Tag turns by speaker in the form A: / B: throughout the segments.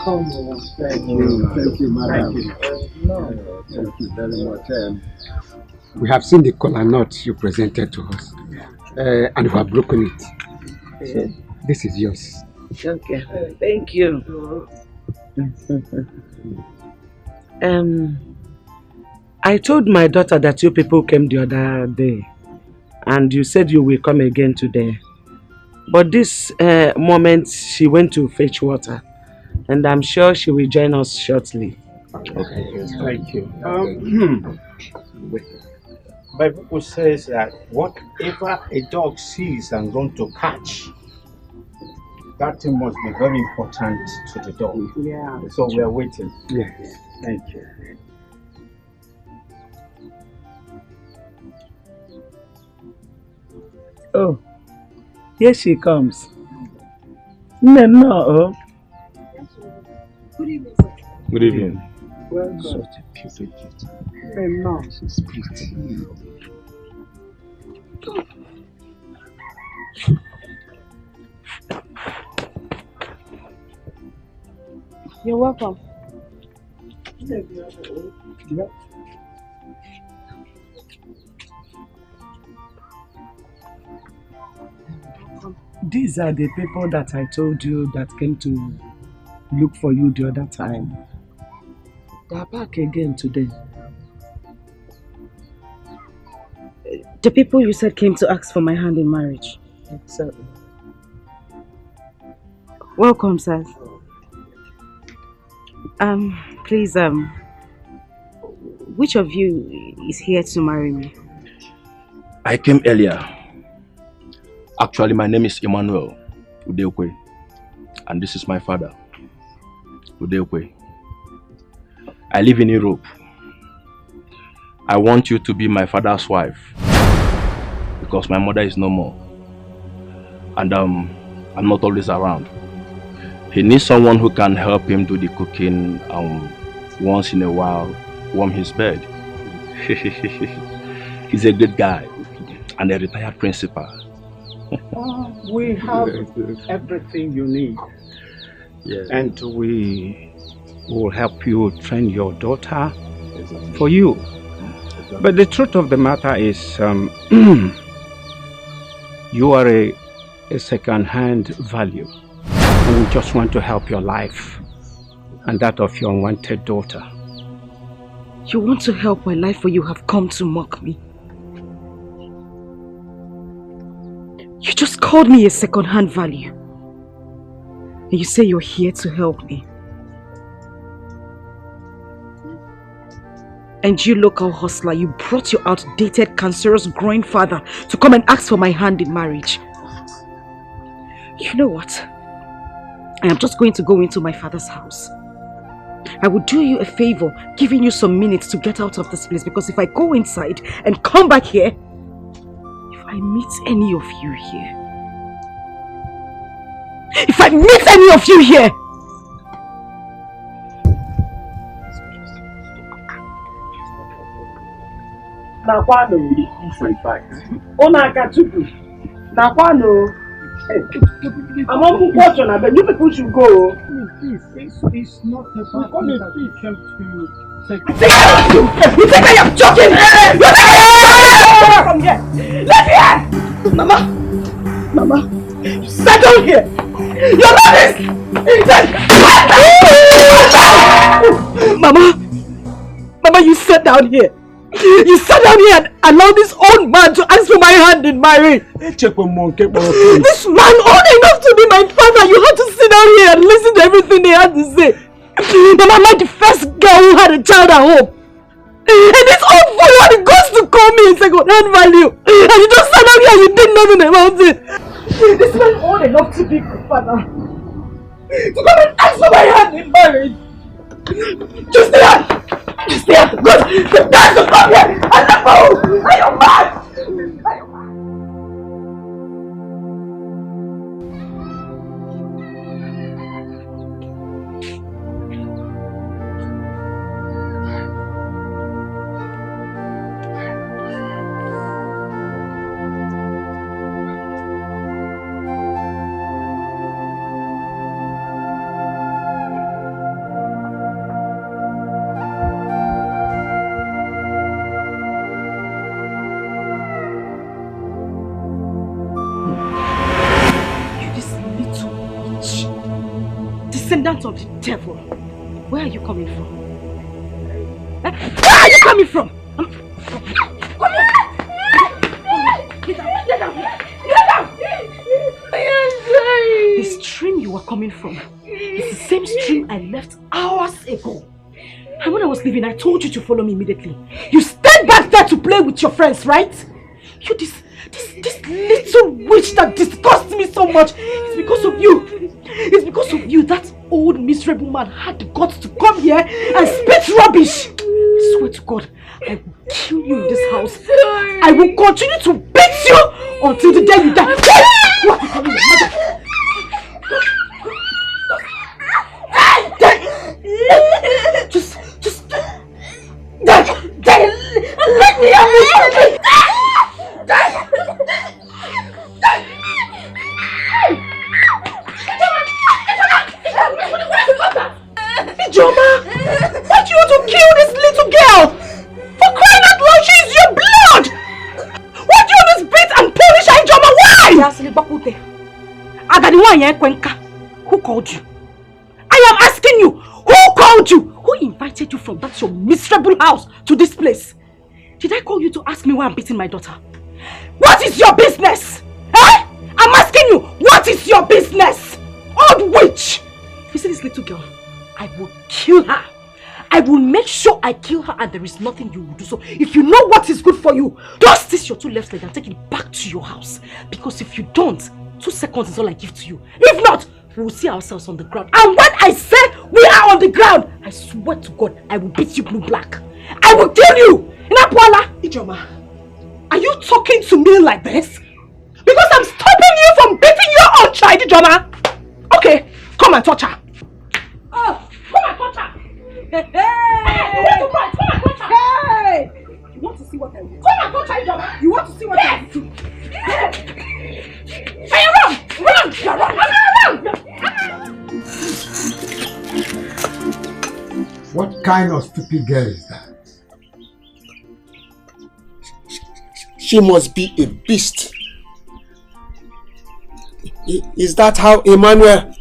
A: welcome.
B: Thank you, madam. Thank you very much. We have seen the kola nut you presented to us, and we have broken it. So, this is yours.
A: Okay, thank you. I told my daughter that you people came the other day, and you said you will come again today. But this moment, she went to fetch water, and I'm sure she will join us shortly.
B: Okay, thank you.
C: Bible says that whatever a dog sees and runs to catch, that thing must be very important to the dog.
A: Yeah.
C: So we are waiting.
B: Yes.
C: Thank you.
A: Oh, here she comes. No.
D: Good evening, sir.
C: Good evening.
A: Well,
C: Such a beautiful gift.
A: no.
C: She's pretty.
D: You're welcome.
A: Yep. These are the people that I told you that came to look for you the other time. They are back again today.
D: The people you said came to ask for my hand in marriage.
A: Exactly.
D: Welcome, sir. Please, which of you is here to marry me?
E: I came earlier. Actually, my name is Emmanuel Udekwe, and this is my father, Udekwe. I live in Europe. I want you to be my father's wife because my mother is no more, and I'm not always around. He needs someone who can help him do the cooking once in a while, warm his bed. He's a good guy and a retired principal.
B: We have everything you need.
E: Yes.
B: And we will help you train your daughter for you. But the truth of the matter is, you are a second-hand value. And we just want to help your life and that of your unwanted daughter.
D: You want to help my life, or you have come to mock me? You just called me a second-hand value. And you say you're here to help me. And you, local hustler, you brought your outdated, cancerous grandfather to come and ask for my hand in marriage. You know what? I am just going to go into my father's house. I will do you a favor, giving you some minutes to get out of this place, because if I go inside and come back here, if I meet any of you here,
A: Nakwano, in fact. Onakatuku. Nakwano. I'm unfortunate, but you people should go.
B: It's not about
A: You think I am joking? From here. Let me out! Mama, sit down here. You're not this. Mama, you sit down here. You sat down here and allowed this old man to ask for my hand in marriage. This man old enough to be my father. You had to sit down here and listen to everything they had to say. Mama, I'm not the first girl who had a child at home. And this old fool had goes to call me a second-hand value. And you just sat down here and you did nothing about it. This man old enough to be my father. To come and ask for my hand in marriage. Just stay out! Just stay out! Good! The guys will come here! And the fool! Are you mad?
D: Descendant of the devil. Where are you coming from? Where are you coming from? Come here! Get down! Get down! Get down!
F: I am sorry.
D: The stream you were coming from is the same stream I left hours ago. And when I was leaving, I told you to follow me immediately. You stayed back there to play with your friends, right? You this little witch that disgusts me so much. It's because of you. It's because of you that old miserable man had the guts to come here and spit rubbish. I swear to God, I will kill you in this house. I will continue to beat you until the day you die. What are you calling your mother? Just let me have it. Ijoma, why do you want to kill this little girl? For crying out loud, she is your blood. Why do you always beat and punish her, Ijoma? Why? Who called you? I am asking you, who called you? Who invited you from that your miserable house to this place? Did I call you to ask me why I'm beating my daughter? What is your business? Eh? I'm asking you, what is your business? Old witch! You see this little girl? I will kill her. I will make sure I kill her and there is nothing you will do. So if you know what is good for you, don't stitch your two left legs and take it back to your house. Because if you don't, 2 seconds is all I give to you. If not, we will see ourselves on the ground. And when I say we are on the ground, I swear to God, I will beat you blue black. I will kill you! Inapuala! Ijoma, are you talking to me like this? Because I'm stopping you from beating your own child, Ijoma! Okay, come and touch her. Oh, come and touch her! Hey! Come and touch her! Hey! You want to see what I will do? Come and touch her, Ijoma! You want to see what I will do? Hey, run! Run! Run!
B: What kind of stupid girl is that?
G: She must be a beast. Is that how Emmanuel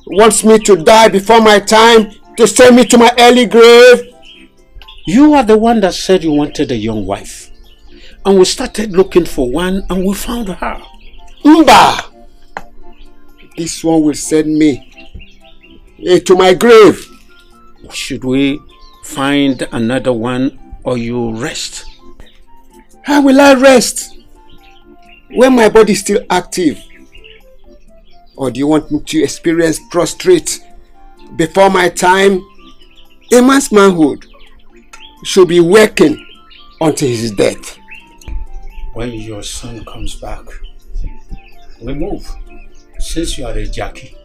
G: wants me to die before my time, to send me to my early grave? You are the one that said you wanted a young wife. And we started looking for one and we found her. Mba! This one will send me to my grave. Should we find another one or you rest? How will I rest when my body is still active? Or do you want me to experience prostrate before my time? A man's manhood should be working until his death. When your son comes back, we move, since you are a Jackie.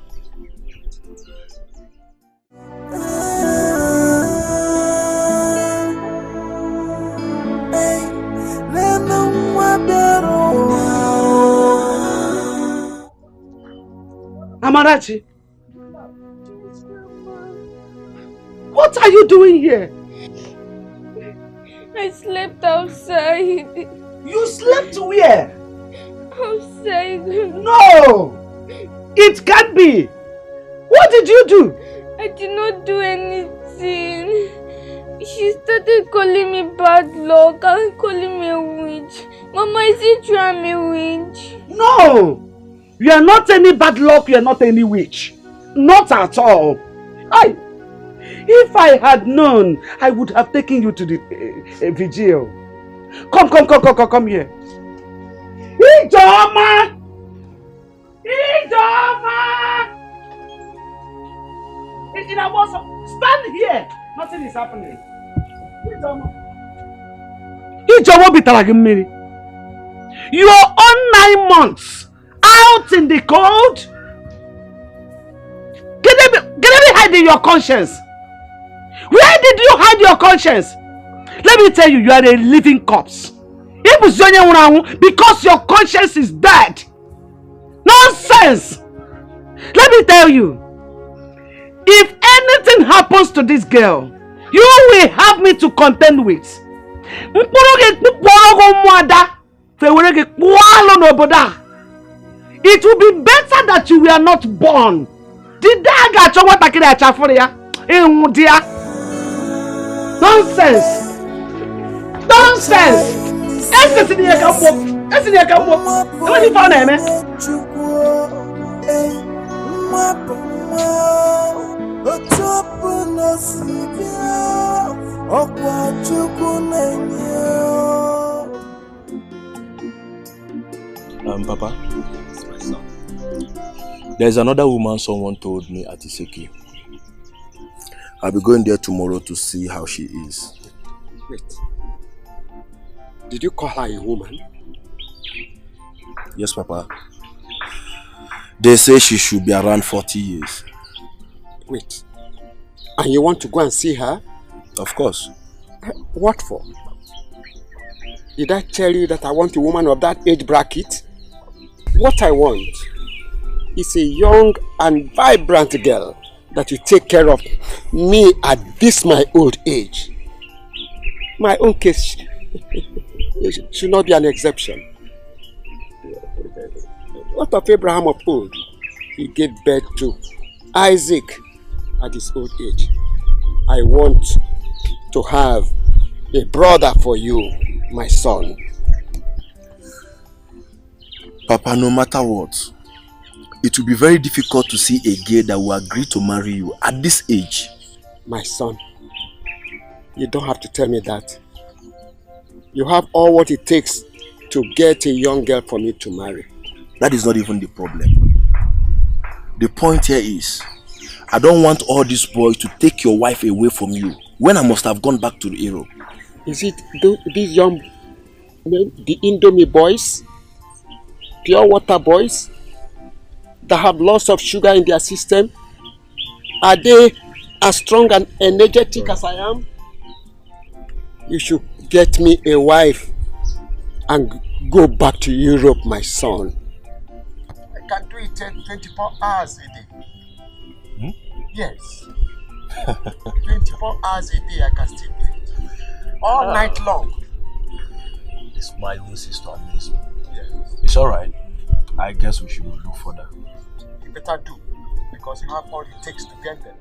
A: Amarachi, what are you doing here?
F: I slept outside.
A: You slept where?
F: Outside.
A: No! It can't be! What did you do?
F: I did not do anything. She started calling me bad luck and calling me a witch. Mama, is it true I'm a witch?
A: No! You are not any bad luck, you are not any witch. Not at all. If I had known, I would have taken you to the vigil. Come here. Ijoma! Stand here. Nothing is happening. Ijoma bitaragi mmiri. You are on 9 months out in the cold. Get me hiding your conscience. Where did you hide your conscience? Let me tell you, you are a living corpse. Because your conscience is dead. Nonsense! Let me tell you, if anything happens to this girl, you will have me to contend with. It will be better that you were not born Did I got you what I can at for ya? Dear. Nonsense! Nonsense! That's in here come up. That's in here come up. What you found him,
E: Papa, there's another woman someone told me at Iseki. I'll be going there tomorrow to see how she is.
B: Wait. Did you call her a woman?
E: Yes, Papa. They say she should be around 40 years.
B: Wait. And you want to go and see her?
E: Of course.
B: What for? Did I tell you that I want a woman of that age bracket? What I want is a young and vibrant girl that will take care of me at this my old age. My own case should not be an exception. What of Abraham of old? He gave birth to Isaac at his old age. I want to have a brother for you, my son.
E: Papa, no matter what, it will be very difficult to see a girl that will agree to marry you at this age.
B: My son, you don't have to tell me that. You have all what it takes to get a young girl for me to marry.
E: That is not even the problem. The point here is, I don't want all these boys to take your wife away from you when I must have gone back to Europe.
B: Is it these young men, the Indomie boys, pure water boys, that have lots of sugar in their system? Are they as strong and energetic as I am? You should get me a wife and go back to Europe, my son. I can do it 24 hours a day. Yes. 24 hours a day I can still do it. All night long.
E: This my own sister amaze me. Yes. It's alright. I guess we should look further.
B: You better do, because you have all it takes to get them.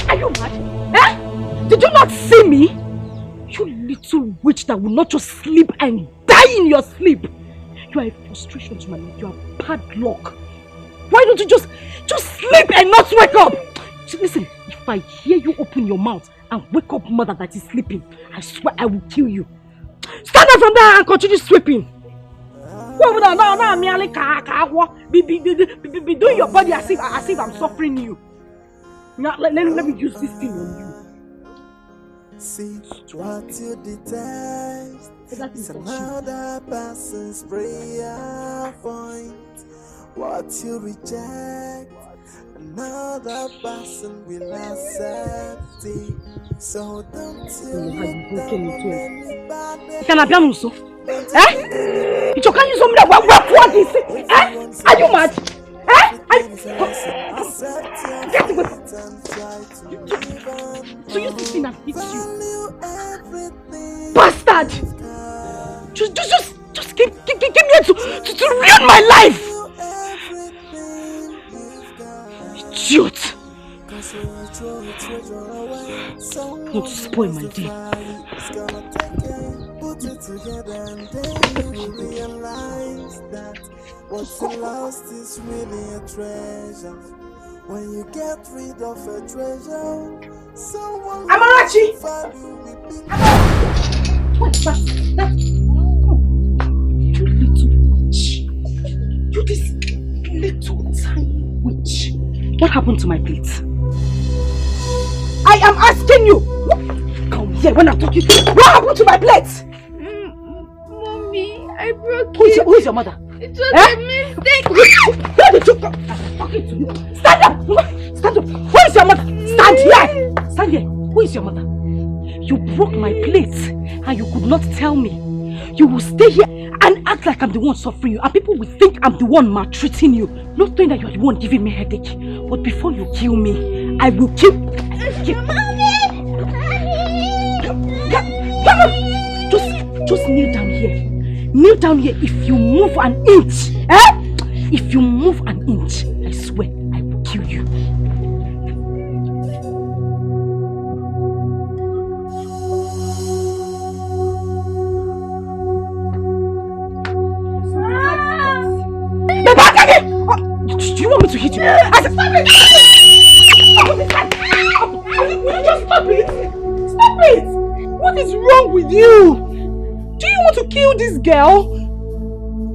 D: Are you mad? Eh? Did you not see me? You little witch that will not just sleep and die in your sleep. You are a frustration to my life. You are bad luck. Why don't you just sleep and not wake up? Listen, if I hear you open your mouth and wake up mother that is sleeping, I swear I will kill you. Stand up from there and continue sweeping. Now, be doing your body as if I'm suffering you. Now, let me use this thing on you.
H: See what you detest. It's another person's prayer point. What you reject, another person will accept it. So don't you let anybody.
D: Can I be also? Eh? You can't use something that what is it? Eh? Are you mad? So you think I've hit you? Bastard! Just give me to ruin my life! Idiot! Want to spoil my day.
H: Put it together and then you realize that what you lost is really a treasure. When you get rid of a treasure, someone
A: Amarachi!
D: What's that? You little witch. You this little tiny witch. What happened to my plate? I am asking you. Come here when I'm talking. What happened to my plate?
F: Mommy, I broke it.
D: Who is your mother?
F: It was a mistake.
D: Where did you come? I'm talking to you. Stand up! Stand up! Who is your mother? Stand here! Stand here! Who is your mother? You broke my plate and you could not tell me. You will stay here and act like I'm the one suffering you, and people will think I'm the one maltreating you, not knowing that you're the one giving me headache. But before you kill me, I will kill. Come on! Just Just kneel down here. Kneel down here. If you move an inch, if you move an inch, I swear I will kill you. Do you want me to hit you? I said, stop it! Will you just stop it? Stop it! What is wrong with you? Do you want to kill this girl?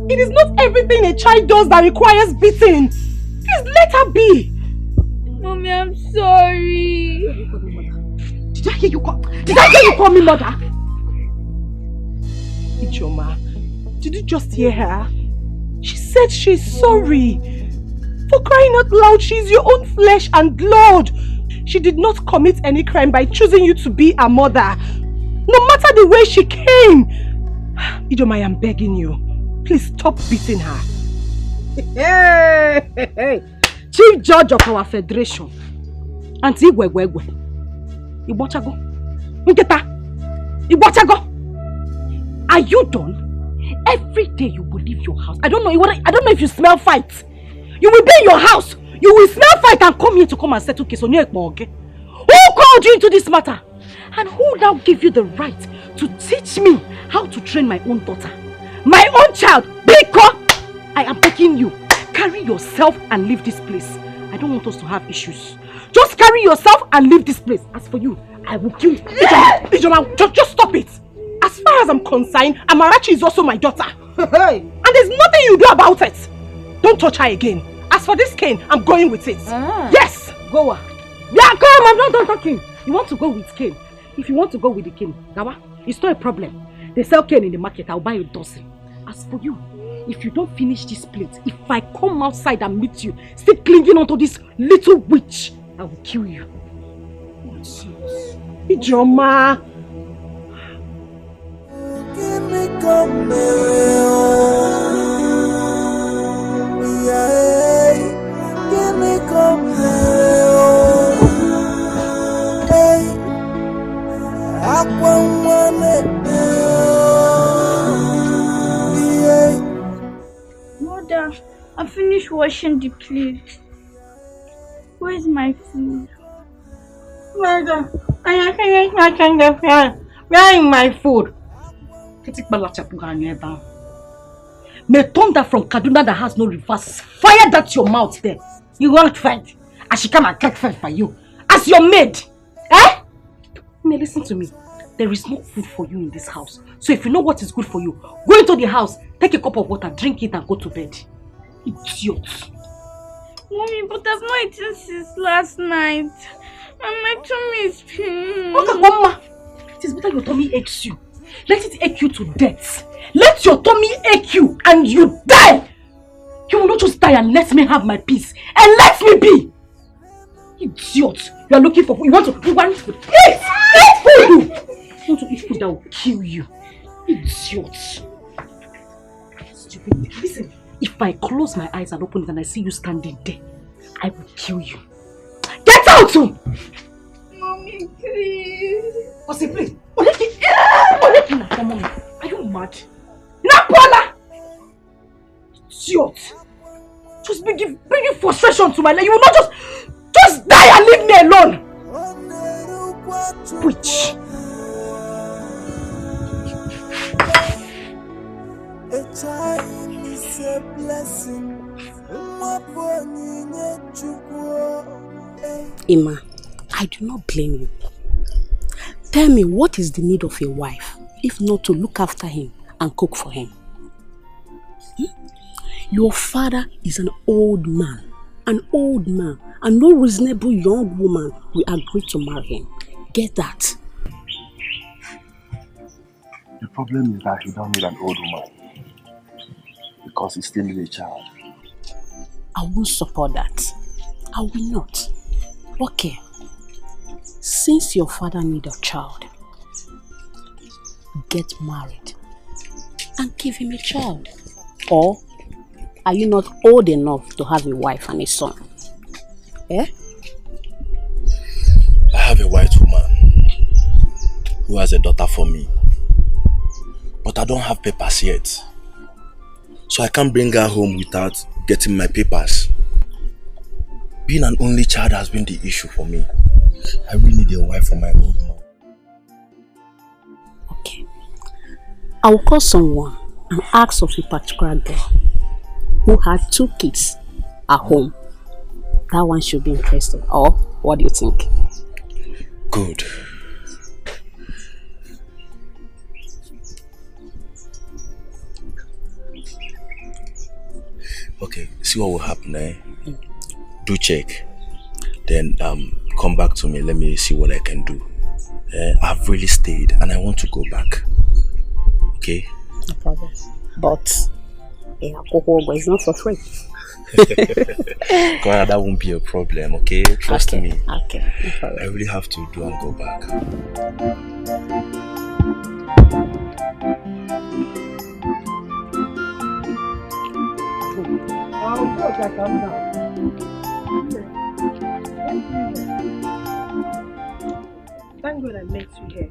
D: It is not everything a child does that requires beating. Please let her be.
F: Mommy, I'm sorry.
D: Did I hear you call me mother? Ichoma, did you just hear her? She said she's sorry. For crying out loud, she's your own flesh and blood. She did not commit any crime by choosing you to be a mother. No matter the way she came. Ijoma, I am begging you. Please stop beating her. Hey. Chief Judge of our Federation. Auntie Igwegwegwe. Ibochago. Nketa. Ibochago. Are you done? Every day you will leave your house. I don't know if you smell fight. You will be in your house. You will smell fight and come here to come and settle case on your okay? Who called you into this matter? And who now gave you the right to teach me how to train my own daughter? My own child, Biko! I am begging you. Carry yourself and leave this place. I don't want us to have issues. Just carry yourself and leave this place. As for you, I will kill you. Ijoma, just stop it. As far as I'm concerned, Amarachi is also my daughter. And there's nothing you do about it. Don't touch her again. As for this cane, I'm going with it. Yes! Go. Yeah, come, I'm not done talking. You want to go with cane? If you want to go with the cane, Gawa, it's not a problem. They sell cane in the market, I'll buy a dozen. As for you, if you don't finish this plate, if I come outside and meet you, still clinging onto this little witch, I will kill you. Ijoma!
H: Give me come give me come
F: Mother, I finished washing the plate. Where's my food?
D: Mother, I finished watching the film. Where is my food? May thunder from Kaduna that has no reverse fire that your mouth there. You won't fight. I should come and crack fight for you. As your maid. Eh? Now listen to me. There is no food for you in this house. So if you know what is good for you, go into the house, take a cup of water, drink it and go to bed. Idiot.
F: Mommy, but I've not eaten since last night. And my tummy is paining.
D: Okay, Mama. It is better your tummy aches you. Let it ache you to death. Let your tummy ache you and you die. You will not just die and let me have my peace. And let me be. Idiot. You are looking for food. You want food. Eat food. You want to eat food that will kill you. Idiot. Stupid. Listen, if I close my eyes and open it and I see you standing there, I will kill you. Get out!
F: Mommy, please.
D: What's it, please? Are you mad? Napola! Idiot! Just bringing frustration to my life. You will not just die and leave me alone! Witch!
H: A child is a blessing.
I: Emma, I do not blame you. Tell me, what is the need of a wife, if not to look after him and cook for him? Your father is an old man, and no reasonable young woman will agree to marry him. Get that?
E: The problem is that he don't need an old woman, because he still needs a child.
I: I won't support that. I will not. Okay. Since your father needs a child, get married and give him a child. Or are you not old enough to have a wife and a son? Eh?
E: I have a white woman who has a daughter for me. but I don't have papers yet. So I can't bring her home without getting my papers. Being an only child has been the issue for me. I really need a wife for my old mom.
I: Okay. I will call someone and ask of a particular girl who had 2 kids at home. That one should be interested. Or what do you think?
E: Good. Okay, see what will happen, eh? Do check. Then come back to me. Let me see what I can do. I've really stayed and I want to go back. Okay?
I: No problem. But alcohol is not for free.
E: God, that won't be a problem, okay? Trust me.
I: Okay. No problem.
E: I really have to do and go back.
D: Thank God I met you here.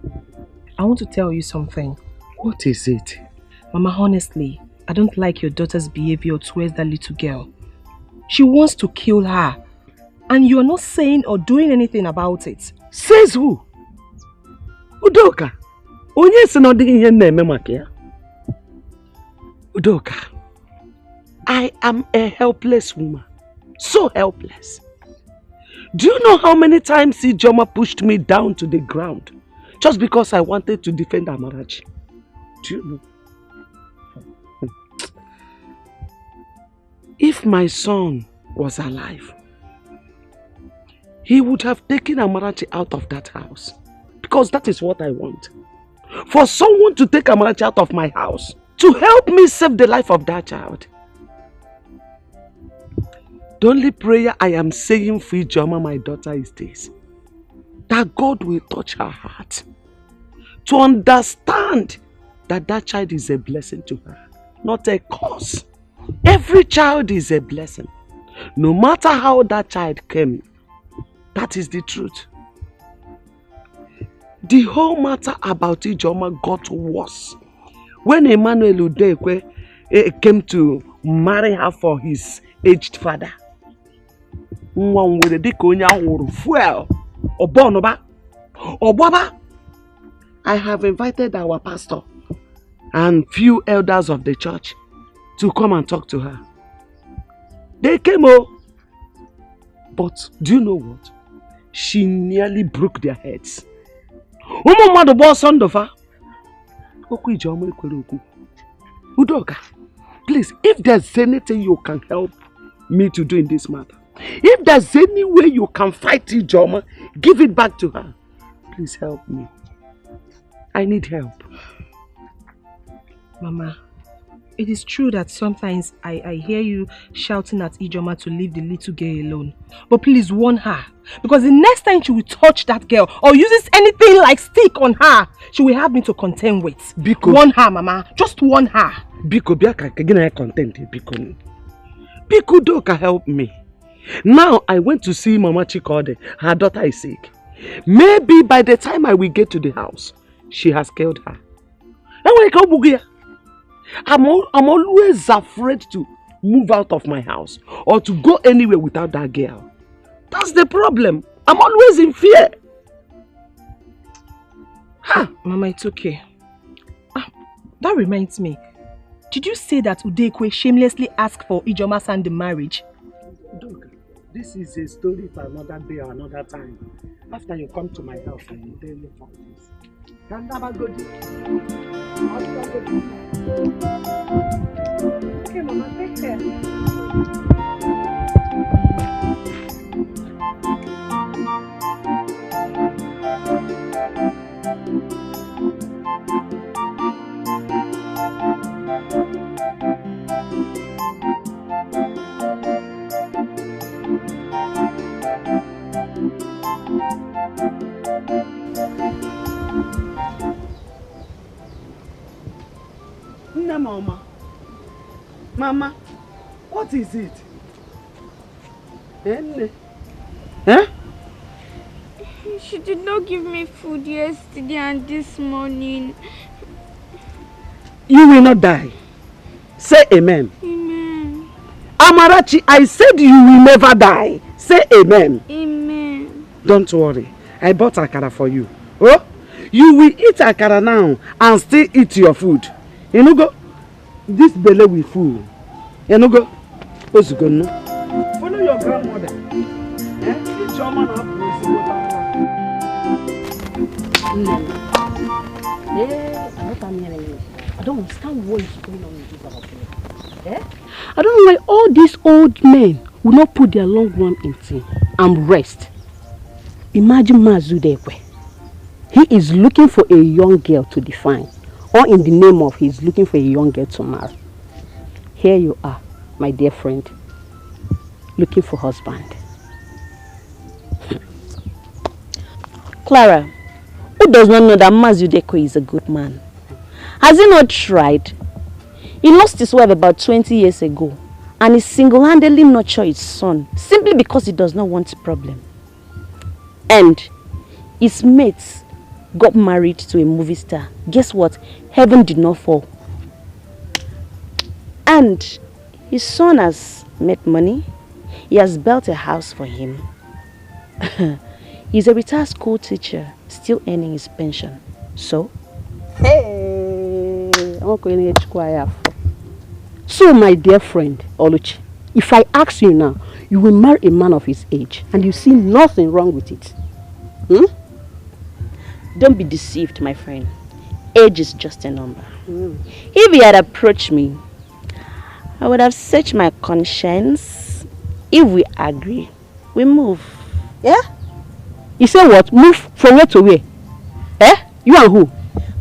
D: I want to tell you something.
A: What is it?
D: Mama, honestly, I don't like your daughter's behavior towards that little girl. She wants to kill her. And you are not saying or doing anything about it.
A: Says who? Udoka. Onye si no di ihe na-eme maka ya. Udoka. I am a helpless woman. So helpless. Do you know how many times Ijoma pushed me down to the ground just because I wanted to defend Amarachi? Do you know? If my son was alive, he would have taken Amarachi out of that house. Because that is what I want. For someone to take Amarachi out of my house to help me save the life of that child. The only prayer I am saying for Ijoma, my daughter, is this: that God will touch her heart to understand that that child is a blessing to her, not a curse. Every child is a blessing. No matter how that child came, that is the truth. The whole matter about Ijoma got worse when Emmanuel Udekwe came to marry her for his aged father. I have invited our pastor and few elders of the church to come and talk to her. They came but do you know what? She nearly broke their heads. Udoka, please, if there's anything you can help me to do in this matter, if there's any way you can fight Ijoma, give it back to her. Please help me. I need help.
D: Mama, it is true that sometimes I hear you shouting at Ijoma to leave the little girl alone. But please warn her. Because the next time she will touch that girl or uses anything like stick on her, she will have me to contend with. Biko. Warn her, Mama. Just warn her.
A: Biko, Biko Doka, help me. Now I went to see Mama Chikode. Her daughter is sick. Maybe by the time I will get to the house, she has killed her. I'm always afraid to move out of my house or to go anywhere without that girl. That's the problem. I'm always in fear.
D: Huh. Mama, it's okay. That reminds me. Did you say that Udekwe shamelessly asked for Ijoma's hand in marriage?
A: Look, this is a story for another day or another time. After you come to my house and you tell me about this. Can never go to. Okay, Mama, take care. Mama. Mama, what is it? Eh?
F: She did not give me food yesterday and this morning.
A: You will not die. Say amen.
F: Amen.
A: Amarachi, I said you will never die. Say amen.
F: Amen.
A: Don't worry. I bought akara for you. Oh? You will eat akara now and still eat your food. You know go? This belly will full. You know go? Wazico no. Follow your grandmother. Eat your man up.
I: I don't understand what is going on with this affair. I don't know why all these old men will not put their long one in tea and rest. Imagine Mazudekwe. He is looking for a young girl to define, or in the name of he's looking for a young girl to marry. Here you are, my dear friend, looking for husband.
J: Clara, who does not know that Mazudekwe is a good man? Has he not tried? He lost his wife about 20 years ago, and he single-handedly nurtured his son simply because he does not want a problem. And his mates got married to a movie star. Guess what? Heaven did not fall. And his son has made money. He has built a house for him. He's a retired school teacher, still earning his pension. So?
I: Hey, so my dear friend, Oluchi, if I ask you now, you will marry a man of his age and you see nothing wrong with it.
J: Don't be deceived, my friend. Age is just a number. If he had approached me, I would have searched my conscience. If we agree, we move.
I: Yeah? You say what? Move from where to where? You and who?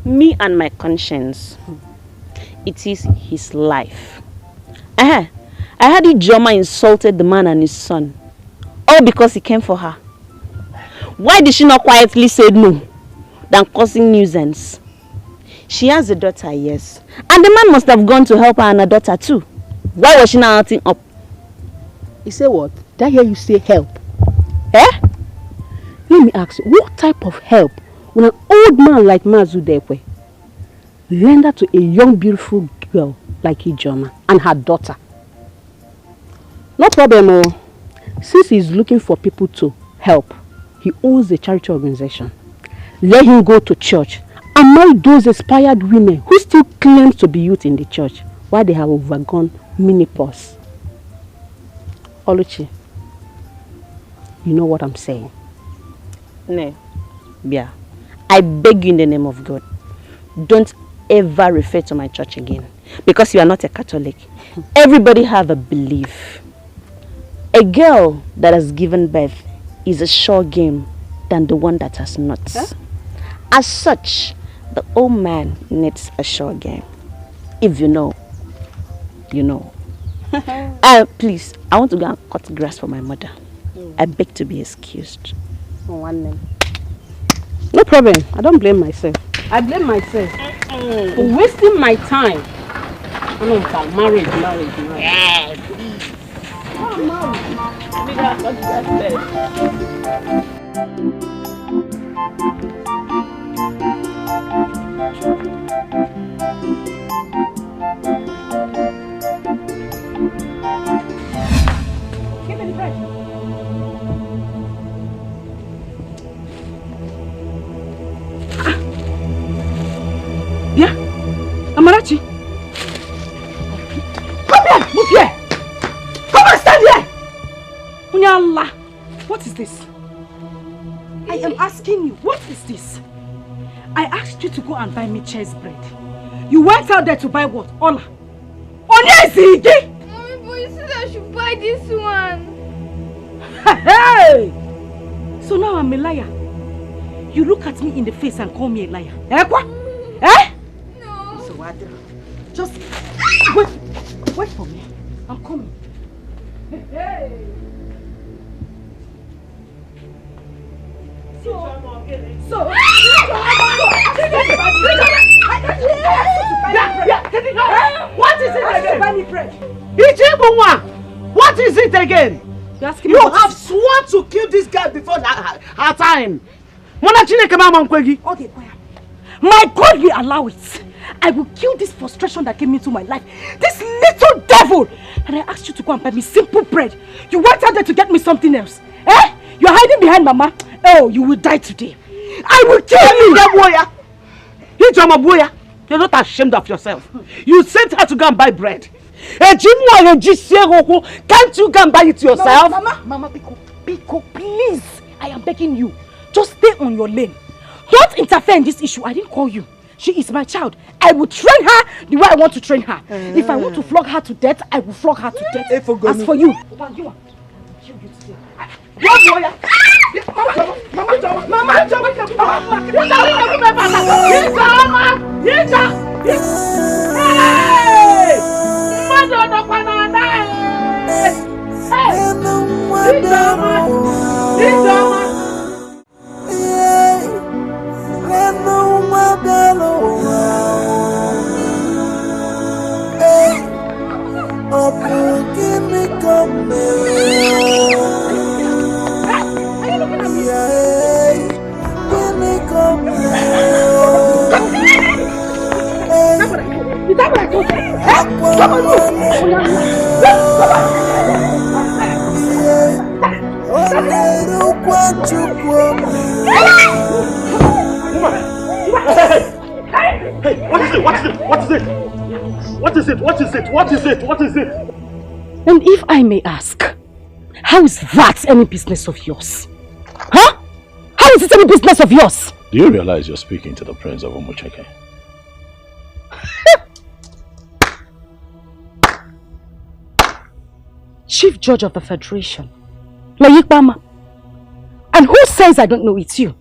J: Me and my conscience. It is his life. I heard Ijoma insulted the man and his son. All because he came for her. Why did she not quietly say no than causing nuisance? She has a daughter, yes. And the man must have gone to help her and her daughter too. Why was she not acting up?
I: You say what? Did I hear you say help? Let me ask you, what type of help will an old man like Mazudekwe render to a young beautiful girl like Ijoma and her daughter? No problem, since he's looking for people to help, he owns a charity organization. Let him go to church and marry those inspired women who still claim to be youth in the church while they have overgone menopause. Oluchi, you know what I'm saying?
J: No, Bia, I beg you in the name of God, don't ever refer to my church again, because you are not a Catholic. Everybody have a belief. A girl that has given birth is a sure game than the one that has not. As such, the old man needs a sure game. If you know, you know. Please, I want to go and cut grass for my mother. I beg to be excused.
I: No problem. I don't blame myself. I blame myself for wasting my time. Marriage.
J: Yeah, please.
D: Give me the bread. Yeah, Amarachi. Come here, move here. Come and stand here. Unyala, what is this? I am asking you, what is this? I asked you to go and buy me cheese bread. You went out there to buy what? Ola. Onyezigi!
F: Mommy, but you said I should buy this one.
D: Hey! So now I'm a liar. You look at me in the face and call me a liar. Eh, what? Eh?
F: No.
D: So what? Just wait for me. I'm coming. Hey!
A: What is it again?
D: Buy me bread.
A: What is it again?
D: You
A: You have sworn to kill this girl before her time.
D: Okay, quiet. My God will allow it. I will kill this frustration that came into my life. This little devil! And I asked you to go and buy me simple bread. You went out there to get me something else. Eh? You're hiding behind Mama. Oh, you will die today. I will kill you!
A: You're not ashamed of yourself. You sent her to go and buy bread. Can't you go and buy it yourself?
D: Mama, Biko, please. I am begging you. Just stay on your lane. Don't interfere in this issue. I didn't call you. She is my child. I will train her the way I want to train her. If I want to flog her to death, I will flog her to death. As for you, I will kill you today.
A: What is it?
D: And if I may ask, how is that any business of yours? Huh? How is it any business of yours?
E: Do you realize you're speaking to the Prince of Umucheke?
D: Chief Judge of the Federation, Layikbama. And who says I don't know it's you?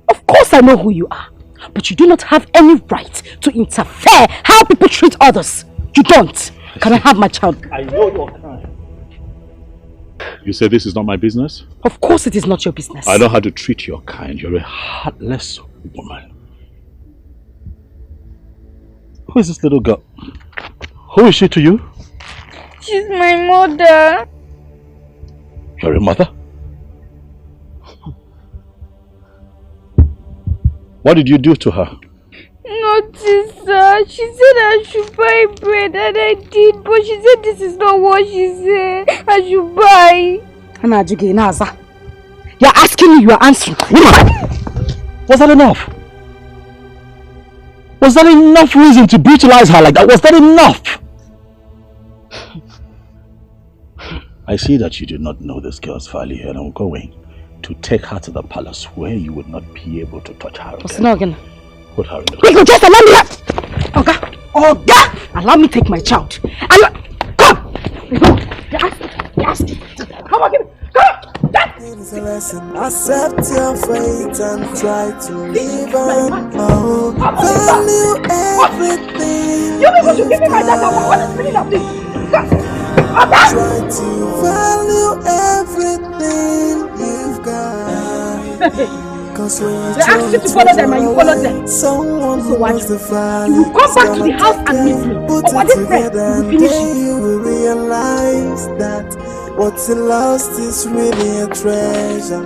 D: Of course I know who you are. But you do not have any right to interfere how people treat others. You don't. Can I have my child?
E: I know your kind. You say this is not my business?
D: Of course it is not your business.
E: I know how to treat your kind. You're a heartless woman. Who is this little girl? Who is she to you?
F: She's my mother.
E: You're a mother? What did you do to her?
F: Nothing, sir. She said I should buy bread and I did, but she said this is not what she said. I should buy.
D: You're asking me, you are answering.
E: Was that enough? Was that enough reason to brutalize her like that? Was that enough? I see that you do not know this girl's value and I'm going to take her to the palace where you would not be able to touch her again. Put her in the
D: room. Just allow me that. Oga, allow me take my child. Come. Come on, give me. Come.
H: It's a lesson. Accept your fate and try to live on. Oh, value everything.
D: You're able to give me my data. What is the meaning of this?
H: Try to value everything you've got. Cause when
D: they ask you to follow them and you follow them.
H: Someone who wants to find
D: you will come back to the house and meet me.
H: Put it together and then you will realize that what's lost is really a treasure.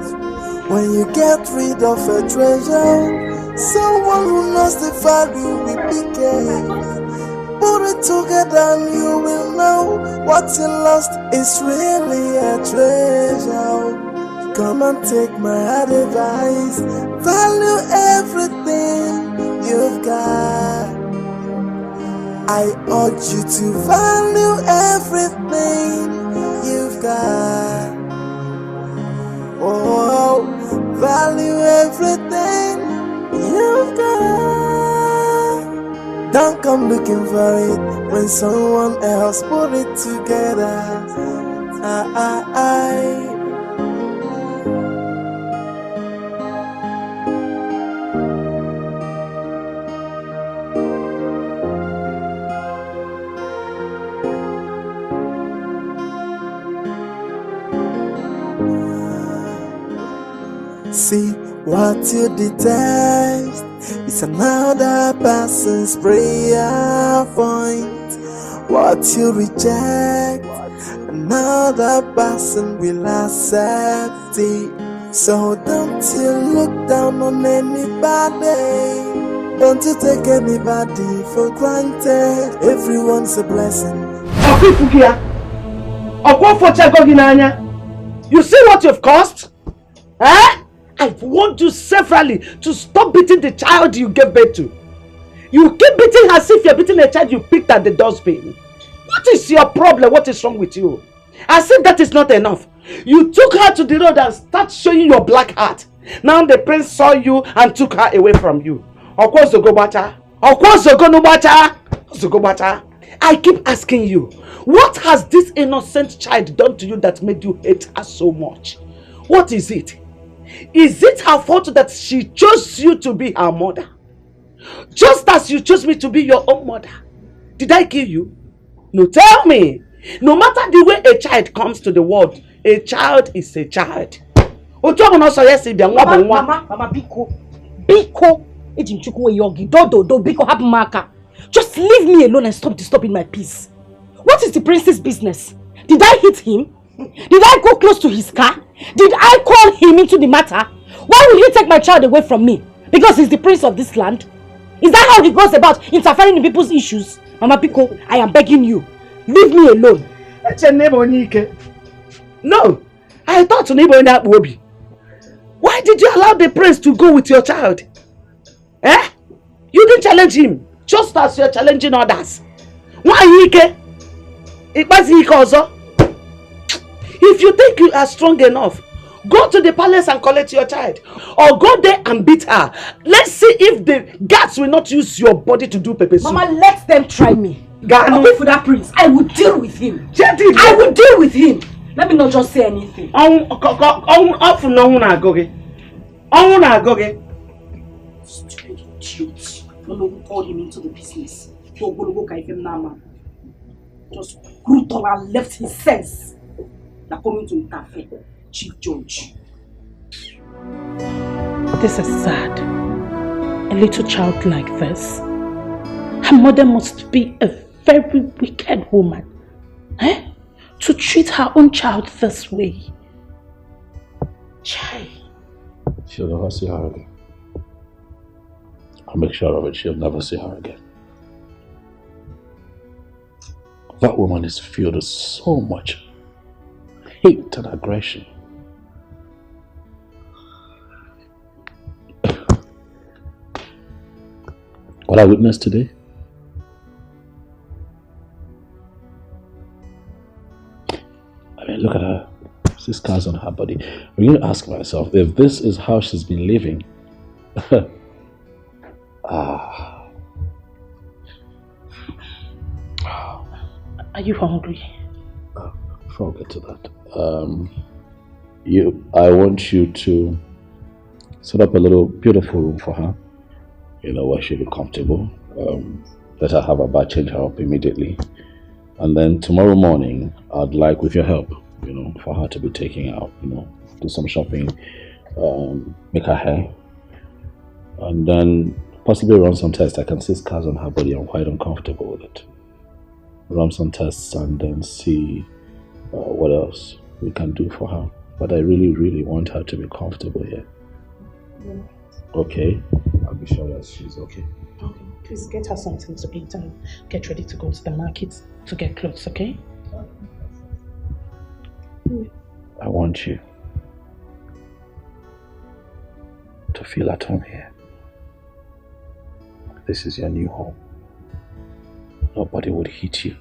H: When you get rid of a treasure, someone who knows the value will be careful. Put it together and you will know what's lost is really a treasure. Come and take my advice. Value everything you've got. I urge you to value everything you've got. Oh, value everything you've got. Don't come looking for it when someone else put it together. See what you detest is another person's prayer point. What you reject, another person will accept it. So don't you look down on anybody. Don't you take anybody for granted. Everyone's a blessing.
A: You see what you've caused? Eh? I've warned you severally to stop beating the child you gave birth to. You keep beating her as if you're beating a child you picked at the dustbin. What is your problem? What is wrong with you? As if that is not enough. You took her to the road and started showing your black heart. Now the prince saw you and took her away from you. I keep asking you, what has this innocent child done to you that made you hate her so much? What is it? Is it her fault that she chose you to be her mother? Just as you chose me to be your own mother. Did I kill you? No, tell me. No matter the way a child comes to the world, a child is a child. Mama, Biko. Just leave me alone and stop disturbing my peace. What is the prince's business? Did I hit him? Did I go close to his car? Did I call him into the matter? Why will he take my child away from me? Because he's the prince of this land? Is that how he goes about interfering in people's issues? Mama Biko, I am begging you. Leave me alone. No, I thought why did you allow the prince to go with your child? Eh? You didn't challenge him, just as you're challenging others. Why if you think you are strong enough, go to the palace and collect your child. Or go there and beat her. Let's see if the guards will not use your body to do pepper soup. Mama, let them try me. I'll wait for that prince. I will deal with him. I will deal with him. Let me not just say anything. Stupid idiot. No one called him into the business. Just brutal and left his sense. They're coming to interfere. Chief Judge.
I: This is sad. A little child like this. Her mother must be a very wicked woman. Eh? To treat her own child this way. Chai.
E: She'll never see her again. I'll make sure of it. She'll never see her again. That woman is filled with so much hate and aggression. What I witnessed today, I mean, look at her. See scars on her body. I'm going to ask myself, if this is how she's been living,
I: Are you hungry?
E: Before I get to that, I want you to set up a little beautiful room for her, where she'll be comfortable. Let her have a bath, change her up immediately. And then tomorrow morning, I'd like, with your help, for her to be taking out, do some shopping, make her hair, and then possibly run some tests. I can see scars on her body. I'm quite uncomfortable with it. Run some tests and then see what else we can do for her. But I really, really want her to be comfortable here. Yeah. Okay? I'll be sure that she's okay.
I: Okay. Please get her something to eat and get ready to go to the market to get clothes, okay?
E: I want you to feel at home here. This is your new home. Nobody would hit you.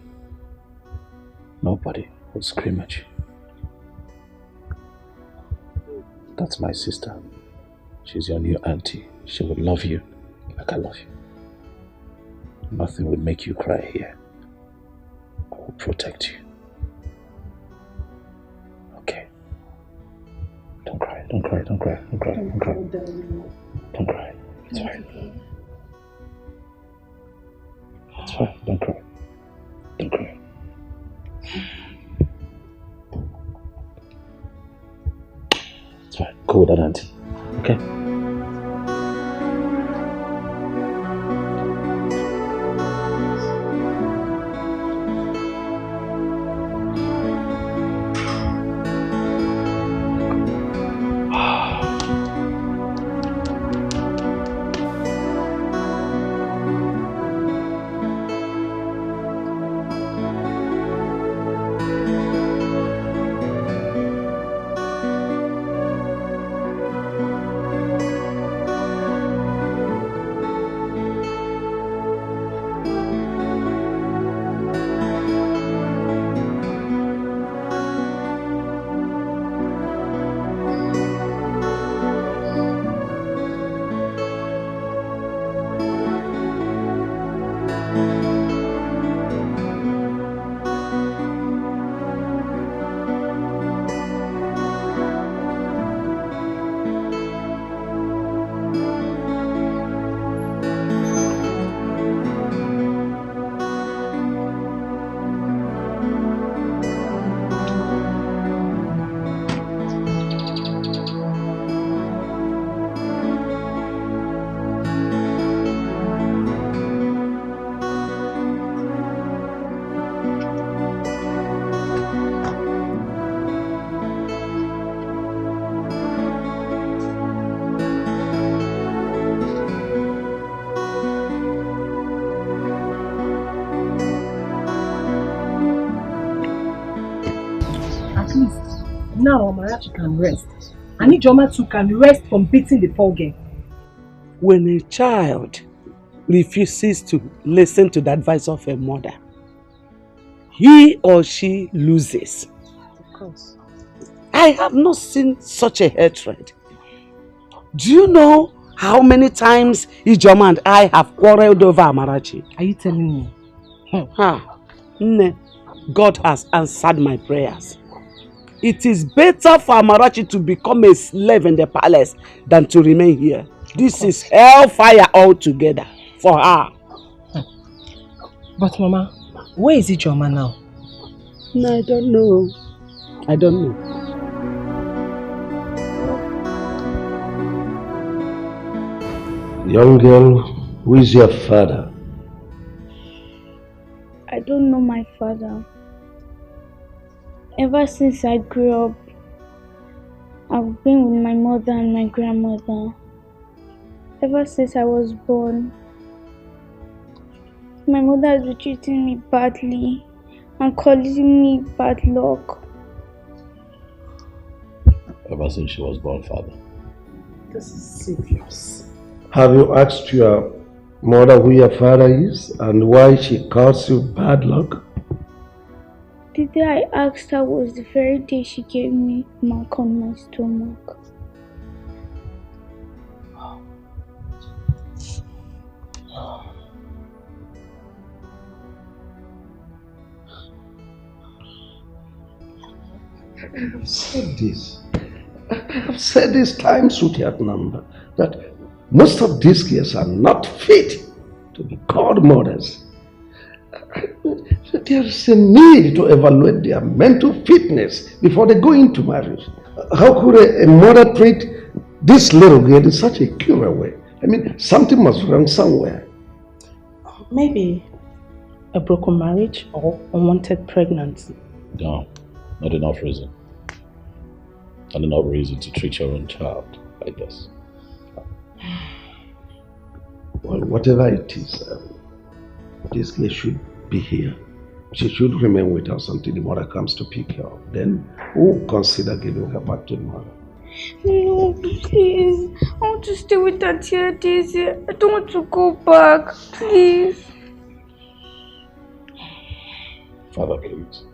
E: Nobody would scream at you. That's my sister. She's your new auntie. She would love you like I love you. Nothing would make you cry here. I will protect you. Okay. Don't cry, don't cry, don't cry, don't cry, don't cry. Don't cry. It's fine. It's fine, don't cry. Don't cry. It's fine. Go with that auntie. Okay?
D: At least now Amarachi can rest. And Ijoma too can rest from beating the poor girl.
K: When a child refuses to listen to the advice of a mother, he or she loses.
D: Of course.
K: I have not seen such a hatred. Do you know how many times Ijoma and I have quarreled over Amarachi?
D: Are you telling me?
K: God has answered my prayers. It is better for Amarachi to become a slave in the palace than to remain here. This is hellfire altogether for her.
D: But Mama, where is Ijoma now?
K: No, I don't know. I don't know.
L: Young girl, who is your father?
F: I don't know my father. Ever since I grew up, I've been with my mother and my grandmother. Ever since I was born, my mother has been treating me badly and calling me bad luck.
M: Ever since she was born, father.
K: This is serious.
L: Have you asked your mother who your father is and why she calls you bad luck?
F: The day I asked her was the very day she gave me a mark on my stomach.
L: I have said this. I have said this times without number that most of these girls are not fit to be called mothers. There is a need to evaluate their mental fitness before they go into marriage. How could a mother treat this little girl in such a cruel way? I mean, something must be wrong somewhere.
N: Maybe a broken marriage or unwanted pregnancy.
M: No, not enough reason. Not enough reason to treat your own child like this.
L: Well, whatever it is, this girl should be here. She should remain with us until the mother comes to pick her up. Then we'll consider giving her back to the mother.
F: No, please. I want to stay with Auntie Daisy. I don't want to go back. Please.
M: Father, please.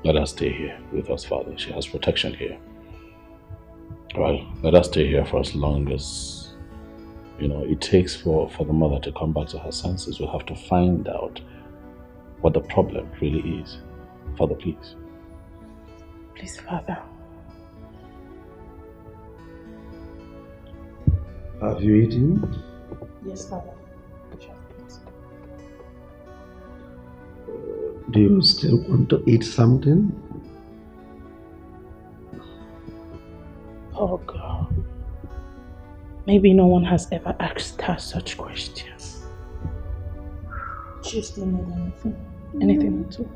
M: Let us stay here with us, Father. She has protection here. Right? Let us stay here for as long as, it takes for the mother to come back to her senses. We'll have to find out what the problem really is. Father, please.
N: Please, Father.
L: Have you eaten?
N: Yes, Father.
L: Do you still want to eat something?
N: Oh, God. Maybe no one has ever asked her such questions. She still need anything. Anything at all.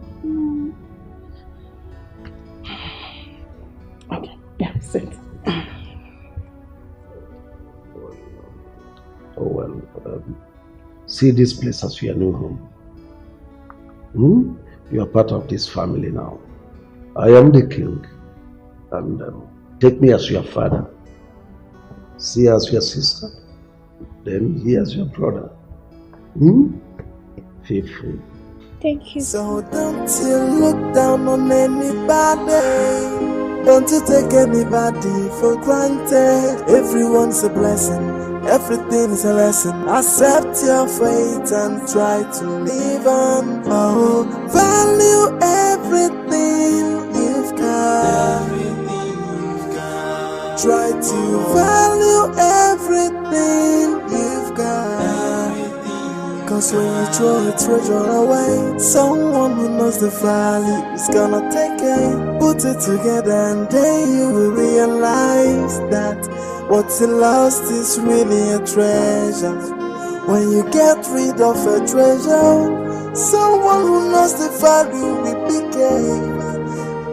N: Okay, yeah, sit.
L: Oh well, see this place as your new home. You are part of this family now. I am the king, and take me as your father. See as your sister, then he as your brother. Feel free.
F: Thank you.
H: So don't you look down on anybody. Don't you take anybody for granted. Everyone's a blessing. Everything is a lesson. Accept your fate and try to live on. Oh, value everything you've got. Try to value everything you've got. Cause when you throw a treasure away, someone who knows the value is gonna take it. Put it together and then you will realize that what's lost is really a treasure. When you get rid of a treasure, someone who knows the value will pick it.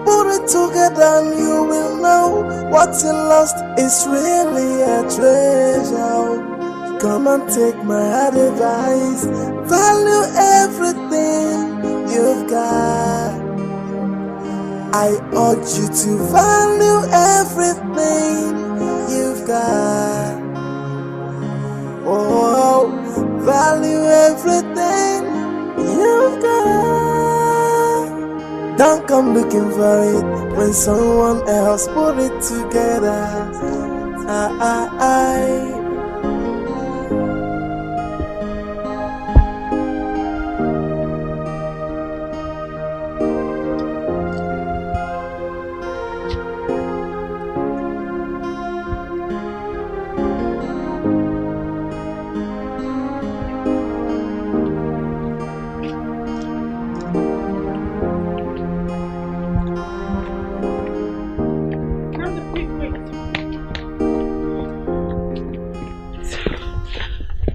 H: Put it together and you will know what's lost is really a treasure. Come and take my advice. Value everything you've got. I urge you to value everything you've got. Oh, value everything you've got. Don't come looking for it when someone else put it together.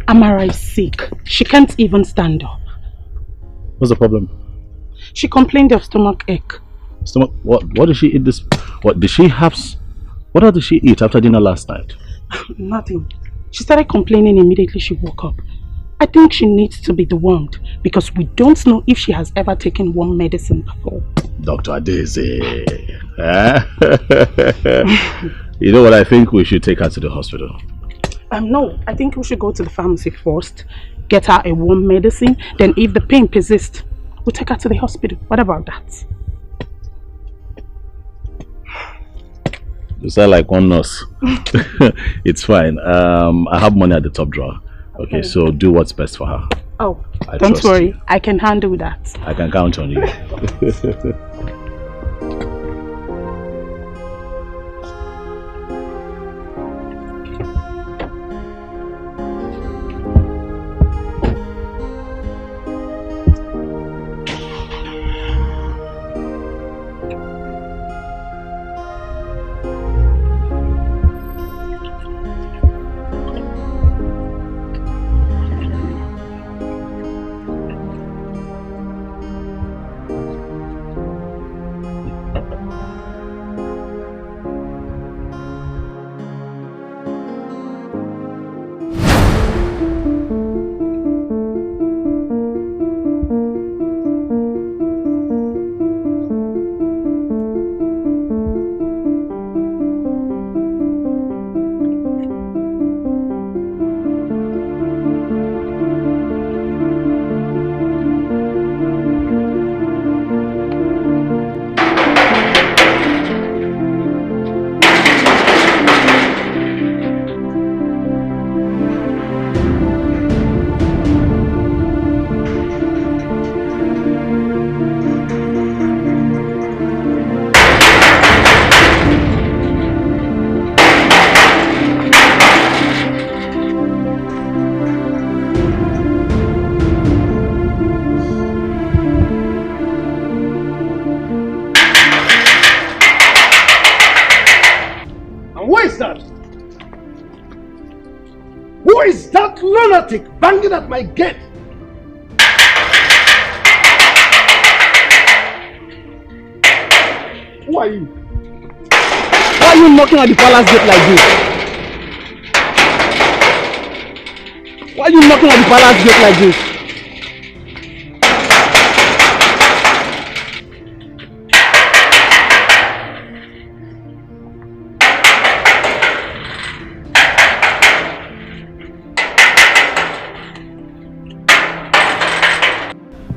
N: Amara is sick. She can't even stand up.
M: What's the problem?
N: She complained of stomach ache.
M: Stomach? What did she eat this? What did she have? What did she eat after dinner last night?
N: Nothing. She started complaining immediately she woke up. I think she needs to be dewormed because we don't know if she has ever taken worm medicine before.
M: Dr. Daisy. You know what? I think we should take her to the hospital.
N: No, I think we should go to the pharmacy first, get her a worm medicine, then if the pain persists, we'll take her to the hospital. What about that?
M: You sound like one nurse. It's fine. I have money at the top drawer. Okay, so do what's best for her.
N: Oh, don't worry. You. I can handle that.
M: I can count on you.
L: Banging at my gate. Who are you?
K: Why are you knocking at the palace gate like this? Why are you knocking at the palace gate like this?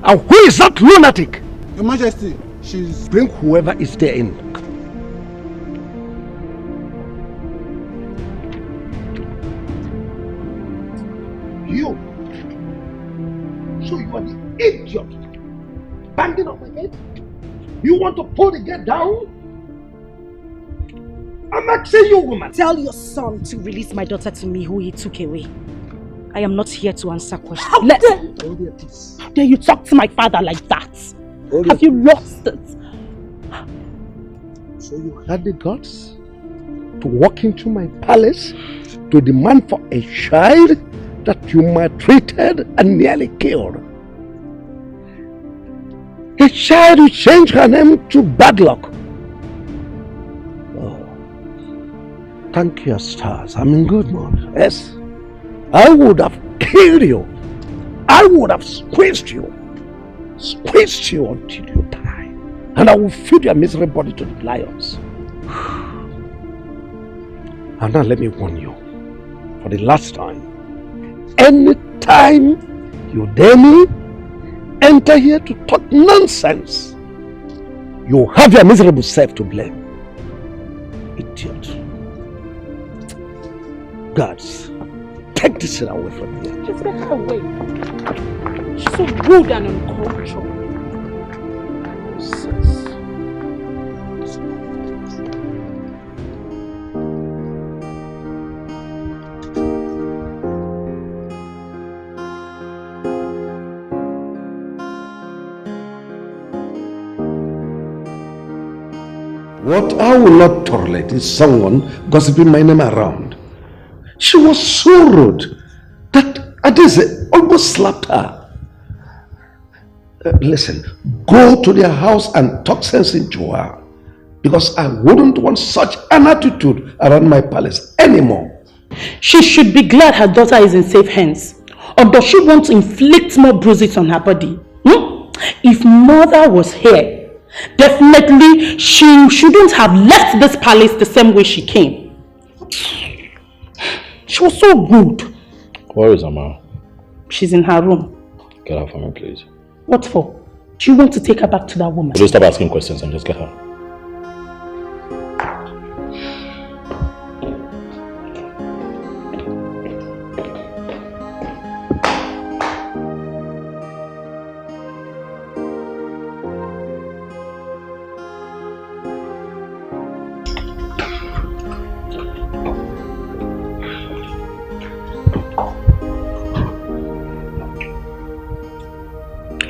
L: And who is that lunatic?
O: Your Majesty, she's...
L: Bring whoever is there in. You. So you are the idiot. Banging on my gate? You want to pull the gate down? I'm asking you, woman.
D: Tell your son to release my daughter to me who he took away. I am not here to answer questions.
K: How dare you talk to my father like that? Have you lost it?
L: So you had the guts to walk into my palace to demand for a child that you maltreated and nearly killed. A child who changed her name to Bad Luck. Oh, thank your stars. I'm in good mood. Yes. I would have killed you. I would have squeezed you until you die. and I will feed your miserable body to the lions. And now let me warn you, for the last time, anytime you dare me, enter here to talk nonsense, you have your miserable self to blame. Idiot. Guards, take this thing away from here.
I: Just get her away. She's so rude and uncultured.
L: What I will not tolerate is someone gossiping my name around. She was so rude that Adeze almost slapped her. Listen, go to their house and talk sense into her, because I wouldn't want such an attitude around my palace anymore.
N: She should be glad her daughter is in safe hands. Or does she want to inflict more bruises on her body? If mother was here, definitely she shouldn't have left this palace the same way she came. She was so rude.
M: Where is Ama?
N: She's in her room.
M: Get her for me, please.
N: What for? Do you want to take her back to that woman?
M: Please stop asking questions and just get her.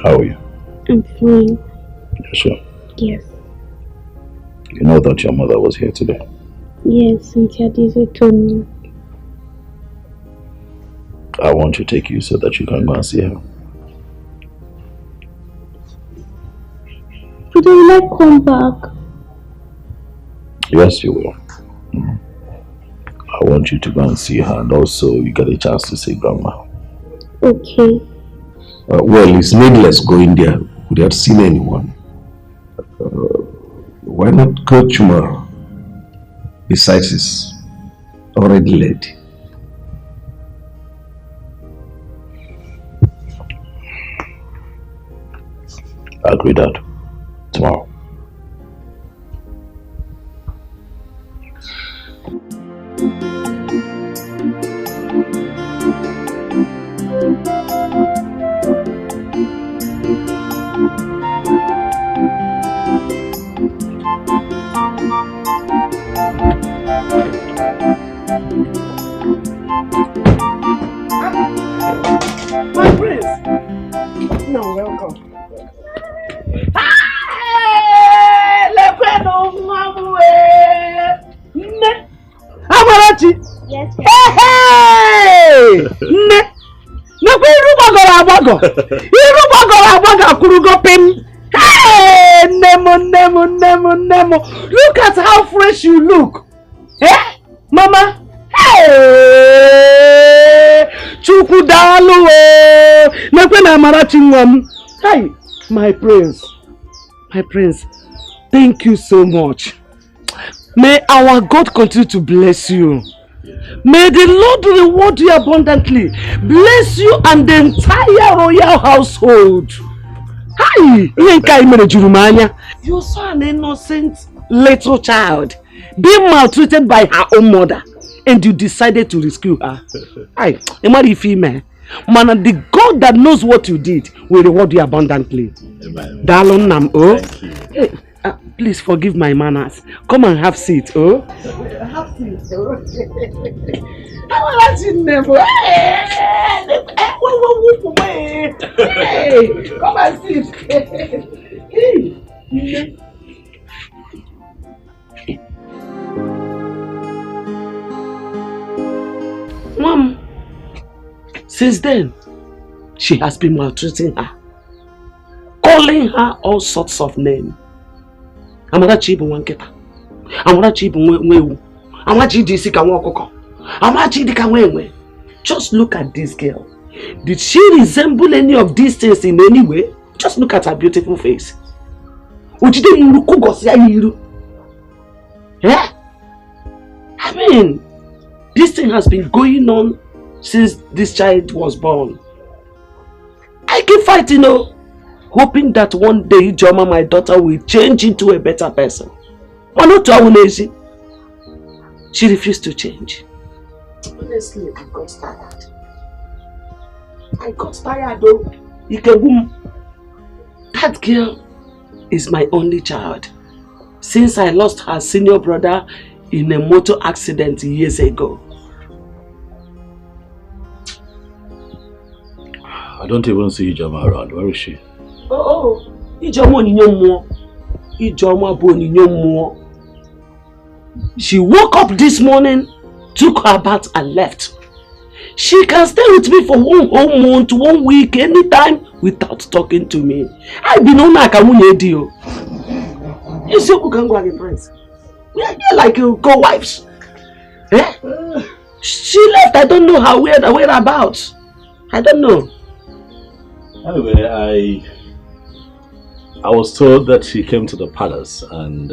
M: How are you?
P: I'm fine.
M: You're sure?
P: Yes.
M: You know that your mother was here today?
P: Yes, Cynthia Dizzy told me.
M: I want to take you so that you can go and see her.
P: But will I come back?
M: Yes, you will. I want you to go and see her, and also you get a chance to see Grandma.
P: Okay.
L: Well, it's needless going there without seeing anyone. Why not go tomorrow? Besides, it's already late.
M: I agree, Dad. Tomorrow.
K: My prince! No, welcome. Amarachi!
P: Yes, sir.
K: Hey! Nakwa iru gbagoro agbago! Iru gbagoro agbago akurugo pim! Hey! Nemo! Look at how fresh you look! Eh? Mama? Hey! Chukwu dalu o! Nakwa na Amarachi nwam! Hey! My prince, thank you so much. May our God continue to bless you. May the Lord reward you abundantly. Bless you and the entire royal household. Hi! You're so an innocent little child, being maltreated by her own mother, and you decided to rescue her. Hi, man, the God that knows what you did will reward you abundantly. Darling Nam, oh, hey, please forgive my manners. Come and have seat, oh. Have seat, oh. Hey, come and sit. Mom. Since then, she has been maltreating her, calling her all sorts of names. Amarachi ibu wanketa, Amarachi ibu nwewu, Amarachi disika nwokoko, Amarachi dika nwenwe. Just look at this girl. Did she resemble any of these things in any way? Just look at her beautiful face. Eh? I mean, this thing has been going on since this child was born. I keep fighting, hoping that one day Joma, my daughter, will change into a better person. But not too lazy. She refused to change. Honestly, I got tired. Though. That girl is my only child. Since I lost her senior brother in a motor accident years ago.
M: I don't even see Ijoma around. Where is she?
K: Ijoma Ijoma. She woke up this morning, took her bath and left. She can stay with me for one whole month, 1 week, anytime without talking to me. I be no like a deal. You see who can go against friends? We are here like co-wives. Eh? She left. I don't know her whereabouts. I don't know.
M: Anyway, I was told that she came to the palace and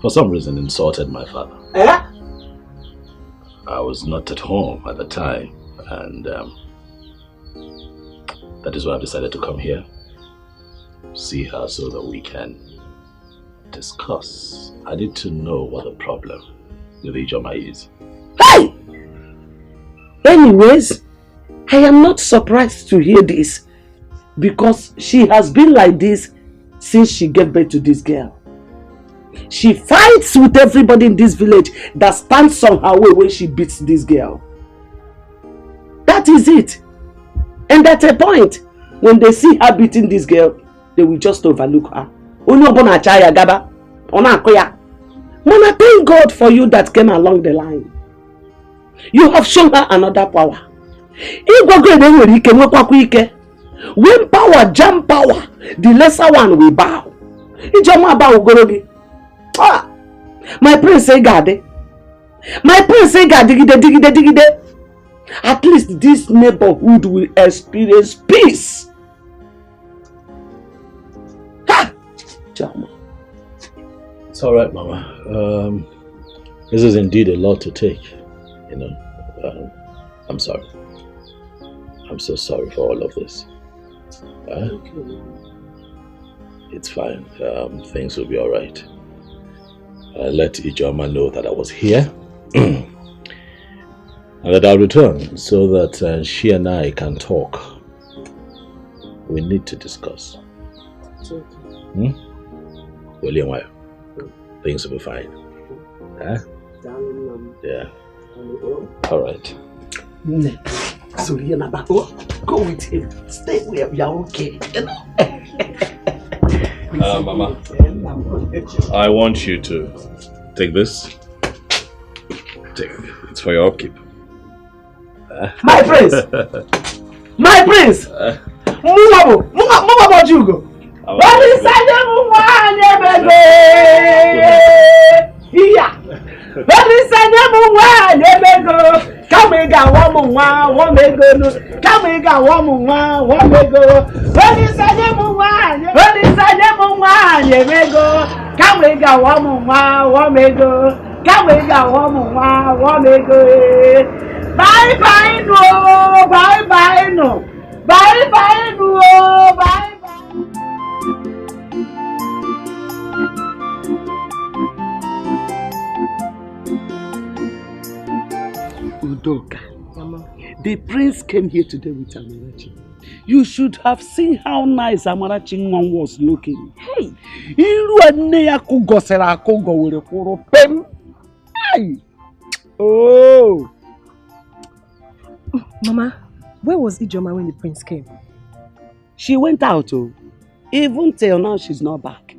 M: for some reason insulted my father.
K: Eh?
M: I was not at home at the time, and that is why I've decided to come here, see her so that we can discuss. I need to know what the problem with Ijoma is.
K: Hey! Anyways, I am not surprised to hear this because she has been like this since she gave birth to this girl. She fights with everybody in this village that stands on her way when she beats this girl. That is it. And at a point, when they see her beating this girl, they will just overlook her. Mona, thank God for you that came along the line. You have shown her another power. When power jam power, the lesser one will bow. My prince say gade. My prince say digide. At least this neighborhood will experience peace. Ha! Jama.
M: It's all right, Mama. This is indeed a lot to take. I'm sorry. I'm so sorry for all of this. It's fine. Things will be all right. Let Ijoma know that I was here and that I'll return so that she and I can talk. We need to discuss. William, why? Things will be fine. Huh? Yeah. All right.
K: So go with him. Stay where we are okay.
M: Mama, I want you to take this. Take it. It's for your upkeep.
K: My prince! My prince! Move Jugo! What is that? What is that? Come and go, one may go. Come and go, one may go. What is that? What is that? You may go. Come and go, one may go. Come and go, one may go. Bye bye no, bye bye no, bye bye no, bye bye. Udoka, Mama. The prince came here today with Amarachi. You should have seen how nice Amarachi was looking. Hey, oh.
D: Mama, where was Ijoma when the prince came?
K: She went out. Even till now, she's not back.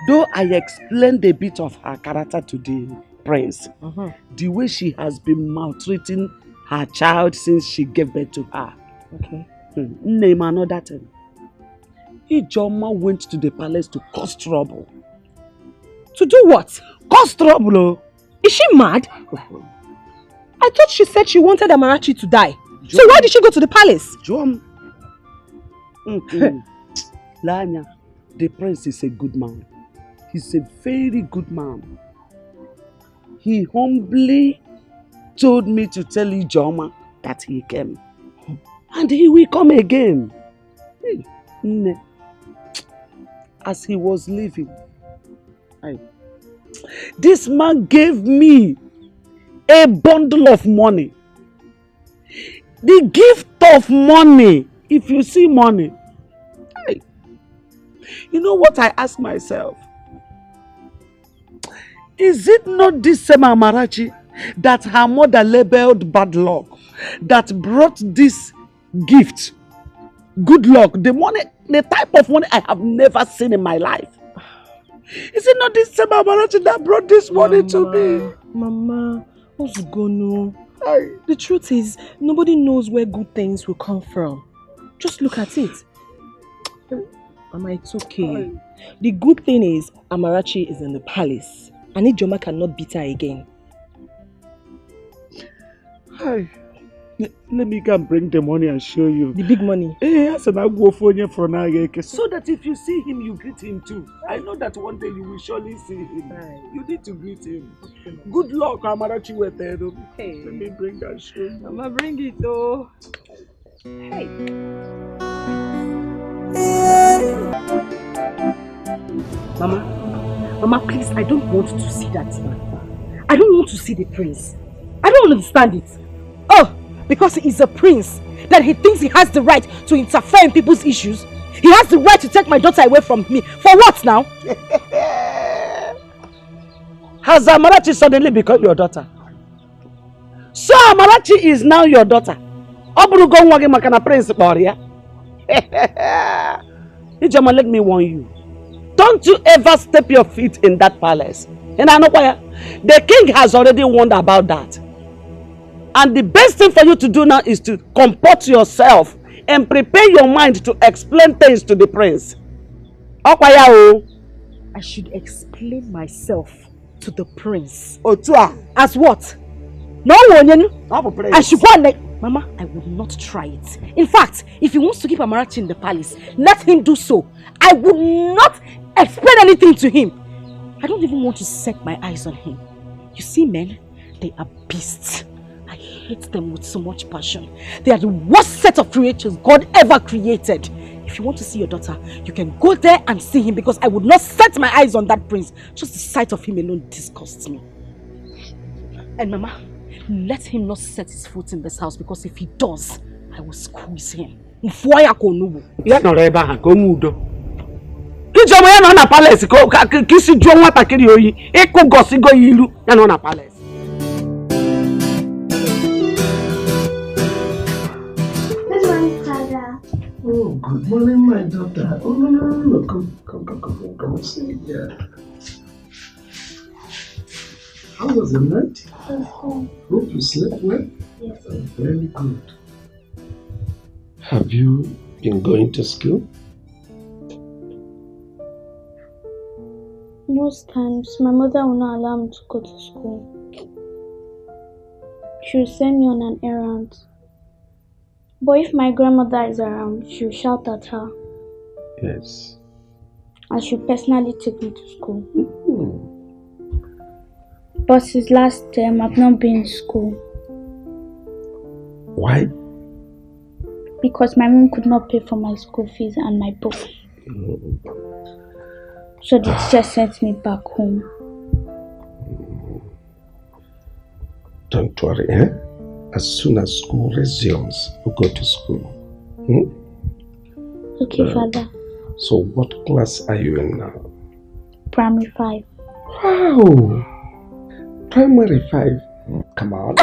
K: Though I explained a bit of her character to the prince, the way she has been maltreating her child since she gave birth to her.
D: Okay.
K: Name another thing. Ijoma went to the palace to cause trouble.
D: To do what?
K: Cause trouble.
D: Is she mad? I thought she said she wanted Amarachi to die. So why did she go to the palace?
K: Lanya, the prince is a good man. He's a very good man. He humbly told me to tell Ijoma that he came. And he will come again. Hey, as he was leaving, this man gave me a bundle of money. The gift of money. If you see money, you know what I ask myself? Is it not this same Amarachi that her mother labeled bad luck that brought this gift? Good luck, the money, the type of money I have never seen in my life. Is it not this same Amarachi that brought this money to me?
N: Mama, what's going on? The truth is, nobody knows where good things will come from. Just look at it. Mama, it's okay. The good thing is, Amarachi is in the palace. And Ijoma cannot beat her again.
K: Hi. Let me go and bring the money and show you.
N: The big money?
K: Yes, and I'll go for you for now. So that if you see him, you greet him too. I know that one day you will surely see him. You need to greet him. Okay. Good luck, Amarachi. Hey. Let me bring that show you.
N: Mama, bring it though. Hey. Mama, please, I don't want to see that man. I don't want to see the prince. I don't understand it. Oh, because he is a prince, that he thinks he has the right to interfere in people's issues. He has the right to take my daughter away from me. For what now?
K: Has Amarachi suddenly become your daughter? So Amarachi is now your daughter. Prince Ijoma, let me warn you. Don't you ever step your feet in that palace. And I know why. The king has already warned about that. And the best thing for you to do now is to comport yourself and prepare your mind to explain things to the prince.
N: I should explain myself to the prince. As what? No one. I should go and Mama, I would not try it. In fact, if he wants to keep Amarachi in the palace, let him do so. I would not explain anything to him. I don't even want to set my eyes on him. You see, men, they are beasts. I hate them with so much passion. They are the worst set of creatures God ever created. If you want to see your daughter, you can go there and see him, because I would not set my eyes on that prince. Just the sight of him alone disgusts me. And Mama, let him not set his foot in this house, because if he does, I will squeeze him.
K: Ijoma ya no na palace ko kisi jo nwata kiri oyi iku gosigo ilu ya no na palace.
P: Good morning, Father.
L: Oh, good morning, my daughter. Oh, no. Come sit here. How was the night? Hope you slept well?
P: Yes.
L: Oh, very good. Have you been going to school?
P: Most times, my mother will not allow me to go to school. She will send me on an errand. But if my grandmother is around, she will shout at her.
L: Yes.
P: And she will personally take me to school. But since last term, I've not been in school.
L: Why?
P: Because my mom could not pay for my school fees and my books. So the teacher sent me back home.
L: Don't worry, eh? As soon as school resumes, we'll go to school.
P: Okay, Father.
L: So what class are you in now?
P: Primary 5.
L: Wow! Primary 5. Come on.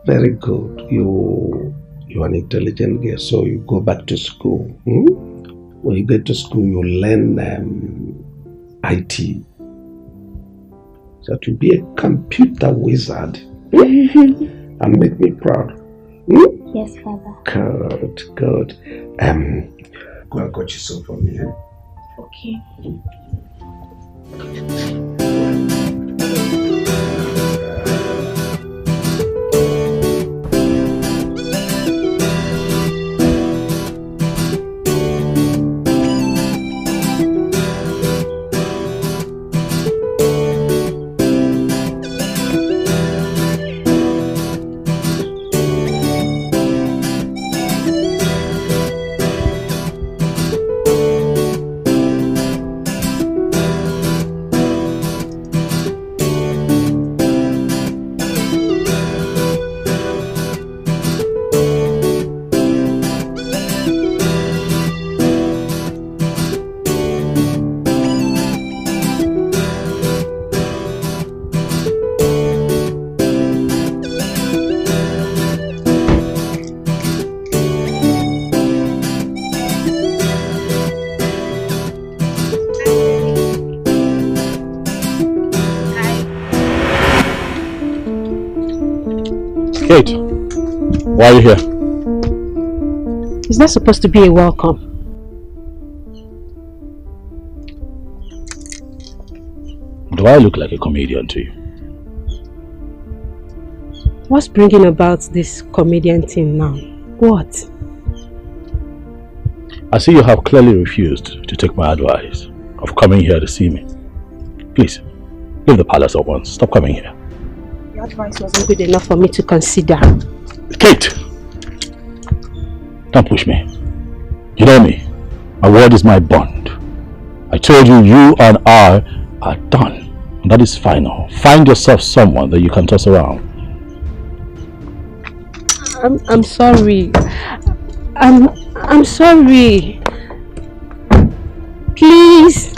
L: Very good. You're an intelligent girl, so you go back to school. When you get to school, you learn IT. So to be a computer wizard and make me proud.
P: Yes, Father.
L: Good. Go and got you some for me.
P: Okay.
M: Why are you here?
I: Is that supposed to be a welcome?
M: Do I look like a comedian to you?
I: What's bringing about this comedian thing now? What?
M: I see you have clearly refused to take my advice of coming here to see me. Please, leave the palace at once. Stop coming here.
I: Your advice wasn't good enough for me to consider.
M: Kate! Don't push me. You know me. My word is my bond. I told you, you and I are done. And that is final. Find yourself someone that you can toss around.
I: I'm sorry. I'm sorry. Please.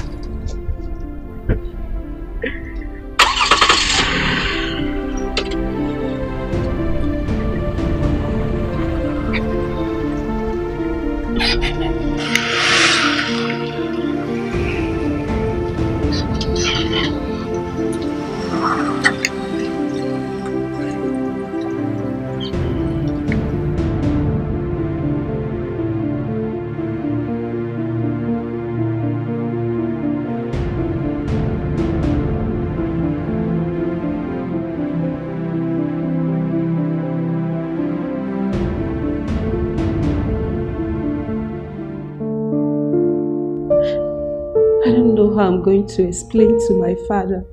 I: How I'm going to explain to my father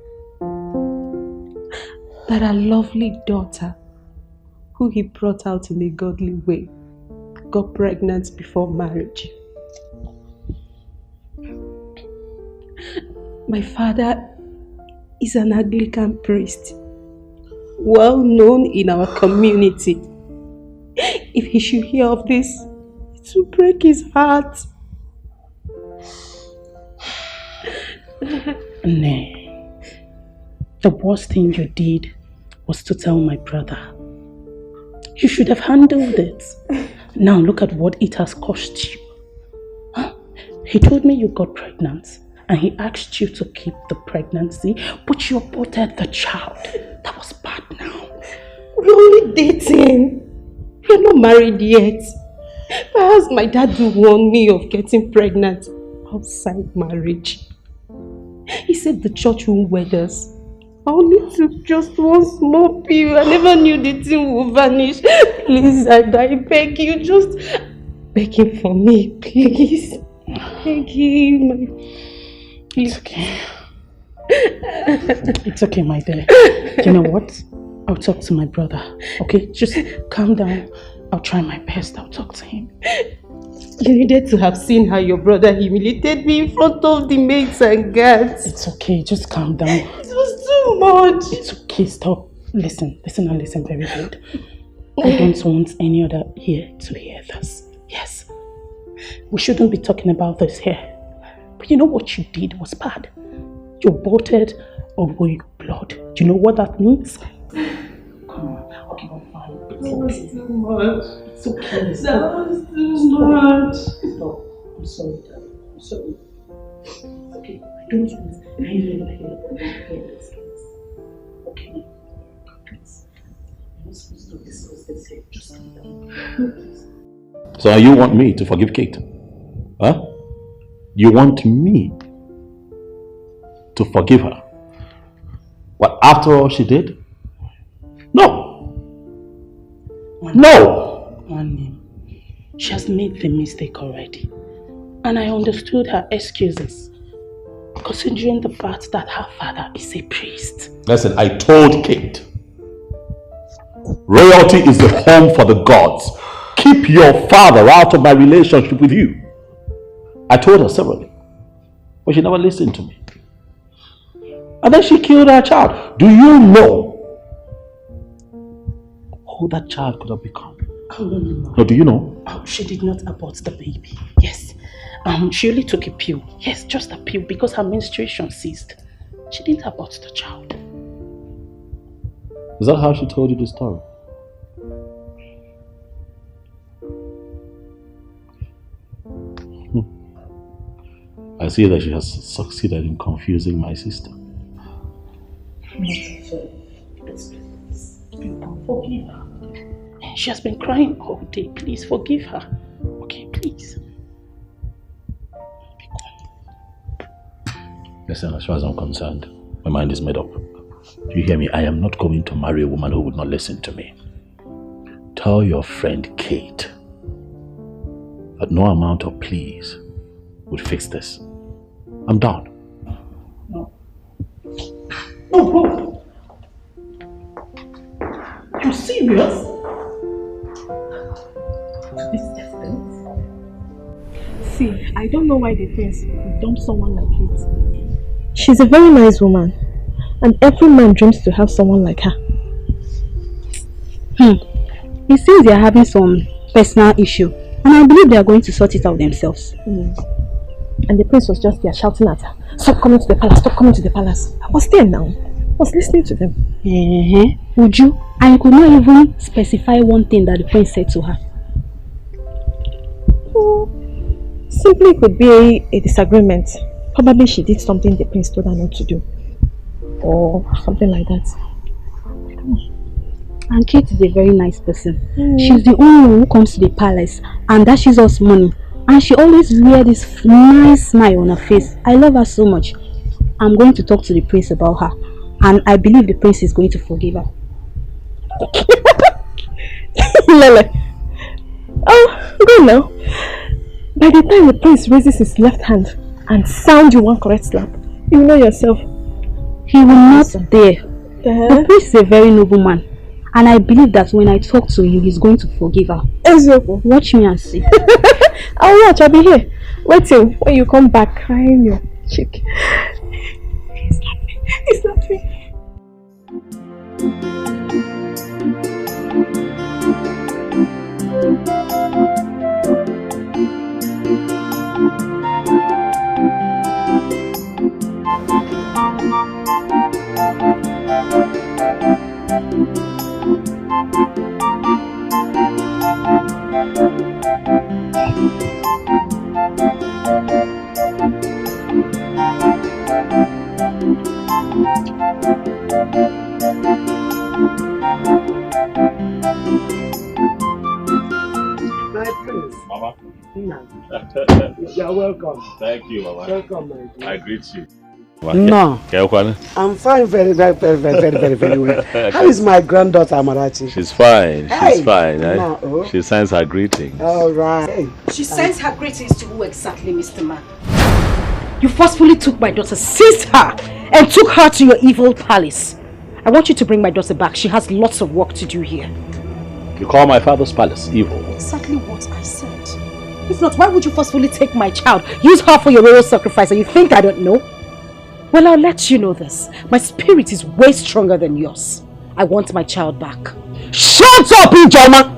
I: that our lovely daughter, who he brought out in a godly way, got pregnant before marriage. My father is an Anglican priest, well known in our community. If he should hear of this, it will break his heart.
N: Nay, the worst thing you did was to tell my brother. You should have handled it. Now look at what it has cost you. Huh? He told me you got pregnant and he asked you to keep the pregnancy, but you aborted the child. That was bad now.
I: We're only dating. We're not married yet. Perhaps my dad will warn me of getting pregnant outside marriage. He said the church won't wed us. I only took just one small pill. I never knew the thing would vanish. Please, I beg you, just beg him for me, please. Beg him.
N: It's okay. It's okay, my dear. You know what? I'll talk to my brother. Okay, just calm down. I'll try my best. I'll talk to him.
I: You needed to have seen how your brother humiliated me in front of the maids and guards.
N: It's okay, just calm down.
I: It was too much.
N: It's okay, stop. Listen and listen very good. I don't want any other here to hear this. Yes, we shouldn't be talking about this here. But you know what you did was bad. You aborted a royal blood. Do you know what that means? Come on. Okay, I'm fine.
I: That was too much.
N: It's okay.
I: That was too much.
N: Stop. I'm sorry, Dad. I'm sorry. Okay, I don't want any other here. Okay? Please. You're not supposed to discuss this here. Just calm down.
M: So you want me to forgive Kate? Huh? You want me to forgive her? What, after all she did? No! No!
N: One, she has made the mistake already. And I understood her excuses. Considering the fact that her father is a priest.
M: Listen, I told Kate. Royalty is the home for the gods. Keep your father out of my relationship with you. I told her severally. But she never listened to me. And then she killed her child. Do you know who that child could have become?
N: Oh, no.
M: No, do you know?
N: Oh, she did not abort the baby. Yes. She only took a pill. Yes, just a pill because her menstruation ceased. She didn't abort the child.
M: Is that how she told you the story? I see that she has succeeded in confusing my sister.
N: She has been crying all day. Please forgive her. Okay, please.
M: Listen, as far as I'm concerned, my mind is made up. Do you hear me? I am not going to marry a woman who would not listen to me. Tell your friend Kate that no amount of pleas would fix this. I'm done.
N: No. Oh. You're serious?
Q: See, I don't know why the prince would dump someone like Kate. She's a very nice woman, and every man dreams to have someone like her.
I: It seems they are having some personal issue, and I believe they are going to sort it out themselves.
Q: And the prince was just there shouting at her, "Stop coming to the palace, stop coming to the palace." I was there now. I was listening to them.
I: Would you? I could not even specify one thing that the prince said to her.
Q: Simply could be a disagreement. Probably she did something the prince told her not to do. Or something like that. I don't know.
I: And Kate is a very nice person. She's the only one who comes to the palace and dashes us money. And she always wears this nice smile on her face. I love her so much. I'm going to talk to the prince about her. And I believe the prince is going to forgive her.
Q: Lele. Oh, go now. By the time the prince raises his left hand and sounds you one correct slap, you know yourself.
I: He will not dare. The prince is a very noble man. And I believe that when I talk to him, he's going to forgive her.
Q: Exactly.
I: Watch me and see.
Q: I'll watch, I'll be here. Wait till when you come back crying your cheek. He's laughing. He's laughing.
M: Mama.
K: You're welcome.
M: Thank you, Mama.
K: Welcome, my dear.
M: I greet you.
K: No. I'm fine, very well. How is my granddaughter Amarachi?
M: She's fine. She's fine.
K: No.
M: She sends her greetings.
K: All right.
D: She sends her greetings to who exactly, Mr. Man? You forcefully took my daughter, seized her, and took her to your evil palace. I want you to bring my daughter back. She has lots of work to do here.
M: You call my father's palace evil?
D: Exactly what I said. If not, why would you forcefully take my child? Use her for your royal sacrifice, and you think I don't know? Well, I'll let you know this. My spirit is way stronger than yours. I want my child back.
K: Shut up, Ijoma!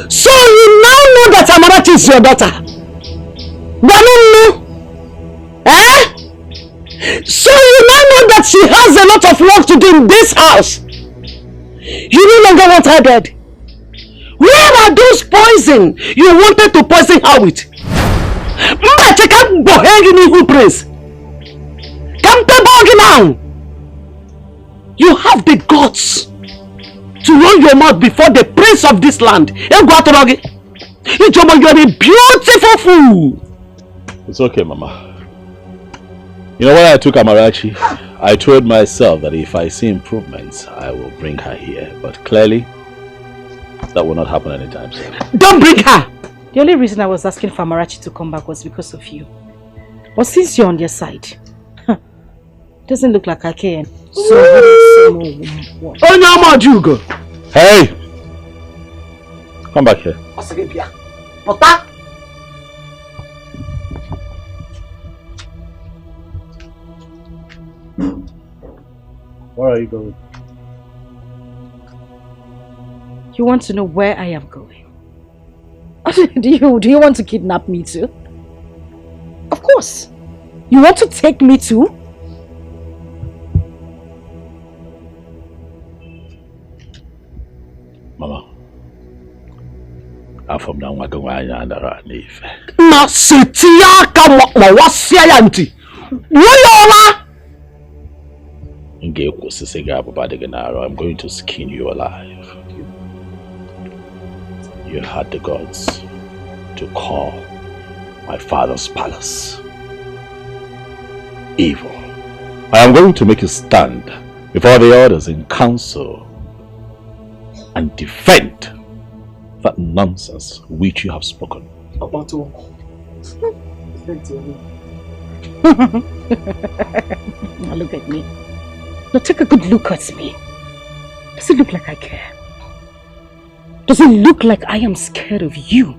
K: So you now know that Amarachi is your daughter? Eh? So you now know that she has a lot of work to do in this house? You no longer want her dead? Where are those poison you wanted to poison her with? You have the guts to run your mouth before the prince of this land. You are a beautiful fool.
M: It's okay, Mama. You know, when I took Amarachi, I told myself that if I see improvements, I will bring her here. But clearly, that will not happen anytime soon.
K: Don't bring her!
D: The only reason I was asking for Amarachi to come back was because of you. But since you're on their side, doesn't look like I can. So
M: Hey! Come back here. Where are you going?
D: You want to know where I am going? Do you want to kidnap me too? Of course. You want to take me too?
M: Mama, I'm from Namwagawanya and Aranife.
K: Na sitiaka mwasia yanti. Woyola!
M: I'm going to skin you alive. You had the gods to call my father's palace evil. I am going to make you stand before the others in council and defend that nonsense which you have spoken.
D: Now look at me. Now take a good look at me. Does it look like I care? Does it look like I am scared of you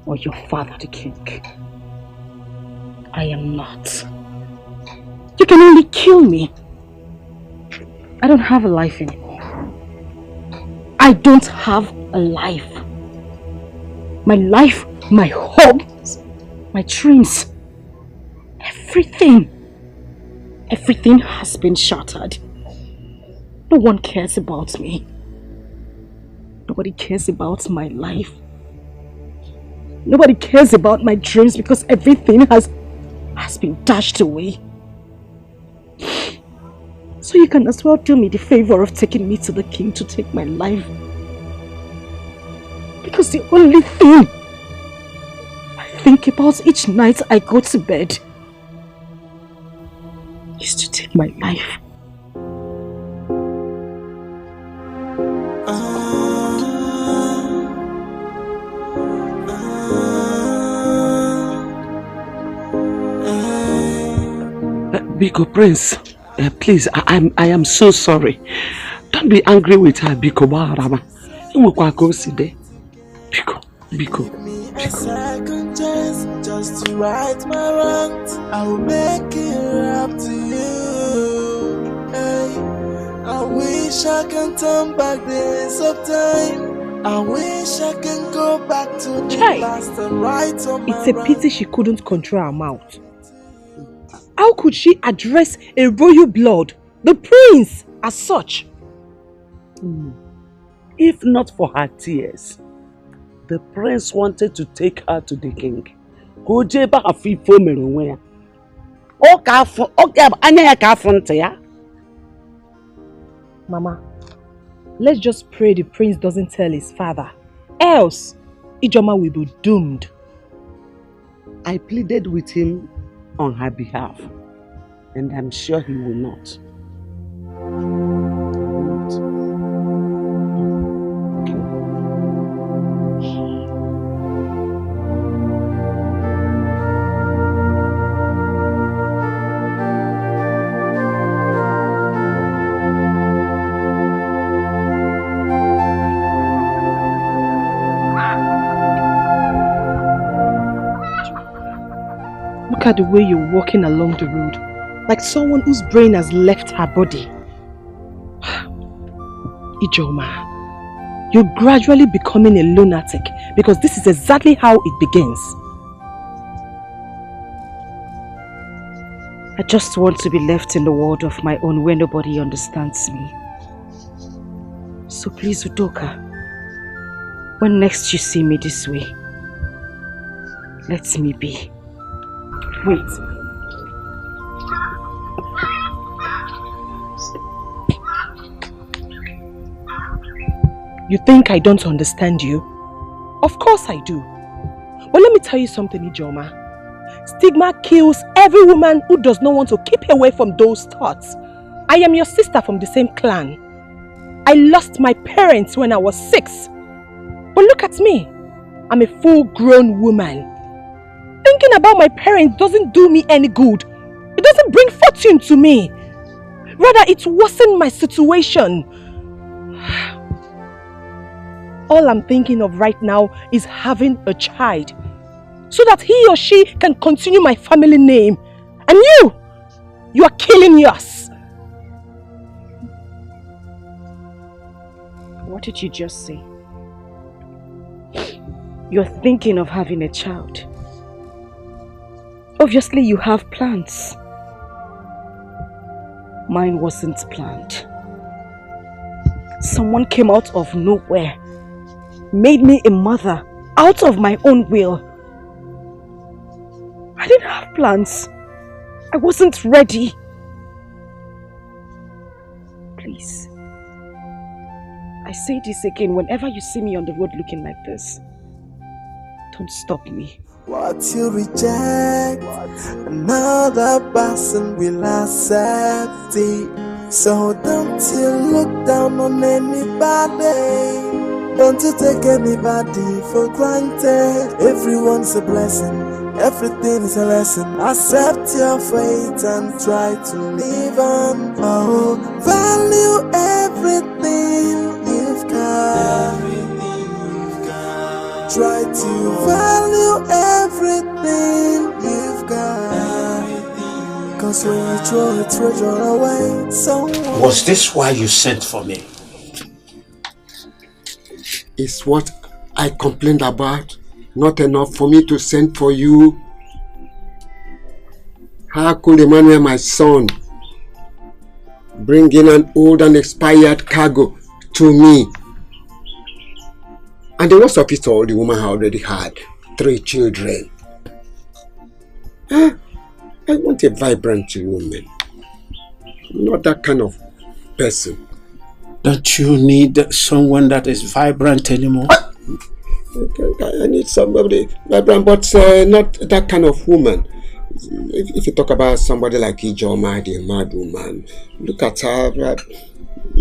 D: or your father, the king? I am not. You can only kill me. I don't have a life anymore. I don't have a life. My life, my hopes, my dreams, everything has been shattered. No one cares about me. Nobody cares about my life. Nobody cares about my dreams because everything has been dashed away. So you can as well do me the favor of taking me to the king to take my life. Because the only thing I think about each night I go to bed is to take my life.
K: Biko Prince, please, I am so sorry. Don't be angry with her, Biko Barama. Biko.
H: A second chance just to right my wrongs. I will make it up to you. Hey, I wish I can turn back days of time. I wish I can go back to the past and right on my
Q: It's a pity she couldn't control her mouth. How could she address a royal blood, the prince, as such?
K: If not for her tears, the prince wanted to take her to the king.
Q: Mama, let's just pray the prince doesn't tell his father. Else, Ijoma will be doomed.
K: I pleaded with him on her behalf, and I'm sure he will not.
Q: Look at the way you're walking along the road, like someone whose brain has left her body. Ijoma, you're gradually becoming a lunatic because this is exactly how it begins. I just want to be left in the world of my own where nobody understands me. So please, Udoka, when next you see me this way, let me be. Wait. You think I don't understand you? Of course I do. But let me tell you something, Ijoma. Stigma kills every woman who does not want to keep away from those thoughts. I am your sister from the same clan. I lost my parents when I was 6. But look at me. I'm a full-grown woman. Thinking about my parents doesn't do me any good. It doesn't bring fortune to me. Rather, it worsened my situation. All I'm thinking of right now is having a child, so that he or she can continue my family name. And you are killing yours. What did you just say? You're thinking of having a child. Obviously, you have plans. Mine wasn't planned. Someone came out of nowhere, made me a mother out of my own will. I didn't have plans. I wasn't ready.
D: Please. I say this again, whenever you see me on the road looking like this, don't stop me.
H: What you reject, another person will accept it. So don't you look down on anybody. Don't you take anybody for granted. Everyone's a blessing, everything is a lesson. Accept your fate and try to live on. Oh, value everything you've got. Try to value everything you've got. Cause when you throw a treasure away, someone...
G: Was this why you sent for me?
B: It's what I complained about. Not enough for me to send for you. How could Emmanuel, my son, bring in an old and expired cargo to me? And the worst of it all, the woman already had 3 children. I want a vibrant woman. Not that kind of person.
G: Don't you need someone that is vibrant anymore?
B: I need somebody vibrant, but not that kind of woman. If you talk about somebody like Ijoma, the mad woman, look at her.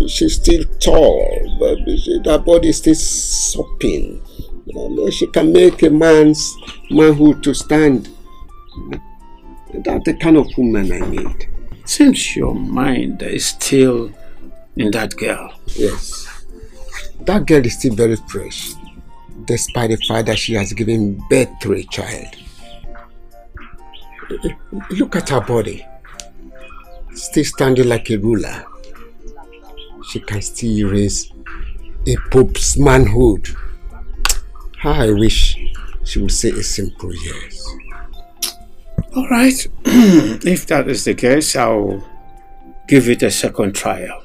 B: She's still tall, but her body is still sopping. She can make a man's manhood to stand. That's the kind of woman I need.
G: Seems your mind is still in that girl.
B: Yes. That girl is still very fresh, despite the fact that she has given birth to a child. Look at her body. Still standing like a ruler. She can still raise a pope's manhood. How I wish she would say a simple yes.
G: Alright, if that is the case, I'll give it a second trial.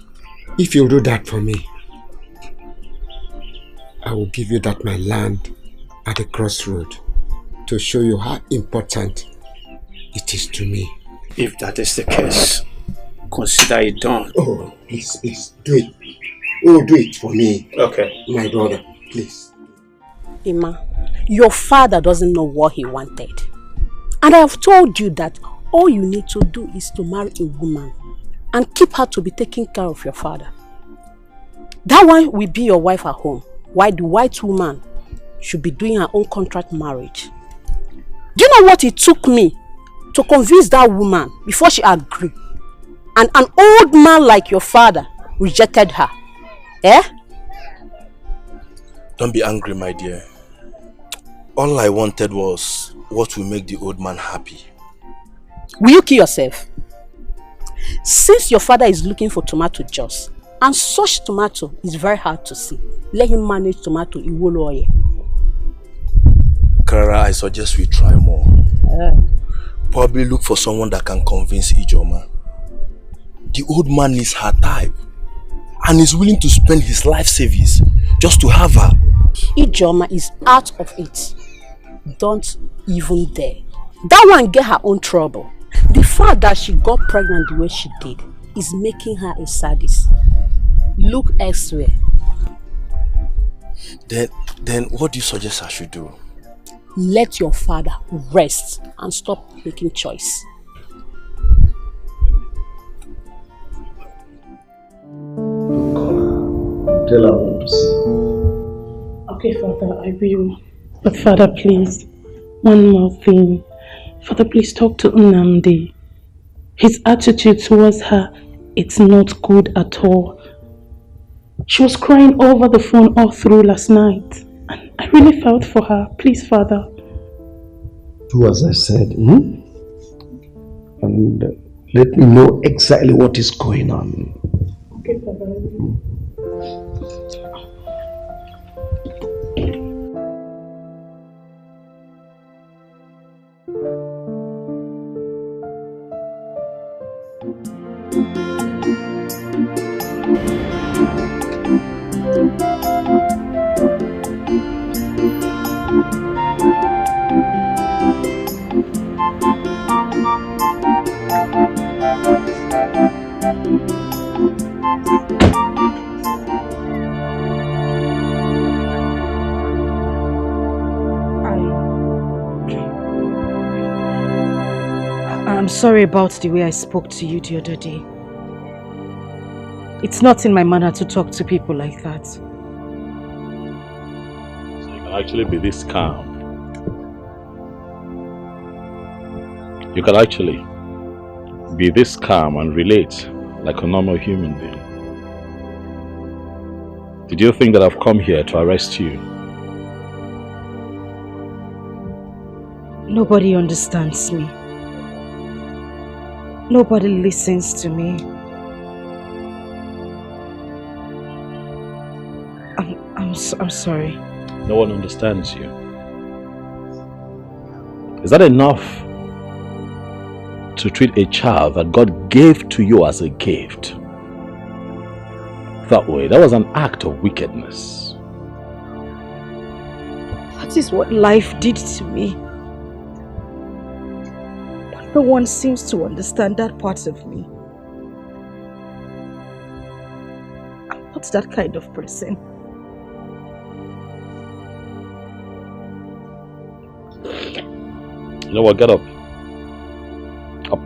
B: If you do that for me, I will give you that my land at the crossroad to show you how important it is to me.
G: If that is the case, consider it done.
B: Oh, please, do it. Oh, do it for me.
G: Okay.
B: My brother, please.
I: Ima, your father doesn't know what he wanted. And I have told you that all you need to do is to marry a woman and keep her to be taking care of your father. That one will be your wife at home, while the white woman should be doing her own contract marriage. Do you know what it took me to convince that woman before she agreed? And an old man like your father rejected her. Eh?
E: Don't be angry, my dear. All I wanted was what will make the old man happy.
I: Will you kill yourself? Since your father is looking for tomato juice, and such tomato is very hard to see, let him manage tomato iwolo oye.
E: Clara, I suggest we try more. Probably look for someone that can convince Ijoma. The old man needs her type and is willing to spend his life savings just to have her.
I: Ijoma is out of it. Don't even dare. That one get her own trouble. The fact that she got pregnant the way she did is making her a sadist. Look elsewhere.
E: Then what do you suggest I should do?
I: Let your father rest and stop making choice.
L: Tell her what to say.
N: Okay, Father, I will. But Father, please, one more thing. Father, please talk to Nnamdi. His attitude towards her, it's not good at all. She was crying over the phone all through last night. And I really felt for her. Please, Father.
L: Do as I said, and let me know exactly what is going on.
N: Okay, Father.
D: I'm sorry about the way I spoke to you the other day. It's not in my manner to talk to people like that.
M: So you can actually be this calm. You can actually be this calm and relate like a normal human being. Did you think that I've come here to arrest you?
D: Nobody understands me. Nobody listens to me. I'm sorry.
M: No one understands you. Is that enough to treat a child that God gave to you as a gift that way? That was an act of wickedness.
D: That is what life did to me. But no one seems to understand that part of me. I'm not that kind of person.
M: You know what? Get up. Up.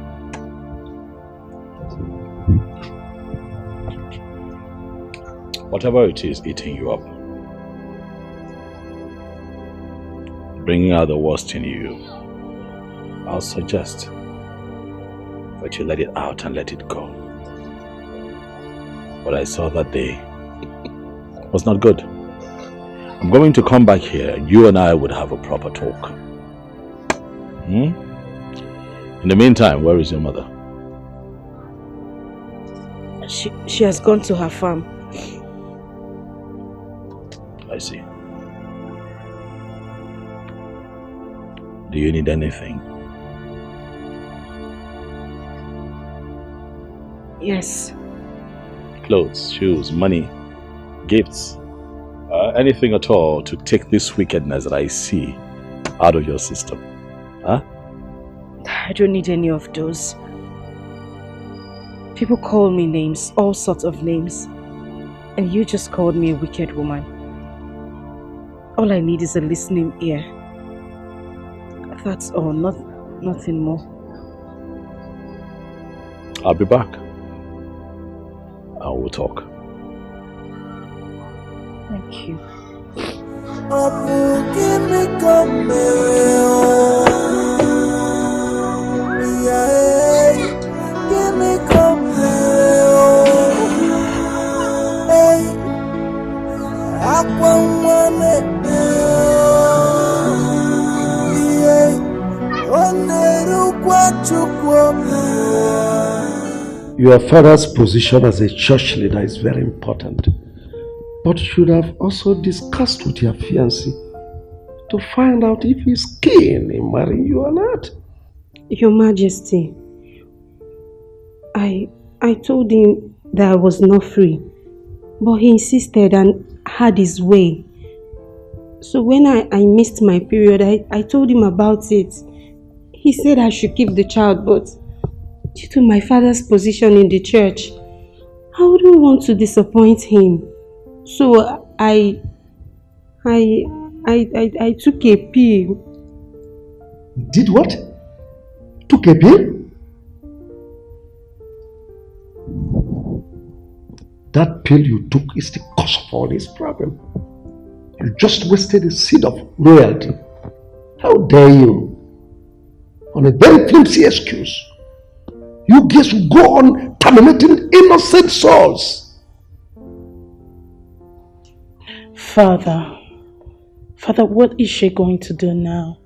M: Whatever it is eating you up, bringing out the worst in you, I'll suggest that you let it out and let it go. What I saw that day was not good. I'm going to come back here and you and I would have a proper talk. In the meantime, where is your mother?
D: She has gone to her farm.
M: I see. Do you need anything?
D: Yes.
M: Clothes, shoes, money, gifts, anything at all to take this wickedness that I see out of your system. Huh?
D: I don't need any of those. People call me names, all sorts of names. And you just called me a wicked woman. All I need is a listening ear. That's all, nothing more.
M: I'll be back. I will talk.
D: Thank you.
L: Your father's position as a church leader is very important. But you should have also discussed with your fiancé to find out if he's keen in marrying you or not.
I: Your Majesty, I told him that I was not free, but he insisted and had his way. So when I missed my period, I told him about it. He said I should keep the child, but due to my father's position in the church, I wouldn't want to disappoint him. So I took a pill.
L: Did what? Took a pill? That pill you took is the cause of all this problem. You just wasted a seed of royalty. How dare you? On a very flimsy excuse, you guys will go on terminating innocent souls.
N: Father, what is she going to do now?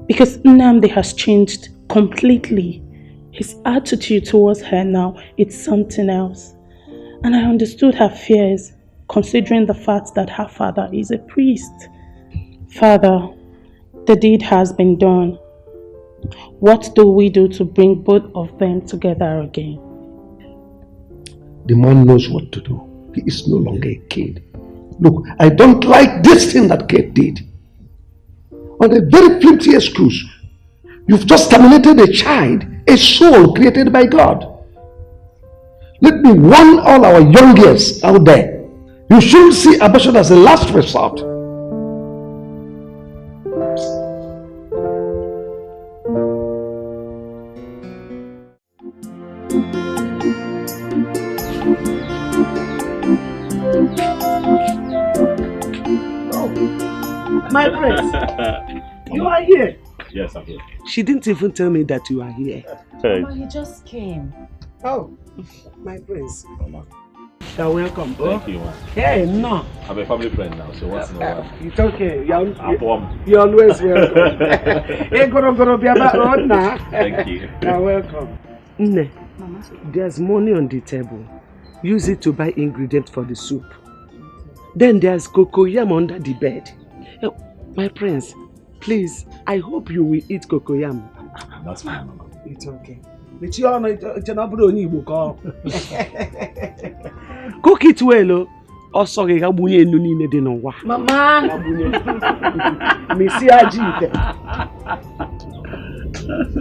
N: Because Nnamdi has changed completely. His attitude towards her now, it's something else. And I understood her fears, considering the fact that her father is a priest. Father, the deed has been done. What do we do to bring both of them together again?
L: The man knows what to do. He is no longer a kid. Look, I don't like this thing that Kate did. On a very flimsy excuse, you've just terminated a child, a soul created by God. Let me warn all our young girls out there. You shouldn't see abortion as a last resort.
K: My friends, you are here.
M: Yes, I'm here.
K: She didn't even tell me that you are here.
Q: Mama, he just came.
K: Oh, my friends. You're welcome.
M: Thank you, man.
K: Hey, no.
M: I'm a family friend now, so once in a while.
K: It's okay.
M: I'm warm.
K: You're always welcome. Hey, go be about road now.
M: Thank you.
K: You're welcome. Nne, there's money on the table. Use it to buy ingredients for the soup. Then there's cocoyam under the bed. My friends, please, I hope you will eat cocoyam.
M: That's fine, Mama.
K: It's okay. Cook it well, oh. Sorry, Rabunye no need de no wa.
Q: Mama.
K: Missy Ajite.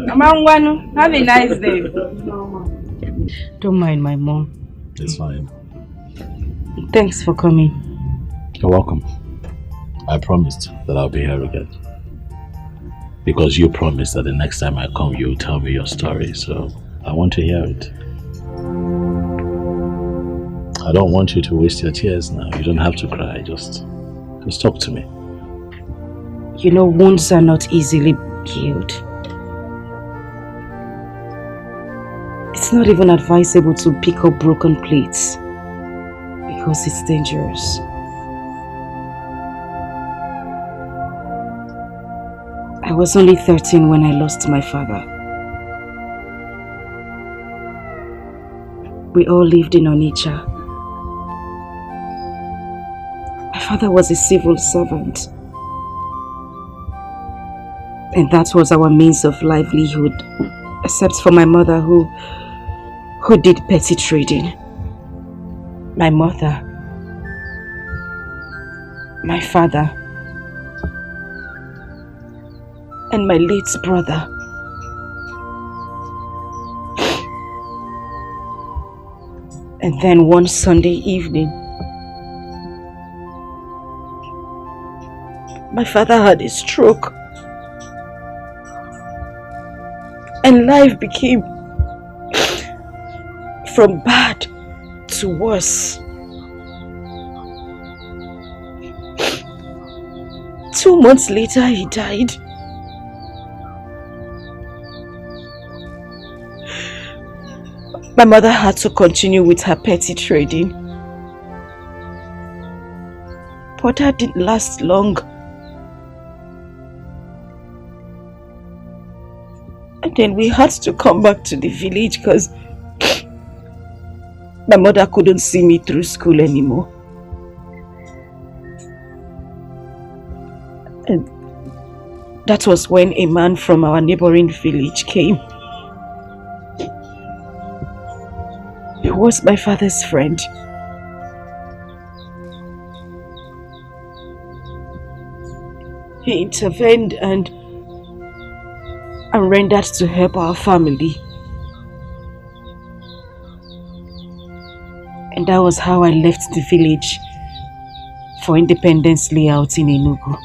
Q: Mama Wanu, have a nice day. Don't mind my mom.
M: It's fine.
Q: Thanks for coming.
M: You're welcome. I promised that I'll be here again. Because you promised that the next time I come, you'll tell me your story, so I want to hear it. I don't want you to waste your tears now. You don't have to cry, just talk to me.
Q: You know, wounds are not easily healed. It's not even advisable to pick up broken plates because it's dangerous. I was only 13 when I lost my father. We all lived in Onitsha. My father was a civil servant. And that was our means of livelihood, except for my mother who did petty trading. My mother, my father, and my late brother. And then one Sunday evening, my father had a stroke. And life became from bad to worse. 2 months later, he died. My mother had to continue with her petty trading. But that didn't last long. And then we had to come back to the village because my mother couldn't see me through school anymore. And that was when a man from our neighboring village came. He was my father's friend. He intervened and rendered to help our family. And that was how I left the village for Independence Layout in Enugu.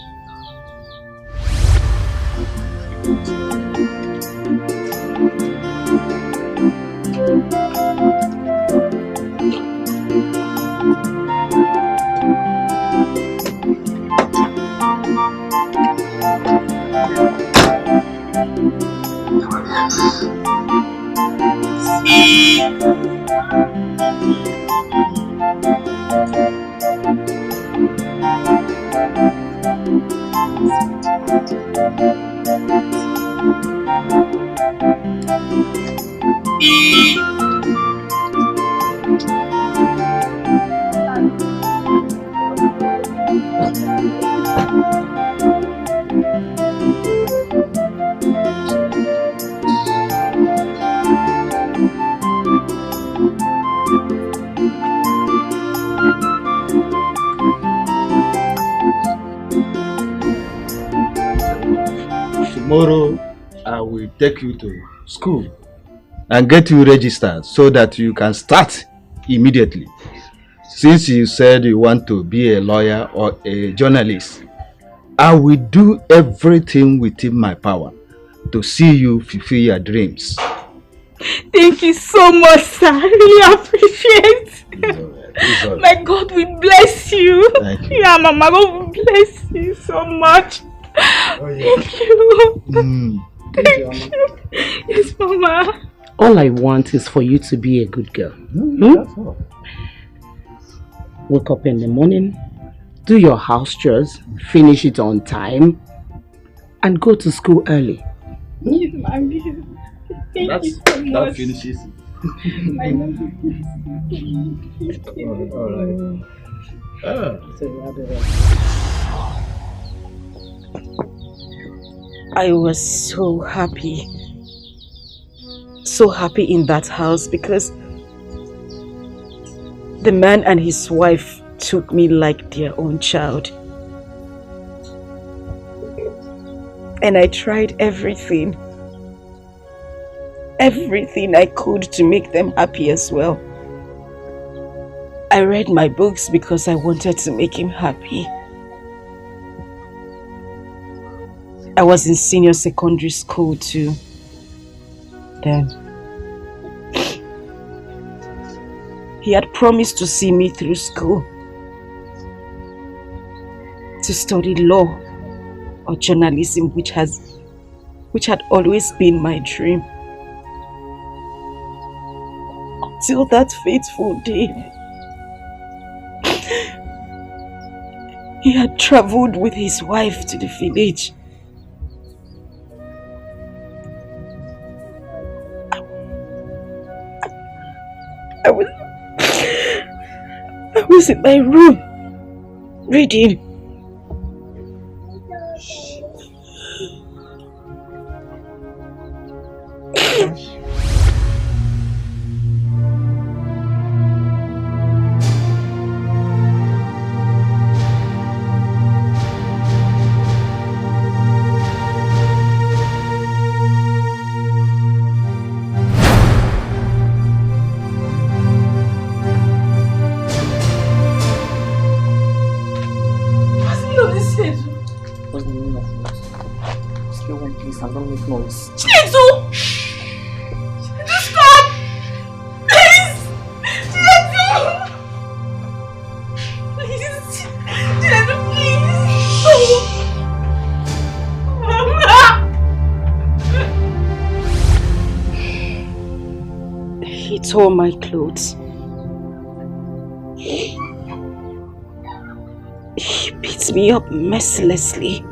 R: Tomorrow, I will take you to school and get you registered so that you can start immediately. Since you said you want to be a lawyer or a journalist, I will do everything within my power to see you fulfill your dreams.
F: Thank you so much, sir. I really appreciate it.
R: It's all right.
F: My God will bless you.
R: Thank you.
F: Yeah, Mama, God will bless
N: you so much.
R: Oh, yeah.
N: Thank you. Thank you. Yes, Mama.
K: All I want is for you to be a good girl.
R: That's all.
K: Wake up in the morning, do your house chores, finish it on time, and go to school early.
N: Yes, Mommy. Thank you so much.
R: That finishes it.
N: I love you.
R: All right.
D: I was so happy in that house because the man and his wife took me like their own child. And I tried everything I could to make them happy as well. I read my books because I wanted to make him happy. I was in senior secondary school too. Then he had promised to see me through school, to study law or journalism, which had always been my dream. Till that fateful day, he had traveled with his wife to the village. I was in my room reading.
Q: Noise. Chinedu! Chinedu, stop! Please! Chinedu! Please! Chinedu, please! Mama!
D: He tore my clothes. He beat me up mercilessly.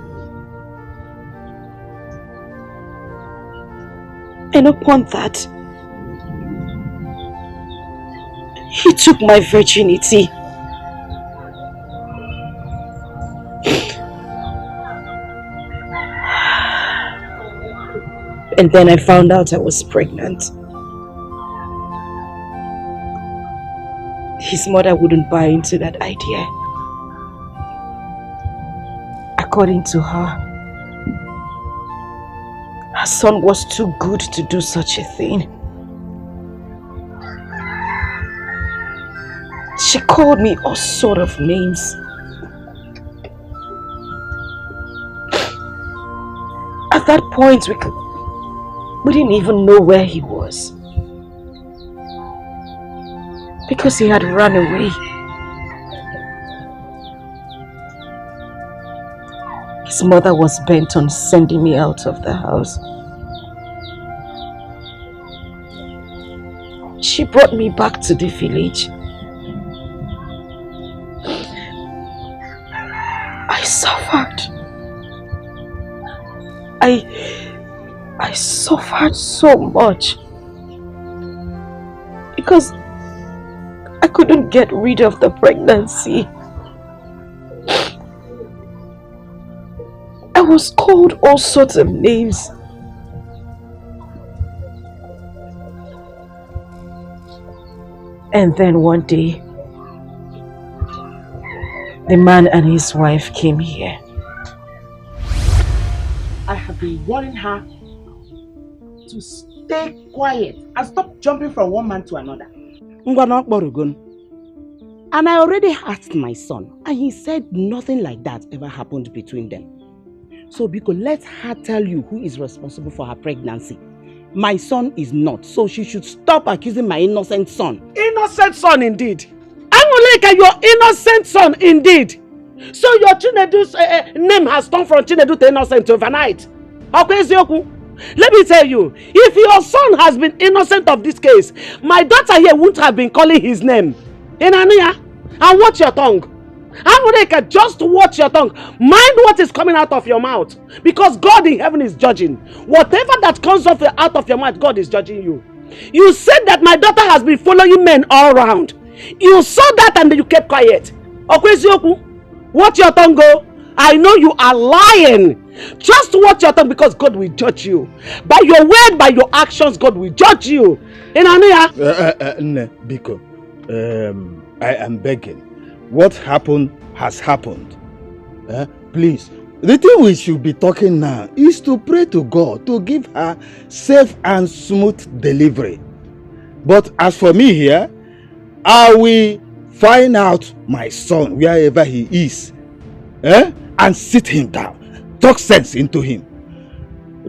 D: And upon that, he took my virginity. And then I found out I was pregnant. His mother wouldn't buy into that idea. According to her, her son was too good to do such a thing. She called me all sort of names. At that point, we didn't even know where he was, because he had run away. His mother was bent on sending me out of the house. She brought me back to the village. I suffered. I suffered so much because I couldn't get rid of the pregnancy. I was called all sorts of names. And then one day, the man and his wife came here.
K: I have been warning her to stay quiet and stop jumping from one man to another. And I already asked my son, and he said nothing like that ever happened between them. So Biko, let her tell you who is responsible for her pregnancy. My son is not, so she should stop accusing my innocent son. Innocent son indeed. Angoleka, your innocent son indeed. So your Chinedu's name has turned from Chinedu to innocent overnight. Let me tell you, if your son has been innocent of this case, my daughter here wouldn't have been calling his name. Inania, and watch your tongue. Amuneka, just watch your tongue. Mind what is coming out of your mouth. Because God in heaven is judging. Whatever that comes out of your mouth, God is judging you. You said that my daughter has been following men all around. You saw that and you kept quiet. Watch your tongue go. I know you are lying. Just watch your tongue because God will judge you. By your word, by your actions, God will judge you.
C: Biko, I am begging. What happened has happened. Please, the thing we should be talking now is to pray to God to give her safe and smooth delivery. But as for me here, I will find out my son wherever he is, and sit him down, talk sense into him.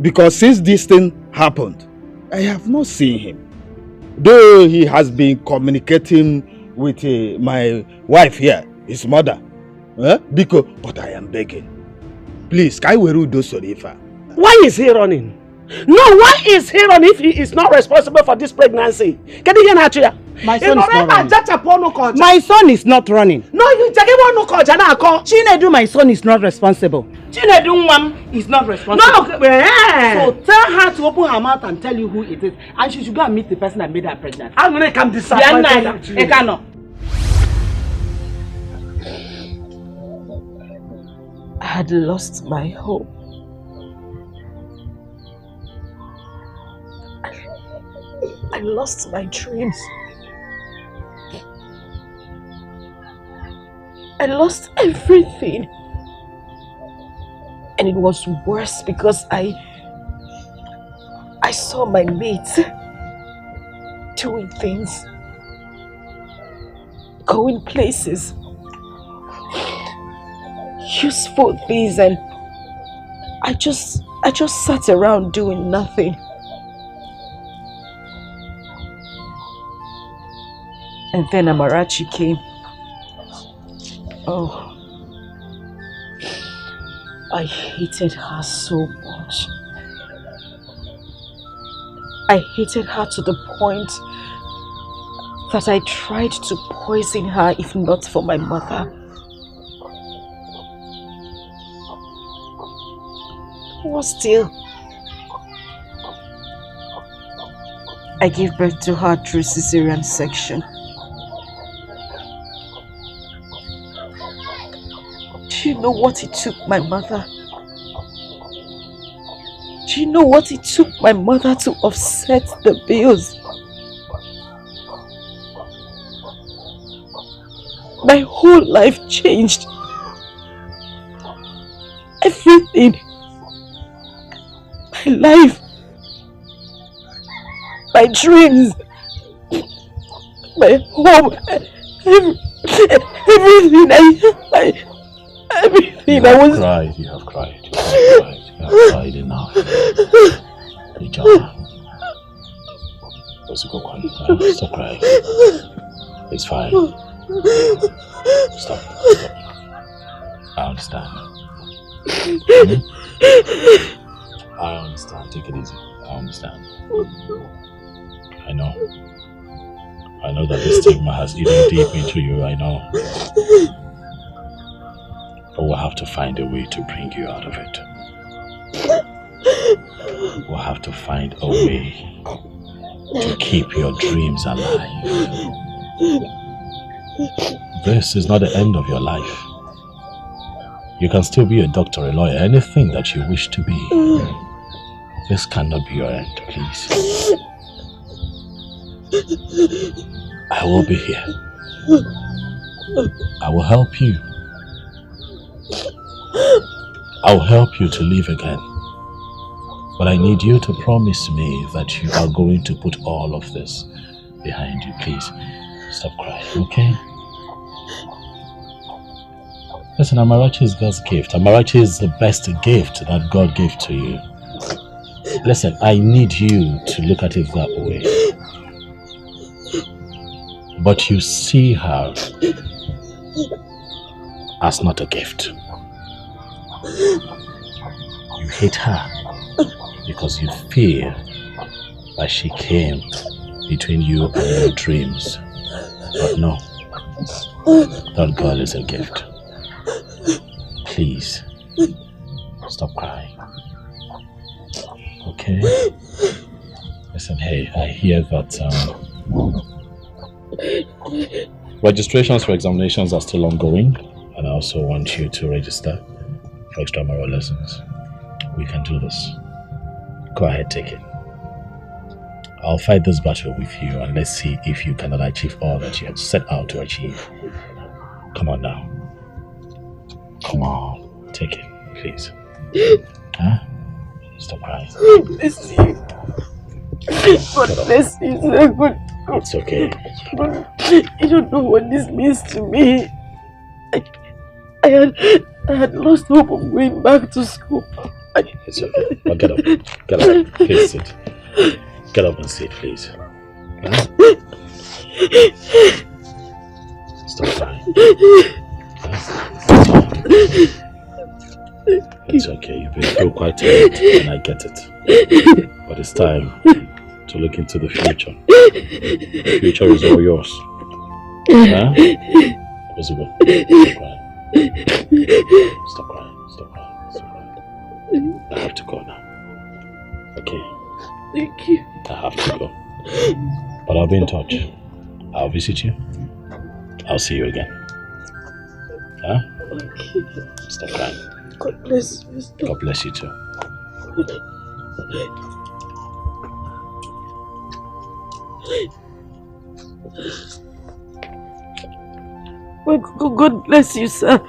C: Because since this thing happened, I have not seen him. Though he has been communicating with my wife here, his mother. But I am begging. Please,
K: why is he running? No, why is he running if he is not responsible for this pregnancy?
Q: My son is not running. My son is not running.
K: No, you
Q: Chinedu, my son is not responsible. Chinedu mom is not responsible.
K: No,
Q: so tell her to open her mouth and tell you who it is, and she should go and meet the person that made her pregnant.
K: I'm gonna come disappointed at you.
S: I had lost my hope. I lost my dreams. I lost everything. And it was worse because I saw my mates doing things, going places, useful things, and I just sat around doing nothing. And then Amarachi came. Oh, I hated her so much. I hated her to the point that I tried to poison her if not for my mother. But still, I gave birth to her through cesarean section. Do you know what it took my mother? Do you know what it took my mother to offset the bills? My whole life changed. Everything. My life. My dreams. My home. Everything everything I was...
M: You have cried. You have cried enough. Stop crying. It's fine. Stop. I understand. I understand. Take it easy. I understand. I know that the stigma has eaten deep into you. I know. But we'll have to find a way to bring you out of it. We'll have to find a way to keep your dreams alive. This is not the end of your life. You can still be a doctor, a lawyer, anything that you wish to be. This cannot be your end, please. I will be here. I will help you. I'll help you to live again. But I need you to promise me that you are going to put all of this behind you. Please, stop crying, okay? Listen, Amarachi is God's gift. Amarachi is the best gift that God gave to you. Listen, I need you to look at it that way. But you see her as not a gift. You hate her because you feel like she came between you and your dreams. But no, that girl is a gift. Please, stop crying. Okay? Listen, hey, I hear that registrations for examinations are still ongoing, and I also want you to register for extramural lessons. We can do this. Go ahead, take it. I'll fight this battle with you, and let's see if you cannot achieve all that you have set out to achieve. Come on now. Come on, take it, please. Huh? Stop crying.
A: Bless you. God bless you, sir. God.
M: It's okay.
A: You don't know what this means to me. I had lost hope of going back to school.
M: It's okay. Well, get up. Get up. Please sit. Get up and sit, please. Huh? Stop crying. It's okay. You've been through quite a lot, and I get it. But it's time to look into the future. The future is all yours. Huh? Wazico, stop crying. Stop crying. Stop crying. I have to go now. Okay.
A: Thank you.
M: I have to go. But I'll be in touch. I'll visit you. I'll see you again. Huh?
A: Thank you.
M: Stop crying.
A: God bless you.
M: God bless you too.
A: God bless you, sir.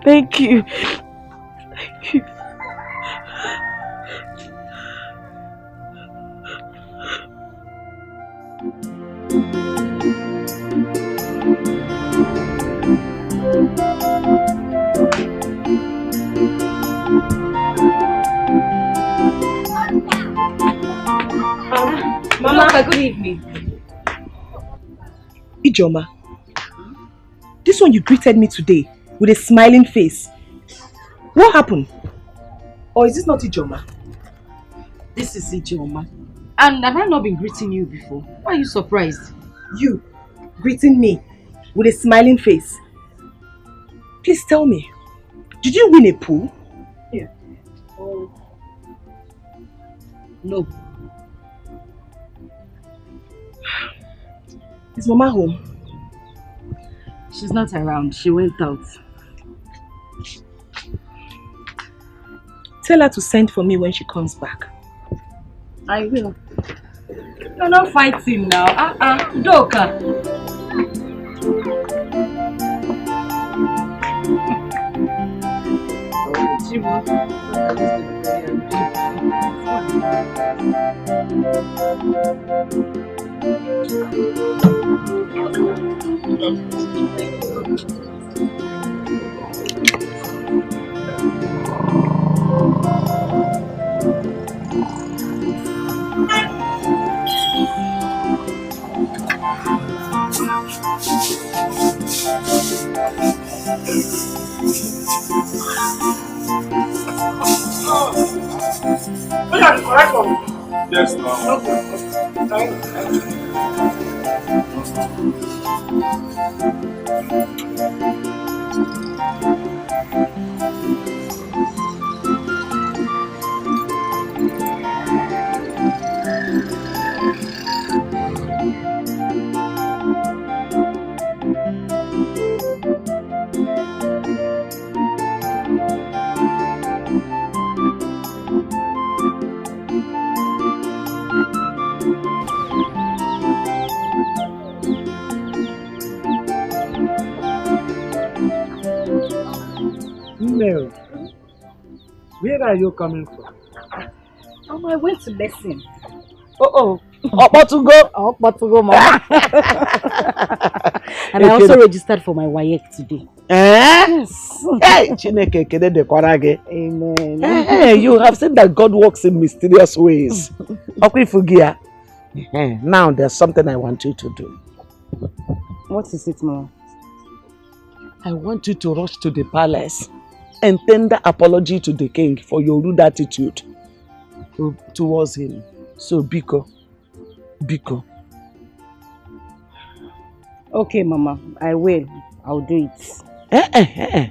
A: Thank you. Thank you.
D: Mama, good evening.
Q: Ijoma, this one you greeted me today with a smiling face. What happened? Or is this not Ijoma?
D: This is Ijoma. And have I not been greeting you before? Why are you surprised?
Q: You greeting me with a smiling face. Please tell me, did you win a pool?
D: Yeah. Oh. No.
Q: Is Mama home?
D: She's not around. She went out.
Q: Tell her to send for me when she comes back.
D: I will. You're not fighting now. Doka.
O: Yes, ma'am.
K: Mel, where are you coming from?
D: I went to lesson.
K: Okpotugo, Mama.
D: And I also registered for my WAEC today.
K: Yes. Hey, Chineke kede dekwara gị.
D: Amen.
K: Hey, you have seen that God works in mysterious ways. Okwifugia. Now there's something I want you to do.
D: What is it, Mama?
K: I want you to rush to the palace and tender apology to the king for your rude attitude towards him. So, Biko.
J: Okay, Mama, I will. I'll do it.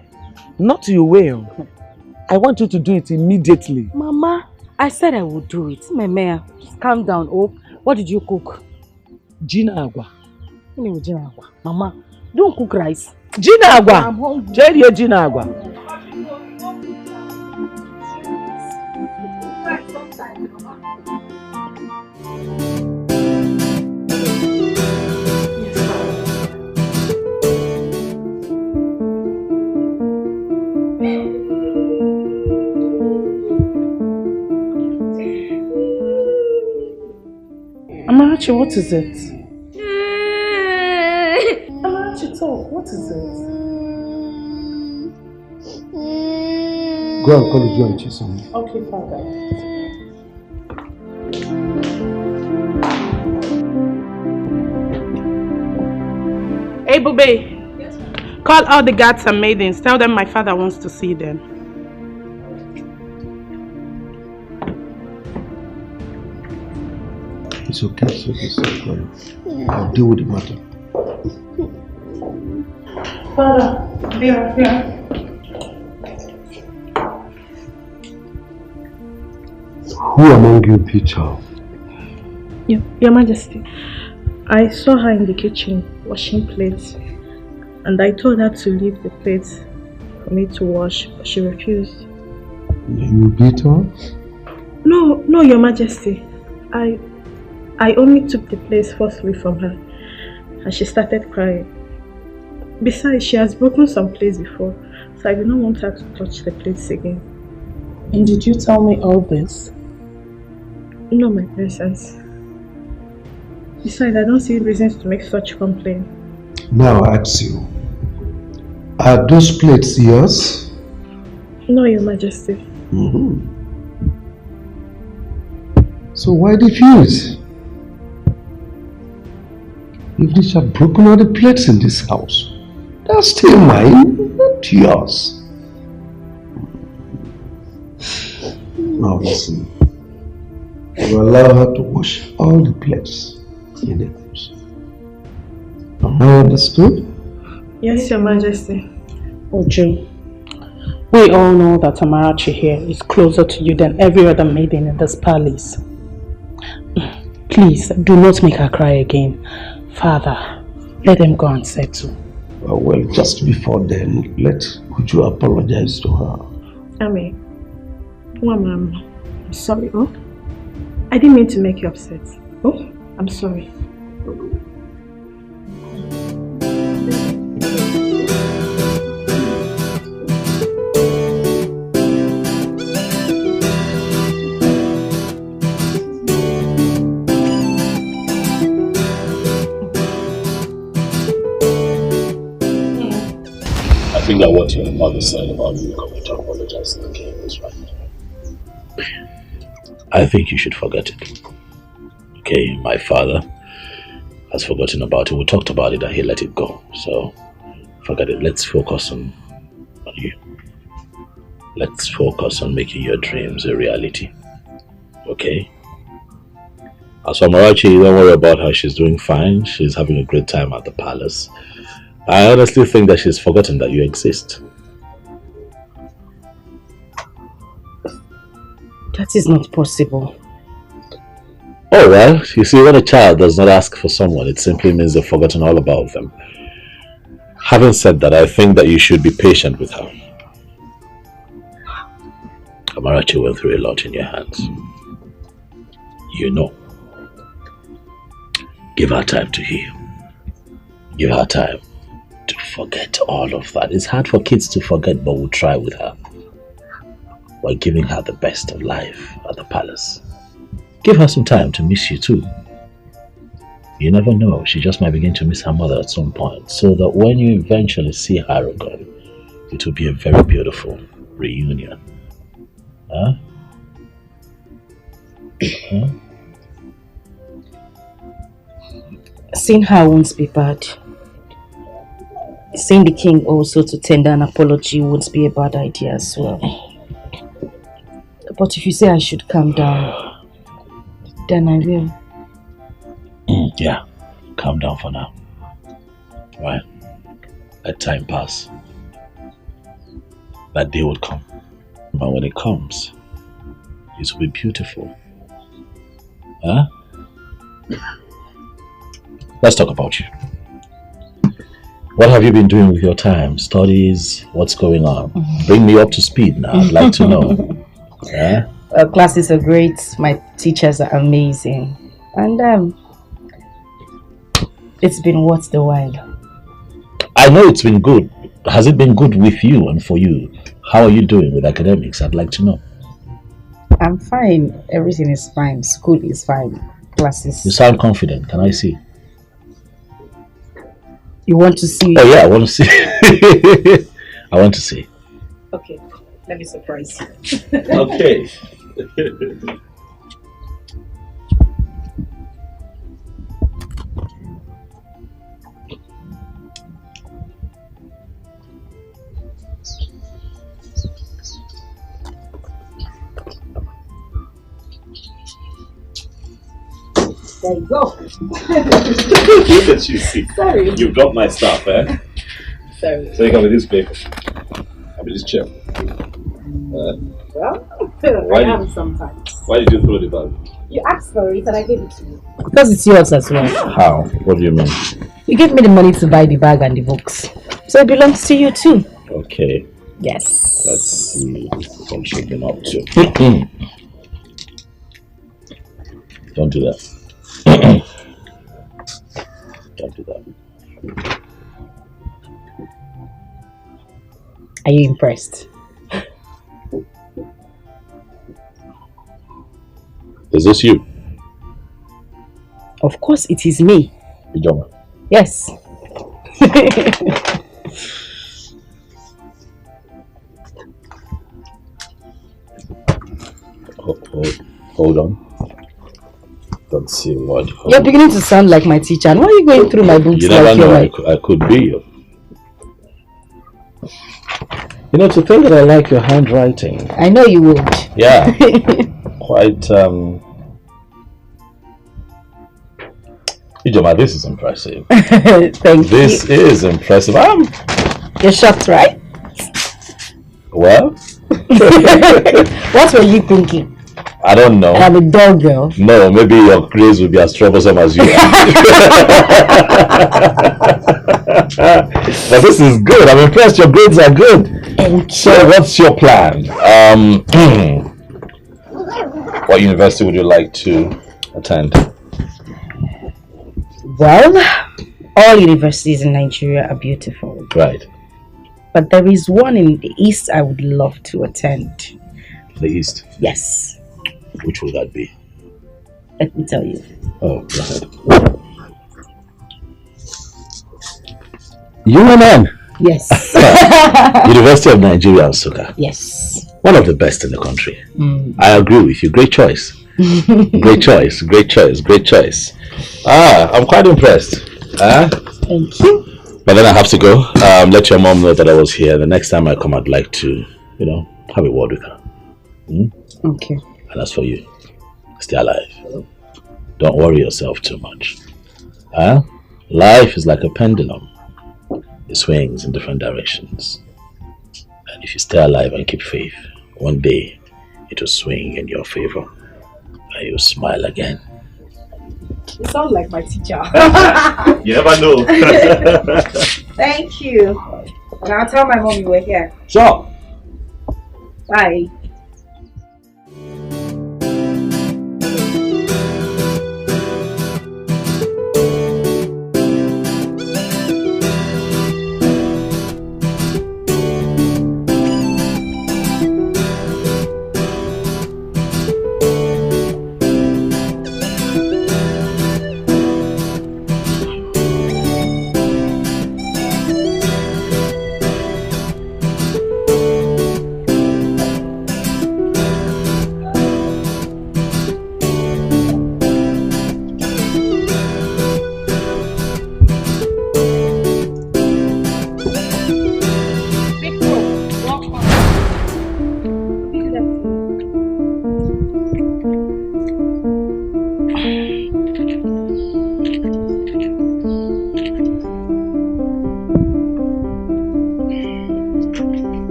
K: Not you will. I want you to do it immediately.
J: Mama, I said I would do it. Mama, just calm down. Oh, what did you cook?
K: Gina agwa.
J: Gina agwa. Mama, don't cook rice.
K: Gina agwa. I'm hungry. Jerry, Gina agwa.
N: Amarachi, what is it? Amarachi, talk. What is it?
L: Go and call you and Chisom.
N: Okay, Father. Hey, Bube. Yes, call all the guards and maidens. Tell them my father wants to see them.
L: It's okay, it's okay. I'll deal with the matter.
N: Father, here.
L: Who among you beat her?
T: Your Majesty, I saw her in the kitchen washing plates, and I told her to leave the plates for me to wash, but she refused.
L: You beat her?
T: No, Your Majesty. I only took the plates forcefully from her, and she started crying. Besides, she has broken some plates before, so I do not want her to touch the plates again.
N: And did you tell me all this?
T: No, my princess. Besides, I don't see reasons to make such complaint.
L: Now I ask you, are those plates yours?
T: No, Your Majesty.
L: So why refuse? If these are broken all the plates in this house, they're still mine, not yours. Now listen, you allow her to wash all the plates in the house. Am I understood?
T: Yes, Your Majesty.
N: Oju, we all know that Amarachi here is closer to you than every other maiden in this palace. Please, do not make her cry again. Father, let them go and settle.
L: Well, just before then, could you apologize to her?
T: Ami, Mama, I'm sorry, oh? I didn't mean to make you upset. Oh, I'm sorry.
M: I think that what your mother said about you coming to apologize to the king is right. I think you should forget it. Okay, my father has forgotten about it. We talked about it and he let it go. So, forget it. Let's focus on you. Let's focus on making your dreams a reality. Okay? As for Amarachi, don't worry about her. She's doing fine. She's having a great time at the palace. I honestly think that she's forgotten that you exist.
J: That is not possible.
M: Oh well, you see, when a child does not ask for someone, it simply means they've forgotten all about them. Having said that, I think that you should be patient with her. Amarachi went through a lot in your hands. You know. Give her time to heal. Give her time to forget all of that. It's hard for kids to forget, but we'll try with her. We're giving her the best of life at the palace. Give her some time to miss you too. You never know, she just might begin to miss her mother at some point, so that when you eventually see her again, it will be a very beautiful reunion. Huh? Huh?
J: Seeing her won't be bad. seeing the king also to tender an apology would be a bad idea as well. But if you say I should calm down, then I will.
M: Yeah, calm down for now. Right? Let time pass. That day will come. But when it comes, it will be beautiful. Huh? Let's talk about you. What have you been doing with your time? Studies? What's going on? Bring me up to speed now. I'd like to know. Yeah?
J: Classes are great. My teachers are amazing. And it's been worth the while.
M: I know it's been good. Has it been good with you and for you? How are you doing with academics? I'd like to know.
J: I'm fine. Everything is fine. School is fine. Classes.
M: You sound confident. Can I see?
J: You want to see?
M: Oh yeah, I want to see. I want to see.
J: Okay, let me surprise you.
M: Okay.
J: There you go.
M: Look at you.
J: Sorry.
M: You've got my stuff, eh?
J: Sorry.
M: So you come with this paper. I mean this chair.
J: Well,
M: Why
J: I
M: did-
J: am sometimes.
M: Why did you throw the bag?
J: You asked for it and I gave it to you. Because it's yours as well.
M: How? What do you mean?
J: You gave me the money to buy the bag and the books. So it belongs to you too.
M: Okay.
J: Yes.
M: Let's see what you've been up to. Don't do that. Don't do that.
J: Are you impressed?
M: Is this you?
J: Of course it is me.
M: Ijoma.
J: Yes.
M: Hold on. Let's see what.
J: You're beginning to sound like my teacher. And why are you going through my books
M: You never
J: like
M: know.
J: you're
M: I could be you. You know, to think that I like your handwriting.
J: I know you would.
M: Yeah. Quite. Ijoma, this is impressive.
J: Thank you.
M: This is impressive.
J: You're shocked, right?
M: Well,
J: What were you thinking?
M: I don't know.
J: I'm a dog girl.
M: No, maybe your grades will be as troublesome as you are. But this is good. I'm impressed. Your grades are good. So, what's your plan? What university would you like to attend?
J: Well, all universities in Nigeria are beautiful.
M: Right.
J: But there is one in the east I would love to attend.
M: The East.
J: Yes.
M: Which will that be?
J: Let me tell you.
M: Oh, go ahead. UNN.
J: Yes.
M: University of Nigeria, Nsukka.
J: Yes.
M: One of the best in the country.
J: Mm.
M: I agree with you. Great choice. Great choice. Great choice. Great choice. I'm quite impressed.
J: Thank you.
M: But then I have to go. Let your mom know that I was here. The next time I come, I'd like to, have a word with her.
J: Okay.
M: And as for you, stay alive. Don't worry yourself too much. Life is like a pendulum. It swings in different directions. And if you stay alive and keep faith, one day it will swing in your favor. And you'll smile again.
J: You sound like my teacher.
M: You never know.
J: Thank you. And I'll tell my mom you were here.
M: Sure.
J: Bye.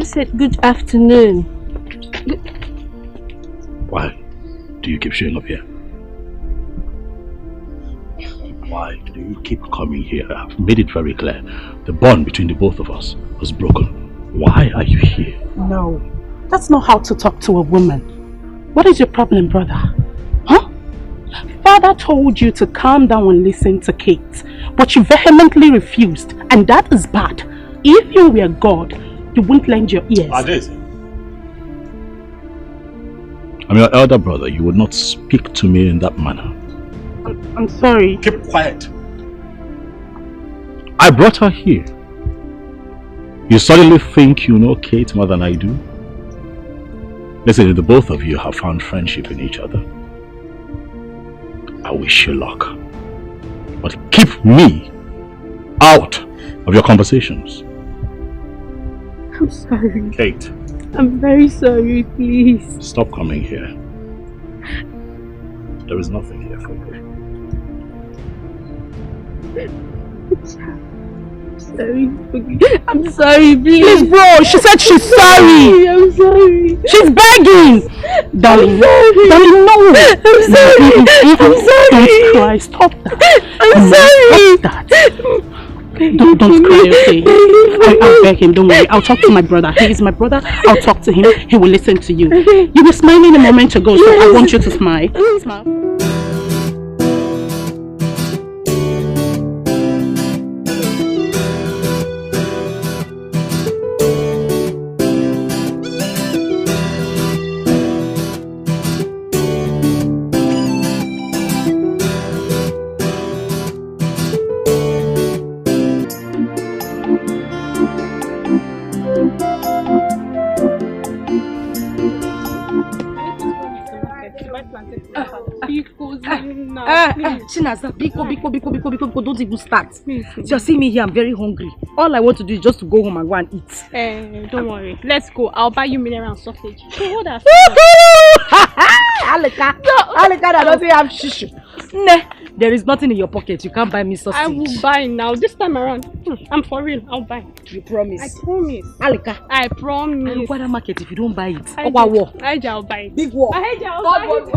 T: said good afternoon.
M: Why do you keep showing up here? Why do you keep coming here? I've made it very clear. The bond between the both of us was broken. Why are you here?
N: No, that's not how to talk to a woman. What is your problem, brother? Huh? Father told you to calm down and listen to Kate, but you vehemently refused, and that is bad. If you were God, you wouldn't lend your ears.
M: I'm your elder brother. You would not speak to me in that manner.
N: I'm sorry.
M: Keep quiet. I brought her here. You suddenly think you know Kate more than I do? Listen, the both of you have found friendship in each other. I wish you luck. But keep me out of your conversations.
T: I'm sorry.
M: Kate.
T: I'm very sorry, please.
M: Stop coming here. There is nothing here for you.
T: I'm sorry, please.
N: Please, bro, she said she's sorry.
T: I'm sorry.
N: She's begging. Darling, darling, no.
T: I'm sorry. I'm sorry.
N: Don't cry. Stop that.
T: I'm sorry.
N: Stop that. Don't cry, okay? I'll beg him, don't worry. I'll talk to my brother. He is my brother. I'll talk to him. He will listen to you. You were smiling a moment ago, so I want you to smile. Smile.
D: Chinaza, biko, don't even start. You see me here, I'm very hungry. All I want to do is just to go home and go and eat.
T: Don't worry. Let's go. I'll buy you mineral and sausage. Hold on.
D: Aleka, I don't have shishu. Nah, there is nothing in your pocket. You can't buy me sausage.
T: I will buy now. This time around, I'm for real. I'll buy.
D: You promise?
T: I promise.
D: Aleka,
T: I promise.
D: I'll go to the market if you don't buy it.
T: I'll buy it.
D: Big war.
T: I'll buy it.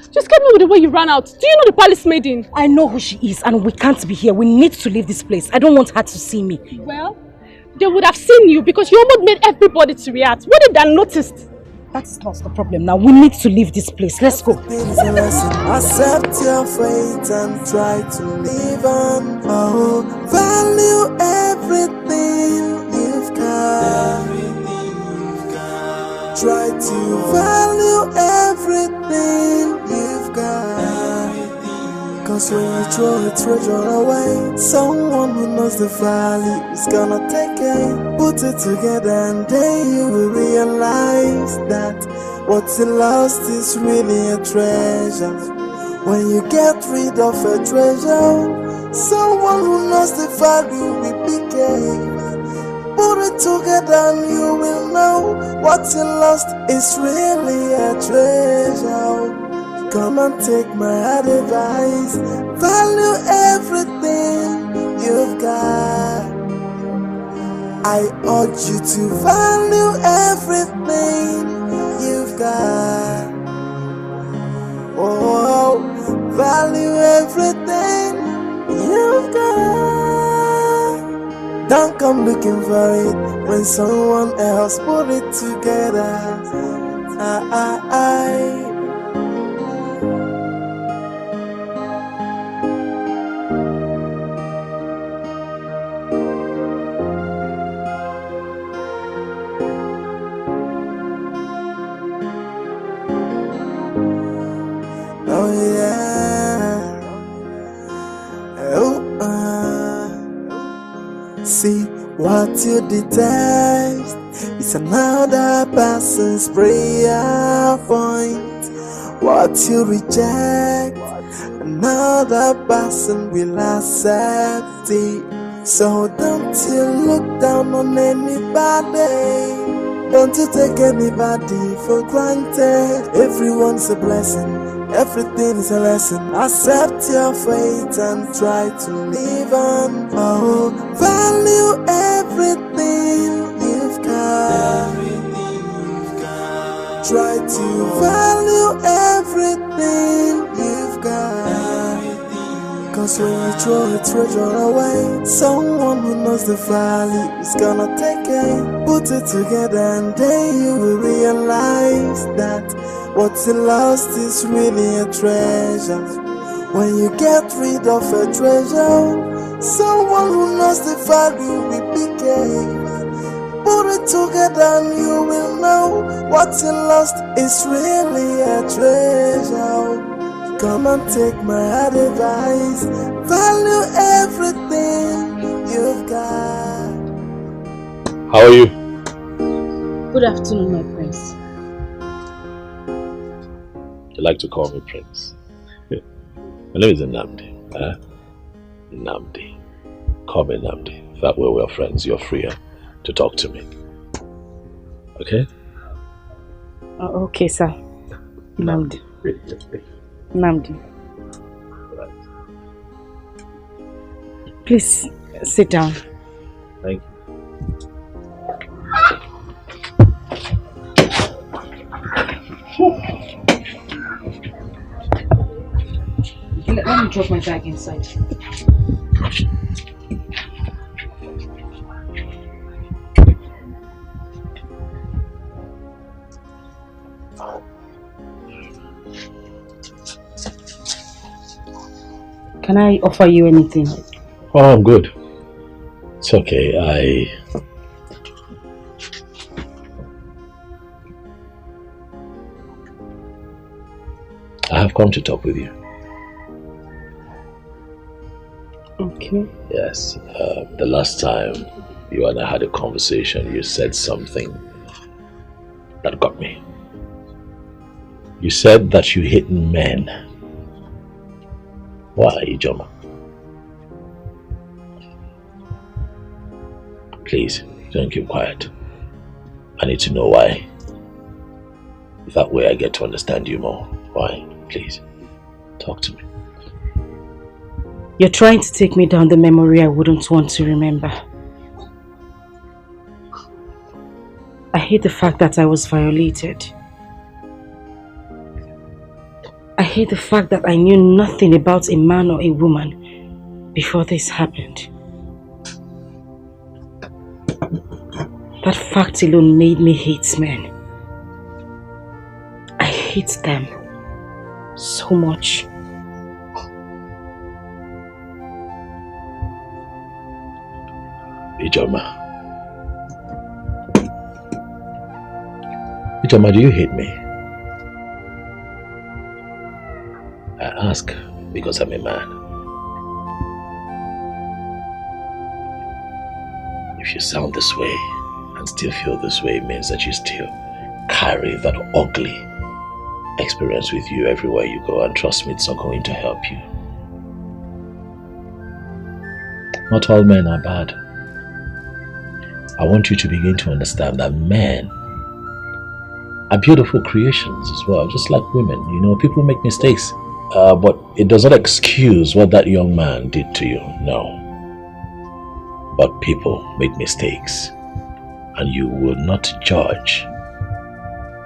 T: Just get me with the way you ran out. Do you know the palace maiden?
D: I know who she is and we can't be here. We need to leave this place. I don't want her to see me.
T: Well, they would have seen you because you almost made everybody to react. What if they noticed?
D: That's not the problem now. We need to leave this place. Let's go.
H: Accept your fate and try to live on. Oh, value everything you've got. Try to value everything you've got. Cause when you throw a treasure away, someone who knows the value is gonna take it. Put it together and then you will realize that what you lost is really a treasure. When you get rid of a treasure, someone who knows the value will pick it. Put it together and you will know what you lost is really a treasure. Come and take my advice. Value everything you've got. I urge you to value everything you've got. Oh, value everything you've got. Don't come looking for it when someone else put it together. Oh yeah. Oh, see what you detest It's another person's prayer point. What you reject, another person will accept it. So don't you look down on anybody. Don't you take anybody for granted. Everyone's a blessing, everything is a lesson. Accept your fate and try to live on. Oh, value everything you've got. Try to value everything you've got. Cause when you throw a treasure away, someone who knows the value is gonna take it. Put it together and then you will realize that what's lost is really a treasure. When you get rid of a treasure, someone who knows the value will pick it. Put it together and you will know what's lost is really a treasure. Come and take my advice. Value everything you've got.
M: How are you?
J: Good afternoon, my prince.
M: You like to call me Prince? My name is Nnamdi. Nnamdi. Call me Nnamdi. That way we're friends. You're freer to talk to me. Okay?
J: Okay, sir. Nnamdi. Nnamdi. Please sit down.
M: Thank you.
J: Let me drop my bag inside. Can I offer you anything?
M: Oh, I'm good. It's okay. I have come to talk with you.
J: Okay.
M: Yes. The last time you and I had a conversation, you said something that got me. You said that you hate men. Why, Ijoma? Please, don't keep quiet. I need to know why. That way I get to understand you more. Why? Please, talk to me.
J: You're trying to take me down the memory I wouldn't want to remember. I hate the fact that I was violated. I hate the fact that I knew nothing about a man or a woman before this happened. That fact alone made me hate men. I hate them so much.
M: Ijoma, do you hate me? I ask because I'm a man. If you sound this way and still feel this way, it means that you still carry that ugly experience with you everywhere you go, and trust me, it's not going to help you. Not all men are bad. I want you to begin to understand that men are beautiful creations as well, just like women. You know, people make mistakes, but it does not excuse what that young man did to you, no. But people make mistakes, and you will not judge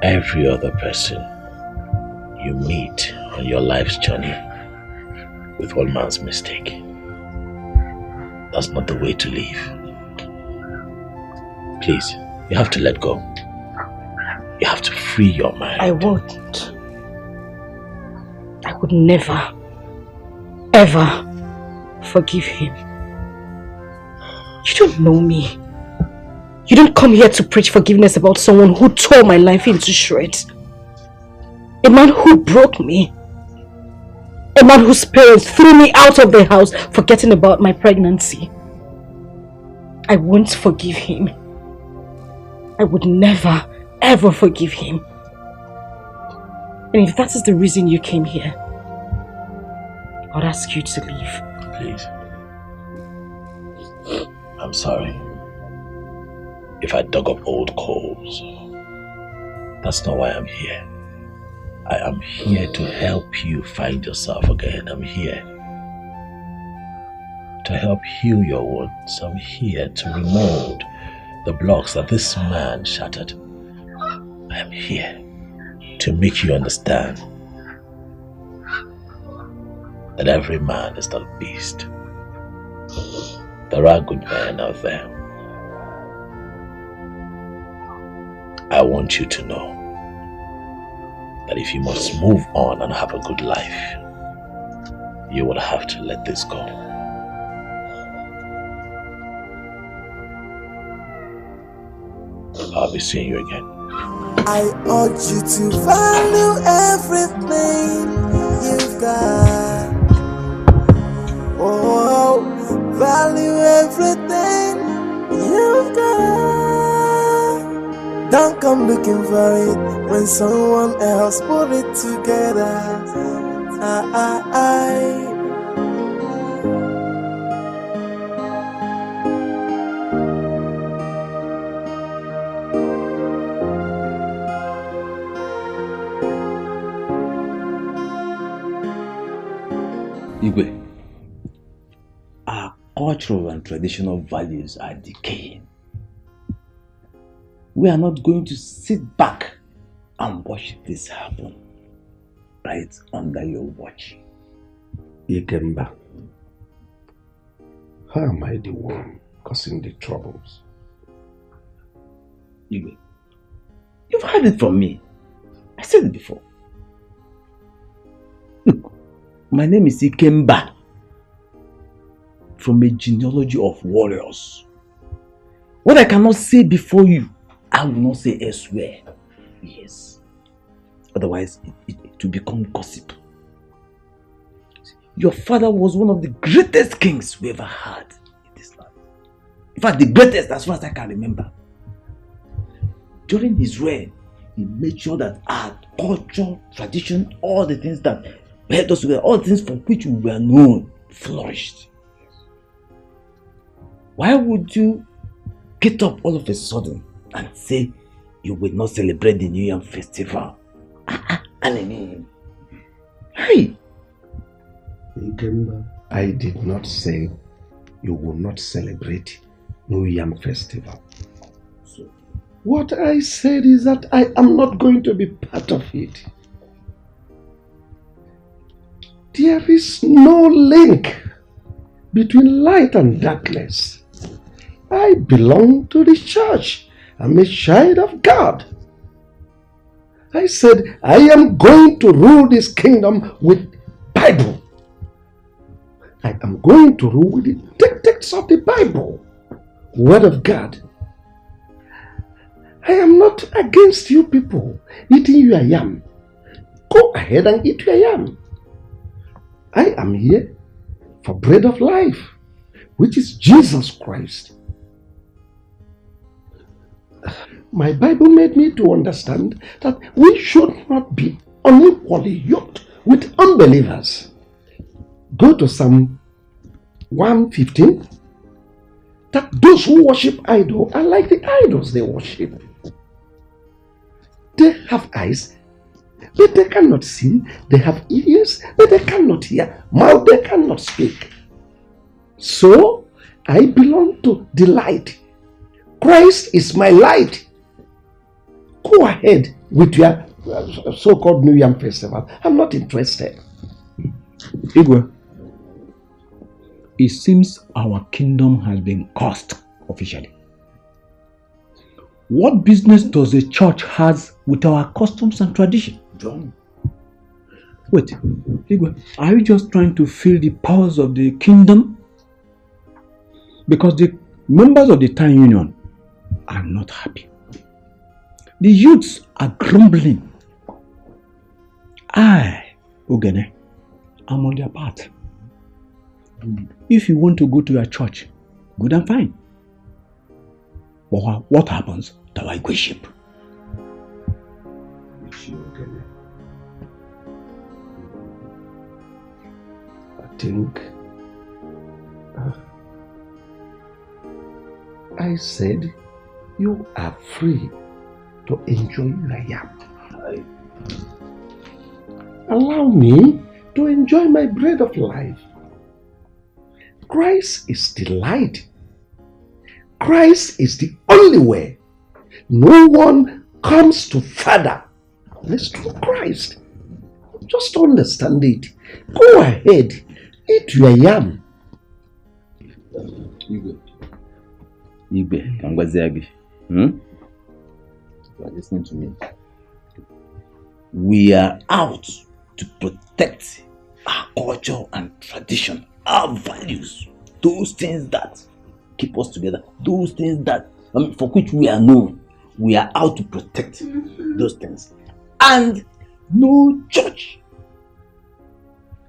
M: every other person you meet on your life's journey with one man's mistake. That's not the way to live. Please, you have to let go. You have to free your mind.
J: I won't. I would never, ever forgive him. You don't know me. You don't come here to preach forgiveness about someone who tore my life into shreds. A man who broke me. A man whose parents threw me out of the house forgetting about my pregnancy. I won't forgive him.
D: I would never, ever forgive him. And if that is the reason you came here, I'd ask you to leave.
M: Please. I'm sorry. If I dug up old coals, that's not why I'm here. I am here to help you find yourself again. I'm here to help heal your wounds. I'm here to remold the blocks that this man shattered. I am here to make you understand that every man is not a beast. There are good men out there. I want you to know that if you must move on and have a good life, you will have to let this go. I'll be seeing you again.
H: I urge you to value everything you've got. Oh, value everything you've got. Don't come looking for it when someone else put it together.
M: Igwe, our cultural and traditional values are decaying. We are not going to sit back and watch this happen right under your watch.
L: Ikemba, how am I the one causing the troubles?
M: Igwe, you've heard it from me. I said it before. Look, my name is Ikemba, from a genealogy of warriors. What I cannot say before you, I will not say elsewhere. Yes. Otherwise, it will become gossip. Your father was one of the greatest kings we ever had in this land. In fact, the greatest as far as I can remember. During his reign, he made sure that our culture, tradition, all the things that helped us together, all the things for which we were known, flourished. Why would you get up all of a sudden and say you will not celebrate the New Year festival? Hey!
L: Ikemba, I did not say you will not celebrate New Yam Festival. What I said is that I am not going to be part of it. There is no link between light and darkness. I belong to the church. I'm a child of God. I said I am going to rule this kingdom with Bible. I am going to rule with the texts of the Bible, Word of God. I am not against you people eating your yam. Go ahead and eat your yam. I am here for bread of life, which is Jesus Christ. My Bible made me to understand that we should not be unequally yoked with unbelievers. Go to Psalm 115. That those who worship idols are like the idols they worship. They have eyes, but they cannot see. They have ears, but they cannot hear. Mouth, they cannot speak. So, I belong to the light. Christ is my light. Go ahead with your so-called New Yam Festival. I'm not interested.
U: Igwe, it seems our kingdom has been cursed officially. What business does the church has with our customs and tradition?
M: John.
U: Wait, Igwe, are you just trying to feel the powers of the kingdom? Because the members of the town union are not happy. The youths are grumbling. I, Ogene, am on their part. If you want to go to your church, good and fine. But what happens to our Igwe ship?
L: I think I said you are free to enjoy your yam. Allow me to enjoy my bread of life. Christ is the light. Christ is the only way. No one comes to Father unless through Christ. Just understand it. Go ahead, eat your yam.
P: Igwe, Kangwaziagi. You are listening to me. We are out to protect our culture and tradition, our values, those things that keep us together, those things that for which we are known. We are out to protect those things. And no church,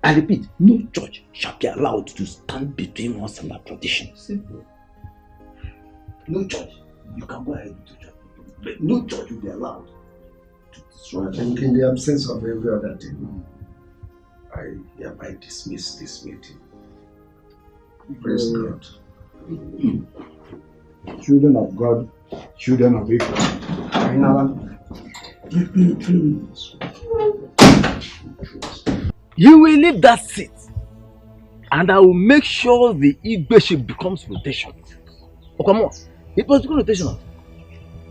P: I repeat, no church shall be allowed to stand between us and our tradition. Simple. No church. You can go ahead to church, but no church will be allowed to destroy.
L: I think in the absence of every other thing, I hereby dismiss this meeting. Praise God.
U: Children of God, children of Israel.
P: You will leave that seat, and I will make sure the Igwe ship becomes rotational. Oh, come on. It must become rotational.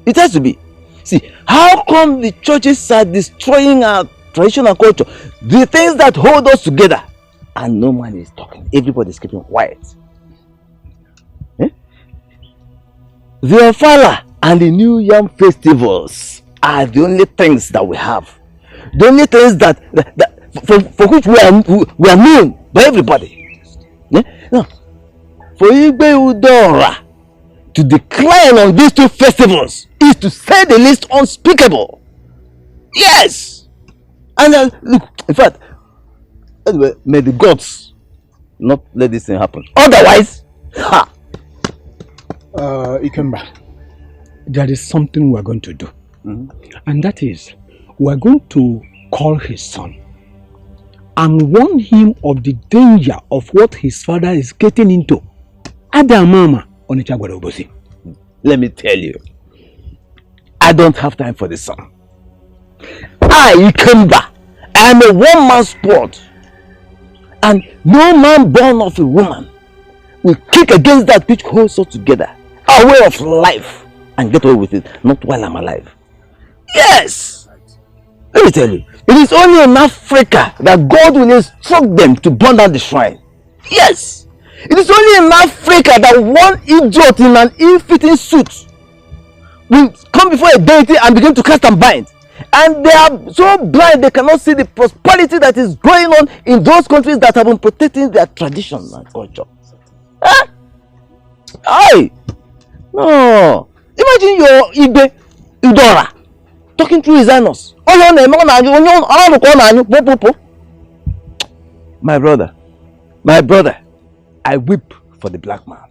P: It has to be. See, how come the churches are destroying our traditional culture? The things that hold us together, and no man is talking. Everybody is keeping quiet. The Ofala and the New Yam festivals are the only things that we have. The only things that for which we are known by everybody. Now, for Igwe Udora to decline on these two festivals is to say the least unspeakable. Yes! And look, in fact, anyway, may the gods not let this thing happen. Otherwise, ha!
U: Ikemba, there is something we are going to do. And that is, we are going to call his son and warn him of the danger of what his father is getting into. Adamama Onichagwarobosi.
P: Let me tell you, I don't have time for this son. I, Ikemba, I am a one-man sport. And no man born of a woman will kick against that which holds us together. Our way of life, and get away with it, not while I'm alive. Yes! Let me tell you, it is only in Africa that God will instruct them to burn down the shrine. Yes! It is only in Africa that one idiot in an ill-fitting suit will come before a deity and begin to cast and bind. And they are so blind they cannot see the prosperity that is going on in those countries that have been protecting their tradition and culture. Huh? Aye! No! Imagine your Igwe Udora talking through his anus. My brother, I weep for the black man.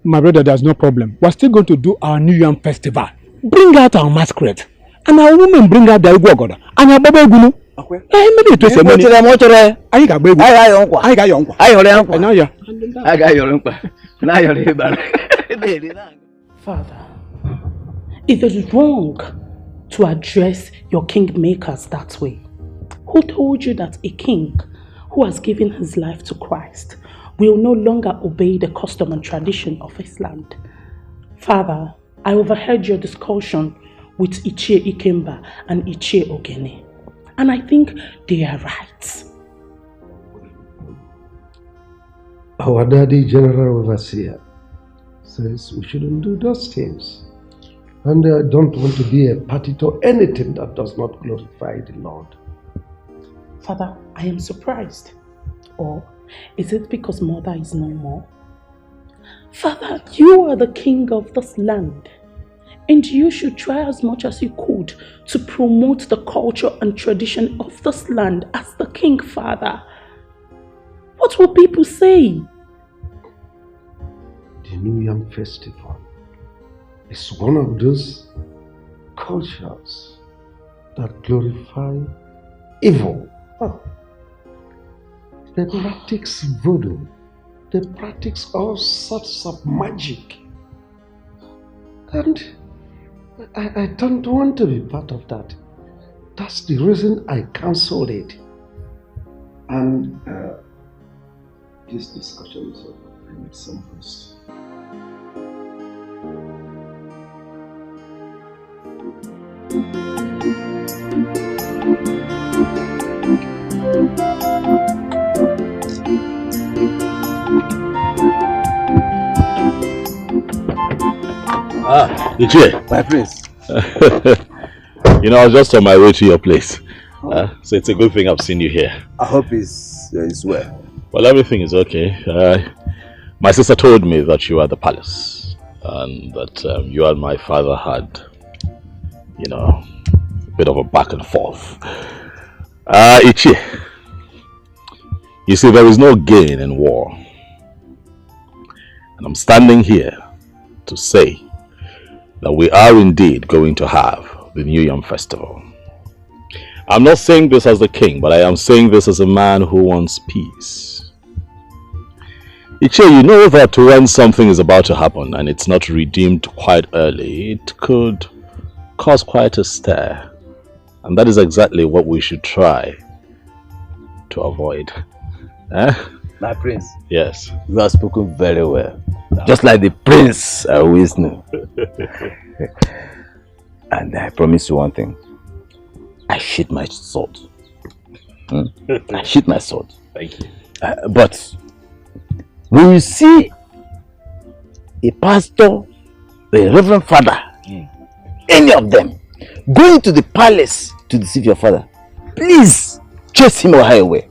U: My brother, there's no problem. We're still going to do our New Yam festival. Bring out our masquerade. And our women bring out the Igwe Goda. And our Baba Egunu. Maybe it was a money. I got baby. I got your uncle. I got your uncle.
N: Father, it is wrong to address your kingmakers that way. Who told you that a king who has given his life to Christ will no longer obey the custom and tradition of his land? Father, I overheard your discussion with Ichie Ikemba and Ichie Ogene, and I think they are right.
L: Our daddy, General Overseer, says we shouldn't do those things. And I don't want to be a party to anything that does not glorify the Lord.
N: Father, I am surprised. Or is it because mother is no more? Father, you are the king of this land, and you should try as much as you could to promote the culture and tradition of this land as the king, Father. What will people say?
L: The New Yam Festival is one of those cultures that glorify evil. They practice voodoo. They practice all sorts of magic. And I don't want to be part of that. That's the reason I cancelled it. And this discussion is over. I need some rest.
M: Ichie.
P: My prince.
M: You know, I was just on my way to your place. So it's a good thing I've seen you here.
P: I hope it's well.
M: Well, everything is okay. My sister told me that you were at the palace and that you and my father had, you know, a bit of a back and forth. Ichie, you see, there is no gain in war. And I'm standing here to say that we are indeed going to have the New Yam Festival. I'm not saying this as the king, but I am saying this as a man who wants peace. Ichie, you know that when something is about to happen and it's not redeemed quite early, it could cause quite a stir. And that is exactly what we should try to avoid.
P: My prince.
M: Yes.
P: You have spoken very well. Just like the prince I always knew. And I promise you one thing. I sheath my sword. I sheath my sword.
M: Thank you.
P: But when you see a pastor, a reverend father, any of them going to the palace to deceive your father, please chase him or her away.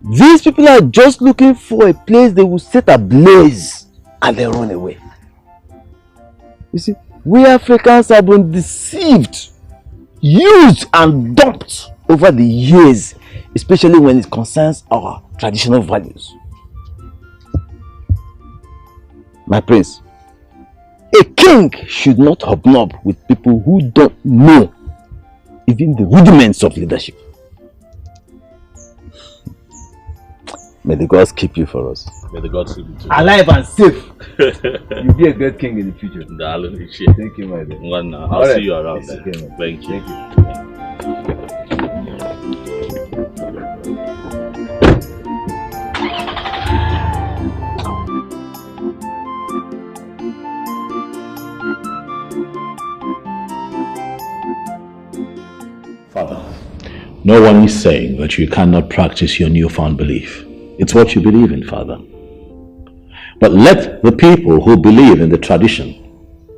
P: These people are just looking for a place they will set ablaze and then run away. You see, we Africans have been deceived, used and dumped over the years, especially when it concerns our traditional values. My prince, a king should not hobnob with people who don't know even the rudiments of leadership. May the gods keep you for us.
M: May the gods keep you too.
P: Alive and safe. You'll be a great king in the future. Thank you, my dear.
M: I'll see you around there.
P: Okay,
M: Thank you. Father, no one is saying that you cannot practice your newfound belief. It's what you believe in, Father. But let the people who believe in the tradition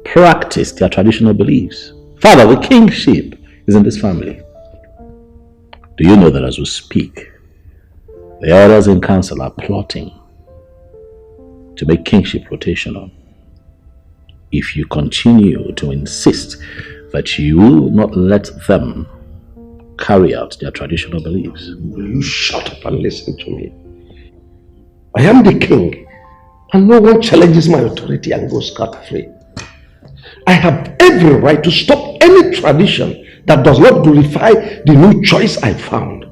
M: practice their traditional beliefs. Father, the kingship is in this family. Do you know that as we speak, the elders in council are plotting to make kingship rotational? If you continue to insist that you will not let them carry out their traditional beliefs.
L: Will you shut up and listen to me? I am the king, and no one challenges my authority and goes scot-free. I have every right to stop any tradition that does not glorify the new choice I found.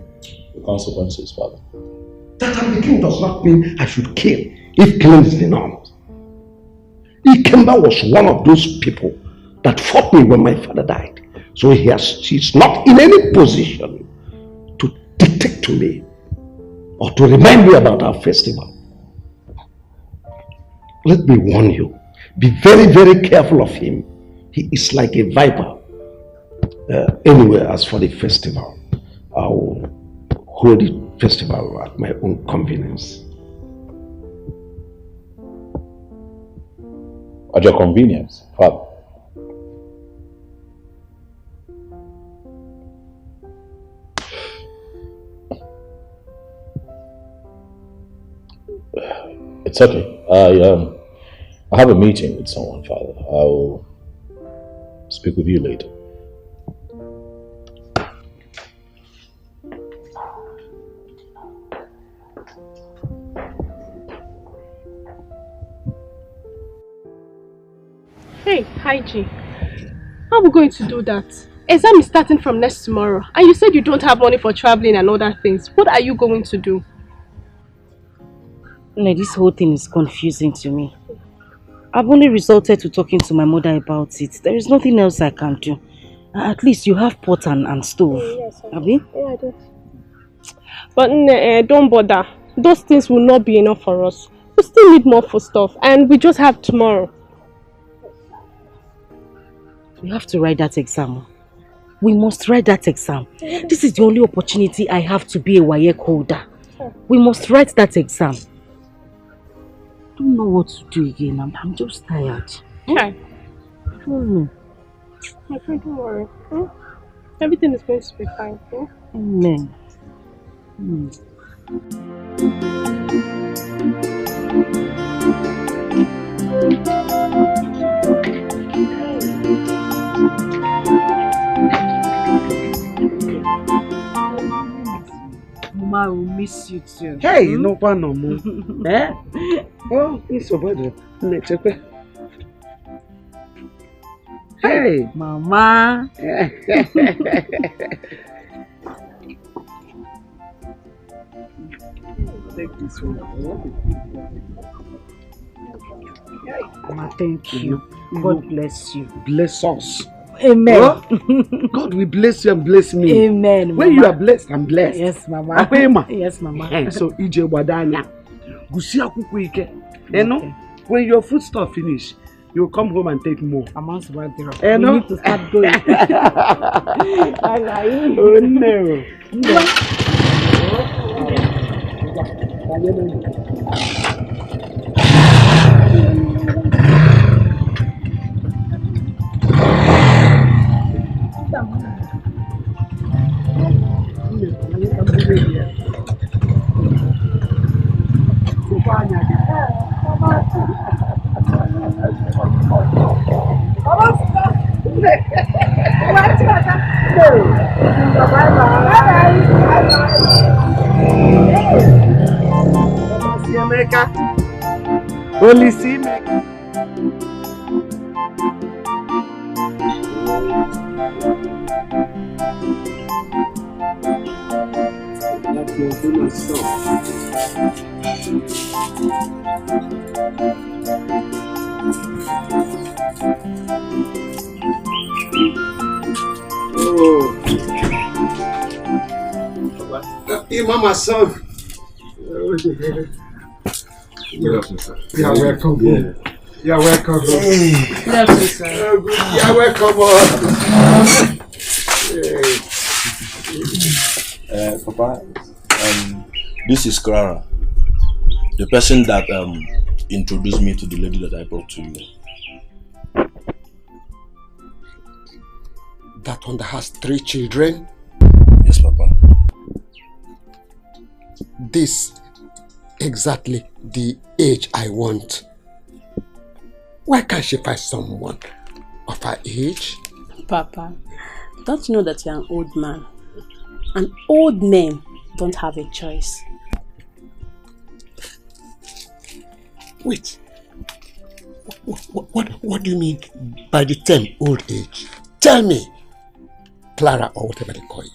M: The consequences, Father.
L: That I'm the king does not mean I should kill if killing is the norm. Ikemba was one of those people that fought me when my father died. So he's not in any position to dictate to me or to remind me about our festival. Let me warn you, be very, very careful of him. He is like a viper. Anyway, as for the festival, I will hold the festival at my own convenience.
M: At your convenience, Father. It's okay. I have a meeting with someone, Father. I will speak with you later.
T: Auntie, how are we going to do that? Exam is starting from next tomorrow, and you said you don't have money for traveling and other things. What are you going to do?
J: No, this whole thing is confusing to me. I've only resorted to talking to my mother about it. There is nothing else I can do. At least you have pot and stove.
T: Yes,
J: Abi?
T: Yeah, I do. But don't bother. Those things will not be enough for us. We still need more food stuff, and we just have tomorrow.
J: We have to write that exam. We must write that exam. This is the only opportunity I have to be a WAEC holder. We must write that exam. I don't know what to do again. I'm just tired.
T: Okay. My friend, don't worry. Everything is going to be fine.
J: Amen.
D: Mama will miss you too.
K: Hey, no one no more. Eh? Oh, it's so bad. Let's check. Hey,
D: Mama.
K: Take this one.
D: Mama, thank you. God bless you.
K: Bless us.
D: Amen.
K: Oh, God will bless you and bless me.
D: Amen.
K: When
D: Mama.
K: you are blessed, I'm blessed.
D: Yes, Mama.
K: Apema.
D: Yes, Mama.
K: So, ije wadanya. Gusi akuku ike. You know, when your food stuff finish, you come home and take more.
D: Amounts of water.
K: You know?
D: We need to start going.
K: Oh no. Holy see Mecca. That's your famous song. Oh, Mama's son. You're welcome. Yeah. You're welcome. Hey.
D: Yes, sir.
K: You're welcome.
E: Papa, this is Clara, the person that introduced me to the lady that I brought to you.
B: That one that has 3 children?
E: Yes, Papa.
B: This exactly the age I want. Why can't she find someone of her age?
I: Papa, don't you know that you're an old man? And old men don't have a choice.
B: Wait. What do you mean by the term old age? Tell me, Clara, or whatever they call you.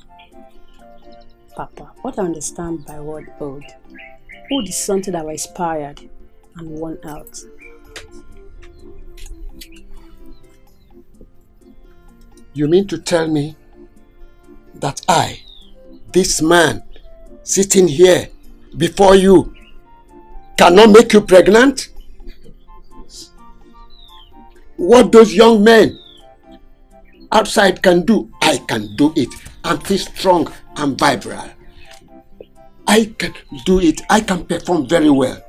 I: Papa, what I understand by word old. Old is something that was expired and worn out.
B: You mean to tell me that I, this man, sitting here before you, cannot make you pregnant? What those young men outside can do, I can do it. I'm still strong and vibrant. I can do it. I can perform very well.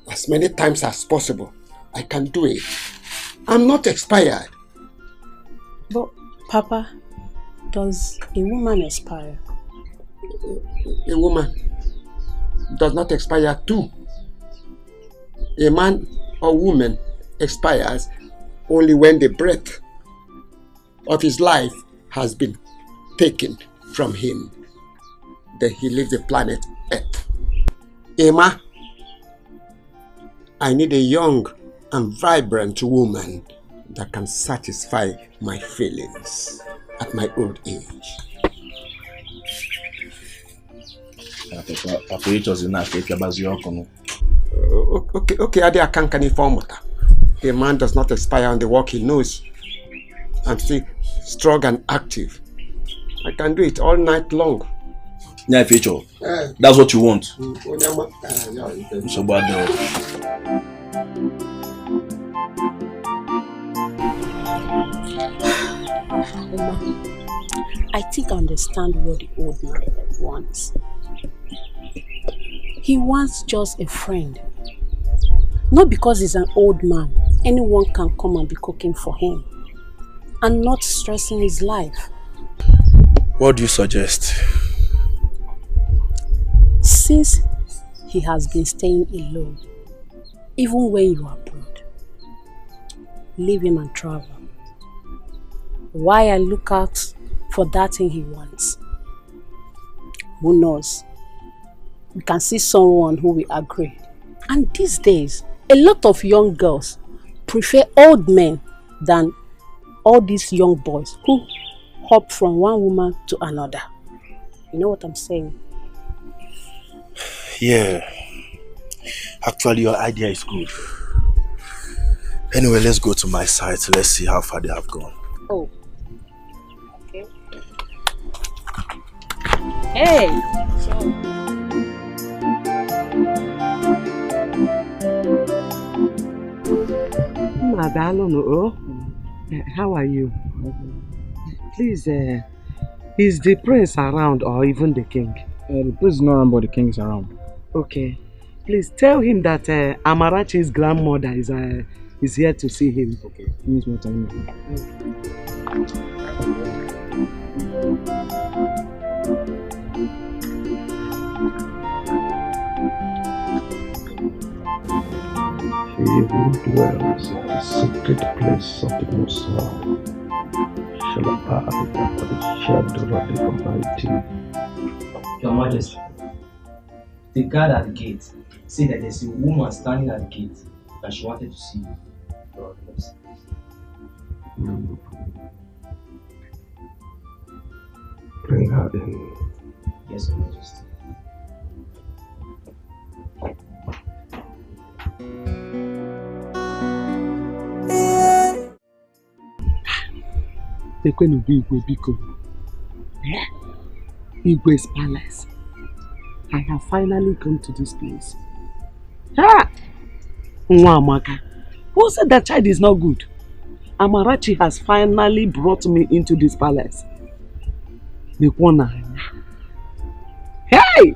B: As many times as possible, I can do it. I'm not expired.
I: But, Papa, does a woman expire?
B: A woman does not expire too. A man or woman expires only when the breath of his life has been taken from him. Then he leaves the planet Earth. Emma, I need a young and vibrant woman that can satisfy my feelings at my old age. Okay, I can't inform. A man does not expire on the work he knows. I'm still strong and active. I can do it all night long.
E: Yeah, Feature. That's what you want. So bad.
I: I think I understand what the old man wants. He wants just a friend. Not because he's an old man, anyone can come and be cooking for him and not stressing his life.
E: What do you suggest?
I: Since he has been staying alone, even when you are abroad, leave him and travel. While I look out for that thing he wants. Who knows? We can see someone who will agree. And these days, a lot of young girls prefer old men than all these young boys who hop from one woman to another. You know what I'm saying?
E: Yeah. Actually, your idea is good. Anyway, let's go to my site. Let's see how far they have gone.
I: Oh. Okay. Hey!
K: How are you? Please, is the prince around or even the king?
U: The prince is not around, but the king is around.
K: Okay. Please tell him that Amarachi's grandmother is here to see him.
U: Okay. He needs more time.
L: He who dwells in the secret place of the Most High shall abide under the shadow of the Almighty.
G: Your Majesty, the guard at the gate said that there's a woman standing at the gate and she wanted to see you.
L: Bring her in.
G: Yes, Your Majesty.
K: Igwe's palace. I have finally come to this place. Ah! Nwamaka, who said that child is not good? Amarachi has finally brought me into this palace. Hey!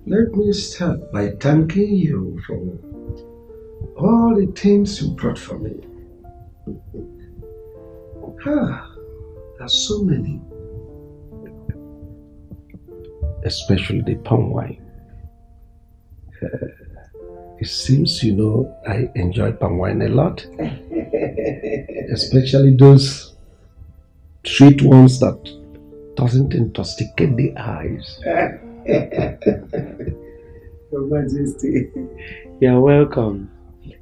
L: Let me start by thanking you for all the things you brought for me. There's so many. Especially the palm wine. It seems you know I enjoy palm wine a lot. Especially those sweet ones that doesn't intoxicate the eyes.
K: Your Majesty, you're welcome.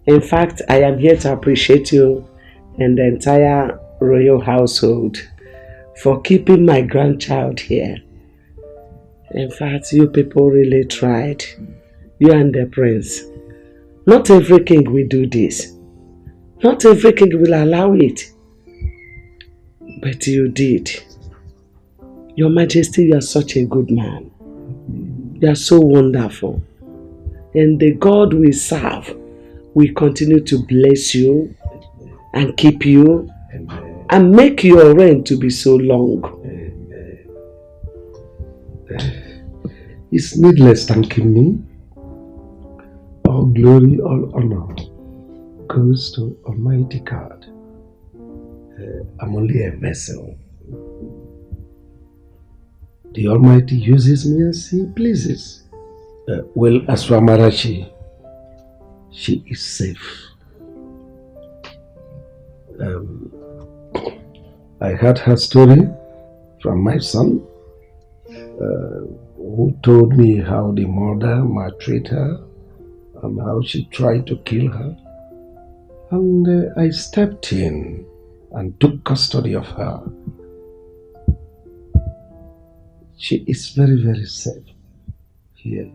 K: In fact, I am here to appreciate you and the entire royal household for keeping my grandchild here. In fact, you people really tried. You and the prince. Not every king will do this. Not every king will allow it. But you did. Your Majesty, you are such a good man. You are so wonderful. And the God we serve will continue to bless you and keep you and make your reign to be so long.
L: It's needless thanking me. All glory, all honor goes to Almighty God. I'm only a vessel. The Almighty uses me as He pleases. Well, as for Amarachi, she is safe. I heard her story from my son, who told me how the mother maltreated her and how she tried to kill her. And I stepped in and took custody of her. She is very, very safe here.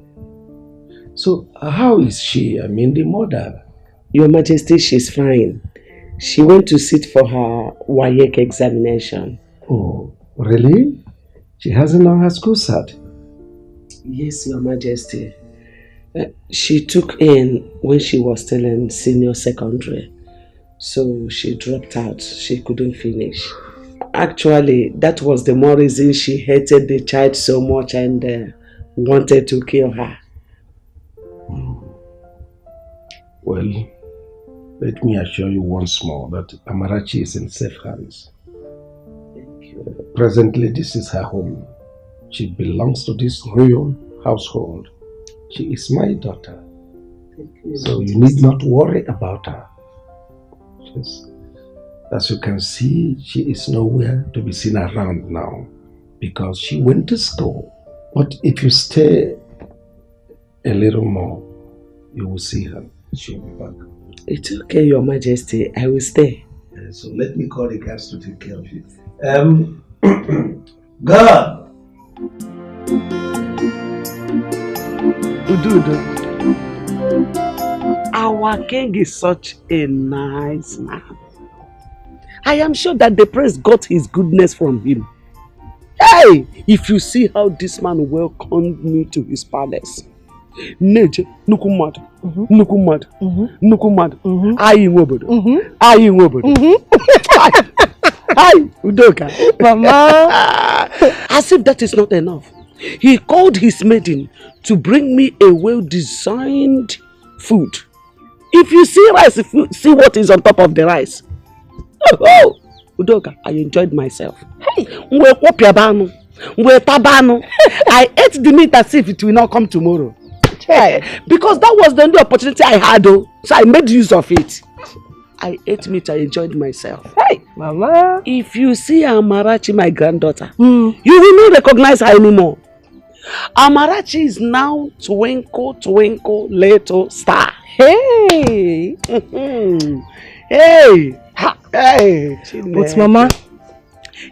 L: So how is she? I mean, the mother?
K: Your Majesty, she's fine. She went to sit for her WAEC examination.
L: Oh, really? She hasn't done her school cert?
K: Yes, Your Majesty. She took in when she was still in senior secondary. So she dropped out. She couldn't finish. Actually, that was the more reason she hated the child so much and wanted to kill her.
L: Well, let me assure you once more that Amarachi is in safe hands. Presently, this is her home. She belongs to this royal household. She is my daughter. So you need not worry about her. Yes. As you can see, she is nowhere to be seen around now because she went to school. But if you stay a little more, you will see her. She'll be back.
K: It's okay, Your Majesty. I will stay.
L: So let me call the guards to take care of you. God!
K: Ududu. Our king is such a nice man. I am sure that the prince got his goodness from him. Hey! If you see how this man welcomed me to his palace. Neje, nukumad, nukumad, nukumad. Ayi ngobodo, ayi ngobodo. Hi, Udoka.
N: Mama.
K: As if that is not enough, he called his maiden to bring me a well-designed food. If you see rice, if you see what is on top of the rice. Oh, Udoka, I enjoyed myself. Hey, I ate the meat as if it will not come tomorrow. Because that was the only opportunity I had, so I made use of it. I ate meat, I enjoyed myself. Hey, Mama. If you see Amarachi, my granddaughter, you will not recognize her anymore. Amarachi is now twinkle, twinkle, little star. Hey! Hey! Hey!
N: But Mama,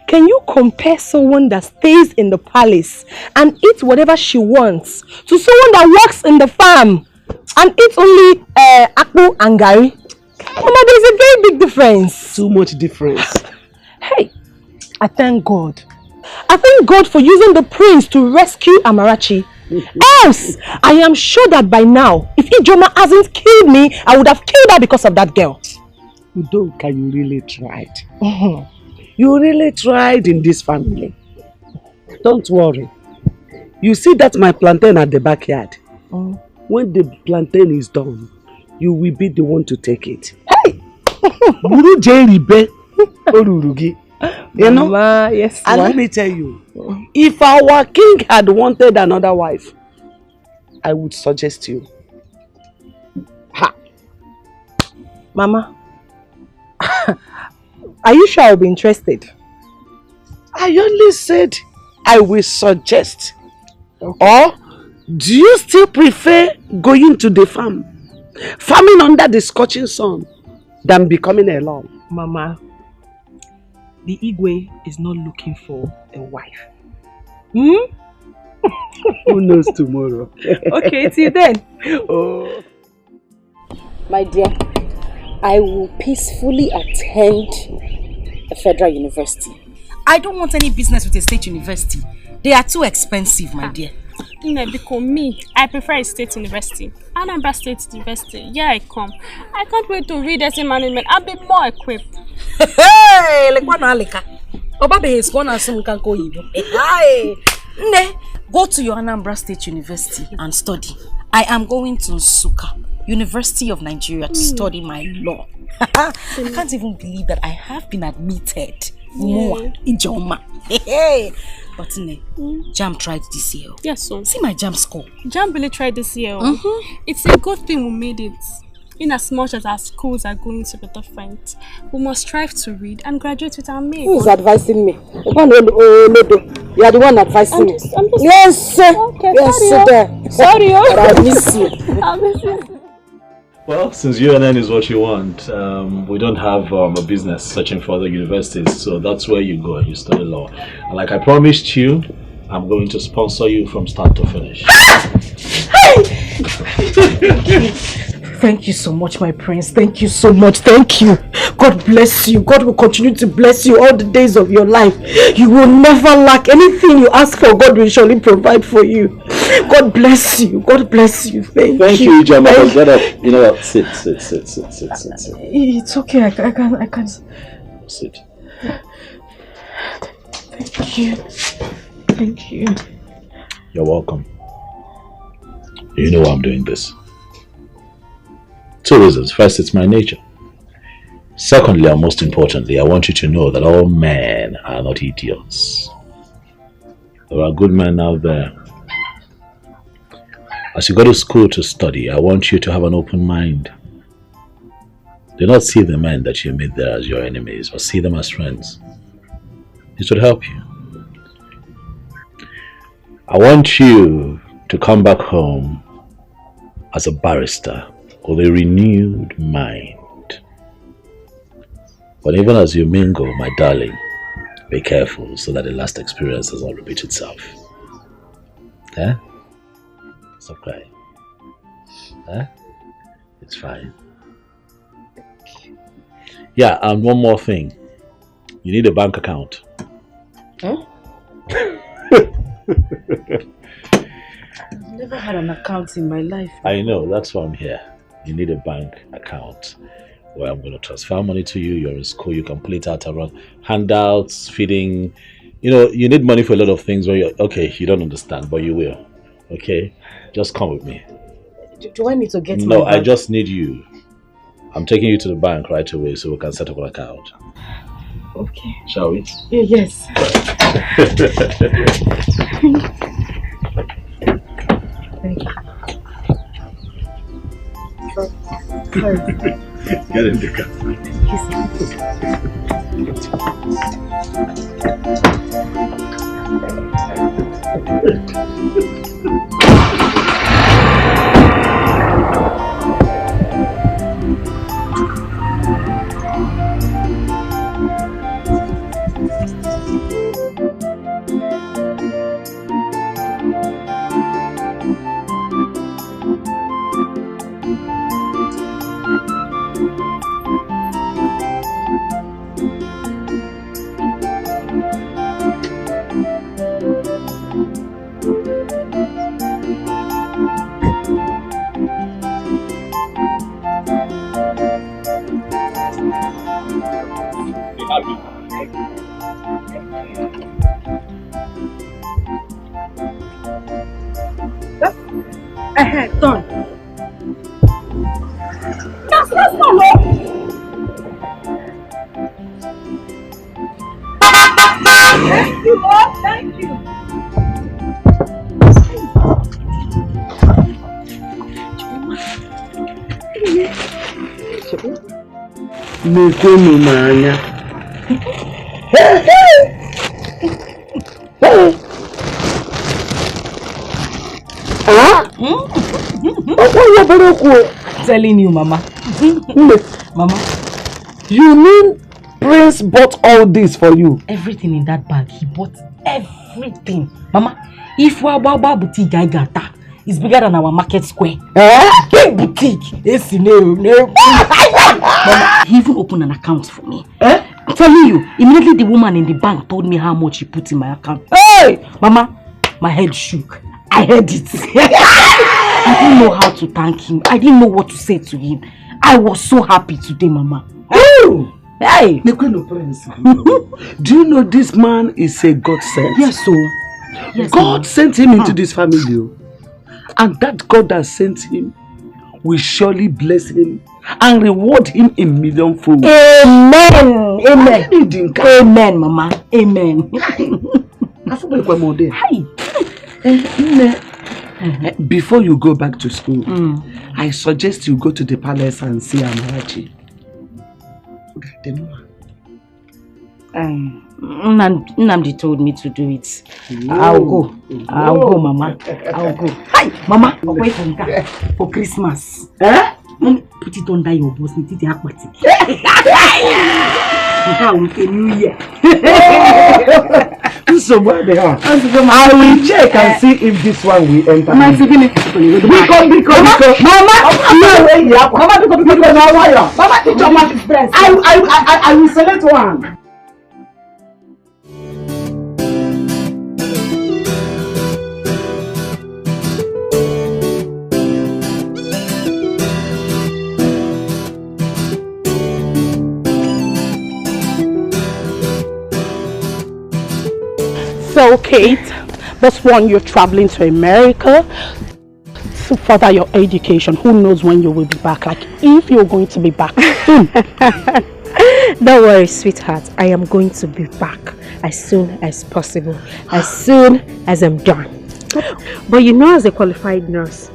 N: can you compare someone that stays in the palace and eats whatever she wants to someone that works in the farm and eats only akpu and gari? Mama, there's a very big difference.
K: Too much difference.
N: Hey, I thank God. I thank God for using the prince to rescue Amarachi. Else, I am sure that by now, if Ijoma hasn't killed me, I would have killed her because of that girl.
K: Udoka, you really tried. You really tried in this family. Don't worry. You see that my plantain at the backyard? When the plantain is done, you will be the one to take it. Hey! You know?
N: Mama, yes.
K: And let me tell you, if our king had wanted another wife, I would suggest you. Ha!
N: Mama, are you sure I'll be interested?
K: I only said I will suggest. Okay. Or do you still prefer going to the farm, farming under the scorching sun, than becoming a lord?
N: Mama, the Igwe is not looking for a wife. Hmm?
K: Who knows tomorrow?
N: Okay, till then.
K: Oh.
I: My dear, I will peacefully attend a federal university.
D: I don't want any business with a state university. They are too expensive, my dear.
F: Because me, I prefer a state university. Anambra State University. Yeah, I come. I can't wait to read essay management. I'll be more equipped.
D: Hey, like what Alika? Obabe is one as some can go. Hey, Go to your Anambra State University and study. I am going to Nsukka, University of Nigeria, to study my law. I can't even believe that I have been admitted in Joma. But JAMB tried this year.
F: Yes, so.
D: See my JAMB score.
F: JAMB really tried this year. It's a good thing we made it. In as much as our schools are going to be different, we must strive to read and graduate with our mates.
I: Who is advising me? You are the one advising me. Yes, sir. Okay, yes, sir. Sorry. I miss you.
F: I miss you.
M: Well, since UNN is what you want, we don't have a business searching for other universities, so that's where you go and you study law. And like I promised you, I'm going to sponsor you from start to finish.
D: Thank you so much, my prince. Thank you so much. Thank you. God bless you. God will continue to bless you all the days of your life. You will never lack anything you ask for. God will surely provide for you. God bless you. God bless you. Thank you.
M: Jama. Get up. You know what? Sit.
D: It's okay. I can.
M: Sit.
D: Thank you. Thank you.
M: You're welcome. You know why I'm doing this. 2 reasons. First, it's my nature. Secondly, and most importantly, I want you to know that all men are not idiots. There are good men out there. As you go to school to study, I want you to have an open mind. Do not see the men that you meet there as your enemies, but see them as friends. It would help you. I want you to come back home as a barrister with a renewed mind. But even as you mingle, my darling, be careful so that the last experience does not repeat itself. Eh? Stop crying. Eh? It's fine. Yeah, and one more thing. You need a bank account.
D: Huh? I've never had an account in my life.
M: I know, that's why I'm here. You need a bank account where I'm going to transfer money to you. You're in school, you can play it out around handouts, feeding. You know, you need money for a lot of things where you're, okay, you don't understand, but you will. Okay? Just come with me.
D: Do I need to get
M: No, I just need you. I'm taking you to the bank right away so we can set up an account.
D: Okay.
M: Shall we?
D: Yes. Thank you.
M: Get in the car.
D: Done.
I: That's not Thank you, Lord. Thank you.
K: Nekonu n'anya.
D: Telling you, Mama. Mama.
K: You mean Prince bought all this for you?
D: Everything in that bag, he bought everything. Mama, if Wababa boutique I got that, it's bigger than our market square. Big boutique. Yes, no. Mama, he even opened an account for me. I'm telling you, immediately the woman in the bank told me how much he put in my account. Hey! Mama, my head shook. I heard it. I didn't know how to thank him. I didn't know what to say to him. I was so happy today, Mama.
K: Oh!
D: Hey!
K: Do you know this man is a godsend?
D: Yes, so.
K: Yes, God sent him into this family. And that God that sent him will surely bless him and reward him in millionfold.
I: Amen. Amen. Amen, Mama. Amen.
K: Before you go back to school, I suggest you go to the palace and see Amarachi.
I: Nnamdi told me to do it. I'll go. I'll go, Mama. I'll go. Hi, Mama. Wait for Christmas. Put it under your boss. With the New Year.
K: So where they are? I will check and see if this one will enter.
I: Mama,
K: I will select one.
N: So, Kate, that's one, you're traveling to America to further your education. Who knows when you will be back? Like, if you're going to be back soon.
Q: Don't worry, sweetheart. I am going to be back as soon as possible. As soon as I'm done. But you know, as a qualified nurse,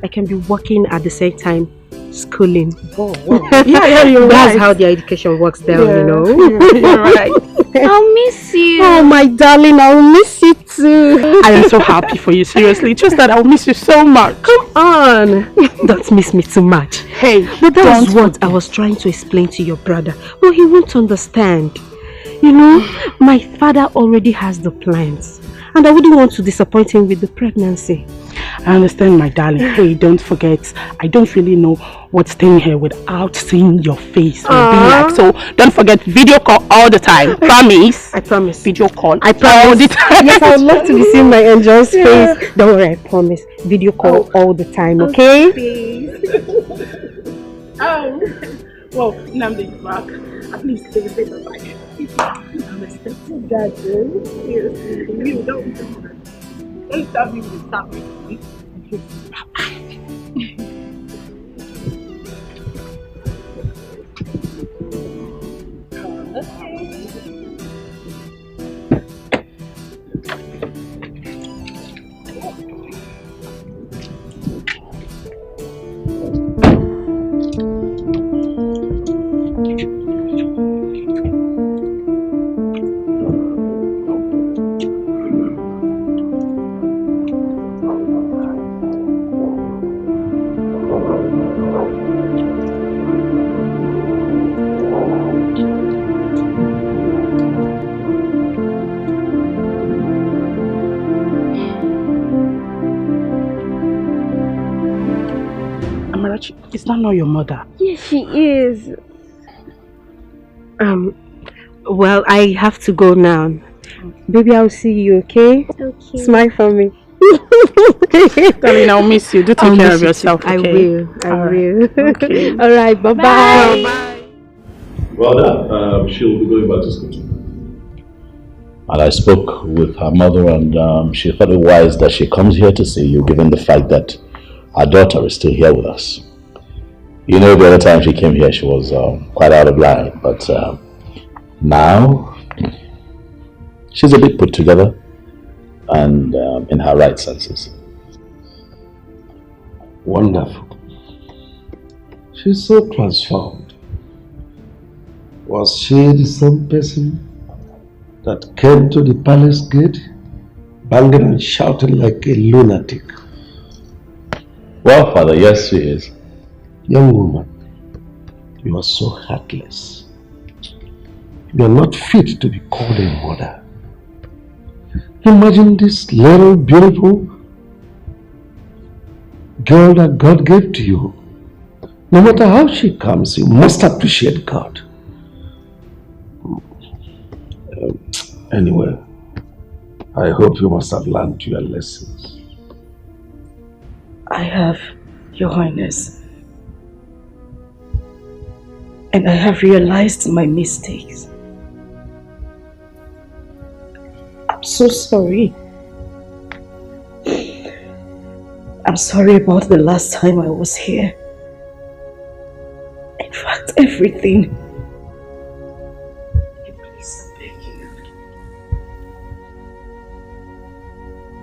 Q: I can be working at the same time schooling.
I: Oh, wow. Yeah, you're
Q: That's
I: right.
Q: how the education works there, you know.
N: You're right.
Q: I'll miss you.
N: Oh, my darling, I'll miss you too. I am so happy for you, seriously. Just that I'll miss you so much.
Q: Come on. Don't miss me too much.
N: Hey,
Q: but that was what I was trying to explain to your brother. Well, he won't understand. You know, my father already has the plans. And I wouldn't want to disappoint him with the pregnancy.
N: I understand, my darling. Hey, don't forget, I don't really know what's staying here without seeing your face. Like, so don't forget, video call all the time. Promise?
Q: I promise.
N: Video call.
Q: I promise.
N: All the time.
Q: Yes, I would love to be seeing my angel's face. Don't worry, I promise. Video call all the time, okay?
N: Well, Nnamdi is back. At least they say bye-bye. I'm expecting that, seriously. You don't stop me with stop me. Is that not your mother?
Q: Yes, she is. Well, I have to go now. Baby, I'll see you, okay? Okay. Smile for me.
N: Darling, I'll miss you. Do take care of yourself, okay?
Q: I will. I will.
N: Okay.
Q: All right, bye-bye.
N: Bye.
M: Well done. She'll be going back to school. And I spoke with her mother and she thought it wise that she comes here to see you, given the fact that our daughter is still here with us. You know, the other time she came here, she was quite out of line, but now she's a bit put together and in her right senses.
L: Wonderful. She's so transformed. Was she the same person that came to the palace gate, banging and shouting like a lunatic?
M: Well, Father, yes, she is.
L: Young woman, you are so heartless. You are not fit to be called a mother. Imagine this little beautiful girl that God gave to you. No matter how she comes, you must appreciate God. Anyway, I hope you must have learned your lessons.
Q: I have, Your Highness. And I have realized my mistakes. I'm so sorry.
S: I'm sorry about the last time I was here. In fact, everything. Please, I beg you.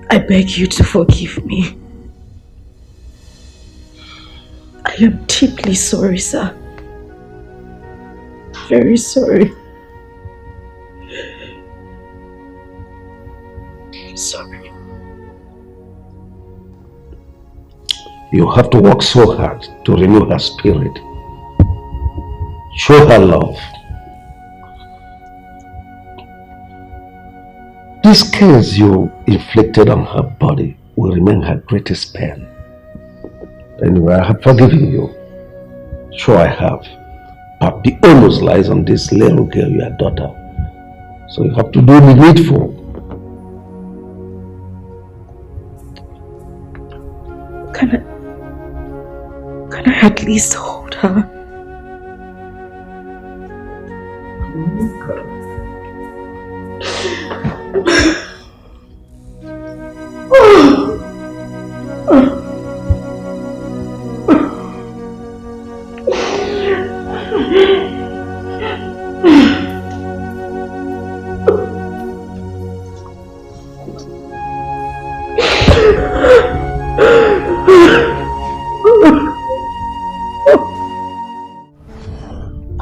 S: I beg you to forgive me. I am deeply sorry, sir. Very sorry. I'm sorry.
L: You have to work so hard to renew her spirit. Show her love. This curse you inflicted on her body will remain her greatest pain. Anyway, I have forgiven you. Sure I have. But the onus lies on this little girl, your daughter. So you have to do the needful.
S: Can I at least hold her?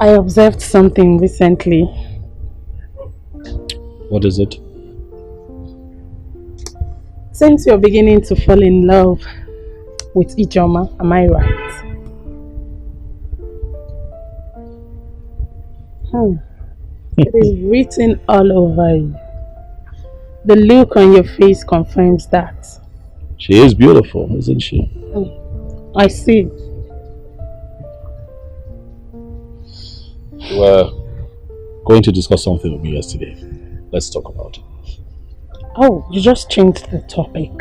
N: I observed something recently.
M: What is it?
N: Since you're beginning to fall in love with Ijoma, am I right? It is written all over you. The look on your face confirms that.
M: She is beautiful, isn't she?
N: I see.
M: You were going to discuss something with me yesterday. Let's talk about it.
N: Oh, you just changed the topic.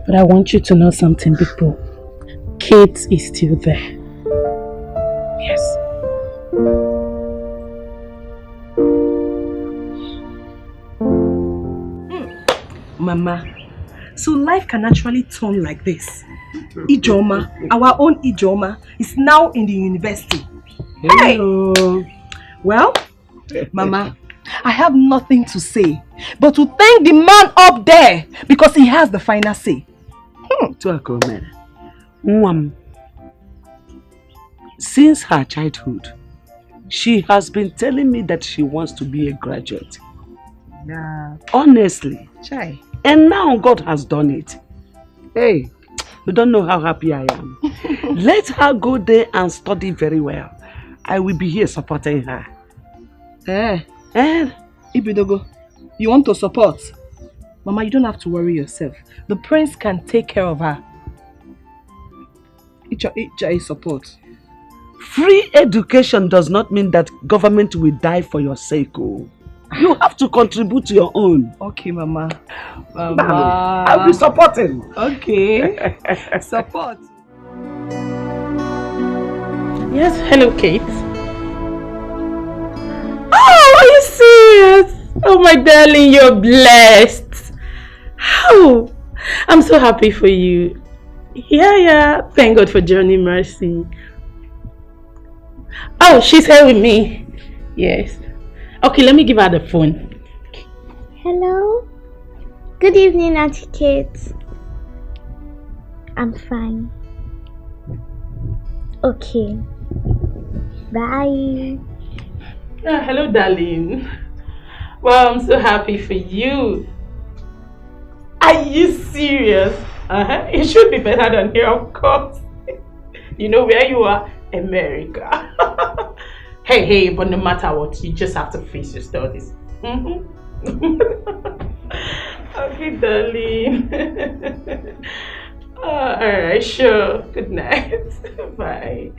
N: But I want you to know something, people. Kate is still there. Yes.
Q: Mama, so life can actually turn like this. Ijoma, our own Ijoma, is now in the university. Hello. Hey. Well, Mama, I have nothing to say but to thank the man up there because he has the final say.
K: Since her childhood, she has been telling me that she wants to be a graduate.
Q: Yeah.
K: Honestly.
Q: Chai.
K: And now God has done it. Hey, you don't know how happy I am. Let her go there and study very well. I will be here supporting her.
Q: Ibidogo, you want to support? Mama, you don't have to worry yourself. The prince can take care of her. Icha is support.
K: Free education does not mean that government will die for your sake. Oh. You have to contribute to your own.
Q: Okay, Mama.
K: I'll be supporting.
Q: Okay. Support.
N: Yes, hello, Kate. Oh, are you serious? Oh, my darling, you're blessed. Oh, I'm so happy for you. Yeah. Thank God for Johnny Mercy. Oh, she's here with me. Yes. Okay, let me give her the phone.
R: Hello. Good evening, Auntie Kate. I'm fine. Okay. Bye.
N: Oh, hello, darling. Well, I'm so happy for you. Are you serious? It should be better than here, of course. You know where you are? America. Hey, but no matter what, you just have to face your studies. Okay, darling. Alright, sure. Good night. Bye.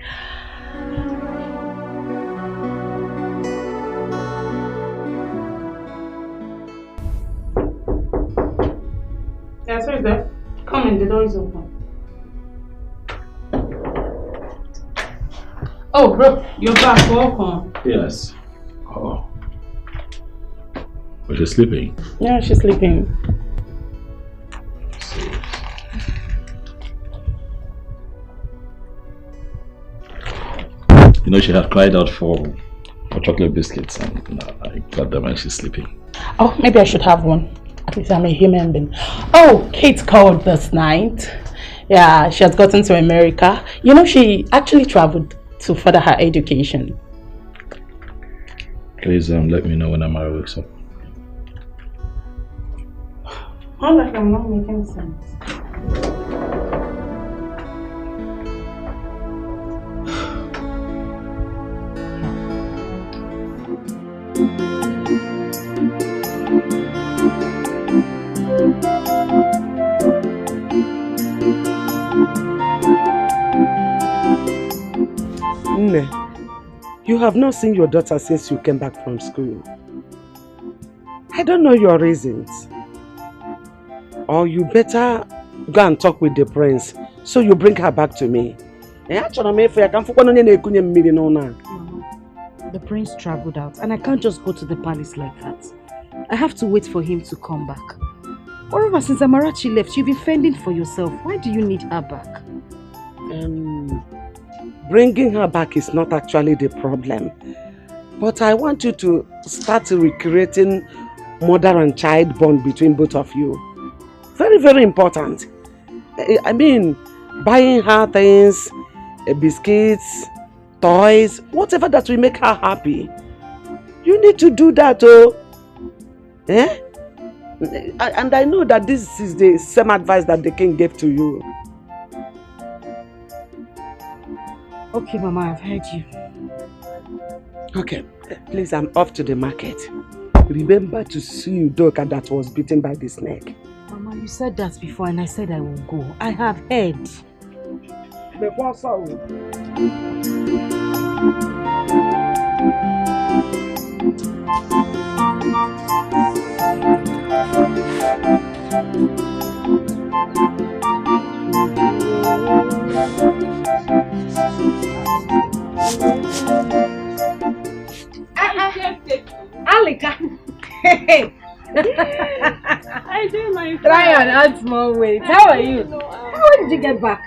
N: Yes, who's there? Come in, the door is open. Oh, bro, you're back. Welcome.
M: Yes. Oh. But she's sleeping.
N: Yeah, she's sleeping.
M: You know, she had cried out for chocolate biscuits, and I got them and she's sleeping.
N: Oh, maybe I should have one. At least I'm a human being. Oh, Kate called this night. Yeah, she has gotten to America. You know, she actually traveled to further her education.
M: Please let me know when Amara wakes up.
N: I'm not making sense.
K: Nne, you have not seen your daughter since you came back from school. I don't know your reasons. Or you better go and talk with the prince so you bring her back to me.
D: The prince traveled out and I can't just go to the palace like that. I have to wait for him to come back. Moreover, since Amarachi left, you've been fending for yourself. Why do you need her back?
K: Bringing her back is not actually the problem. But I want you to start recreating mother and child bond between both of you. Very, very important. I mean, buying her things, biscuits, toys, whatever that will make her happy. You need to do that, oh. Eh? And I know that this is the same advice that the king gave to you.
D: Okay, Mama, I've heard you.
K: Okay, please, I'm off to the market. Remember to see Udoka that was bitten by the snake.
D: Mama, you said that before and I said I will go. I have heard.
S: Alika. Hey.
F: I did my
S: Try and add small weight. How are you? How did you get back?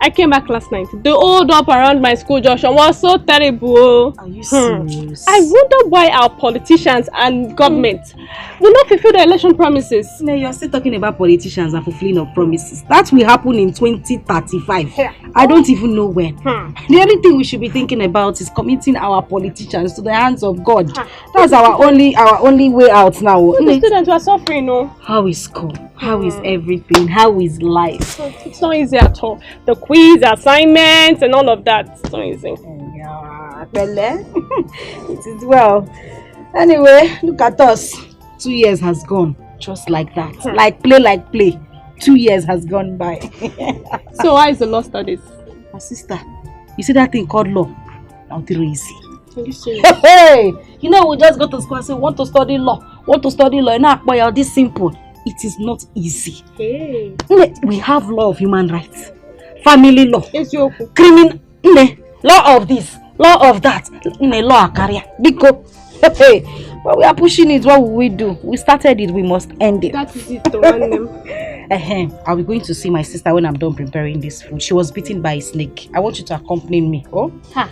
F: I came back last night. The hold up around my school junction was so terrible.
D: Are you serious?
F: I wonder why our politicians and government will not fulfill the election promises.
D: No, you're still talking about politicians and fulfilling of promises. That will happen in 2035. I don't even know when. The only thing we should be thinking about is committing our politicians to the hands of God. That's our only way out now.
F: The students were suffering, no?
D: How is school? How is everything? How is life?
F: It's not easy at all. The quiz, assignments, and all of that. It's not easy.
D: Yeah, it is well. Anyway, look at us. 2 years has gone. Just like that. Like play. 2 years has gone by.
F: So why is the law studies?
D: My sister, you see that thing called law? Not really easy.
F: Hey!
D: You know, we just go to school and say, want to study law. Now, this simple. It is not easy.
F: Hey.
D: We have law of human rights, family law,
F: criminal
D: law of this, law of that, law of career. Because but we are pushing it. What will we do? We started it, we must end it.
F: That is it to run them.
D: I'll be going to see my sister when I'm done preparing this food. She was bitten by a snake. I want you to accompany me. Oh?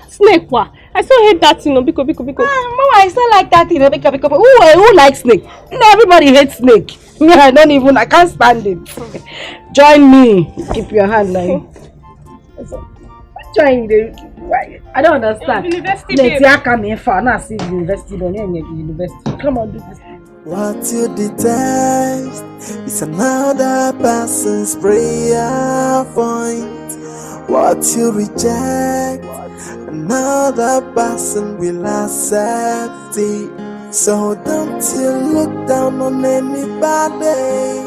F: Snake what? I still hate that, Biko.
D: Mama, I still like that, Biko. Who likes snake? Everybody hates snake. Me, I can't stand it. Join me. Keep your hand like.
S: Join the. I don't understand.
F: University,
S: university. Come on, do this.
H: What you detest is another person's prayer point. What you reject, another person will accept it. So don't you look down on anybody.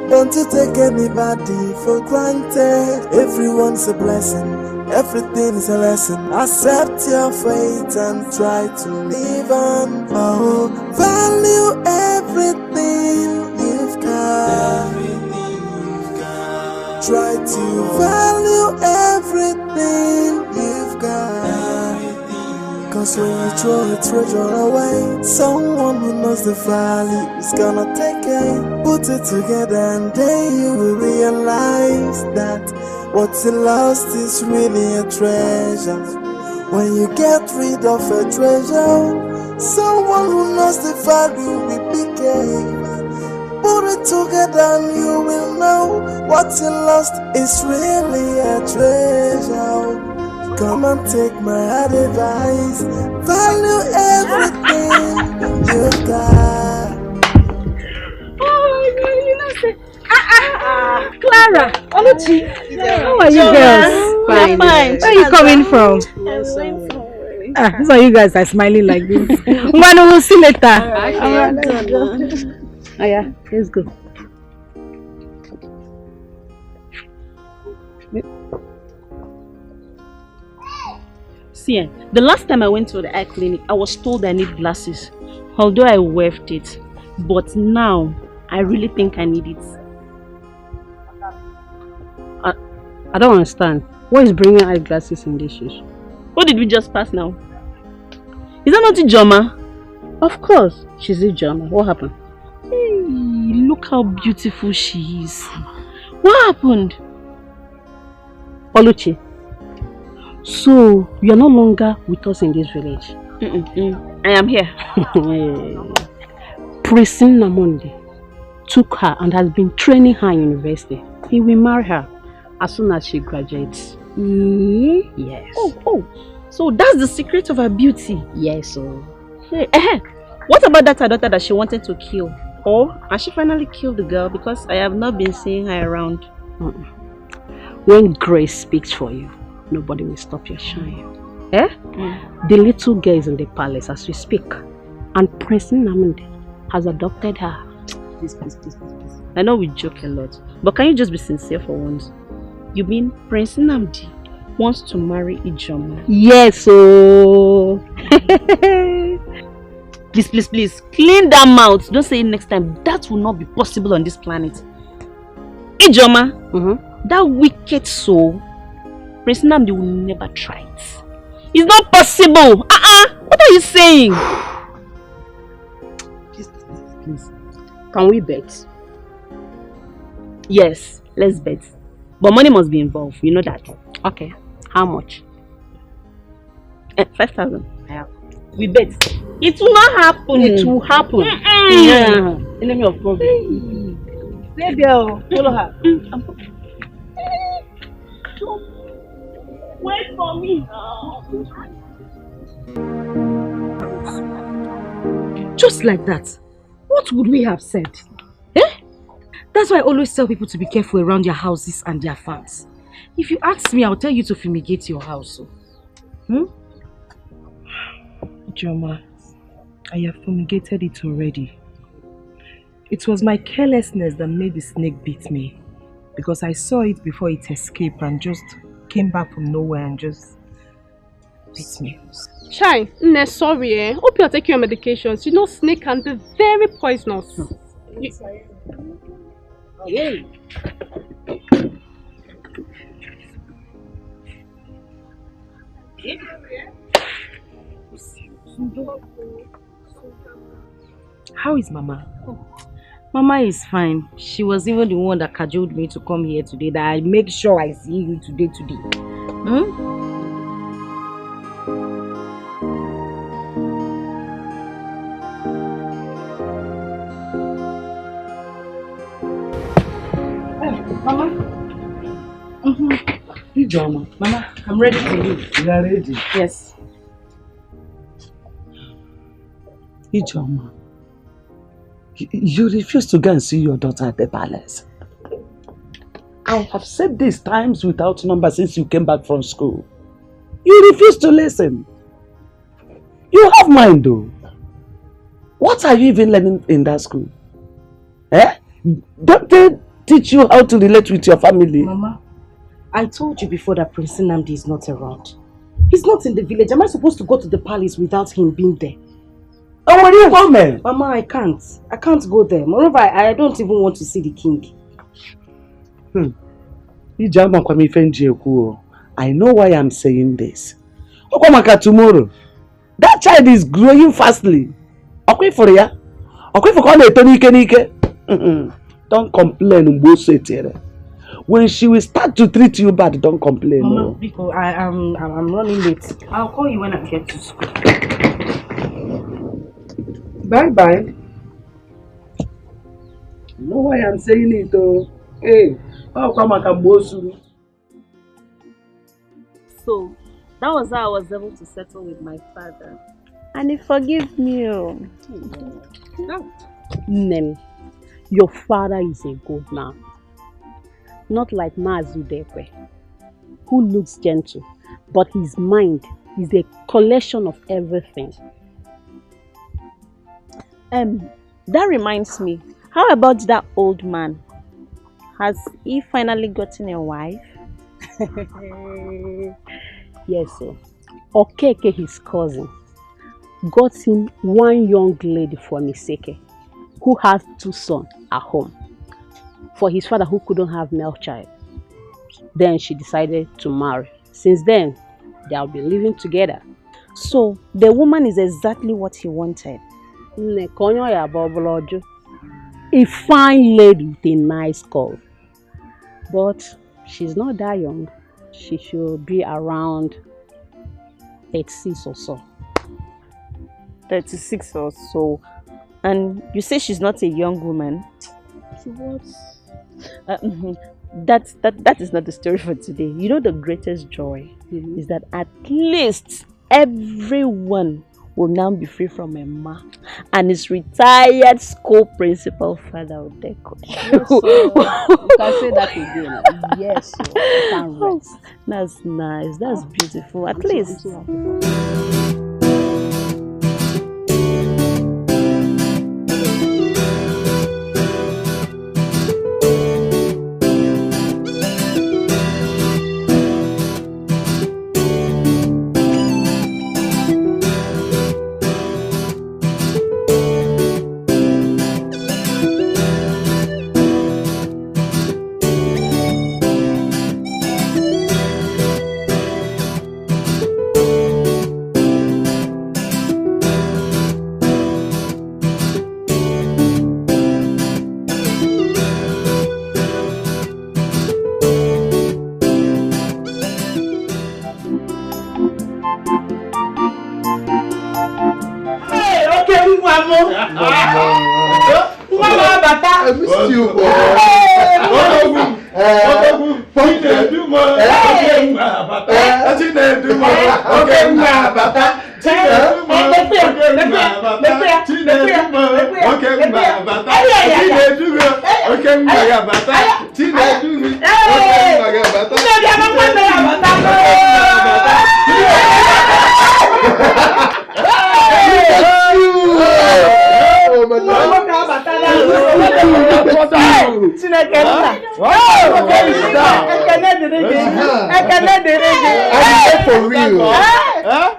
H: Don't you take anybody for granted. Everyone's a blessing. Everything is a lesson. Accept your fate and try to live on. Oh, value everything you've got. Try to value everything you've got. Cause when you throw a treasure away, someone who knows the value is gonna take it. Put it together and then you will realize that what's lost is really a treasure. When you get rid of a treasure, someone who knows the value will be gained. Put it together and you will know what you lost is really a treasure. Come and take my advice. Value everything you've got.
D: Oh, Clara, Oluchi, how are you girls?
J: Fine.
D: Where are you coming from? These are you guys that are smiling like this. We'll see later. Oh yeah, let's go.
J: See, the last time I went to the eye clinic, I was told I need glasses. Although I waived it. But now, I really think I need it.
I: I don't understand. What is bringing eyeglasses in these shoes?
J: Who did we just pass now? Is that not Ijoma?
I: Of course, she's Ijoma. What happened?
J: Hey, look how beautiful she is. What happened?
I: Oluchi, so you are no longer with us in this village?
J: I am here.
I: President Namonde took her and has been training her in university. He will marry her as soon as she graduates. Yes.
J: Oh. So that's the secret of her beauty?
I: Yes.
J: What about that her daughter that she wanted to kill? Or has she finally killed the girl? Because I have not been seeing her around.
I: When grace speaks for you, nobody will stop your shine. The little girl is in the palace as we speak. And Prince Namonde has adopted her.
J: Please. I know we joke a lot, but can you just be sincere for once? You mean Prince Nnamdi wants to marry Ijoma?
I: Yes,
J: Please, clean that mouth. Don't say it next time. That will not be possible on this planet. Ijoma, that wicked soul, Prince Nnamdi will never try it. It's not possible. What are you saying?
I: Please. Can we bet?
J: Yes, let's bet. But money must be involved, you know that.
I: Okay. How much?
J: 5,000. We bet. It will not happen.
I: It will happen.
J: Yeah. Enemy of problem.
D: Hey girl, follow her.
J: Wait for me now.
D: Just like that. What would we have said? That's why I always tell people to be careful around their houses and their farms. If you ask me, I'll tell you to fumigate your house.
Q: Joma, I have fumigated it already. It was my carelessness that made the snake beat me. Because I saw it before it escaped and just came back from nowhere and just beat me.
F: Shine, sorry. Hope you're taking your medications. You know snake can be very poisonous.
D: Hey.
Q: How is Mama?
D: Mama is fine. She was even the one that cajoled me to come here today, that I make sure I see you today.
K: Mama. Ijoma. Mama, I'm ready to leave. You are ready?
J: Yes.
K: Ijoma, you refuse to go and see your daughter at the palace. I have said this times without number since you came back from school. You refuse to listen. You have mind though. What are you even learning in that school? Don't they teach you how to relate with your family?
D: Mama, I told you before that Prince Nnamdi is not around. He's not in the village. Am I supposed to go to the palace without him being there?
K: Oh, when you come here?
D: Mama, I can't. I can't go there. Moreover, I don't even want to see the king.
K: I know why I'm saying this. Tomorrow, that child is growing fastly. Don't complain. when she will start to treat you bad, don't complain.
N: Mama,
K: No?
N: because I'm running late. I'll call you when I get to school.
K: Bye. You know why I'm saying it, though? Hey, how come I can boast you?
J: So, that was how I was able to settle with my father. And he forgave me.
I: Nem, your father is a good man. Not like Mazudekwe, who looks gentle, but his mind is a collection of everything.
J: That reminds me, how about that old man? Has he finally gotten a wife?
I: Yes, sir. Okeke, his cousin, got him one young lady from Iseke, who has 2 sons at home, for his father who couldn't have male child. Then she decided to marry. Since then, they'll be living together.
J: So, the woman is exactly what he wanted.
I: A fine lady with a nice curve. But she's not that young. She should be around 36 or so.
J: 36 or so. And you say she's not a young woman?
I: What?
J: That is not the story for today. You know, the greatest joy is that at least everyone will now be free from a ma and his retired school principal father Odeko.
I: Yes, you can say that again. Yes, you can rest.
J: That's nice. That's beautiful. At least.
L: I missed you, boy.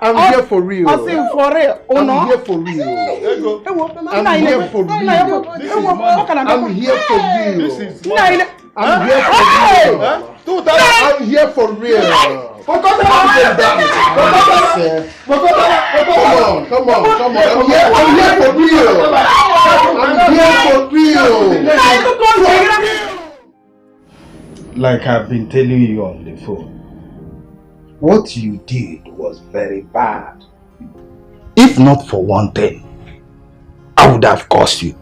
L: I'm here for real.
K: I say for real.
L: I'm here for real. I'm here for real. I'm here for real. I'm here for real. Come on. I'm here for real.
C: Like I've been telling you on the phone, what you did was very bad. If not for one thing, I would have cursed you.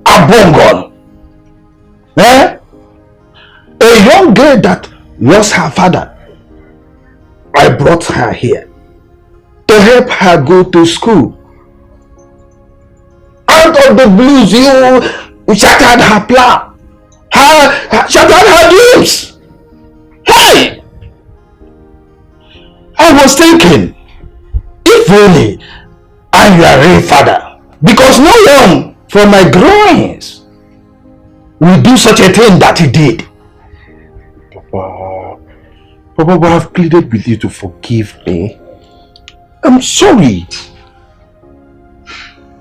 C: Abongon! A young girl that lost her father. I brought her here to help her go to school. Out of the blues, you shattered her plan. Shattered her dreams. Hey! I was thinking, if only I'm your real father, because no one from my groins will do such a thing that he did. Papa, I've pleaded with you to forgive me. I'm sorry.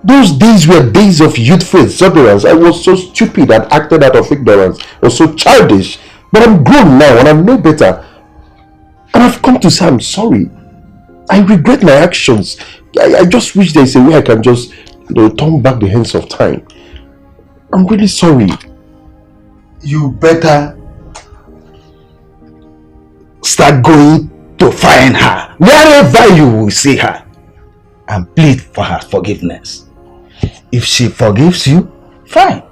C: Those days were days of youthful exuberance. I was so stupid and acted out of ignorance. I was so childish. But I'm grown now and I know better. And I've come to say I'm sorry. I regret my actions. I just wish there's a way I can just, turn back the hands of time. I'm really sorry. You better start going to find her wherever you will see her and plead for her forgiveness. If she forgives you, fine.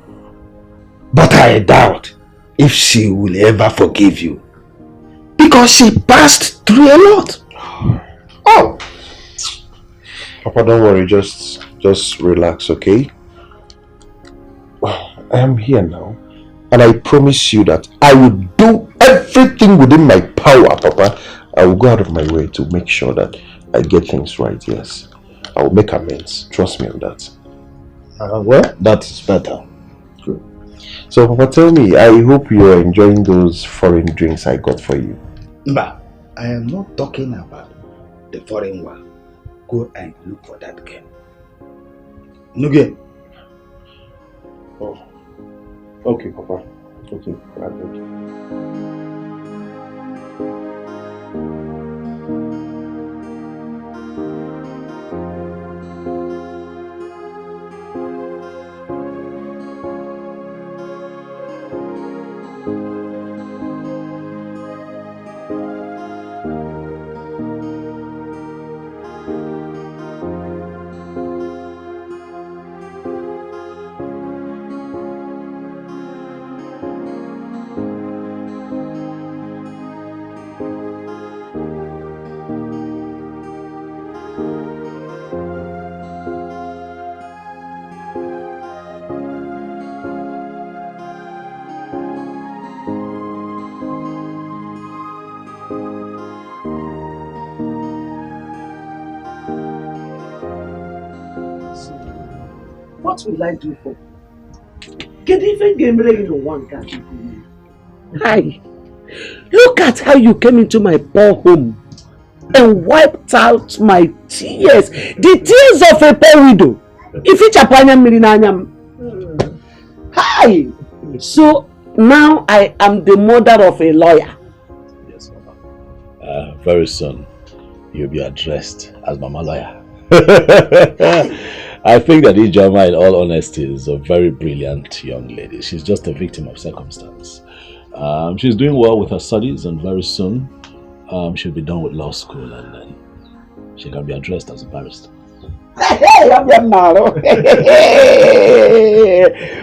C: But I doubt if she will ever forgive you, because she passed through a lot.
A: Oh, Papa, don't worry. Just relax, okay? I am here now, and I promise you that I will do everything within my power, Papa. I will go out of my way to make sure that I get things right. Yes, I will make amends. Trust me on that.
C: Well, that is better.
A: Good. So, Papa, tell me, I hope you are enjoying those foreign drinks I got for you.
C: But I am not talking about the foreign one. Go and look for that girl. Nuge.
A: Oh. Okay, Papa. Okay, I got you.
K: What will I do for? Get even game ready in one guy. Hi. Look at how you came into my poor home and wiped out my tears. The tears of a poor widow. If it's a Hi. So now I am the mother of a lawyer.
M: Yes, Mama. Very soon you'll be addressed as Mama Lawyer. I think that Ijoma, in all honesty, is a very brilliant young lady. She's just a victim of circumstance. She's doing well with her studies, and very soon she'll be done with law school, and then she can be addressed as a barrister.
K: Hey, I'm your malo.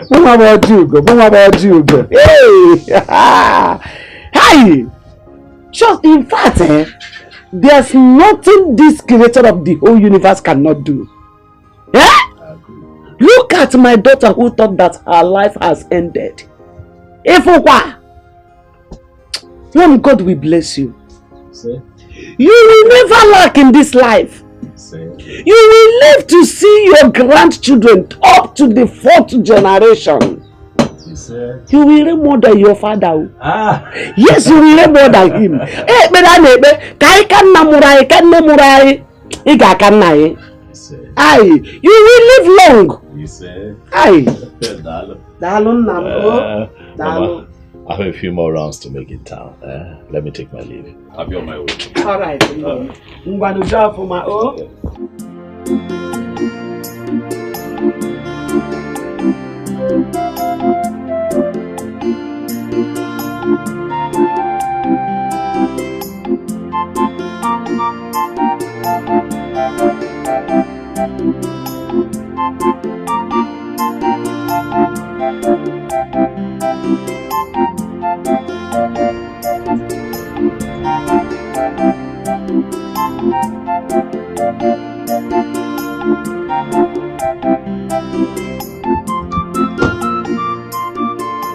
K: What about you? What about you? Hey, hi. Just in fact, there's nothing this creator of the whole universe cannot do. Yeah? Look at my daughter who thought that her life has ended. If what? When God will bless you.
M: See?
K: You will never lack in this life.
M: See?
K: You will live to see your grandchildren up to the 4th generation. You will reign more than your father. Yes, you will reign more than him. Aye, you will live long. Aye.
M: Mama, I have a few more rounds to make in town. Let me take my leave. I'll be on my way.
K: All right.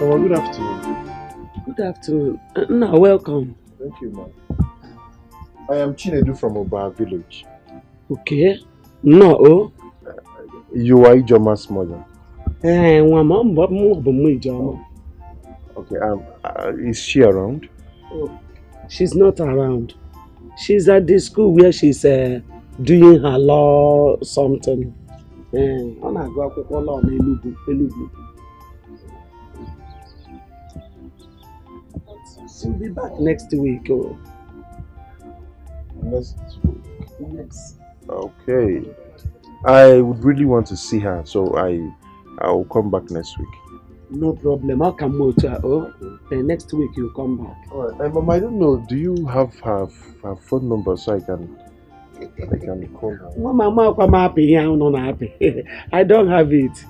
A: Oh, good afternoon.
K: Good afternoon. No, welcome.
A: Thank you, ma'am. I am Chinedu from Oba village.
K: Okay. No.
A: You are Ijoma's mother. Okay, is she around?
K: Oh, she's not around. She's at the school where she's doing her law something. She'll be back next week. Oh.
A: Next week?
K: Yes.
A: Okay. I would really want to see her, so I'll come back next week.
K: No problem. I'll come out. Next week you come back.
A: Alright, Mama, I don't know. Do you have her phone number so I can call her?
K: Mama, come happy here. I'm not happy. I don't have it.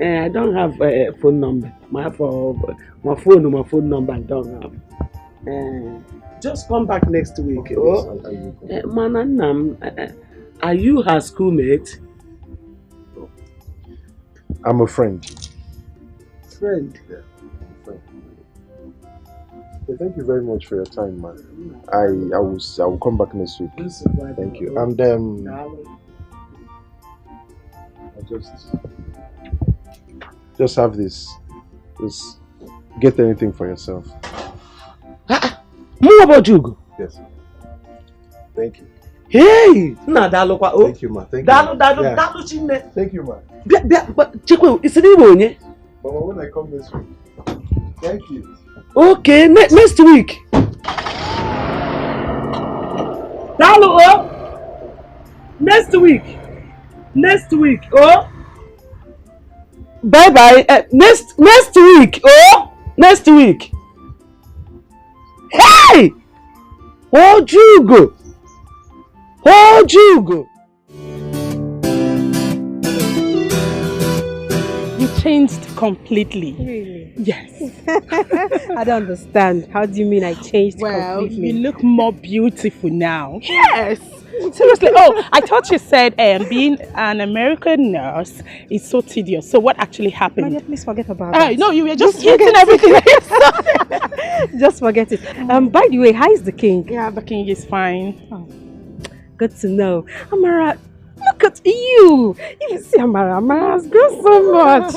K: I don't have a phone number. My phone number I don't have. Just come back next week.
A: Okay,
K: Mananam, are you her schoolmate?
A: I'm a friend.
K: Friend?
A: Yeah, friend. Okay, thank you very much for your time, man. I will come back next week. Thank you. And I just have this. Just get anything for yourself.
K: More about you?
A: Yes. Thank you.
K: Hey! Thank
A: you, ma. Thank
K: you.
A: Thank you, ma.
K: Chekwe, it's an Ibonye.
A: Mama, when I come next week. Thank you.
K: Okay, next week. Next week. Oh. Bye bye. Next week. Oh. Next week. Hey! Oh, Jugo.
N: You changed completely.
I: Really?
N: Yes.
I: I don't understand. How do you mean I changed completely?
N: You look more beautiful now. Yes. Seriously. Oh, I thought you said being an American nurse is so tedious. So what actually happened?
I: Maria, please forget about that.
N: No, you were just hitting everything.
I: Just forget it. By the way, how is the king?
N: Yeah, the king is fine.
I: Oh, good to know. Amara, look at you. You see Amara's grown so much.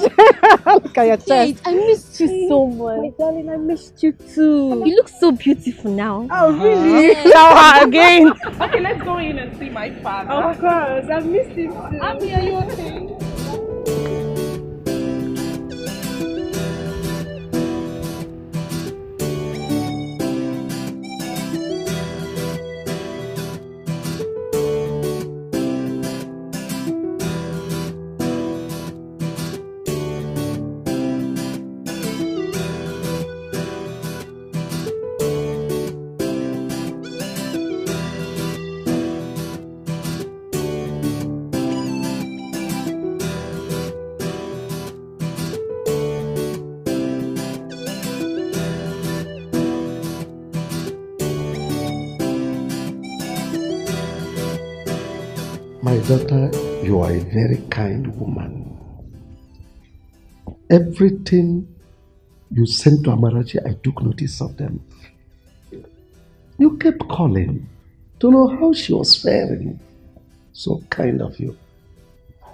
I: Look at your chest.
R: Kate, I missed you so much.
I: My darling, I missed you too.
R: You look so beautiful now.
I: Oh, really?
N: Now again. Okay, let's go in and see my father.
I: Of course, I missed him too.
N: Abby, are you okay?
L: My daughter, you are a very kind woman. Everything you sent to Amarachi, I took notice of them. You kept calling to know how she was faring. So kind of you.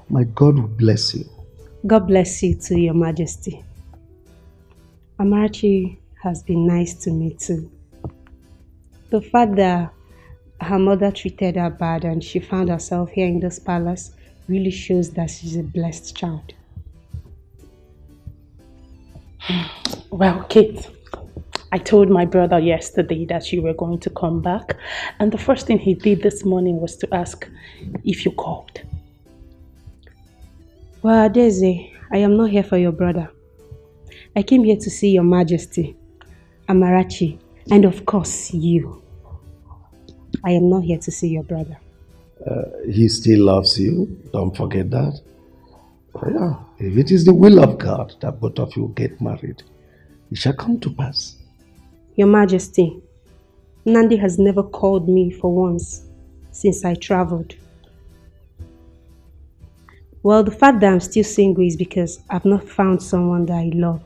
L: My God will bless you.
I: God bless you too, Your Majesty. Amarachi has been nice to me too. The fact that her mother treated her bad and she found herself here in this palace really shows that she's a blessed child.
N: Well, Kate, I told my brother yesterday that you were going to come back, and the first thing he did this morning was to ask if you called.
I: Well, Daisy, I am not here for your brother. I came here to see Your Majesty, Amarachi, and of course you. I am not here to see your brother.
L: He still loves you. Don't forget that. Yeah, if it is the will of God that both of you get married, it shall come to pass.
I: Your Majesty, Nandi has never called me for once since I traveled. Well, the fact that I'm still single is because I've not found someone that I love.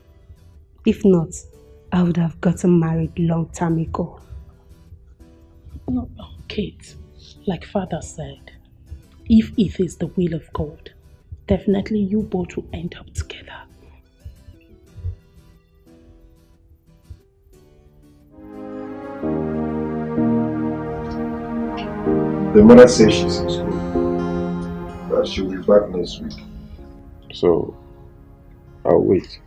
I: If not, I would have gotten married long time ago.
N: No, Kate, like Father said, if it is the will of God, definitely you both will end up together.
A: The mother says she's in school, that she'll be back next week. So, I'll wait.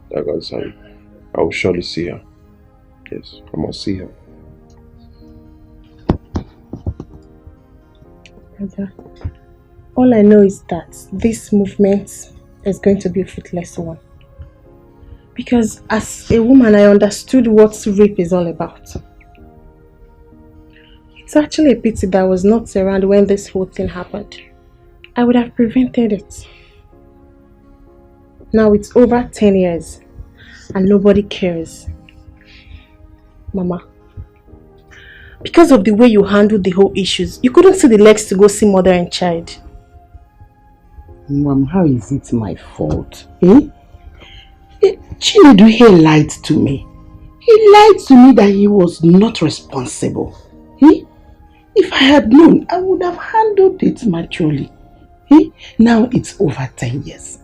A: Like I said, I will surely see her. Yes, I must see her.
F: Brother, all I know is that this movement is going to be a fruitless one.
T: Because as a woman, I understood what rape is all about. It's actually a pity that I was not around when this whole thing happened. I would have prevented it. Now it's over 10 years and nobody cares. Mama, because of the way you handled the whole issues, you couldn't see the legs to go see mother and child.
K: Mom, how is it my fault? Chinedu here lied to me. He lied to me that he was not responsible. If I had known, I would have handled it maturely. Now it's over 10 years.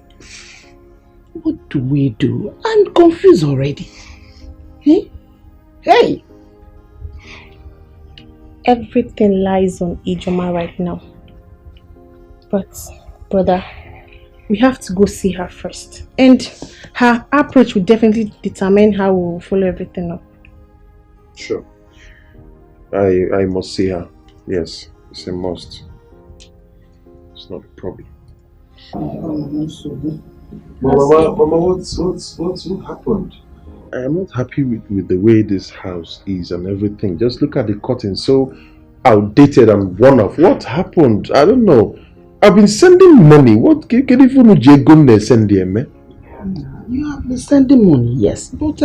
K: What do we do? I'm confused already. Hey!
T: Everything lies on Ijoma right now. But, brother, we have to go see her first. And her approach will definitely determine how we will follow everything up.
A: Sure. I must see her. Yes, it's a must. It's not a problem. Mama, what happened? I am not happy with the way this house is and everything. Just look at the curtains, so outdated and worn off. What happened? I don't know. I've been sending money. What can you send them?
K: You have been sending money, yes, but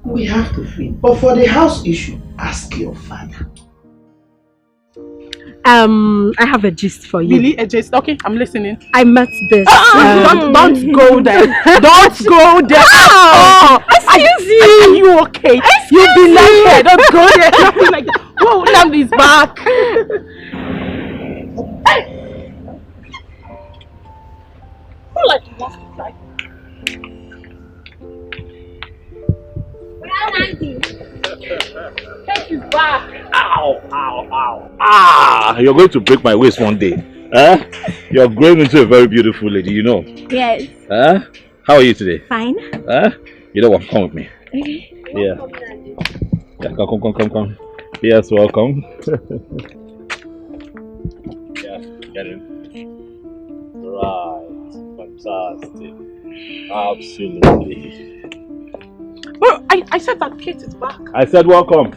K: we have to feed. But for the house issue, ask your father.
T: I have a gist for you.
N: Really? A gist? Okay, I'm listening.
T: I met this.
N: Don't go there. Don't go there. Oh,
T: excuse you.
N: Are you okay? You be like that. Don't go there. Nothing like that. Whoa, Lamb is back. Who like wants to fly? Take his back.
M: Ow, ow, ow. Ah, you're going to break my waist one day. Huh? You're growing into a very beautiful lady, you know.
R: Yes.
M: Huh? How are you today?
R: Fine.
M: Huh? You know what? Come with me.
R: Okay.
M: Yeah. Yeah, come. Yes, welcome. Yeah, get in. Right. Fantastic. Absolutely.
N: Well, I said that Kate is back.
M: I said welcome.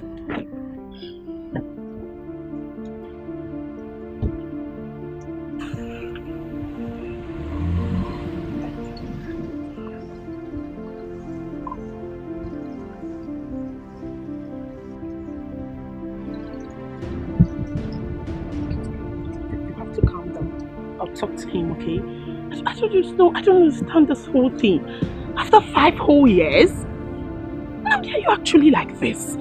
N: You have to calm down. I'll talk to him, okay? I don't understand this whole thing. After 5 whole years? How dare you actually like this?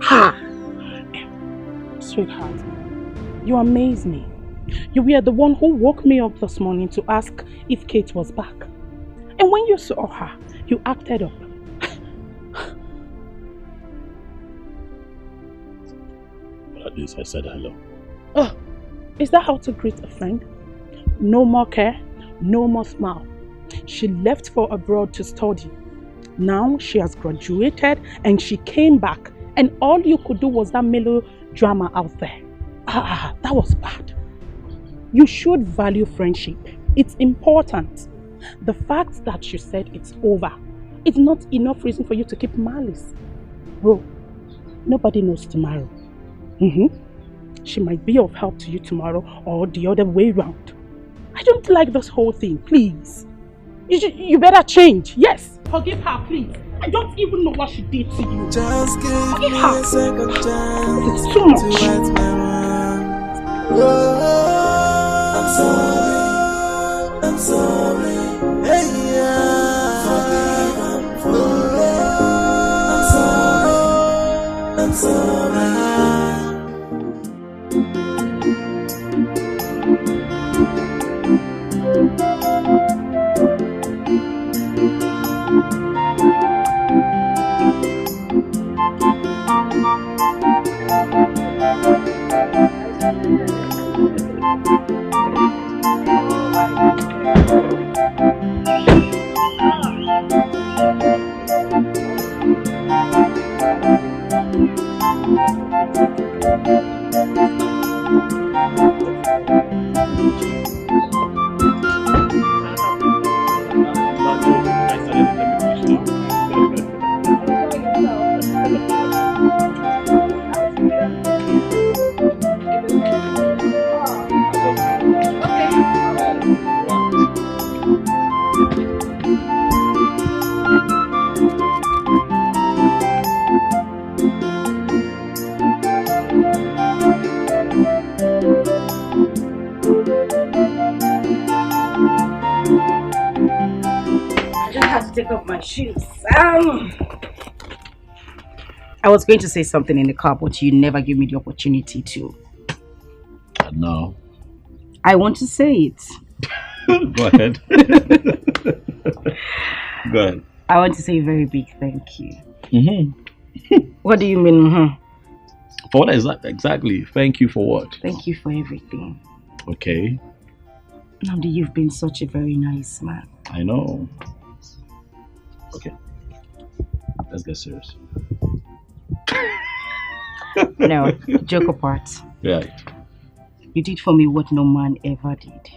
N: Ha! Sweetheart, you amaze me. You were the one who woke me up this morning to ask if Kate was back. And when you saw her, you acted up.
M: But at least I said hello.
N: Oh, is that how to greet a friend? No more care, no more smile. She left for abroad to study. Now she has graduated and she came back, and all you could do was that melodrama out there. That was bad. You should value friendship. It's important. The fact that you said it's over, it's not enough reason for you to keep malice. Bro, nobody knows tomorrow. She might be of help to you tomorrow or the other way round. I don't like this whole thing, please. You better change, yes. Forgive her, please. I don't even know what she did to you.
H: Just give
N: Forgive
H: me
N: her.
H: a second chance.
N: It's too much.
H: To write my mind. I'm sorry. Hey, yeah. Forgive, I'm sorry.
D: I just have to take off my shoes. I was going to say something in the car, but you never give me the opportunity to.
M: No.
D: I want to say it.
M: Go ahead. Go ahead.
D: I want to say a very big thank you.
M: Mm-hmm.
D: What do you mean? Mm-hmm?
M: For what exactly? Thank you for what?
D: Thank you for everything.
M: Okay.
D: Namdi, you've been such a very nice man.
M: I know. Okay. Let's get serious.
D: No, joke apart.
M: Right.
D: You did for me what no man ever did.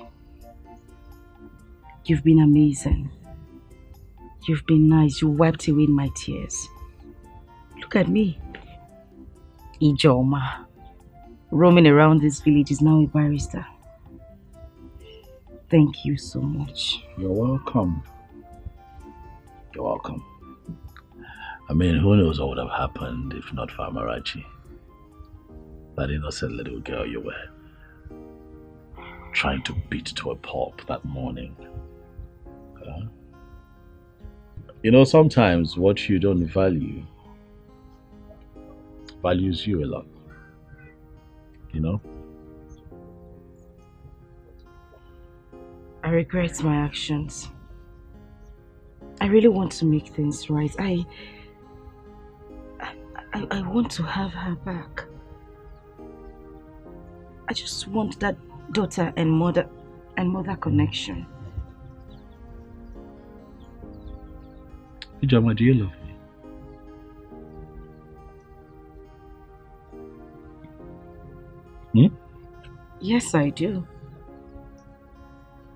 D: You've been amazing. You've been nice. You wiped away my tears. Look at me. Ijoma. Roaming around this village is now a barrister. Thank you so much.
M: You're welcome. You're welcome. I mean, who knows what would have happened if not for Amarachi? That innocent little girl you were trying to beat to a pulp that morning. You know, sometimes what you don't value values you a lot. You know?
D: I regret my actions. I really want to make things right. I want to have her back. I just want that daughter and mother connection.
M: Ijoma, do you love me?
D: Yes, I do.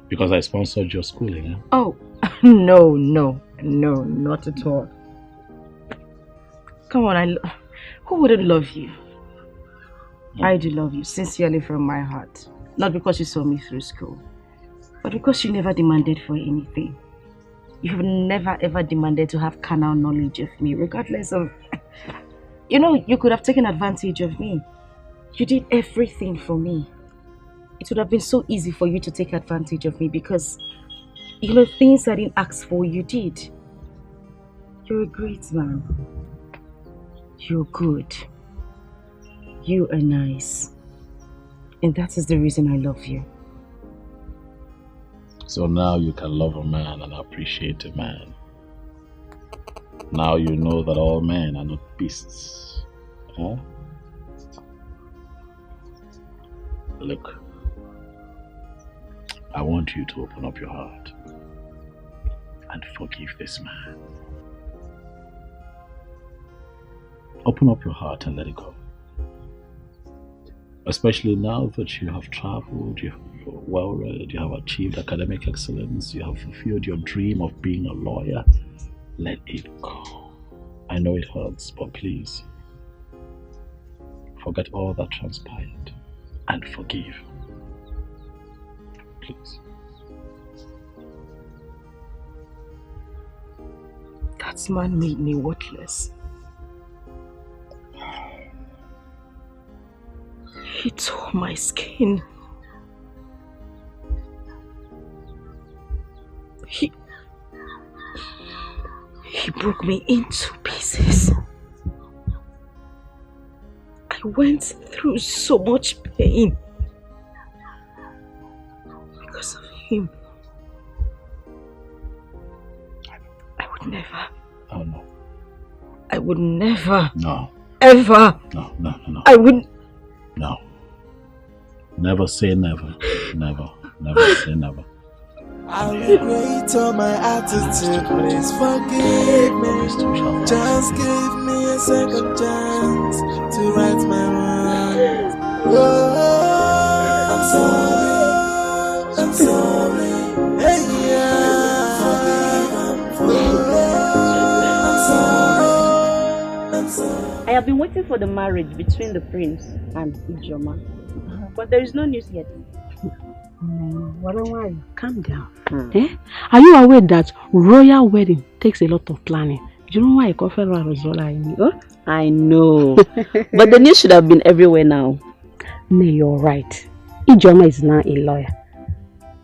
M: Because I sponsored your schooling, huh?
D: Oh, no, not at all. Come on, who wouldn't love you? I do love you sincerely from my heart. Not because you saw me through school, but because you never demanded for anything. You have never ever demanded to have carnal knowledge of me, regardless of... You know, you could have taken advantage of me. You did everything for me. It would have been so easy for you to take advantage of me because, you know, things I didn't ask for, you did. You're a great man. You're good. You are nice. And that is the reason I love you.
M: So now you can love a man and appreciate a man. Now you know that all men are not beasts. Huh? Look, I want you to open up your heart and forgive this man. Open up your heart and let it go. Especially now that you have traveled, you're well read, you have achieved academic excellence, you have fulfilled your dream of being a lawyer. Let it go. I know it hurts, but please, forget all that transpired and forgive. Please.
D: That man made me worthless. He tore my skin. He broke me into pieces. I went through so much pain because of him. I would never.
M: Oh no.
D: I would never.
M: No.
D: Ever.
M: No.
D: I wouldn't.
M: No. Never say never. Never say never.
H: I regret all my attitude, please forgive me. Just give me a second chance to right my wrongs. Oh, I'm sorry. Hey, yeah. I'm sorry.
J: have been waiting for the marriage between the prince and Ijoma. But there is no news yet.
I: Calm down. Eh? Are you aware that royal wedding takes a lot of planning? Do you know why I call Federal Rosola in me?
J: I know. But the news should have been everywhere now.
I: No, you're right. Ijoma is now a lawyer.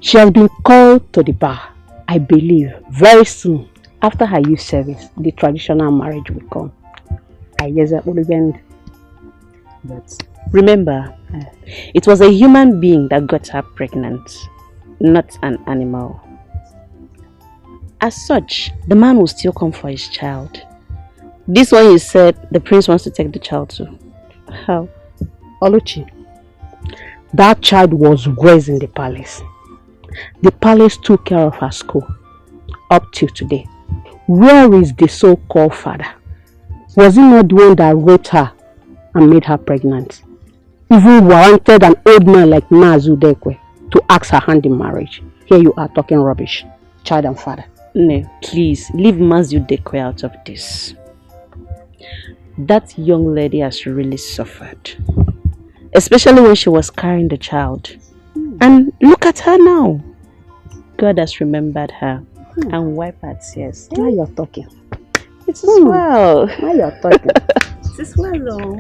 I: She has been called to the bar. I believe very soon, after her youth service, the traditional marriage will come.
J: But remember, it was a human being that got her pregnant, not an animal. As such, the man will still come for his child. This one you said the prince wants to take the child to. How?
I: Oluchi, that child was raised in the palace. The palace took care of her school up till today. Where is the so-called father? Was he not the one that raped her and made her pregnant? Even warranted an old man like Mazu Dekwe to ask her hand in marriage. Here you are talking rubbish. Child and father.
J: No, please, leave Mazu Dekwe out of this. That young lady has really suffered. Especially when she was carrying the child. And look at her now. God has remembered her and wiped her tears.
I: Now you're talking.
J: It is well.
I: Now you're talking.
J: It is well, though.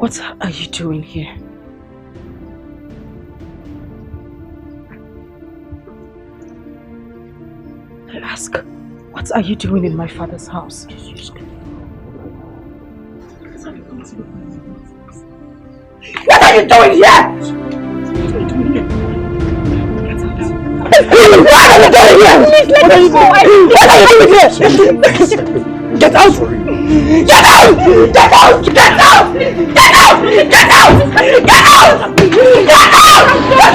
D: What are you doing here? I ask, what are you doing in my father's house?
P: What are you doing here? What are you doing here? Get out! Get out! Get out! Get out! Get out! Get out! Get out! Get out! Get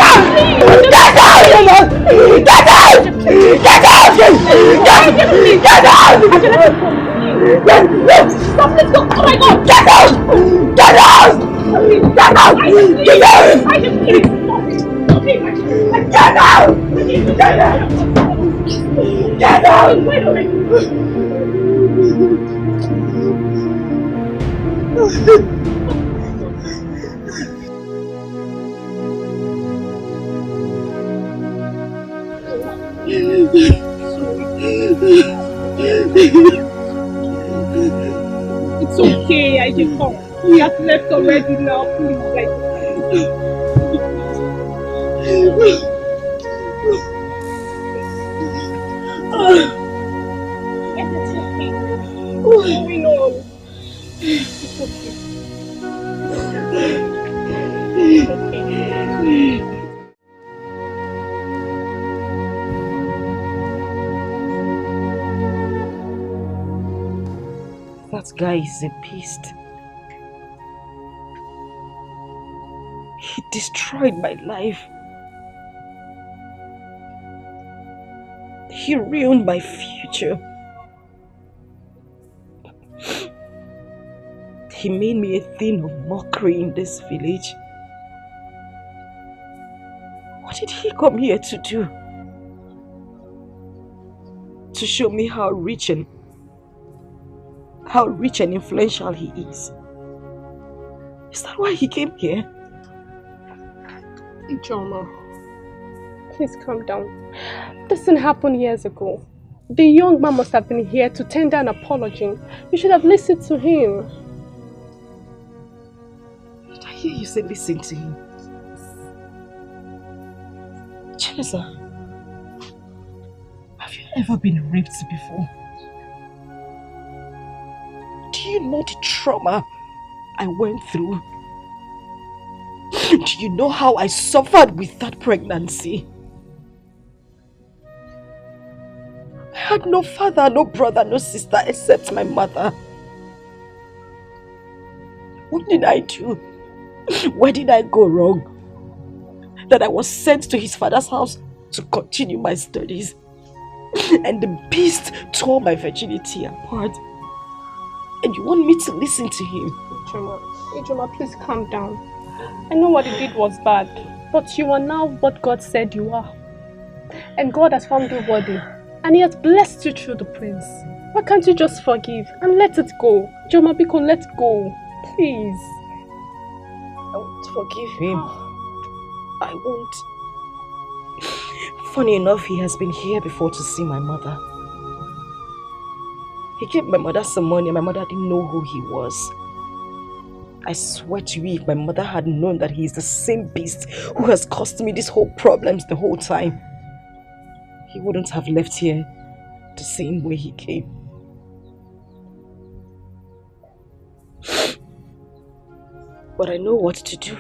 P: out! Get out! Get out! Get out! Get out! Stop! Let's go! Oh my God! Get out! Get out! Get out! Get out! Get out! Get out! Get out!
F: It's okay, I just come. We have left already now, please. What's going on? It's okay.
D: That guy is a beast. He destroyed my life. He ruined my future. He made me a thing of mockery in this village. What did he come here to do? To show me how rich and influential he is. Is that why he came here?
F: Ijoma, Please calm down. This didn't happen years ago. The young man must have been here to tender an apology. You should have listened to him.
D: Did I hear you say listen to him? Chelsa, have you ever been raped before? Do you know the trauma I went through? Do you know how I suffered with that pregnancy? I had no father, no brother, no sister except my mother. What did I do? Where did I go wrong? That I was sent to his father's house to continue my studies. And the beast tore my virginity apart. And you want me to listen to him?
F: Ijoma, please calm down. I know what he did was bad, but you are now what God said you are. And God has found you worthy. And he has blessed you through the prince. Why can't you just forgive and let it go? Ijoma Biko, let go. Please.
D: I won't forgive him. I won't. Funny enough, he has been here before to see my mother. He gave my mother some money and my mother didn't know who he was. I swear to you, if my mother had known that he is the same beast who has caused me these whole problems the whole time, he wouldn't have left here the same way he came. But I know what to do.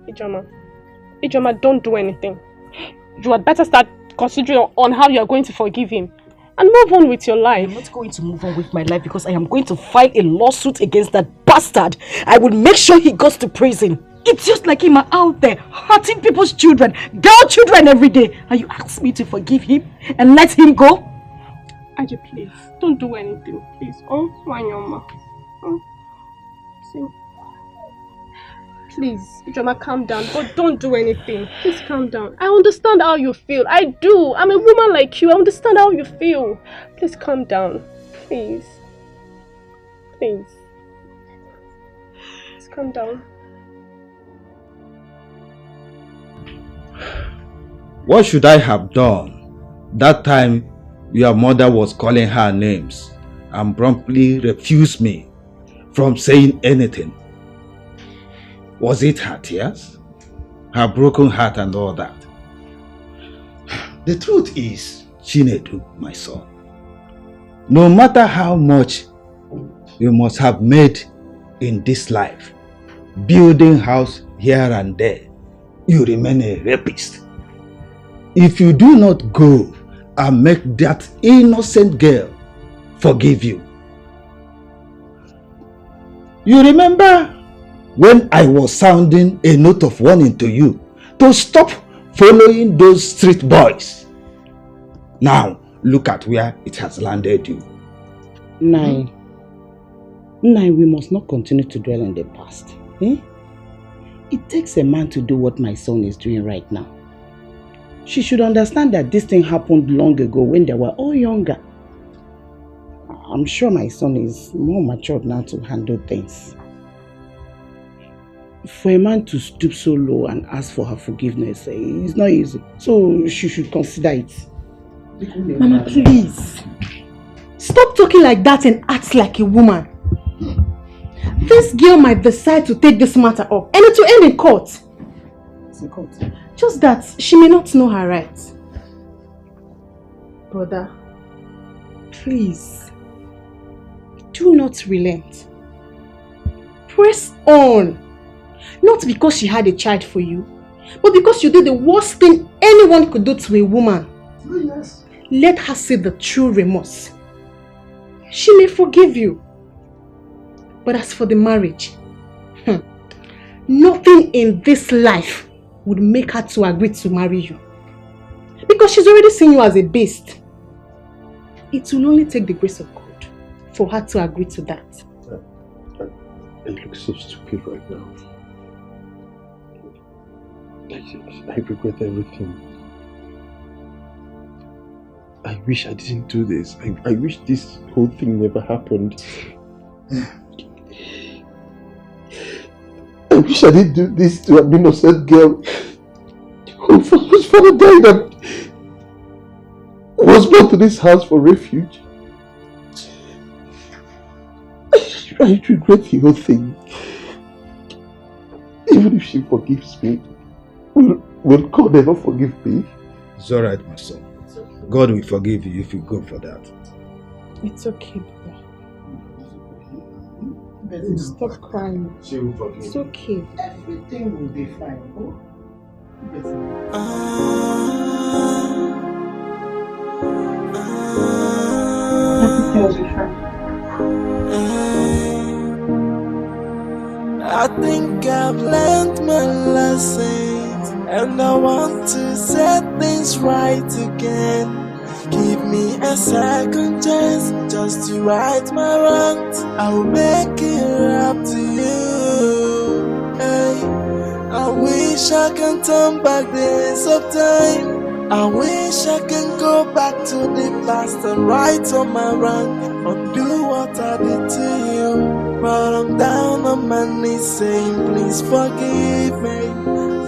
F: Ijoma, don't do anything. You had better start considering on how you are going to forgive him and move on with your life.
D: I'm not going to move on with my life because I am going to file a lawsuit against that bastard. I will make sure he goes to prison. It's just like him out there hurting people's children, girl children every day. And you ask me to forgive him and let him go?
F: Aji, please, don't do anything, please. Oh, Wanyoma. Oh, see. Please, Ijoma, calm down, but don't do anything. Please calm down. I understand how you feel. I do. I'm a woman like you. I understand how you feel. Please calm down. Please. Please. Please calm down.
C: What should I have done that time your mother was calling her names and promptly refused me from saying anything? Was it her tears? Her broken heart and all that? The truth is, Chinedu, my son, no matter how much you must have made in this life, building house here and there, you remain a rapist. If you do not go and make that innocent girl forgive you. You remember when I was sounding a note of warning to you to stop following those street boys? Now, look at where it has landed you.
K: Nai, we must not continue to dwell in the past. Eh? It takes a man to do what my son is doing right now. She should understand that this thing happened long ago when they were all younger. I'm sure my son is more matured now to handle things. For a man to stoop so low and ask for her forgiveness, it's not easy. So she should consider it.
Q: Mama, please. Stop talking like that and act like a woman. This girl might decide to take this matter up and it will end in court.
K: It's in court.
Q: Just that she may not know her rights. Brother, please, do not relent. Press on. Not because she had a child for you, but because you did the worst thing anyone could do to a woman.
L: Yes.
Q: Let her see the true remorse. She may forgive you. But as for the marriage, nothing in this life would make her to agree to marry you. Because she's already seen you as a beast. It will only take the grace of God for her to agree to that.
A: I look so stupid right now. I regret everything. I wish I didn't do this. I wish this whole thing never happened. I wish I didn't do this to an innocent girl whose father died and was brought to this house for refuge. I regret the whole thing. Even if she forgives me, will God ever forgive me?
C: It's alright, my son. God will forgive you if you go for that.
T: It's okay, Baba. Stop crying.
C: She will forgive you.
T: It's okay.
C: Everything will be fine. Oh?
T: Everything will be fine.
H: I think I've learned my lessons, and I want to set things right again. Give me a second chance just to right my wrongs. I will make it up to you. Hey, I wish I can turn back the hands of time. I wish I can go back to the past and right on my wrong, undo what I did to you. But I'm down on my knees saying, please forgive me.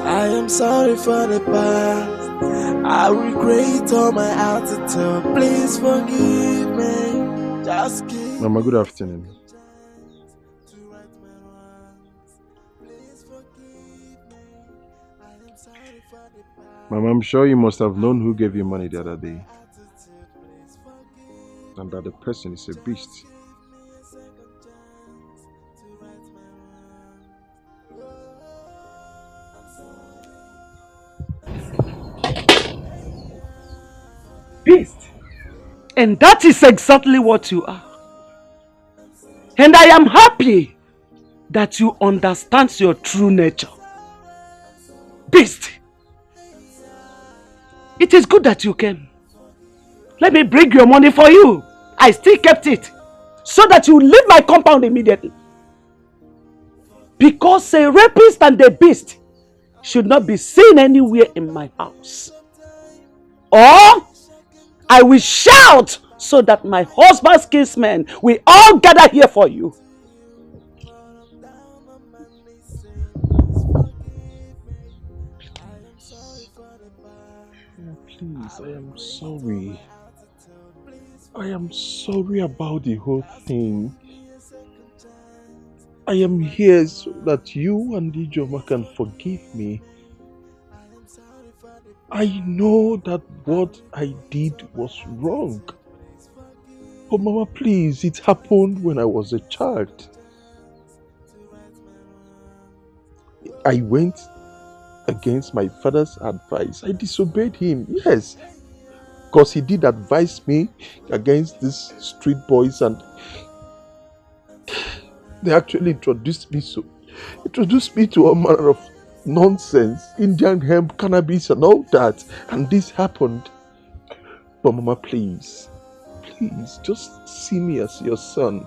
H: I am sorry for the past. I regret all my attitude. Please forgive me. Just give
A: Mama, good afternoon. Mama, I'm sure you must have known who gave you money the other day. And that the person is a beast.
K: Beast. And that is exactly what you are. And I am happy that you understand your true nature. Beast. It is good that you came. Let me bring your money for you. I still kept it so that you leave my compound immediately. Because a rapist and a beast should not be seen anywhere in my house. Or I will shout so that my husband's kinsmen will all gather here for you.
A: Please, I am sorry. I am sorry about the whole thing. I am here so that you and Ijoma can forgive me. I know that what I did was wrong. But Mama, please, it happened when I was a child. I went against my father's advice. I disobeyed him, yes. Because he did advise me against these street boys, and they actually introduced me to all manner of nonsense, Indian hemp, cannabis and all that. And this happened. But Mama, please, just see me as your son.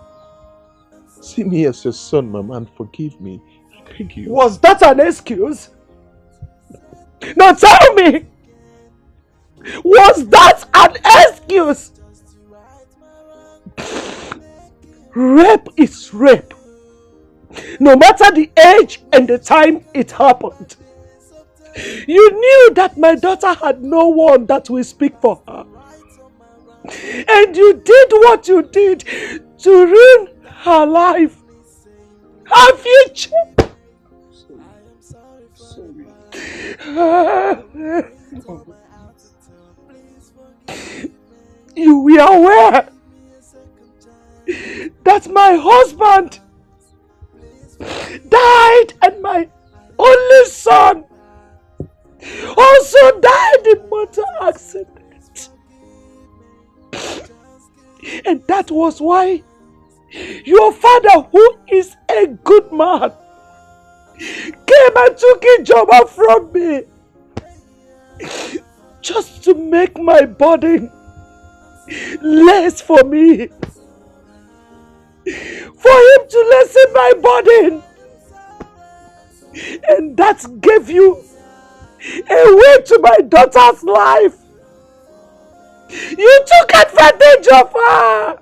A: See me as your son, Mama, and forgive me. I beg you.
K: Was that an excuse? Now tell me! Was that an excuse? Rape is rape. No matter the age and the time it happened. You knew that my daughter had no one that will speak for her. And you did what you did to ruin her life, her future. You were aware that my husband died and my only son also died in motor accident. And that was why your father, who is a good man, came and took Ijoma from me just to make my burden less for me. For him to lessen my burden. And that gave you a way to my daughter's life. You took advantage of her.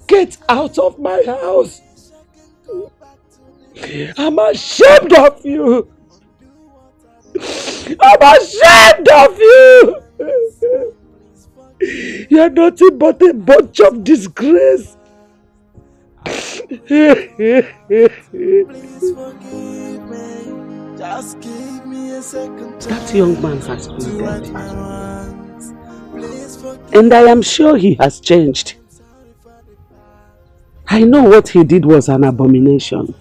K: Get out of my house. I'm ashamed of you. I'm ashamed of you. You're nothing but a bunch of disgrace.
H: Just give me a second.
K: That young man has been dead. And I am sure he has changed. I know what he did was an abomination.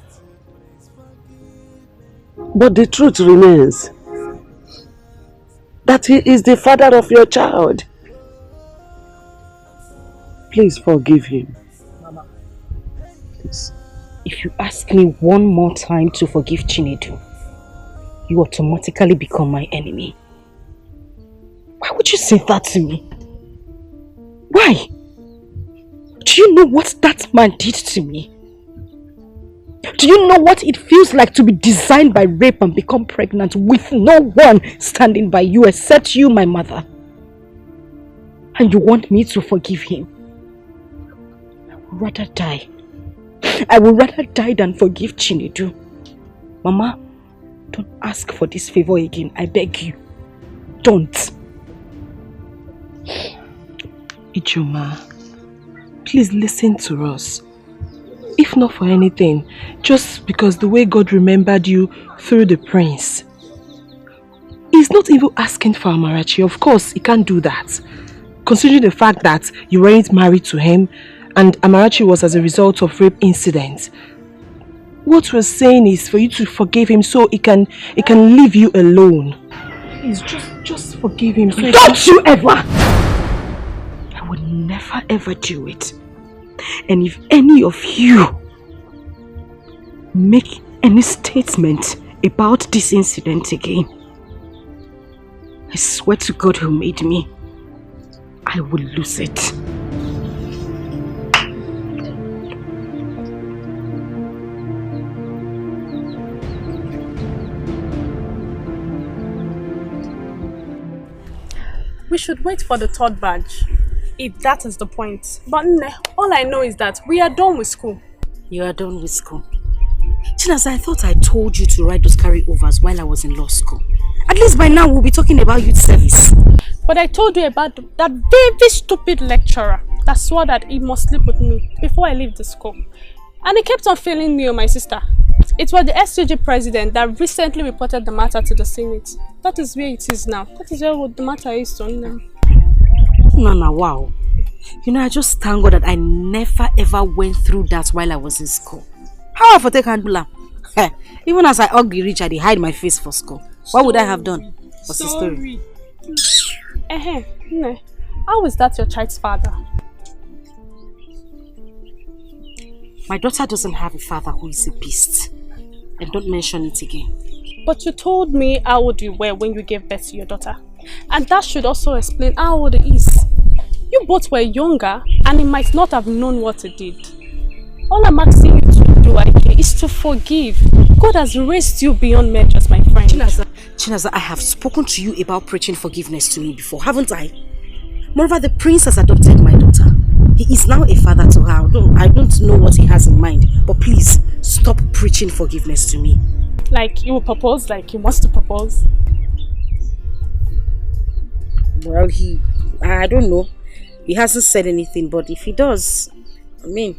K: But the truth remains that he is the father of your child. Please forgive him.
D: Mama, please. If you ask me one more time to forgive Chinedu, you automatically become my enemy. Why would you say that to me? Why? Do you know what that man did to me? Do you know what it feels like to be designed by rape and become pregnant with no one standing by you except you, my mother? And you want me to forgive him? I would rather die. I would rather die than forgive Chinedu. Mama, don't ask for this favor again. I beg you. Don't.
Q: Ijoma, please listen to us. If not for anything, just because the way God remembered you through the prince. He's not even asking for Amarachi. Of course, he can't do that. Considering the fact that you weren't married to him and Amarachi was as a result of rape incident. What we're saying is for you to forgive him so he can leave you alone. Please, just forgive him. So
D: Don't you ever! I would never ever do it. And if any of you make any statement about this incident again, I swear to God who made me, I will lose it.
F: We should wait for the third badge, if that is the point. But all I know is that we are done with school.
D: You are done with school. Chinas, I thought I told you to write those carryovers while I was in law school. At least by now we'll be talking about youth service.
F: But I told you about that very stupid lecturer that swore that he must sleep with me before I leave the school. And he kept on failing me or my sister. It was the SCG president that recently reported the matter to the Senate. That is where it is now. That is where the matter is done now.
D: Nana, wow. You know, I just thank God that I never ever went through that while I was in school. How I for take handle? Even as I ugly rich, I hide my face for school. What would I have done? What's the story?
F: How is that your child's father?
D: My daughter doesn't have a father who is a beast. And don't mention it again.
F: But you told me how old you were when you gave birth to your daughter. And that should also explain how old he is. You both were younger and he might not have known what he did. All I'm asking you to do, Ike, is to forgive. God has raised you beyond measures, my friend.
D: Chinaza, I have spoken to you about preaching forgiveness to me before, haven't I? Moreover, the prince has adopted my daughter. He is now a father to her. I don't know what he has in mind, but please stop preaching forgiveness to me.
F: Like he will propose, like he wants to propose.
D: Well, I don't know. He hasn't said anything, but if he does, I mean,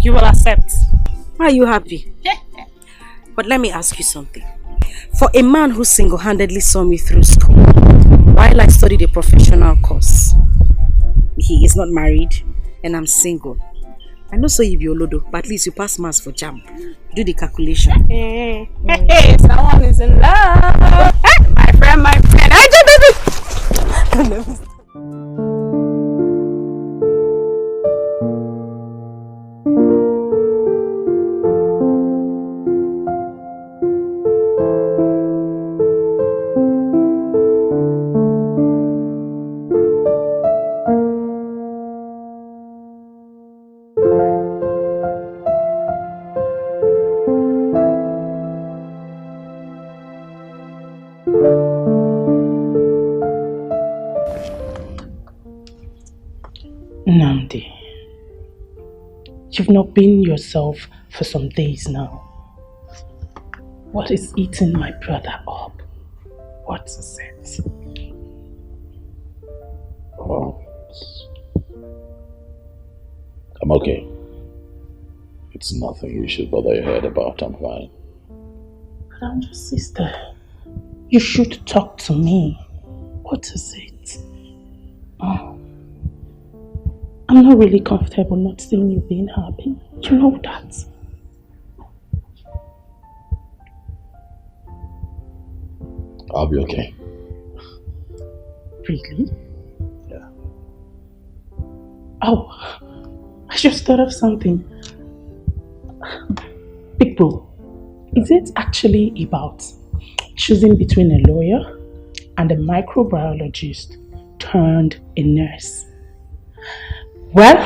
F: you will accept.
D: Are you happy? But let me ask you something. For a man who single-handedly saw me through school, while I studied a professional course, he is not married and I'm single. I know so you be Olodo, but at least you pass maths for JAMB. Do the calculation.
F: Hey, someone is in love. Hey, my friend.
N: Namdi, you've not been yourself for some days now. What is eating my brother up? What is it?
M: Oh. I'm okay. It's nothing you should bother your head about. I'm fine.
N: But I'm your sister. You should talk to me. What is it? Oh. I'm not really comfortable not seeing you being happy. You know that.
M: I'll be okay.
N: Really?
M: Yeah.
N: Oh, I just thought of something. Big bro, is it actually about choosing between a lawyer and a microbiologist turned a nurse? Well,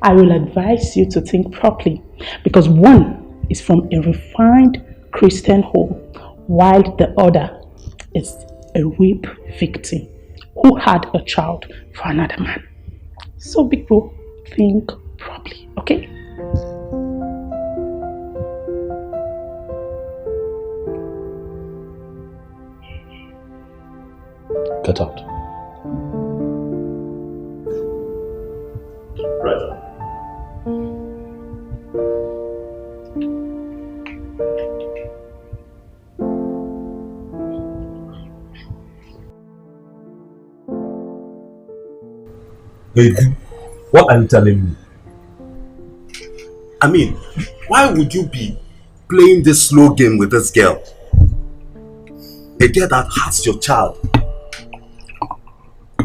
N: I will advise you to think properly, because one is from a refined Christian home while the other is a rape victim who had a child for another man. So big bro, think properly, okay?
M: Get out. Right.
O: Baby, what are you telling me? I mean, why would you be playing this slow game with this girl? A girl that has your child.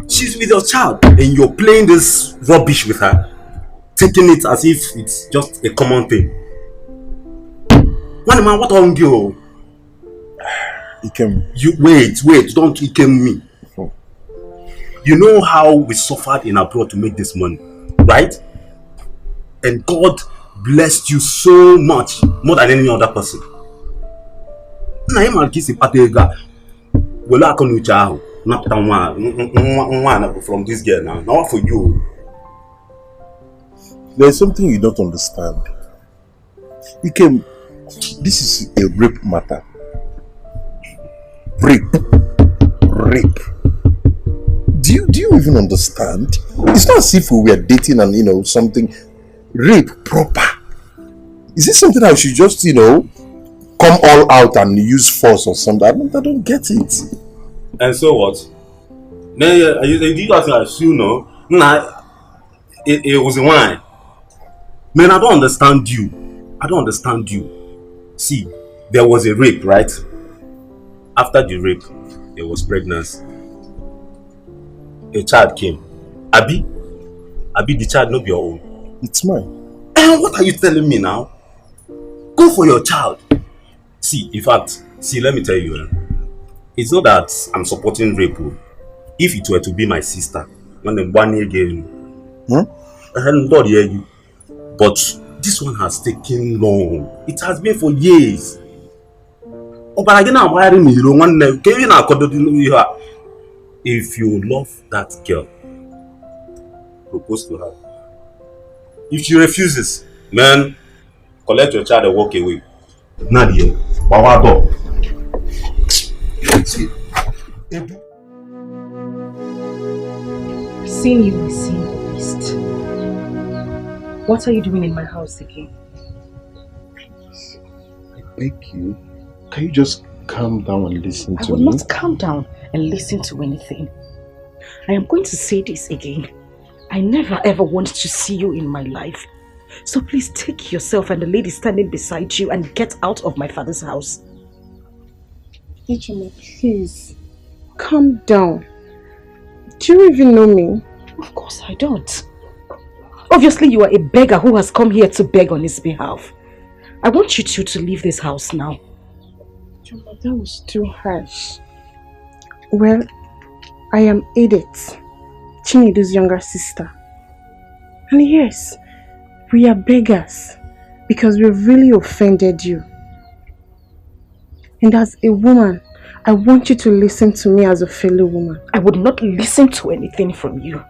O: She's with your child and you're playing this rubbish with her. Taking it as if it's just a common thing. One man, what on you? You wait, don't Ikem me. You know how we suffered in abroad to make this money, right? And God blessed you so much, more than any other person. Na him and kissing patega. Well, I can not one from this girl now. Now for you.
A: There's something you don't understand. This is a rape matter. Rape. Do you even understand? It's not as if we were dating and something. Rape proper. Is this something I should just come all out and use force or something? I don't get it.
O: And so what? You guys assume it was a wine. Man, I don't understand you. See, there was a rape, right? After the rape, there was pregnancy. A child came. Abi, the child not be your own.
A: It's mine.
O: And what are you telling me now? Go for your child. See, in fact, let me tell you. It's not that I'm supporting rape. If it were to be my sister, when I'm 1 year again, I hadn't done you. But this one has taken long. It has been for years. Oh, but again, I'm wearing me. If you love that girl, propose to her. If she refuses, man, collect your child and walk away. Nadia, Bawado.
D: Seeing you is seeing the beast. What are you doing in my house again?
A: Please, I beg you. Can you just calm down and listen to me?
D: I will not calm down and listen to anything. I am going to say this again. I never ever want to see you in my life. So please take yourself and the lady standing beside you and get out of my father's house.
T: Ejima, please. Calm down. Do you even know me?
D: Of course I don't. Obviously you are a beggar who has come here to beg on his behalf. I want you two to leave this house now.
T: Ejima, that was too harsh. Well, I am Edith, Chinedu's younger sister. And yes, we are beggars because we really offended you. And as a woman, I want you to listen to me as a fellow woman.
D: I would not listen to anything from you.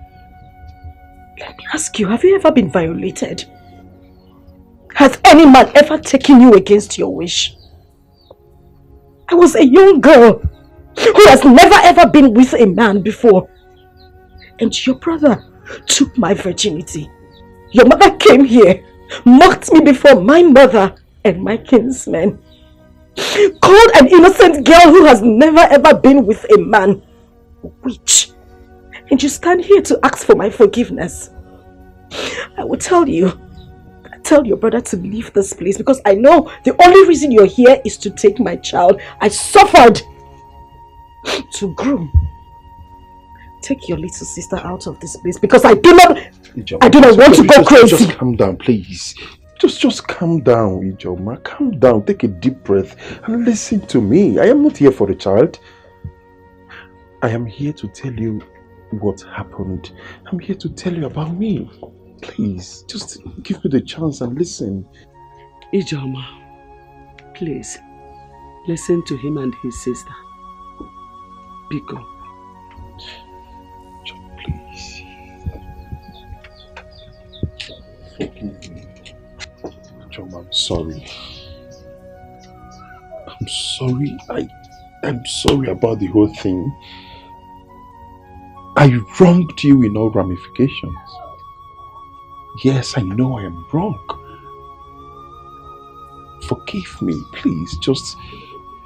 D: Let me ask you, have you ever been violated? Has any man ever taken you against your wish? I was a young girl who has never ever been with a man before. And your brother took my virginity. Your mother came here, mocked me before my mother and my kinsmen. Called an innocent girl who has never ever been with a man a witch. And you stand here to ask for my forgiveness. I will tell you, tell your brother to leave this place because I know the only reason you're here is to take my child. I suffered to groom. Take your little sister out of this place because I do not want to go crazy.
A: Just calm down, please. Just calm down, Ijoma. Calm down. Take a deep breath and listen to me. I am not here for the child. I am here to tell you what happened. I'm here to tell you about me. Please, just give me the chance and listen.
K: Ijoma, please, listen to him and his sister. Biko.
A: Please. Forgive me. John, I'm sorry. I'm sorry. I'm sorry about the whole thing. I wronged you in all ramifications. Yes, I know I am wrong. Forgive me, please. Just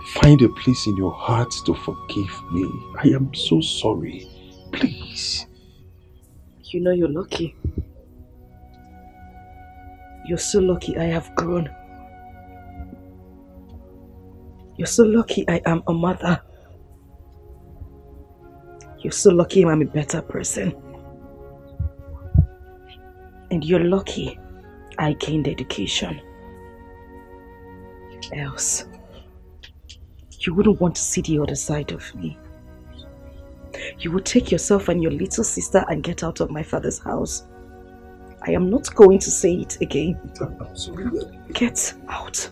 A: find a place in your heart to forgive me. I am so sorry. Please.
D: You know you're lucky. You're so lucky I have grown. You're so lucky I am a mother. You're so lucky I'm a better person. And you're lucky I gained education. Else, you wouldn't want to see the other side of me. You would take yourself and your little sister and get out of my father's house. I am not going to say it again.
A: I'm sorry.
D: Get out.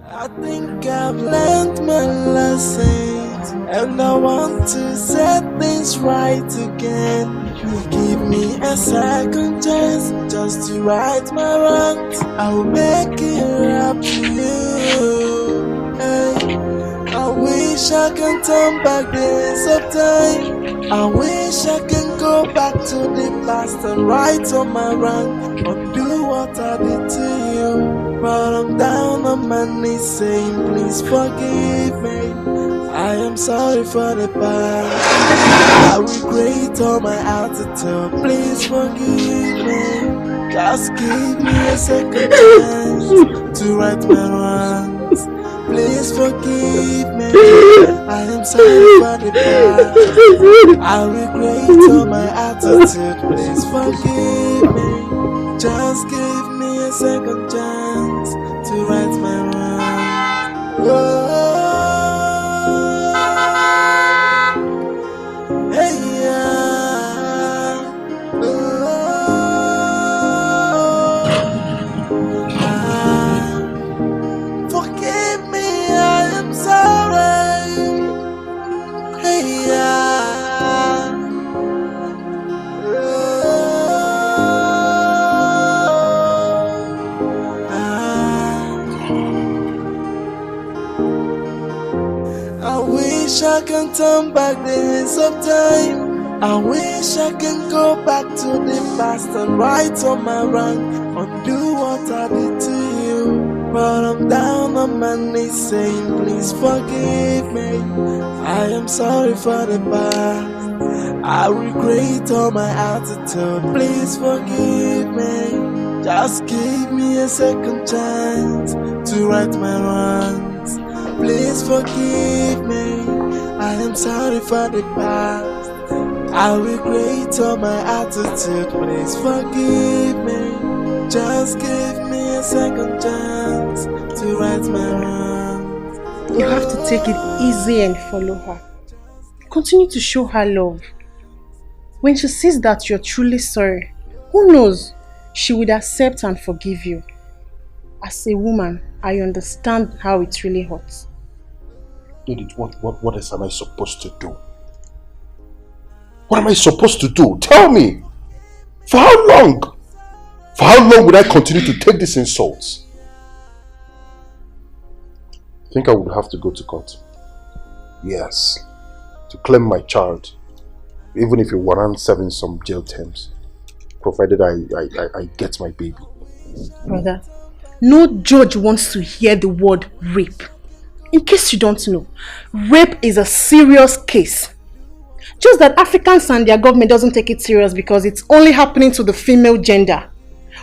H: I think I've learned my lessons, and I want to set things right again. Give me a second chance just to right my wrongs. I will make it up to you. Hey, I wish I can turn back the hands of time. I wish I can go back to the past and right on my wrong, undo what I did to you. But I'm down on my knees saying, please forgive me. I am sorry for the past. I regret all my attitude. Please forgive me. Just give me a second chance to right my wrongs. Please forgive me. I am sorry for the past. I regret all my attitude. Please forgive me. Just give me a second chance to right my wrongs. Oh, hey, yeah. Forgive me, I am sorry. Hey, yeah. I wish I can turn back the hands of time. I wish I can go back to the past and right on my wrong, undo what I did to you. But I'm down on my knees saying, please forgive me. I am sorry for the past. I regret all my attitude. Please forgive me. Just give me a second chance to right my wrongs. Please forgive me. I am sorry for the past. I regret all my attitude. Please forgive me. Just give me a second chance to right my wrongs.
F: You have to take it easy and follow her. Continue to show her love. When she sees that you're truly sorry, who knows, she would accept and forgive you. As a woman, I understand how it really hurts.
A: Edith, what else am I supposed to do? What am I supposed to do? Tell me! For how long? For how long would I continue to take these insults? I think I would have to go to court. Yes. To claim my child. Even if it warrants serving some jail terms. Provided I get my baby.
F: Brother, no judge wants to hear the word rape. In case you don't know, rape is a serious case. Just that Africans and their government doesn't take it serious because it's only happening to the female gender.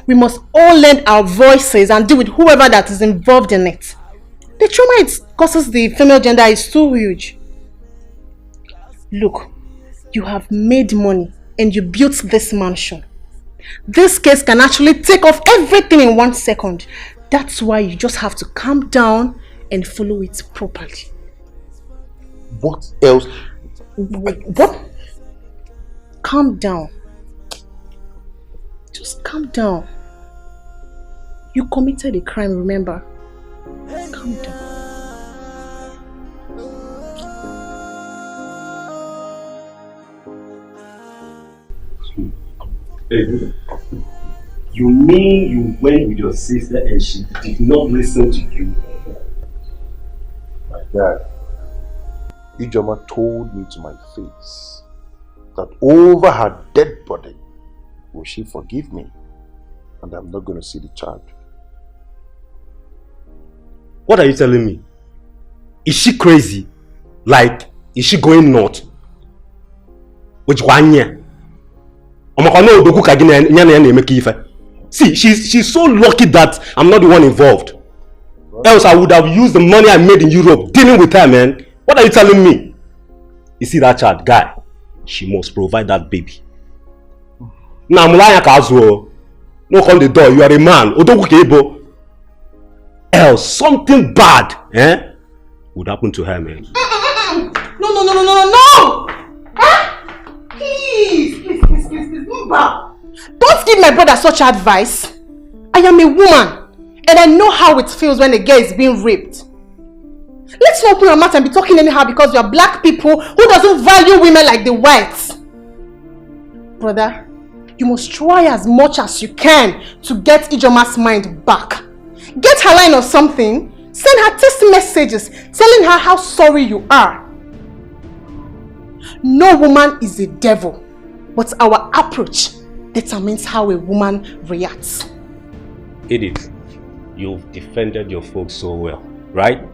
F: We must all lend our voices and deal with whoever that is involved in it. The trauma it causes the female gender is too huge. Look, you have made money and you built this mansion. This case can actually take off everything in 1 second. That's why you just have to calm down and follow it properly.
A: What else?
F: What? Calm down. Just calm down. You committed a crime, remember? Calm down.
O: Hey, you mean you went with your sister and she did not listen to you?
A: My dad, Ijoma told me to my face that over her dead body will she forgive me and I'm not going to see the child.
O: What are you telling me? Is she crazy? Like, is she going nuts? Which one year? See, she's so lucky that I'm not the one involved. Else I would have used the money I made in Europe dealing with her, man. What are you telling me? You see that child, guy? She must provide that baby. Now, no call the door. You are a man. Else something bad, would happen to her, man.
F: No! Please, move back. Don't give my brother such advice. I am a woman and I know how it feels when a girl is being raped. Let's not open our mouth and be talking anyhow because we are black people who doesn't value women like the whites. Brother, you must try as much as you can to get Ijoma's mind back. Get her line or something. Send her text messages telling her how sorry you are. No woman is a devil, but our approach determines how a woman reacts.
O: Edith, you've defended your folks so well, right?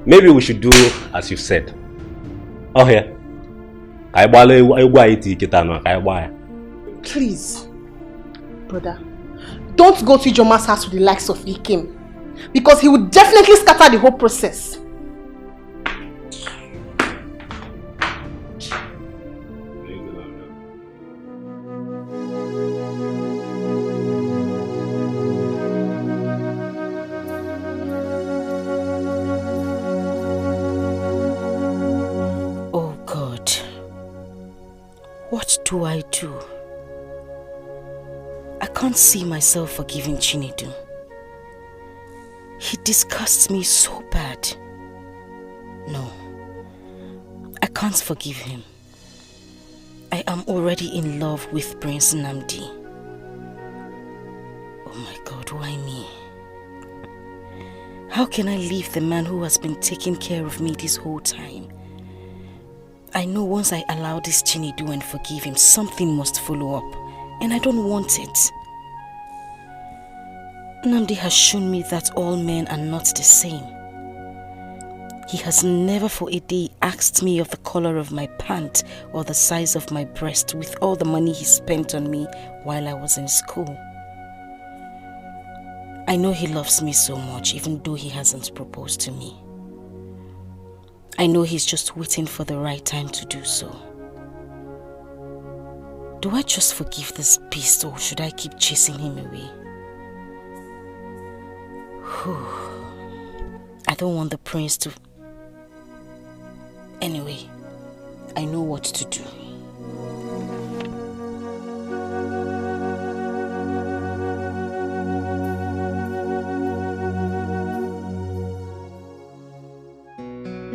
O: Maybe we should do as you said. Oh yeah.
F: Please, brother, don't go to Ijoma's house with the likes of Ikem, because he would definitely scatter the whole process.
J: What do I do? I can't see myself forgiving Chinedu. He disgusts me so bad. No, I can't forgive him. I am already in love with Prince Nnamdi. Oh my God, why me? How can I leave the man who has been taking care of me this whole time? I know once I allow this Chinedu and forgive him, something must follow up, and I don't want it. Nnamdi has shown me that all men are not the same. He has never for a day asked me of the color of my pant or the size of my breast with all the money he spent on me while I was in school. I know he loves me so much even though he hasn't proposed to me. I know he's just waiting for the right time to do so. Do I just forgive this beast or should I keep chasing him away? I don't want the prince to... Anyway, I know what to do.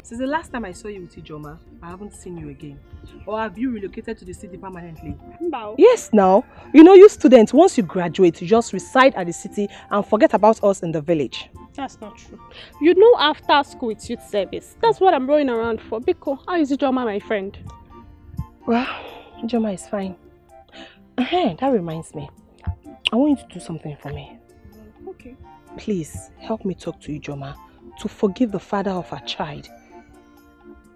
Q: Since the last time I saw you with Ijoma, I haven't seen you again. Or have you relocated to the city permanently?
F: Wow.
Q: Yes, now. You know, you students, once you graduate, you just reside at the city and forget about us in the village.
F: That's not true. You know, after school it's youth service. That's what I'm rolling around for. Biko, how is Ijoma, my friend?
Q: Well, Ijoma is fine. That reminds me. I want you to do something for me.
F: Okay.
Q: Please, help me talk to Ijoma to forgive the father of her child.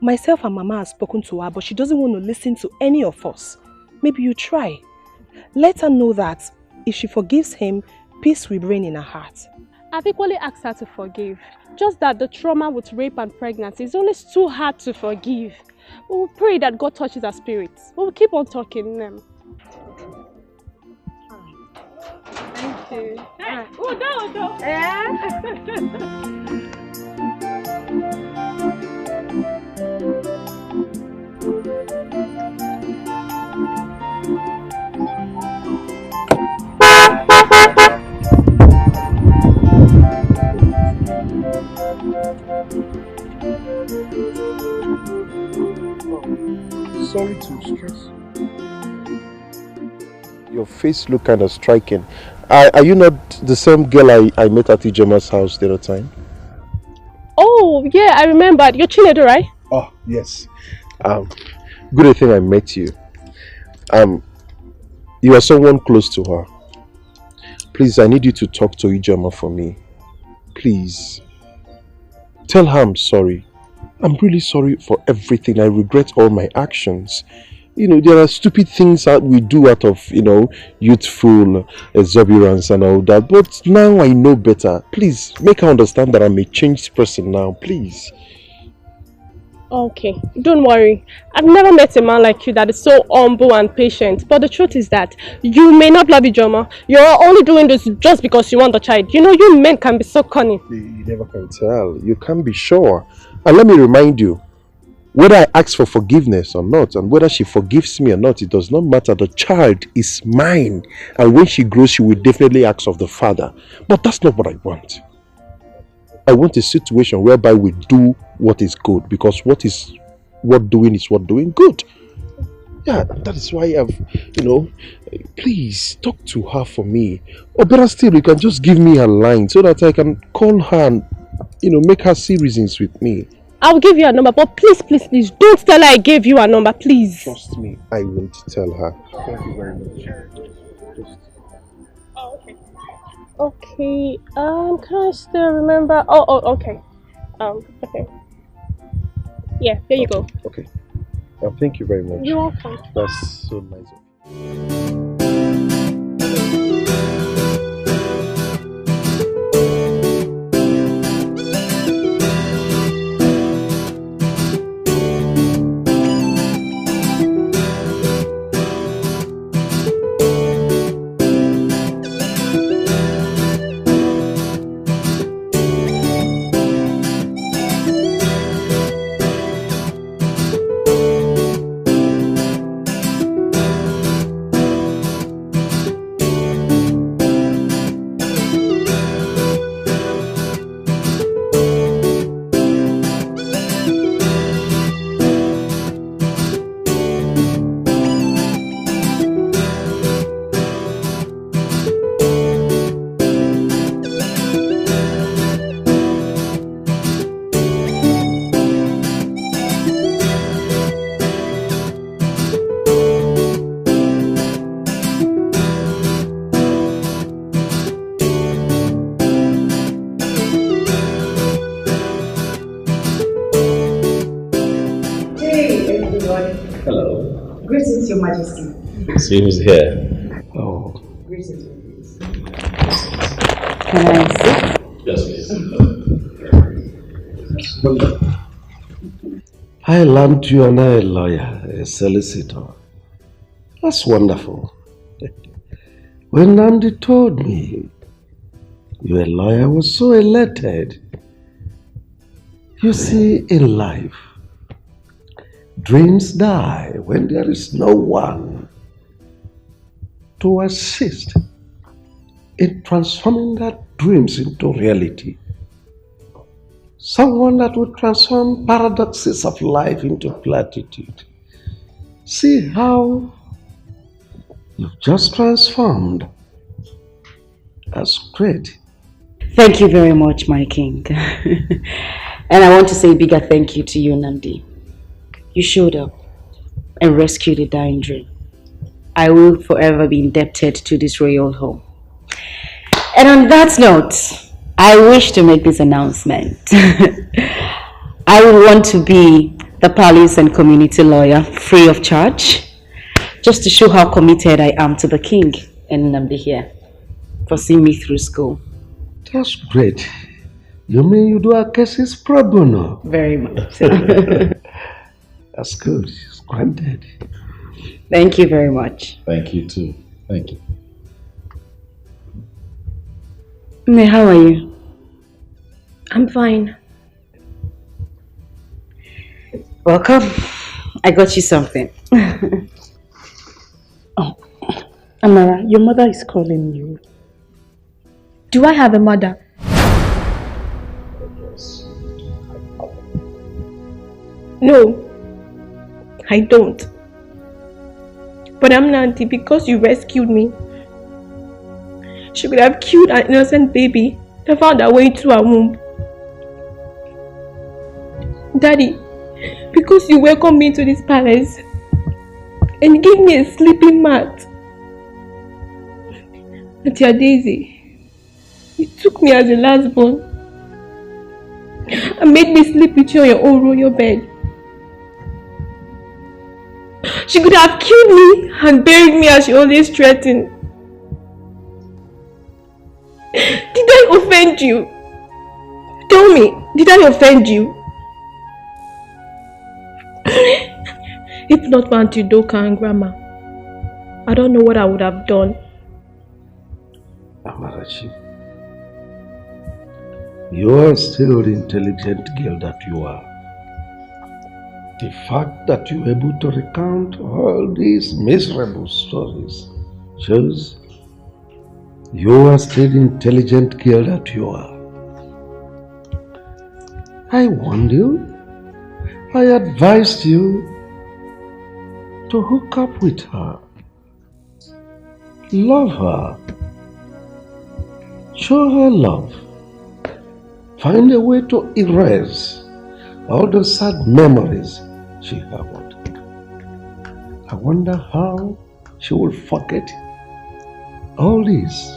Q: Myself and Mama have spoken to her, but she doesn't want to listen to any of us. Maybe you try. Let her know that if she forgives him, peace will reign in her heart.
F: I've equally asked her to forgive. Just that the trauma with rape and pregnancy is always too hard to forgive. We will pray that God touches her spirits. We will keep on talking them. Thank you. Udo.
A: Sorry to stress. Your face look kind of striking. Are you not the same girl I met at Ijoma's house the other time?
F: Oh, yeah, I remembered. You're Chinedu, right?
A: Oh, yes. Good thing I met you. You are someone close to her. Please, I need you to talk to Ijoma for me. Please. Tell her I'm sorry. I'm really sorry for everything. I regret all my actions. You know, there are stupid things that we do out of, youthful exuberance and all that. But now I know better. Please, make her understand that I'm a changed person now. Please.
F: Okay, don't worry. I've never met a man like you that is so humble and patient. But the truth is that you may not love Ijoma. You're only doing this just because you want the child. You know, you men can be so cunning.
A: You never can tell. You can't be sure. And let me remind you, whether I ask for forgiveness or not, and whether she forgives me or not, it does not matter. The child is mine. And when she grows, she will definitely ask of the father. But that's not what I want. I want a situation whereby we do what is good, because what doing is what doing good. Yeah, that is why please talk to her for me. Or better still, you can just give me a line so that I can call her and, make her see reasons with me.
F: I'll give you a number, but please, don't tell her I gave you a number, please.
A: Trust me, I won't tell her. Thank you very much.
F: Okay, can I still remember? Oh, okay. Okay. Yeah, there you go.
A: Okay. Thank you very much.
F: You're welcome.
A: That's so nice of you.
B: Greetings, Your Majesty.
M: See who's here. Oh.
B: Greetings, please.
I: Can I sit?
M: Yes, please.
L: I learned you are now a lawyer, a solicitor. That's wonderful. When Namdi told me you're a lawyer, I was so elated. You see, in life, dreams die when there is no one to assist in transforming that dreams into reality. Someone that would transform paradoxes of life into platitude. See how You've just transformed. That's great.
D: Thank you very much, my king. And I want to say a bigger thank you to you, Nandi. You showed up and rescued a dying dream. I will forever be indebted to this royal home. And on that note, I wish to make this announcement. I will want to be the palace and community lawyer free of charge, just to show how committed I am to the king and Nandi here for seeing me through school.
L: That's great. You mean you do our cases pro bono?
D: Very much.
L: That's good. It's granted.
D: Thank you very much.
M: Thank you too. Thank you.
D: May, how are you?
R: I'm fine.
D: Welcome. I got you something.
N: Oh, Amara, your mother is calling you.
R: Do I have a mother?
T: No, I don't. But I'm Nanti because you rescued me. She could have killed an innocent baby and found her way to her womb. Daddy, because you welcomed me to this palace and gave me a sleeping mat. Auntie Daisy, you took me as a last born and made me sleep with you on your own royal bed. She could have killed me and buried me as she always threatened. Did I offend you? Tell me, did I offend you? If not for Auntie Doka and Grandma, I don't know what I would have done.
L: Amarachi, you are still the intelligent girl that you are. The fact that you are able to recount all these miserable stories shows you are still the intelligent girl that you are. I warned you. I advised you to hook up with her. Love her. Show her love. Find a way to erase all the sad memories she harbored. I wonder how she will forget all this.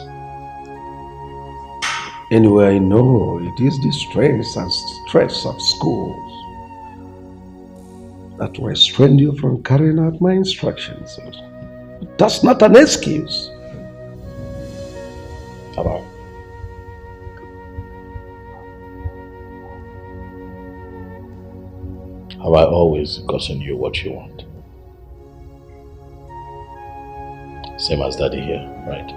L: Anyway, I know it is the strains and stress of schools that will restrain you from carrying out my instructions. That's not an excuse.
M: Hello. Have I always gotten you what you want? Same as Daddy here, right?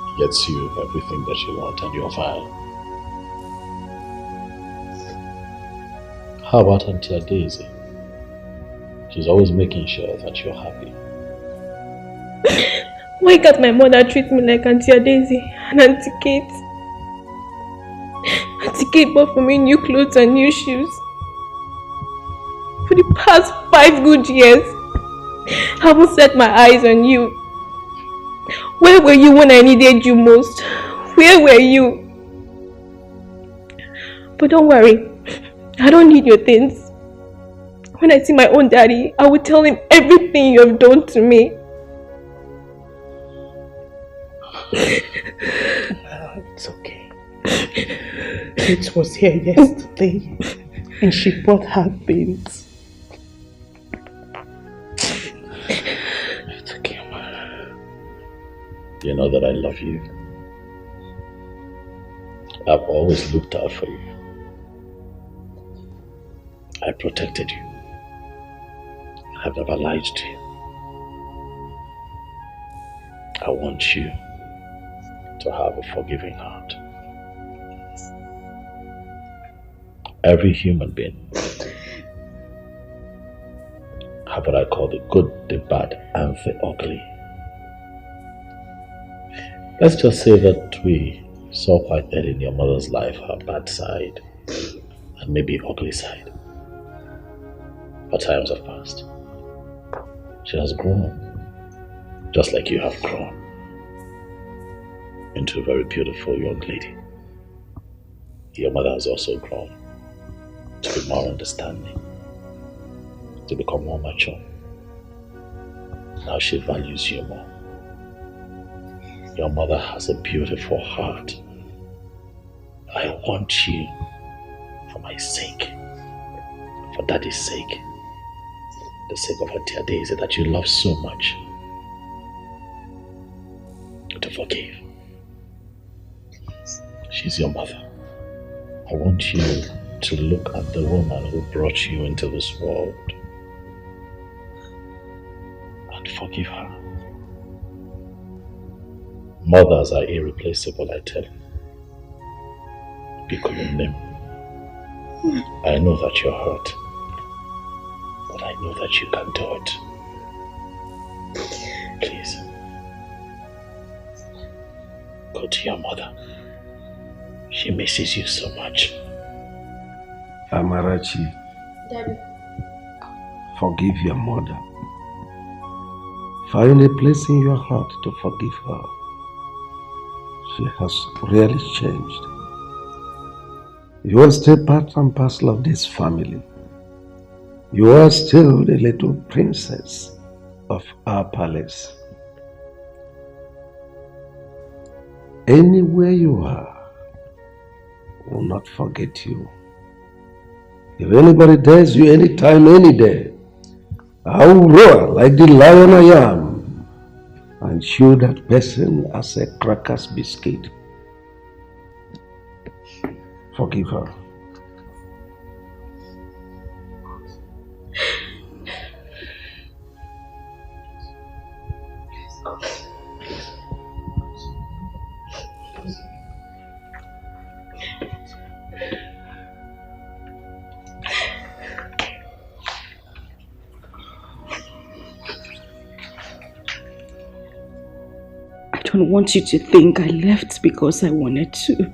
M: He gets you everything that you want and you're fine. How about Auntie Daisy? She's always making sure that you're happy.
T: Why can't my mother treat me like Auntie Daisy and Auntie Kate? Auntie Kate bought for me new clothes and new shoes. For the past 5 good years, I haven't set my eyes on you. Where were you when I needed you most? Where were you? But don't worry, I don't need your things. When I see my own daddy, I will tell him everything you have done to me.
N: It's okay. Kate was here yesterday and she brought her things. It's okay, Mama.
M: You know that I love you. I've always looked out for you. I protected you. I've never lied to you. I want you to have a forgiving heart. Every human being have what I call the good, the bad, and the ugly. Let's just say that we saw quite early in your mother's life her bad side and maybe ugly side. But times have passed. She has grown, just like you have grown, into a very beautiful young lady. Your mother has also grown to be more understanding, to become more mature. Now she values you more. Your mother has a beautiful heart. I want you, for my sake, for Daddy's sake, the sake of her dear Daisy that you love so much, to forgive. She's your mother. I want you to look at the woman who brought you into this world and forgive her. Mothers are irreplaceable, I tell you. Pick your name. I know that you're hurt, but I know that you can do it. Please, go to your mother. She misses you so much.
L: Amarachi,
R: Daddy.
L: forgive your mother. Find a place in your heart to forgive her. She has really changed. You are still part and parcel of this family. You are still the little princess of our palace. Anywhere you are, I will not forget you. If anybody dares you anytime, any day, I will roar like the lion I am and chew that person as a cracker's biscuit. Forgive her.
D: I don't want you to think I left because I wanted to.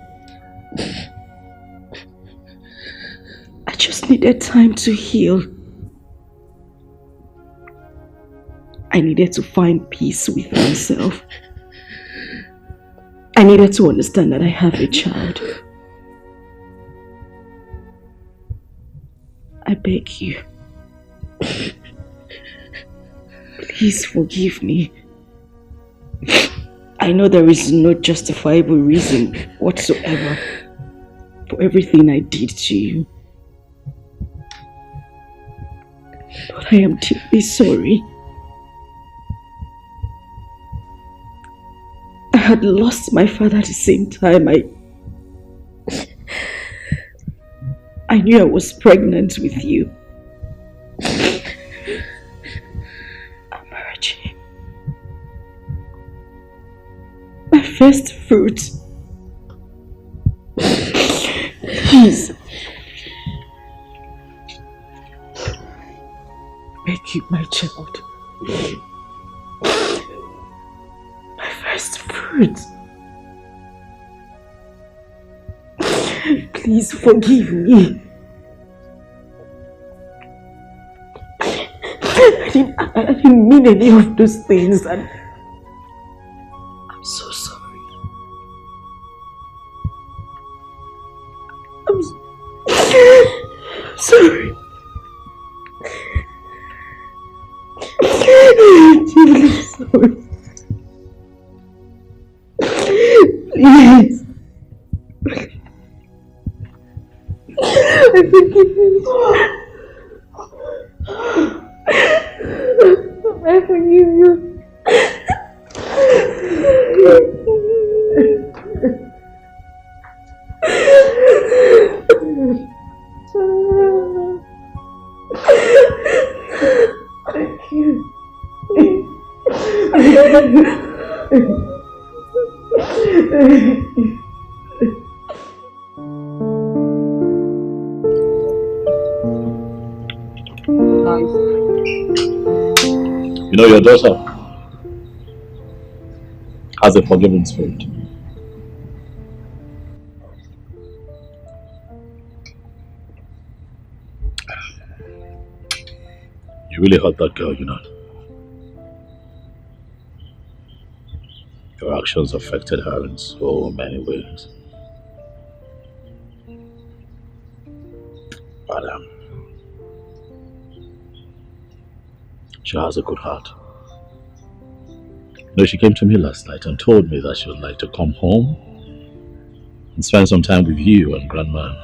D: I just needed time to heal. I needed to find peace with myself. I needed to understand that I have a child. I beg you. Please forgive me. I know there is no justifiable reason whatsoever for everything I did to you. But I am deeply sorry. I had lost my father at the same time. I knew I was pregnant with you. Amarachi. My first fruit. Please. Make you my child. My first fruit. Please forgive me. I didn't mean any of those things, and I'm so sorry. I'm sorry. I'm sorry. Please. I forgive you. I forgive you. Thank you.
M: You know, your daughter has a forgiving spirit. You really hurt that girl, you know. Your actions affected her in so many ways. But she has a good heart. You know, she came to me last night and told me that she would like to come home and spend some time with you and Grandma.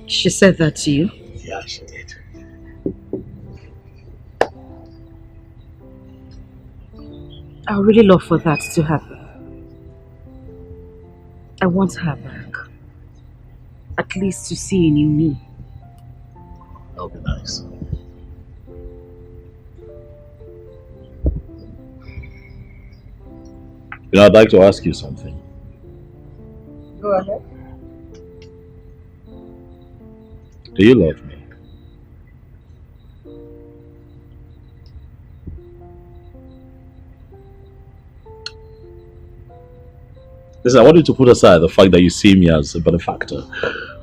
D: She said that to you?
M: Yeah, she did.
D: I would really love for that to happen. I want her back. At least to see a new me.
M: That would be nice. You know, I'd like to ask you something.
D: Go ahead.
M: Do you love me? Listen, I want you to put aside the fact that you see me as a benefactor,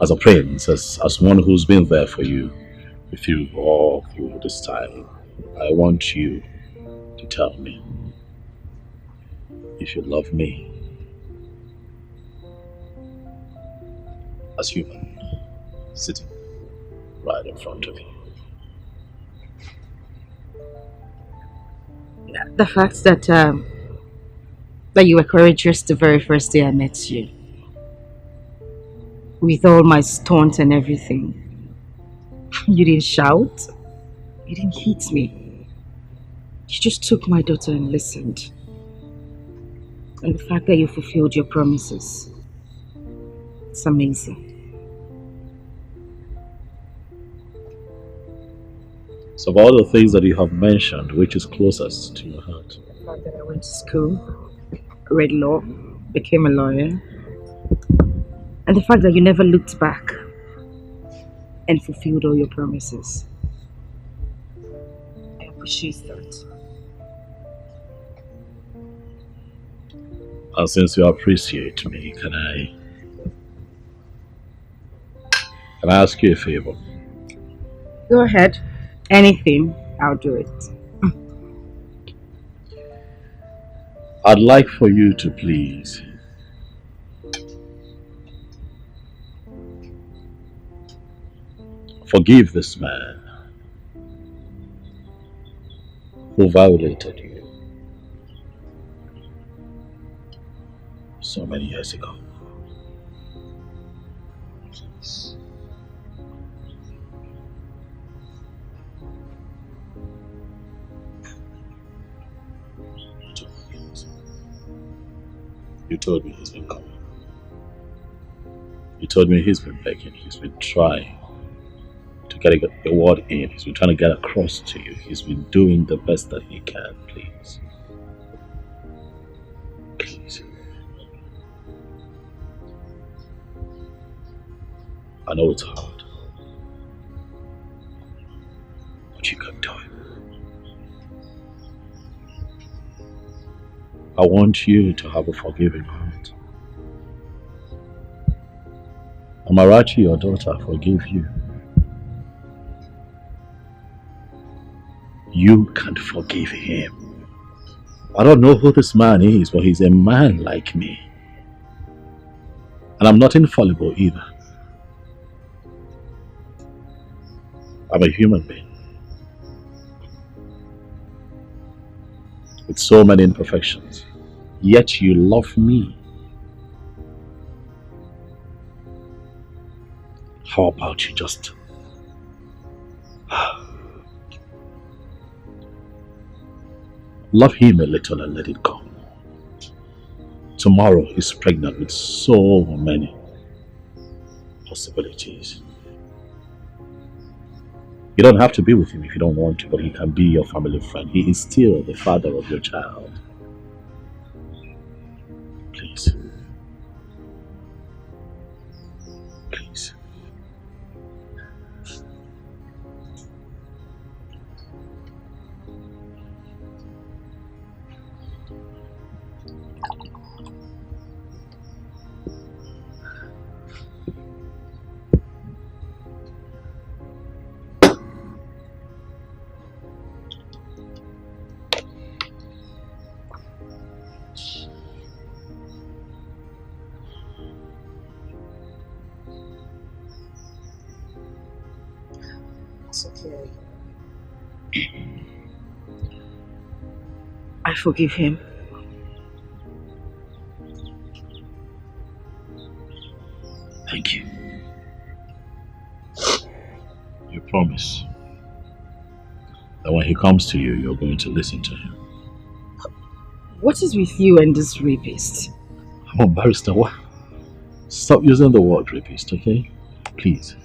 M: as a prince, as one who's been there for you, with you all through this time. I want you to tell me if you love me as human, sitting right in front of you.
D: The fact that that you were courageous the very first day I met you. With all my stunts and everything. You didn't shout. You didn't hit me. You just took my daughter and listened. And the fact that you fulfilled your promises. It's amazing.
M: So of all the things that you have mentioned, which is closest to your heart?
D: The fact that I went to school, read law, became a lawyer, and the fact that you never looked back and fulfilled all your promises. I appreciate that.
M: And since you appreciate me, can I ask you a favor?
D: Go ahead. Anything, I'll do it.
M: I'd like for you to please forgive this man who violated you so many years ago. Please. You told me he's been coming. You told me he's been begging. He's been trying to get a word in. He's been trying to get across to you. He's been doing the best that he can. Please. Please. I know it's hard, but you can do it. I want you to have a forgiving heart. Amarachi, your daughter, forgive you. You can't forgive him. I don't know who this man is, but he's a man like me. And I'm not infallible either. I'm a human being. With so many imperfections. Yet you love me. How about you just love him a little and let it go? Tomorrow he's pregnant with so many possibilities. You don't have to be with him if you don't want to, but he can be your family friend. He is still the father of your child. Please. Please.
D: It's okay. I forgive him.
M: Thank you. You promise that when he comes to you, you're going to listen to him.
D: What is with you and this rapist?
M: Come on, barrister, what? Stop using the word rapist, okay? Please.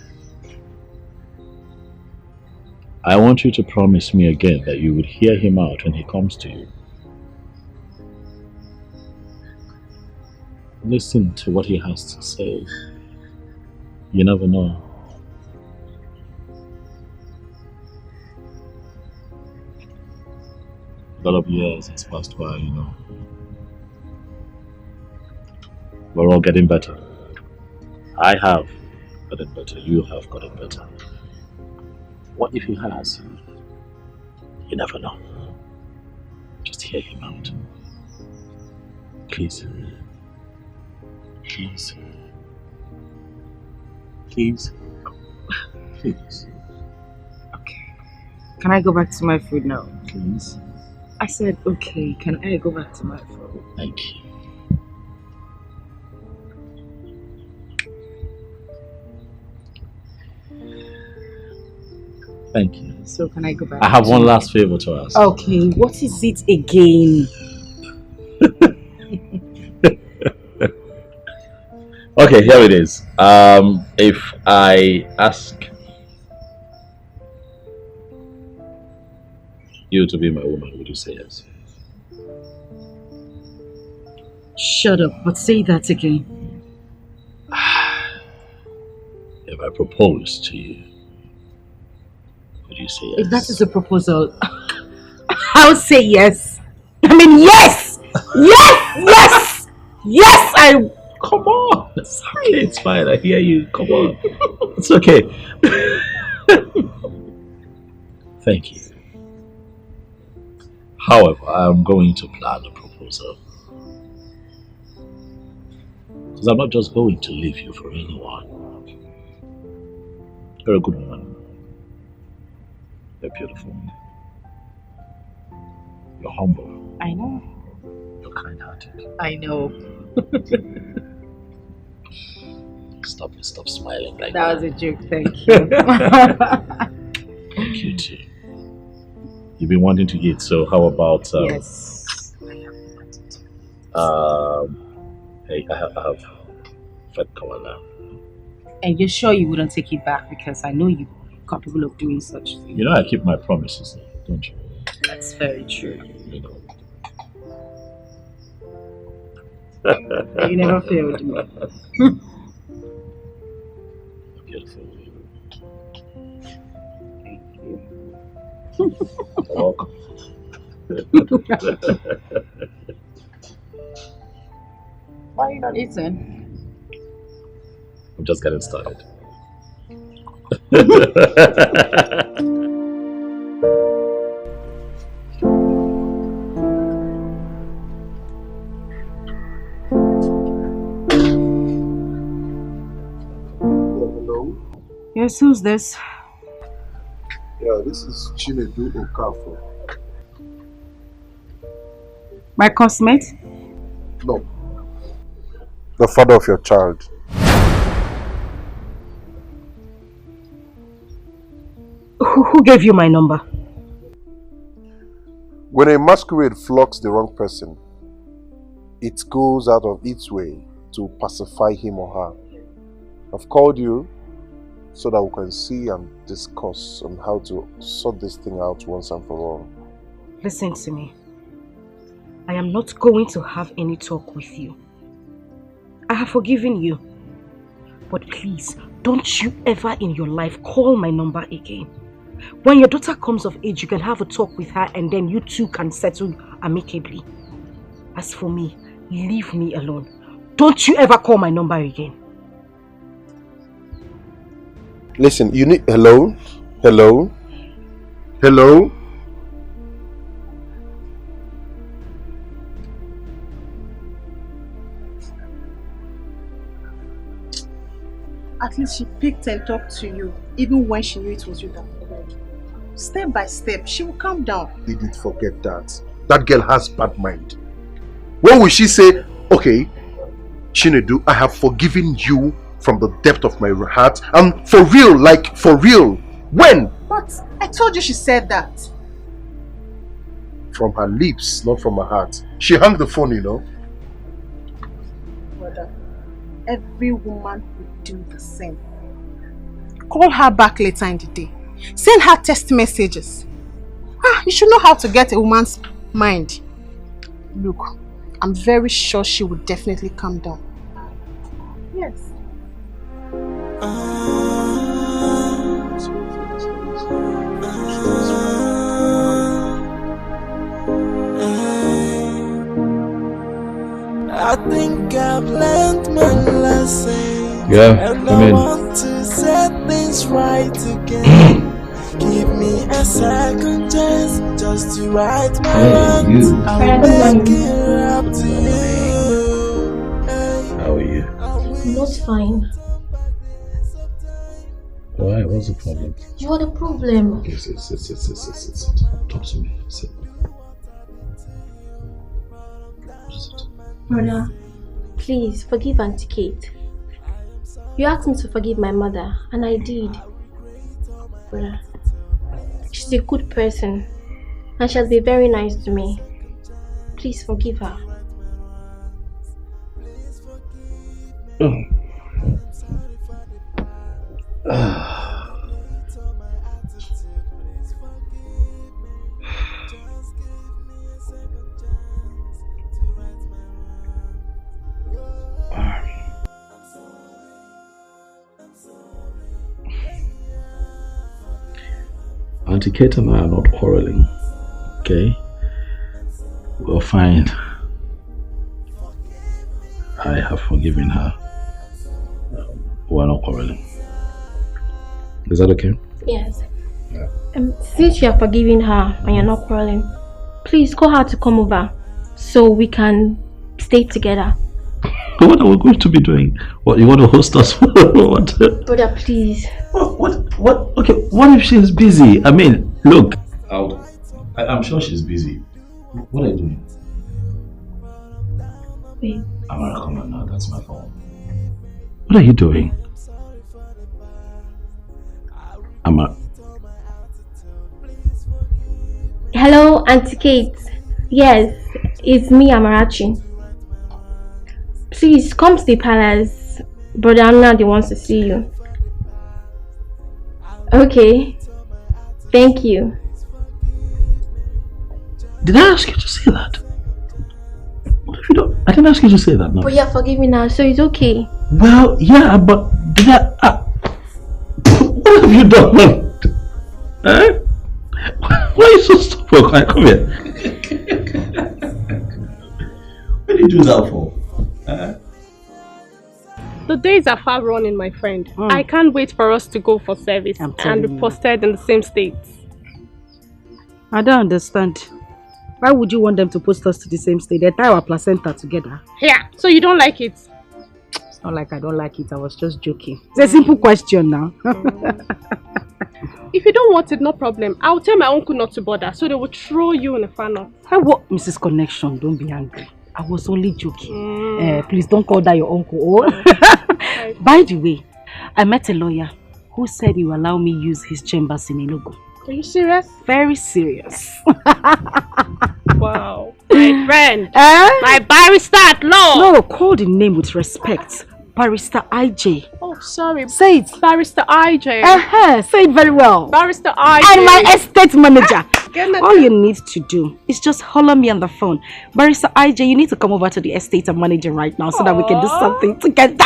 M: I want you to promise me again that you would hear him out when he comes to you. Listen to what he has to say. You never know. A lot of years has passed by, you know. We're all getting better. I have gotten better. You have gotten better. What if he has? You never know. Just hear him out. Please. Please. Please. Please.
D: Okay. Can I go back to my food now?
M: Please.
D: I said, okay. Can I go back to my food?
M: Thank you. Thank you.
D: So can I go back?
M: I have one last favor to ask.
D: Okay, what is it again?
M: Okay, here it is. If I ask you to be my woman, would you say yes?
D: Shut up, but say that again.
M: If I propose to you, would you say yes?
D: If that is a proposal, I'll say yes. I mean, yes! Yes! Yes! Yes!
M: Come on! It's okay, it's fine. I hear you. Come on. It's okay. Thank you. However, I'm going to plan a proposal. Because I'm not just going to leave you for anyone. You're a good woman. You're beautiful. You're humble.
D: I know.
M: You're kind-hearted.
D: I know.
M: Stop smiling like
D: that. That was a joke, thank you.
M: Thank you too. You've been wanting to eat, so how about
D: yes.
M: Hey, I have fed cover now.
D: And you're sure you wouldn't take it back, because I know you're capable of doing such things.
M: You know I keep my promises, don't you?
D: That's very true.
M: You know.
D: You never failed me.
M: Beautiful.
D: Thank you.
M: You're welcome.
D: Why are you not eating?
M: I'm just getting started.
D: Yes, who's this?
A: Yeah, this is Chinedu Okafor.
D: My classmate?
A: No. The father of your child.
D: Who gave you my number?
A: When a masquerade flocks the wrong person, it goes out of its way to pacify him or her. I've called you so that we can see and discuss on how to sort this thing out once and for all.
D: Listen to me. I am not going to have any talk with you. I have forgiven you. But please, don't you ever in your life call my number again. When your daughter comes of age, you can have a talk with her and then you two can settle amicably. As for me, leave me alone. Don't you ever call my number again.
A: Listen, you need... Hello? Hello? Hello?
T: At least she picked and talked to you, even when she knew it was you that called.
E: Step by step, she will calm down.
A: Didn't forget that. That girl has bad mind. When will she say, okay, Chinedu, I have forgiven you from the depth of my heart, and for real, like for real? When?
E: But I told you she said that.
A: From her lips, not from her heart. She hung the phone, you know.
E: Brother, every woman would do the same. Call her back later in the day. Send her text messages. You should know how to get a woman's mind. Look, I'm very sure she would definitely calm down. Yes.
H: I think I've learned my lesson.
M: Yeah,
H: and
M: come
H: I
M: in.
H: want to set things right again. Give me a second chance just to right my wrongs. I'll make it up to you.
M: How are you?
R: Not fine.
M: Why? What's the problem?
R: You are the problem.
M: Okay, sit. Talk to me. Sit.
R: Brother, please forgive Auntie Kate. You asked me to forgive my mother, and I did. Brother, she's a good person, and she'll be very nice to me. Please forgive her.
M: Auntie Kate and I are not quarreling, okay? We're fine. I have forgiven her. We're not quarreling. Is that okay?
R: Yes. Since you are forgiving her and you're not quarreling, please call her to come over so we can stay together.
M: What are we going to be doing? What, you want to host us? What?
R: Brother, please.
M: What? Okay, what if she's busy? I mean, look. I'm sure she's busy. What are you doing?
R: Wait.
M: Amara, come on now, that's my phone. What are you doing? Amara.
R: Hello, Auntie Kate. Yes, it's me, Amarachi. Please come to the palace. Brother Amnadi wants to see you. Okay. Thank you.
M: Did I ask you to say that? What if you don't? I didn't ask you to say that, no.
R: But you're forgiving now, so it's okay.
M: Well, yeah, but did I? What have you done? Eh? Why are you so stupid? Come here. What did you do that for?
F: The days are far running, my friend. I can't wait for us to go for service and be posted in the same states.
D: I don't understand. Why would you want them to post us to the same state? They tie our placenta together.
F: Yeah, so you don't like it?
D: It's not like I don't like it. I was just joking. It's a simple question now.
F: If you don't want it, no problem. I'll tell my uncle not to bother, so they will throw you in a funnel.
D: Hey, what? Mrs. Connection, don't be angry. I was only joking. Please don't call that your uncle. Oh. By the way, I met a lawyer who said he will allow me use his chambers in Enugu.
F: Are you serious?
D: Very serious.
F: Wow. My friend. My barrister at law.
D: No, call the name with respect. Barrister IJ.
F: Oh, sorry.
D: Say it.
F: Barrister IJ.
D: Say it very well.
F: Barrister IJ.
D: And my estate manager. All you need to do is just holler me on the phone. Barrister IJ, you need to come over to the estate I'm managing right now so that we can do something together.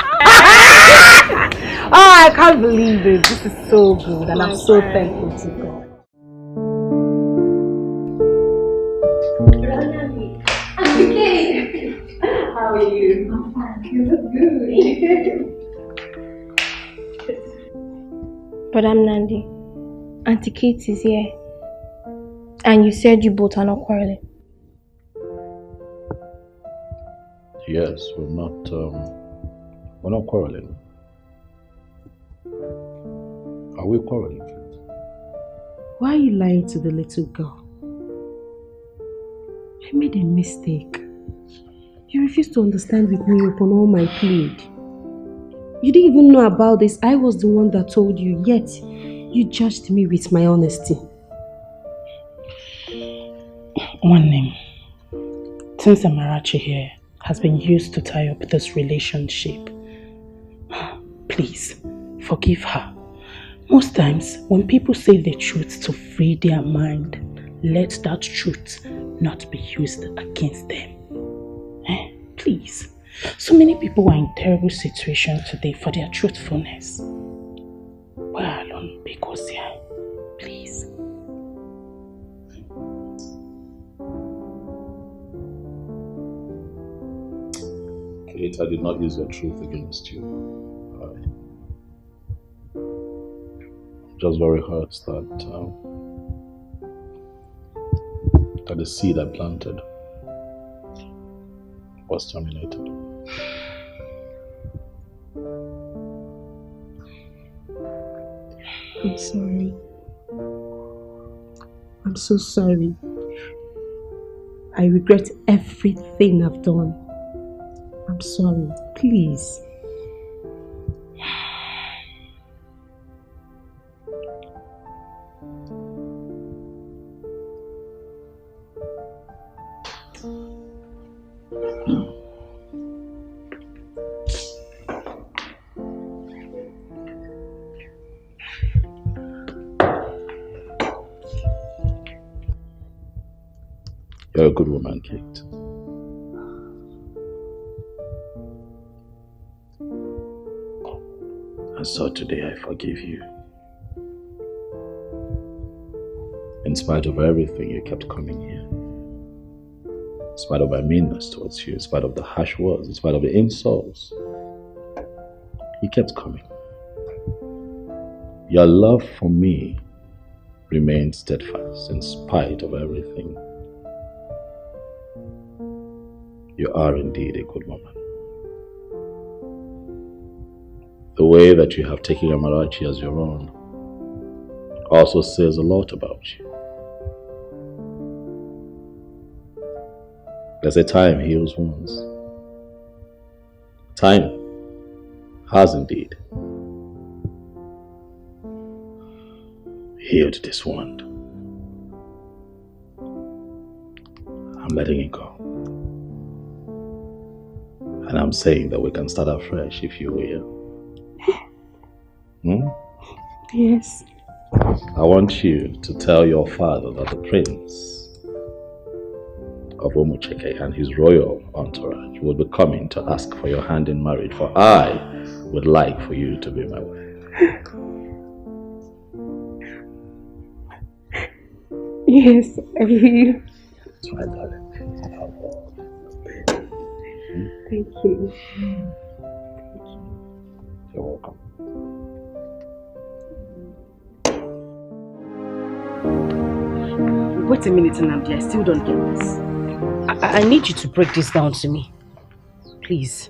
D: Oh, I can't believe it. This is so good and I'm so thankful to God.
R: How are you? I'm fine. You look good. But I'm Nandi. Auntie Kate is here. And you said you both are not quarreling.
M: Yes, we're not quarreling. Are we quarreling?
I: Why are you lying to the little girl? I made a mistake. You refused to understand with me upon all my plead. You didn't even know about this. I was the one that told you, yet you judged me with my honesty.
N: One name. Since Amarachi here has been used to tie up this relationship, please forgive her. Most times, when people say the truth to free their mind, let that truth not be used against them. Please. So many people are in terrible situations today for their truthfulness. We're alone because please.
M: Kate, I did not use your truth against you. I'm just very hurt that the seed I planted was terminated.
I: I'm sorry. I'm so sorry. I regret everything I've done. I'm sorry. Please.
M: You're a good woman, Kate. And so today I forgive you. In spite of everything, you kept coming here. In spite of my meanness towards you, in spite of the harsh words, in spite of the insults, you kept coming. Your love for me remained steadfast in spite of everything. You are indeed a good woman. The way that you have taken Amarachi as your own also says a lot about you. There's a time heals wounds. Time has indeed healed this wound. I'm letting it go. And I'm saying that we can start afresh, if you will.
I: Yes.
M: I want you to tell your father that the prince of Omucheke and his royal entourage will be coming to ask for your hand in marriage, for I would like for you to be my wife.
I: Yes, I will.
M: That's my darling.
I: Thank you.
M: You're welcome.
D: Wait a minute, Nnamdi. I still don't get this. I need you to break this down to me. Please.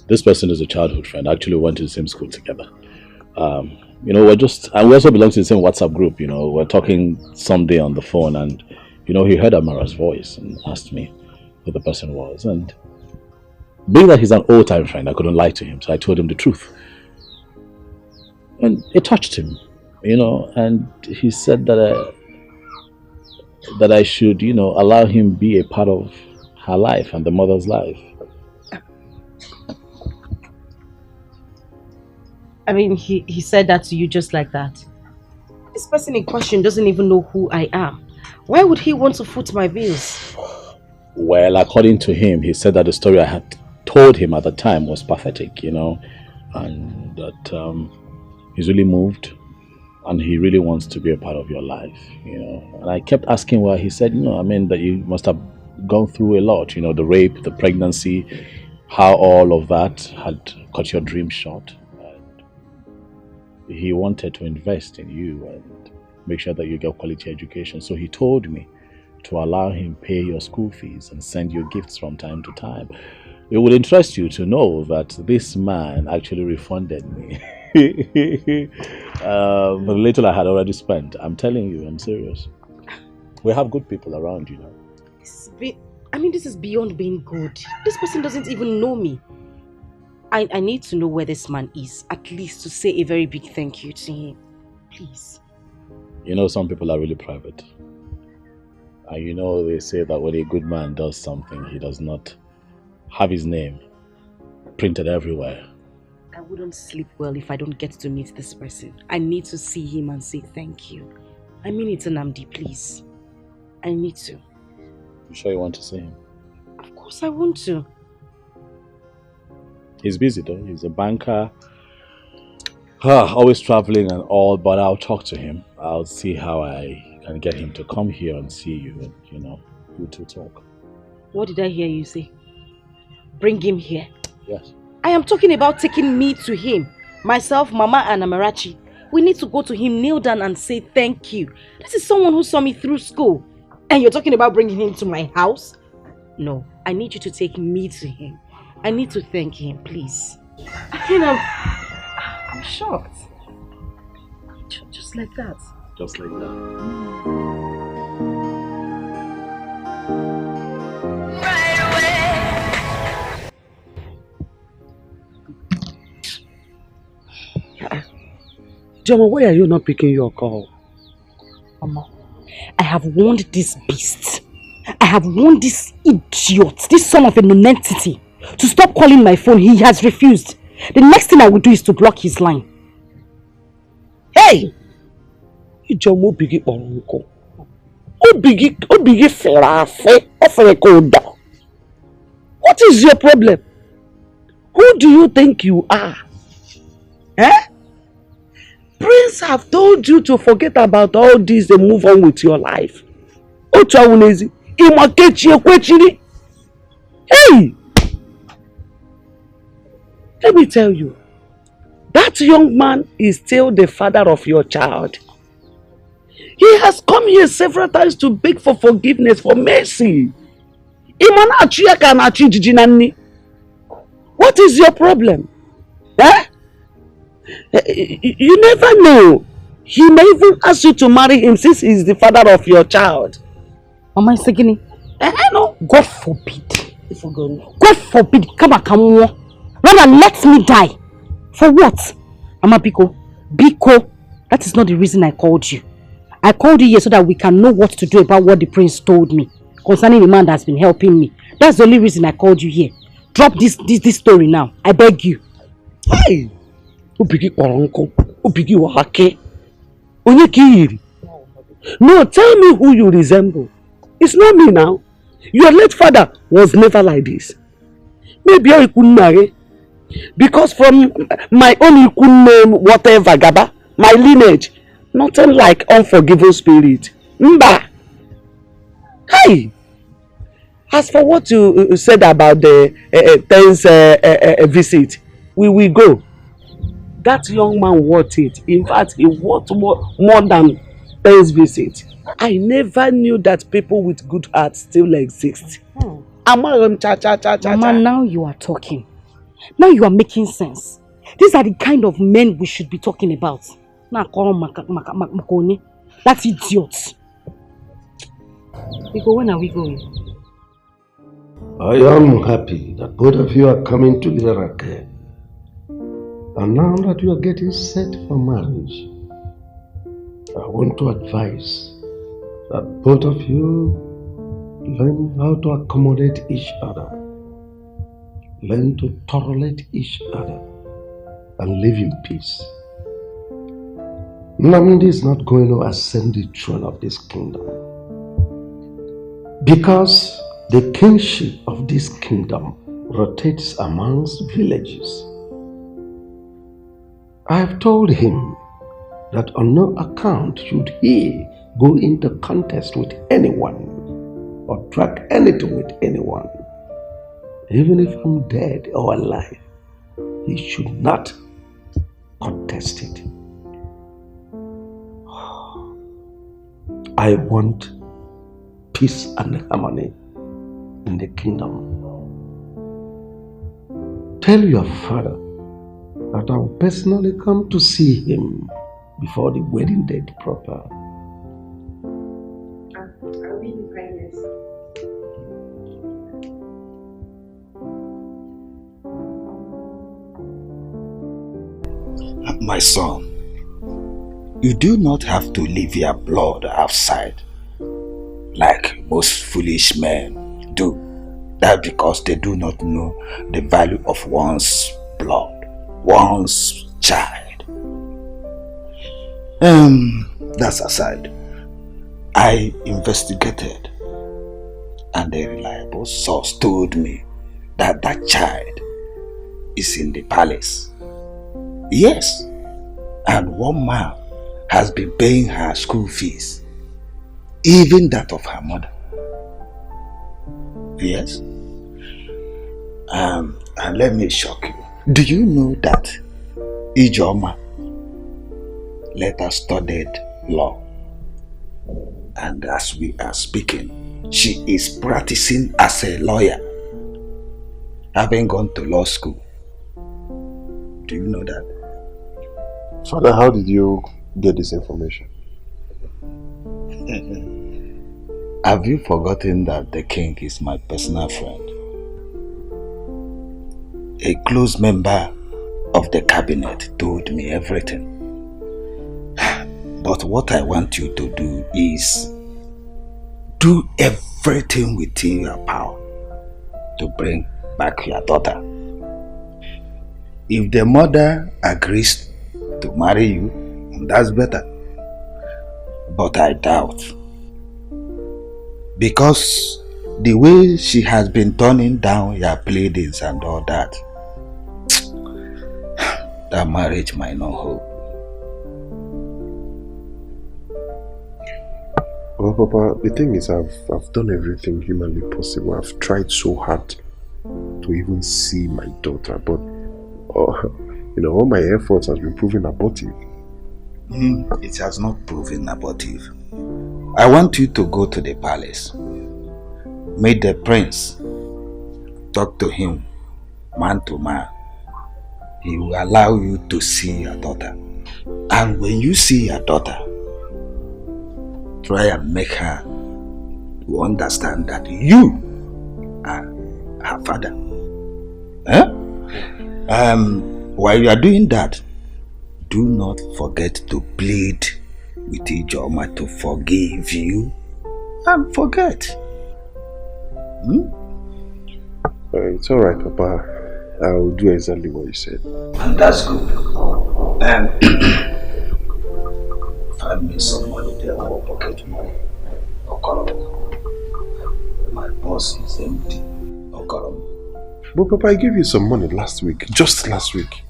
M: This person is a childhood friend. Actually, we went to the same school together. We also belong to the same WhatsApp group. We're talking someday on the phone, and he heard Amara's voice and asked me who the person was. And being that he's an old-time friend, I couldn't lie to him, so I told him the truth. And it touched him, and he said that I should, allow him be a part of her life and the mother's life.
D: I mean, he said that to you just like that. This person in question doesn't even know who I am. Why would he want to foot my bills?
M: Well, according to him, he said that the story I had told him at the time was pathetic, and that he's really moved and he really wants to be a part of your life, And I kept asking why. He said, that you must have gone through a lot, the rape, the pregnancy, how all of that had cut your dream short. He wanted to invest in you and make sure that you get quality education. So he told me to allow him pay your school fees and send you gifts from time to time. It would interest you to know that this man actually refunded me But the little I had already spent, I'm telling you, I'm serious. We have good people around, you know.
D: This is beyond being good. This person doesn't even know me. I need to know where this man is, at least to say a very big thank you to him. Please.
M: You know, some people are really private. And you know, they say that when a good man does something, he does not have his name printed everywhere.
D: I wouldn't sleep well if I don't get to meet this person. I need to see him and say thank you. I mean it, Nnamdi, please. I need to.
M: You sure you want to see him?
D: Of course I want to.
M: He's busy though. He's a banker. Always traveling and all, but I'll talk to him. I'll see how I can get him to come here and see you and, you know, you two talk.
D: What did I hear you say? Bring him here?
M: Yes.
D: I am talking about taking me to him. Myself, Mama and Amarachi. We need to go to him, kneel down and say thank you. This is someone who saw me through school. And you're talking about bringing him to my house? No, I need you to take me to him. I need to thank him, please. I'm shocked. Just like that.
M: Just like that.
K: Joma, why are you not picking your call?
D: Mama, I have warned this beast. I have warned this idiot, this son of a nonentity, to stop calling my phone. He has refused. The next thing I will do is to block his line.
K: Hey! Joma, bigi oronko. Obigi ferafe, oferekoda. What is your problem? Who do you think you are? Eh? Prince have told you to forget about all this and move on with your life. Hey! Let me tell you, that young man is still the father of your child. He has come here several times to beg for forgiveness, for mercy. What is your problem? Eh? You never know. He may even ask you to marry him since he is the father of your child.
D: Mama Isegini,
K: no.
D: God forbid. God forbid. Come on. Rather let me die. For what? Mama Biko, that is not the reason I called you. I called you here so that we can know what to do about what the prince told me concerning the man that's been helping me. That's the only reason I called you here. Drop this story now. I beg you.
K: Hey! No, tell me who you resemble. It's not me now. Your late father was never like this. Maybe I couldn't marry. Because from my own name, whatever, Gaba, my lineage, nothing like unforgiving spirit. Mba! Hey! As for what you said about the 10th visit, we will go. That young man worth it. In fact, he worth more than 10th visit. I never knew that people with good hearts still exist.
D: Mama, now you are talking. Now you are making sense. These are the kind of men we should be talking about. That's idiot. When are we going?
L: I am happy that both of you are coming together again. And now that you are getting set for marriage, I want to advise that both of you learn how to accommodate each other. Learn to tolerate each other and live in peace. Nnamdi is not going to ascend the throne of this kingdom because the kingship of this kingdom rotates amongst villages. I have told him that on no account should he go into contest with anyone or track anything with anyone. Even if I'm dead or alive, he should not contest it. I want peace and harmony in the kingdom. Tell your father that I'll personally come to see him before the wedding date proper.
B: I'll be in kindness.
C: My son, you do not have to leave your blood outside like most foolish men do. That because they do not know the value of one's blood, one's child. That's aside. I investigated and a reliable source told me that that child is in the palace. Yes, and one man has been paying her school fees, even that of her mother. Yes. And let me shock you. Do you know that Ijoma later studied law? And as we are speaking, she is practicing as a lawyer, having gone to law school. Do you know that?
A: Father, how did you get this information?
C: Have you forgotten that the king is my personal friend? A close member of the cabinet told me everything. But what I want you to do is do everything within your power to bring back your daughter. If the mother agrees to marry you, that's better. But I doubt. Because the way she has been turning down your pleadings and all that, that marriage might not hold.
A: Well, Papa, the thing is, I've done everything humanly possible. I've tried so hard to even see my daughter, but all my efforts has been proven abortive.
C: It has not proven abortive. I want you to go to the palace, meet the prince, talk to him man to man. He will allow you to see your daughter. And when you see your daughter, try and make her to understand that you are her father. While you are doing that, do not forget to plead with Ijoma to forgive you and forget.
A: It's alright, Papa. I'll do exactly what you said.
C: And that's good. Find me some money there for pocket money. My purse is empty.
A: But Papa, I gave you some money last week. Just last week.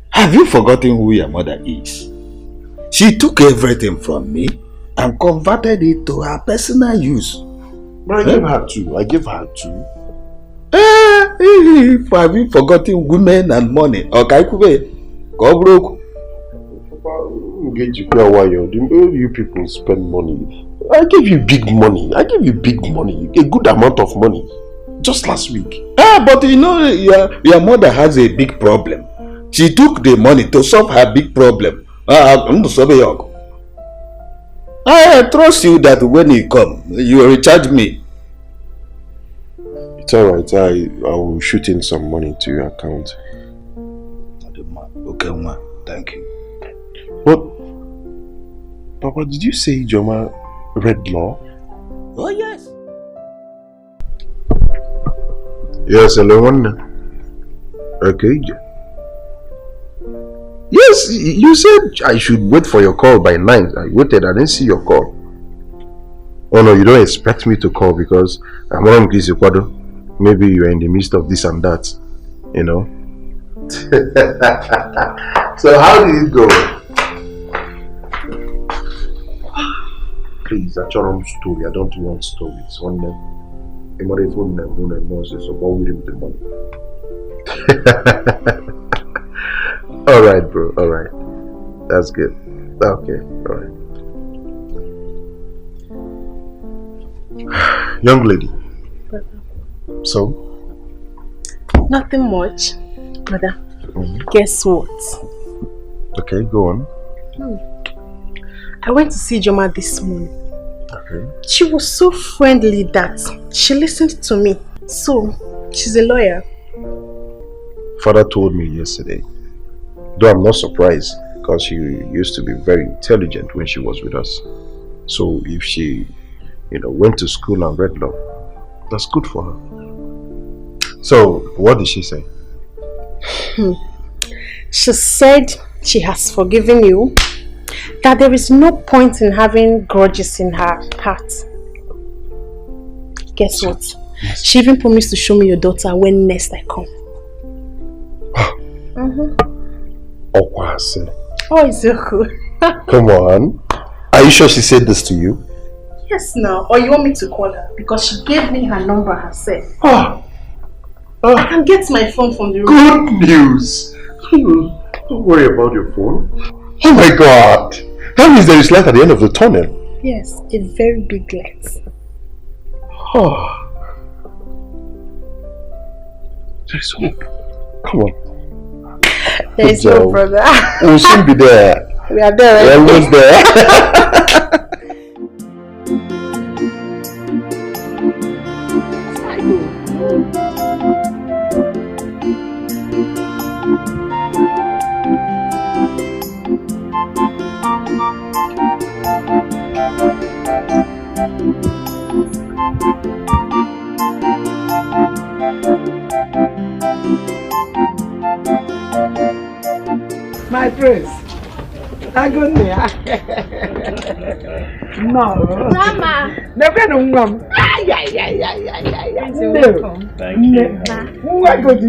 C: Have you forgotten who your mother is? She took everything from me and converted it to her personal use.
A: But I gave her two.
C: Have you forgotten women and money? Okay, go broke.
A: You people spend money. I gave you big money. A good amount of money. Just last week.
C: But you know, your mother has a big problem. She took the money to solve her big problem. I trust you that when you come, you will recharge me.
A: It's alright. I will shoot in some money to your account.
C: Okay, ma. Thank you.
A: But, Papa, did you say Ijoma read law?
C: Oh, yes.
A: Yes, hello. Okay. Yes, you said I should wait for your call by 9. I waited, I didn't see your call. Oh no, you don't expect me to call because I'm on Kwado. Maybe you're in the midst of this and that, you know. So how did it go? Please, I don't story. I don't want stories. One so what will with the money? Alright, bro, alright. That's good. Okay, alright. Young lady. So?
T: Nothing much, brother. Guess what?
A: Okay, go on.
E: I went to see Joma this morning.
A: Okay.
E: She was so friendly that she listened to me. So, she's a lawyer.
A: Father told me yesterday. Though I'm not surprised because she used to be very intelligent when she was with us. So if she, went to school and read law, that's good for her. So what did she say?
E: She said she has forgiven you, that there is no point in having grudges in her heart. Guess what? Yes. She even promised to show me your daughter when next I come. Oh, it's so cool.
A: Come on. Are you sure she said this to you?
E: Yes, now. Or you want me to call her? Because she gave me her number herself. I can get my phone from the room.
A: Good news. Don't worry about your phone. Oh my God. That means there is light at the end of the tunnel.
E: Yes, a very big light.
A: There's hope. Come on.
E: There is no brother.
A: We'll soon be there.
E: We are there.
A: We're almost there.
K: My prince. Agonia. No.
R: Mama.
K: Never know, Mom.
R: Welcome.
K: Thank you.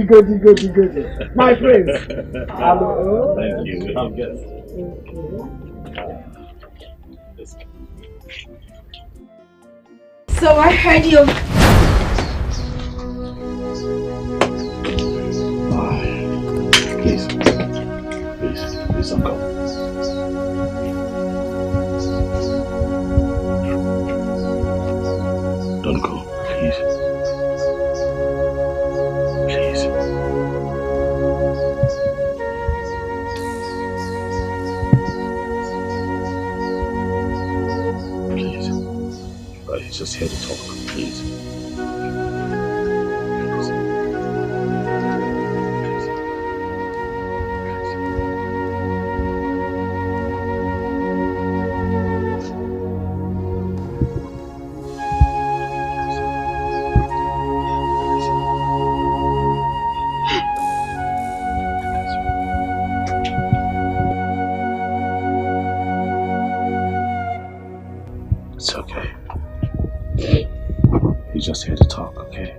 K: Goody. My prince. Hello.
M: Thank you. I'll get
R: So I heard you.
M: Please don't go. Don't go, please. Please. Please. He's just here to talk, please. It's okay. He's just here to talk, okay?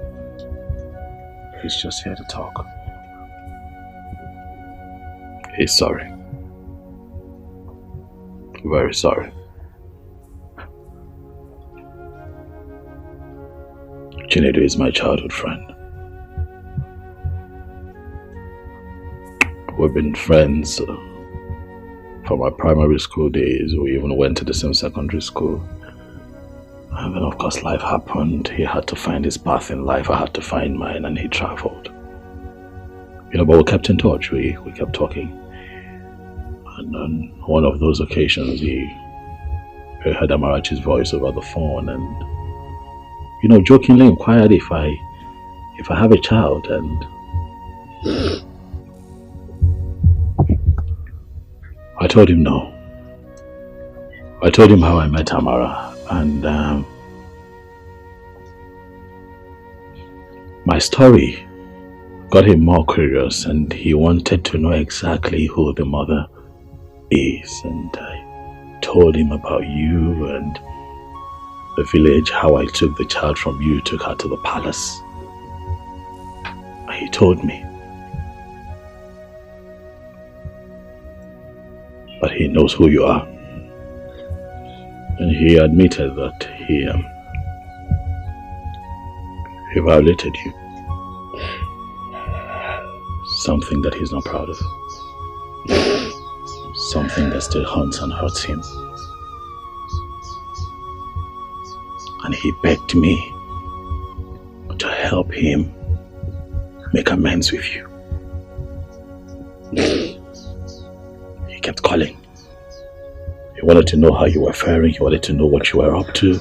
M: He's just here to talk. He's sorry. Very sorry. Chinedu is my childhood friend. We've been friends from our primary school days. We even went to the same secondary school. And then of course life happened. He had to find his path in life. I had to find mine, and he traveled. But we kept in touch. We kept talking. And on one of those occasions, he heard Amarachi's voice over the phone, and jokingly inquired if I have a child, and I told him no. I told him how I met Amara, and my story got him more curious, and he wanted to know exactly who the mother is. And I told him about you and the village, how I took the child from you, took her to the palace. He told me. But he knows who you are. And he admitted that he violated you. Something that he's not proud of. Something that still haunts and hurts him. And he begged me to help him make amends with you. He kept calling. He wanted to know how you were faring. He wanted to know what you were up to.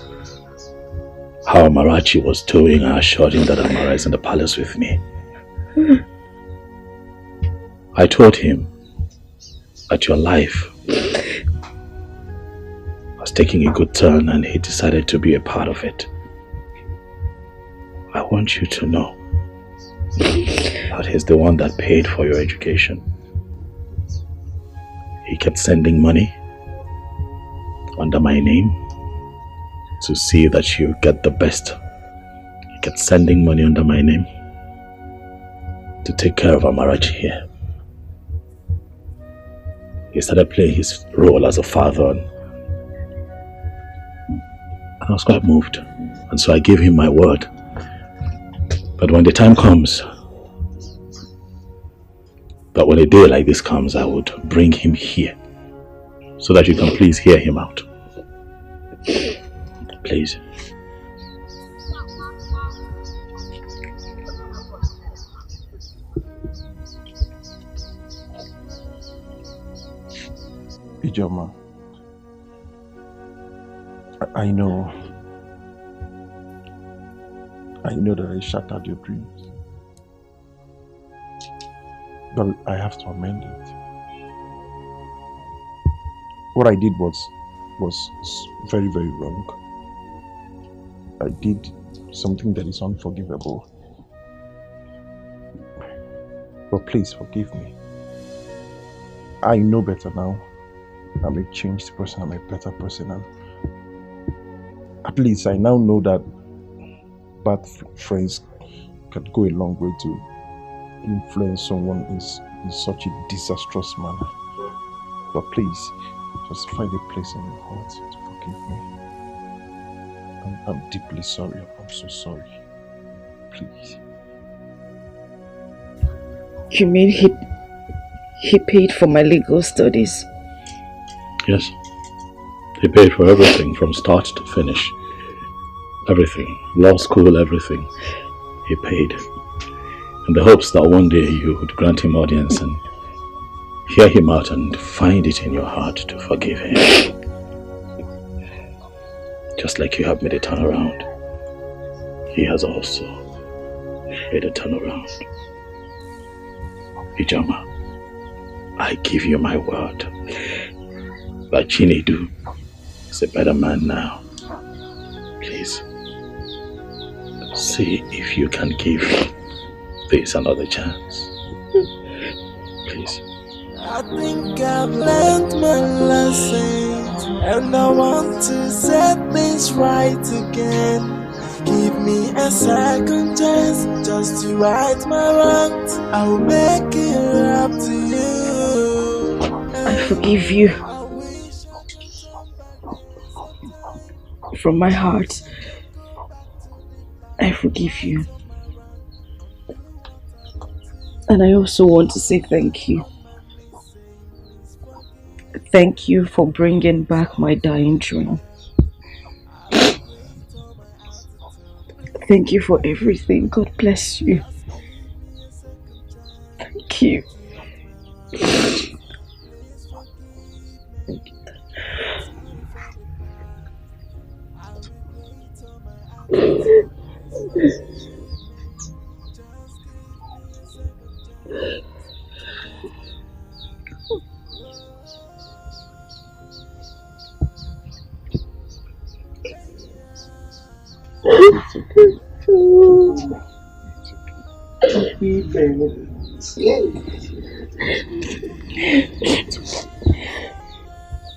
M: How Amarachi was doing. I assured him that Amara is in the palace with me. I told him that your life was taking a good turn and he decided to be a part of it. I want you to know that he's the one that paid for your education. He kept sending money under my name to see that you get the best. He kept sending money under my name to take care of Amarachi here. He started playing his role as a father and I was quite moved. And so I gave him my word. But when the time comes, that when a day like this comes, I would bring him here so that you can please hear him out. Please.
A: Ijoma, I know that I shattered your dreams, but I have to amend it. What I did was very, very wrong. I did something that is unforgivable. But please forgive me. I know better now. I'm a changed person, I'm a better person, and at least I now know that bad friends can go a long way to influence someone in such a disastrous manner. But please, just find a place in your heart to forgive me. I'm deeply sorry. I'm so sorry. Please.
S: You mean he paid for my legal studies?
M: Yes. He paid for everything from start to finish. Everything. Law school, everything. He paid. In the hopes that one day you would grant him audience and hear him out and find it in your heart to forgive him. Just like you have made a turnaround, he has also made a turnaround. Ijoma, I give you my word that Chinedu is a better man now. Please, see if you can give this another chance. Please.
H: I think I've learned my lesson, and I want to set things right again. Give me a second chance just to right my wrongs. I will make it up to you.
S: I forgive you. From my heart, I forgive you. And I also want to say thank you. Thank you for bringing back my dying dream. Thank you for everything. God bless you. Thank you. Thank you.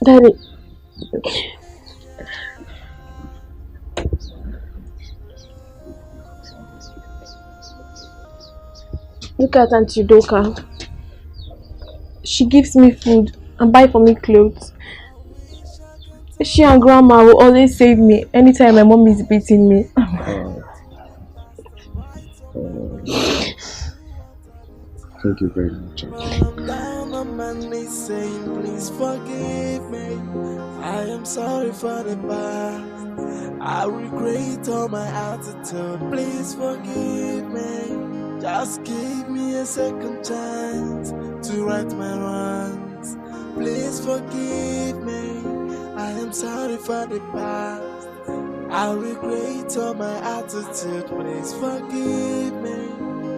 T: Daddy. Look at Auntie Doka. She gives me food and buy for me clothes. She and Grandma will always save me anytime my mom is beating me.
A: Thank you very much.
H: Down on my knees saying, please forgive me. I am sorry for the past. I regret all my attitude. Please forgive me. Just give me a second chance to right my wrongs. Please forgive me. sorry for the past. I regret all my attitude. Please forgive me.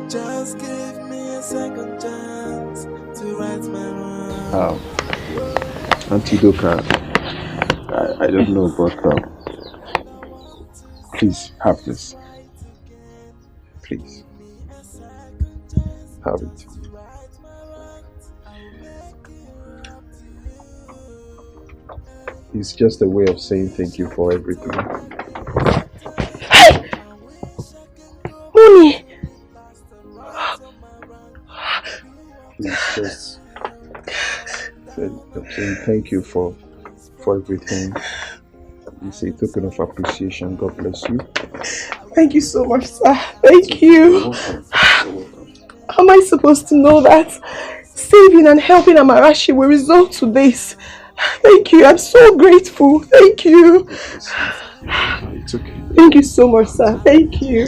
H: Just give me a second chance to right my wrong.
A: Auntie Doka, I don't know, but please have this. Please. Have it. It's just a way of saying thank you for everything.
N: Hey! Mooney!
A: It's just saying thank you for everything. It's a token of appreciation. God bless you.
N: Thank you so much, sir. Thank you.
A: You're welcome.
N: How am I supposed to know that saving and helping Amarachi will result to this? Thank you. I'm so grateful. Thank you.
A: It's okay.
N: Thank you so much, sir. Thank you.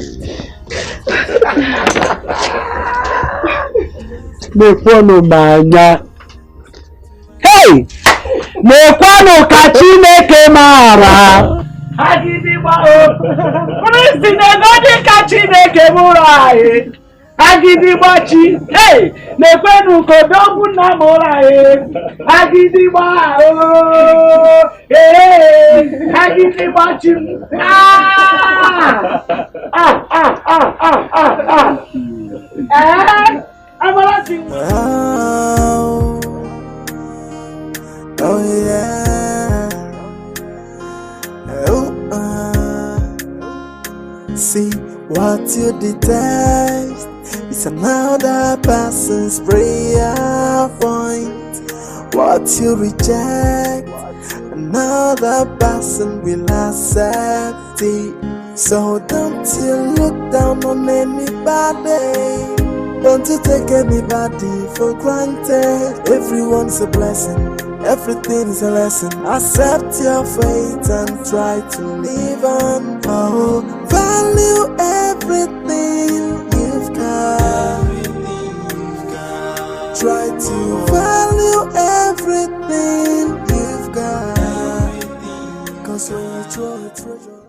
K: Hey! Mekwano kachineke mara. Agidibao. Kristi negodi kachineke murae. Agidibachi. Hey! Mekwano kodogu na murae. Agidibao. Hey! Agidibachi.
H: Oh yeah. See what you detest is another person's prayer point. What you reject, another person will accept it. So don't you look down on anybody. Don't you take anybody for granted. Everyone's a blessing. Everything is a lesson. Accept your fate and try to live on. Oh, value everything you've got. Try to value everything you've got. 'Cause when you throw a treasure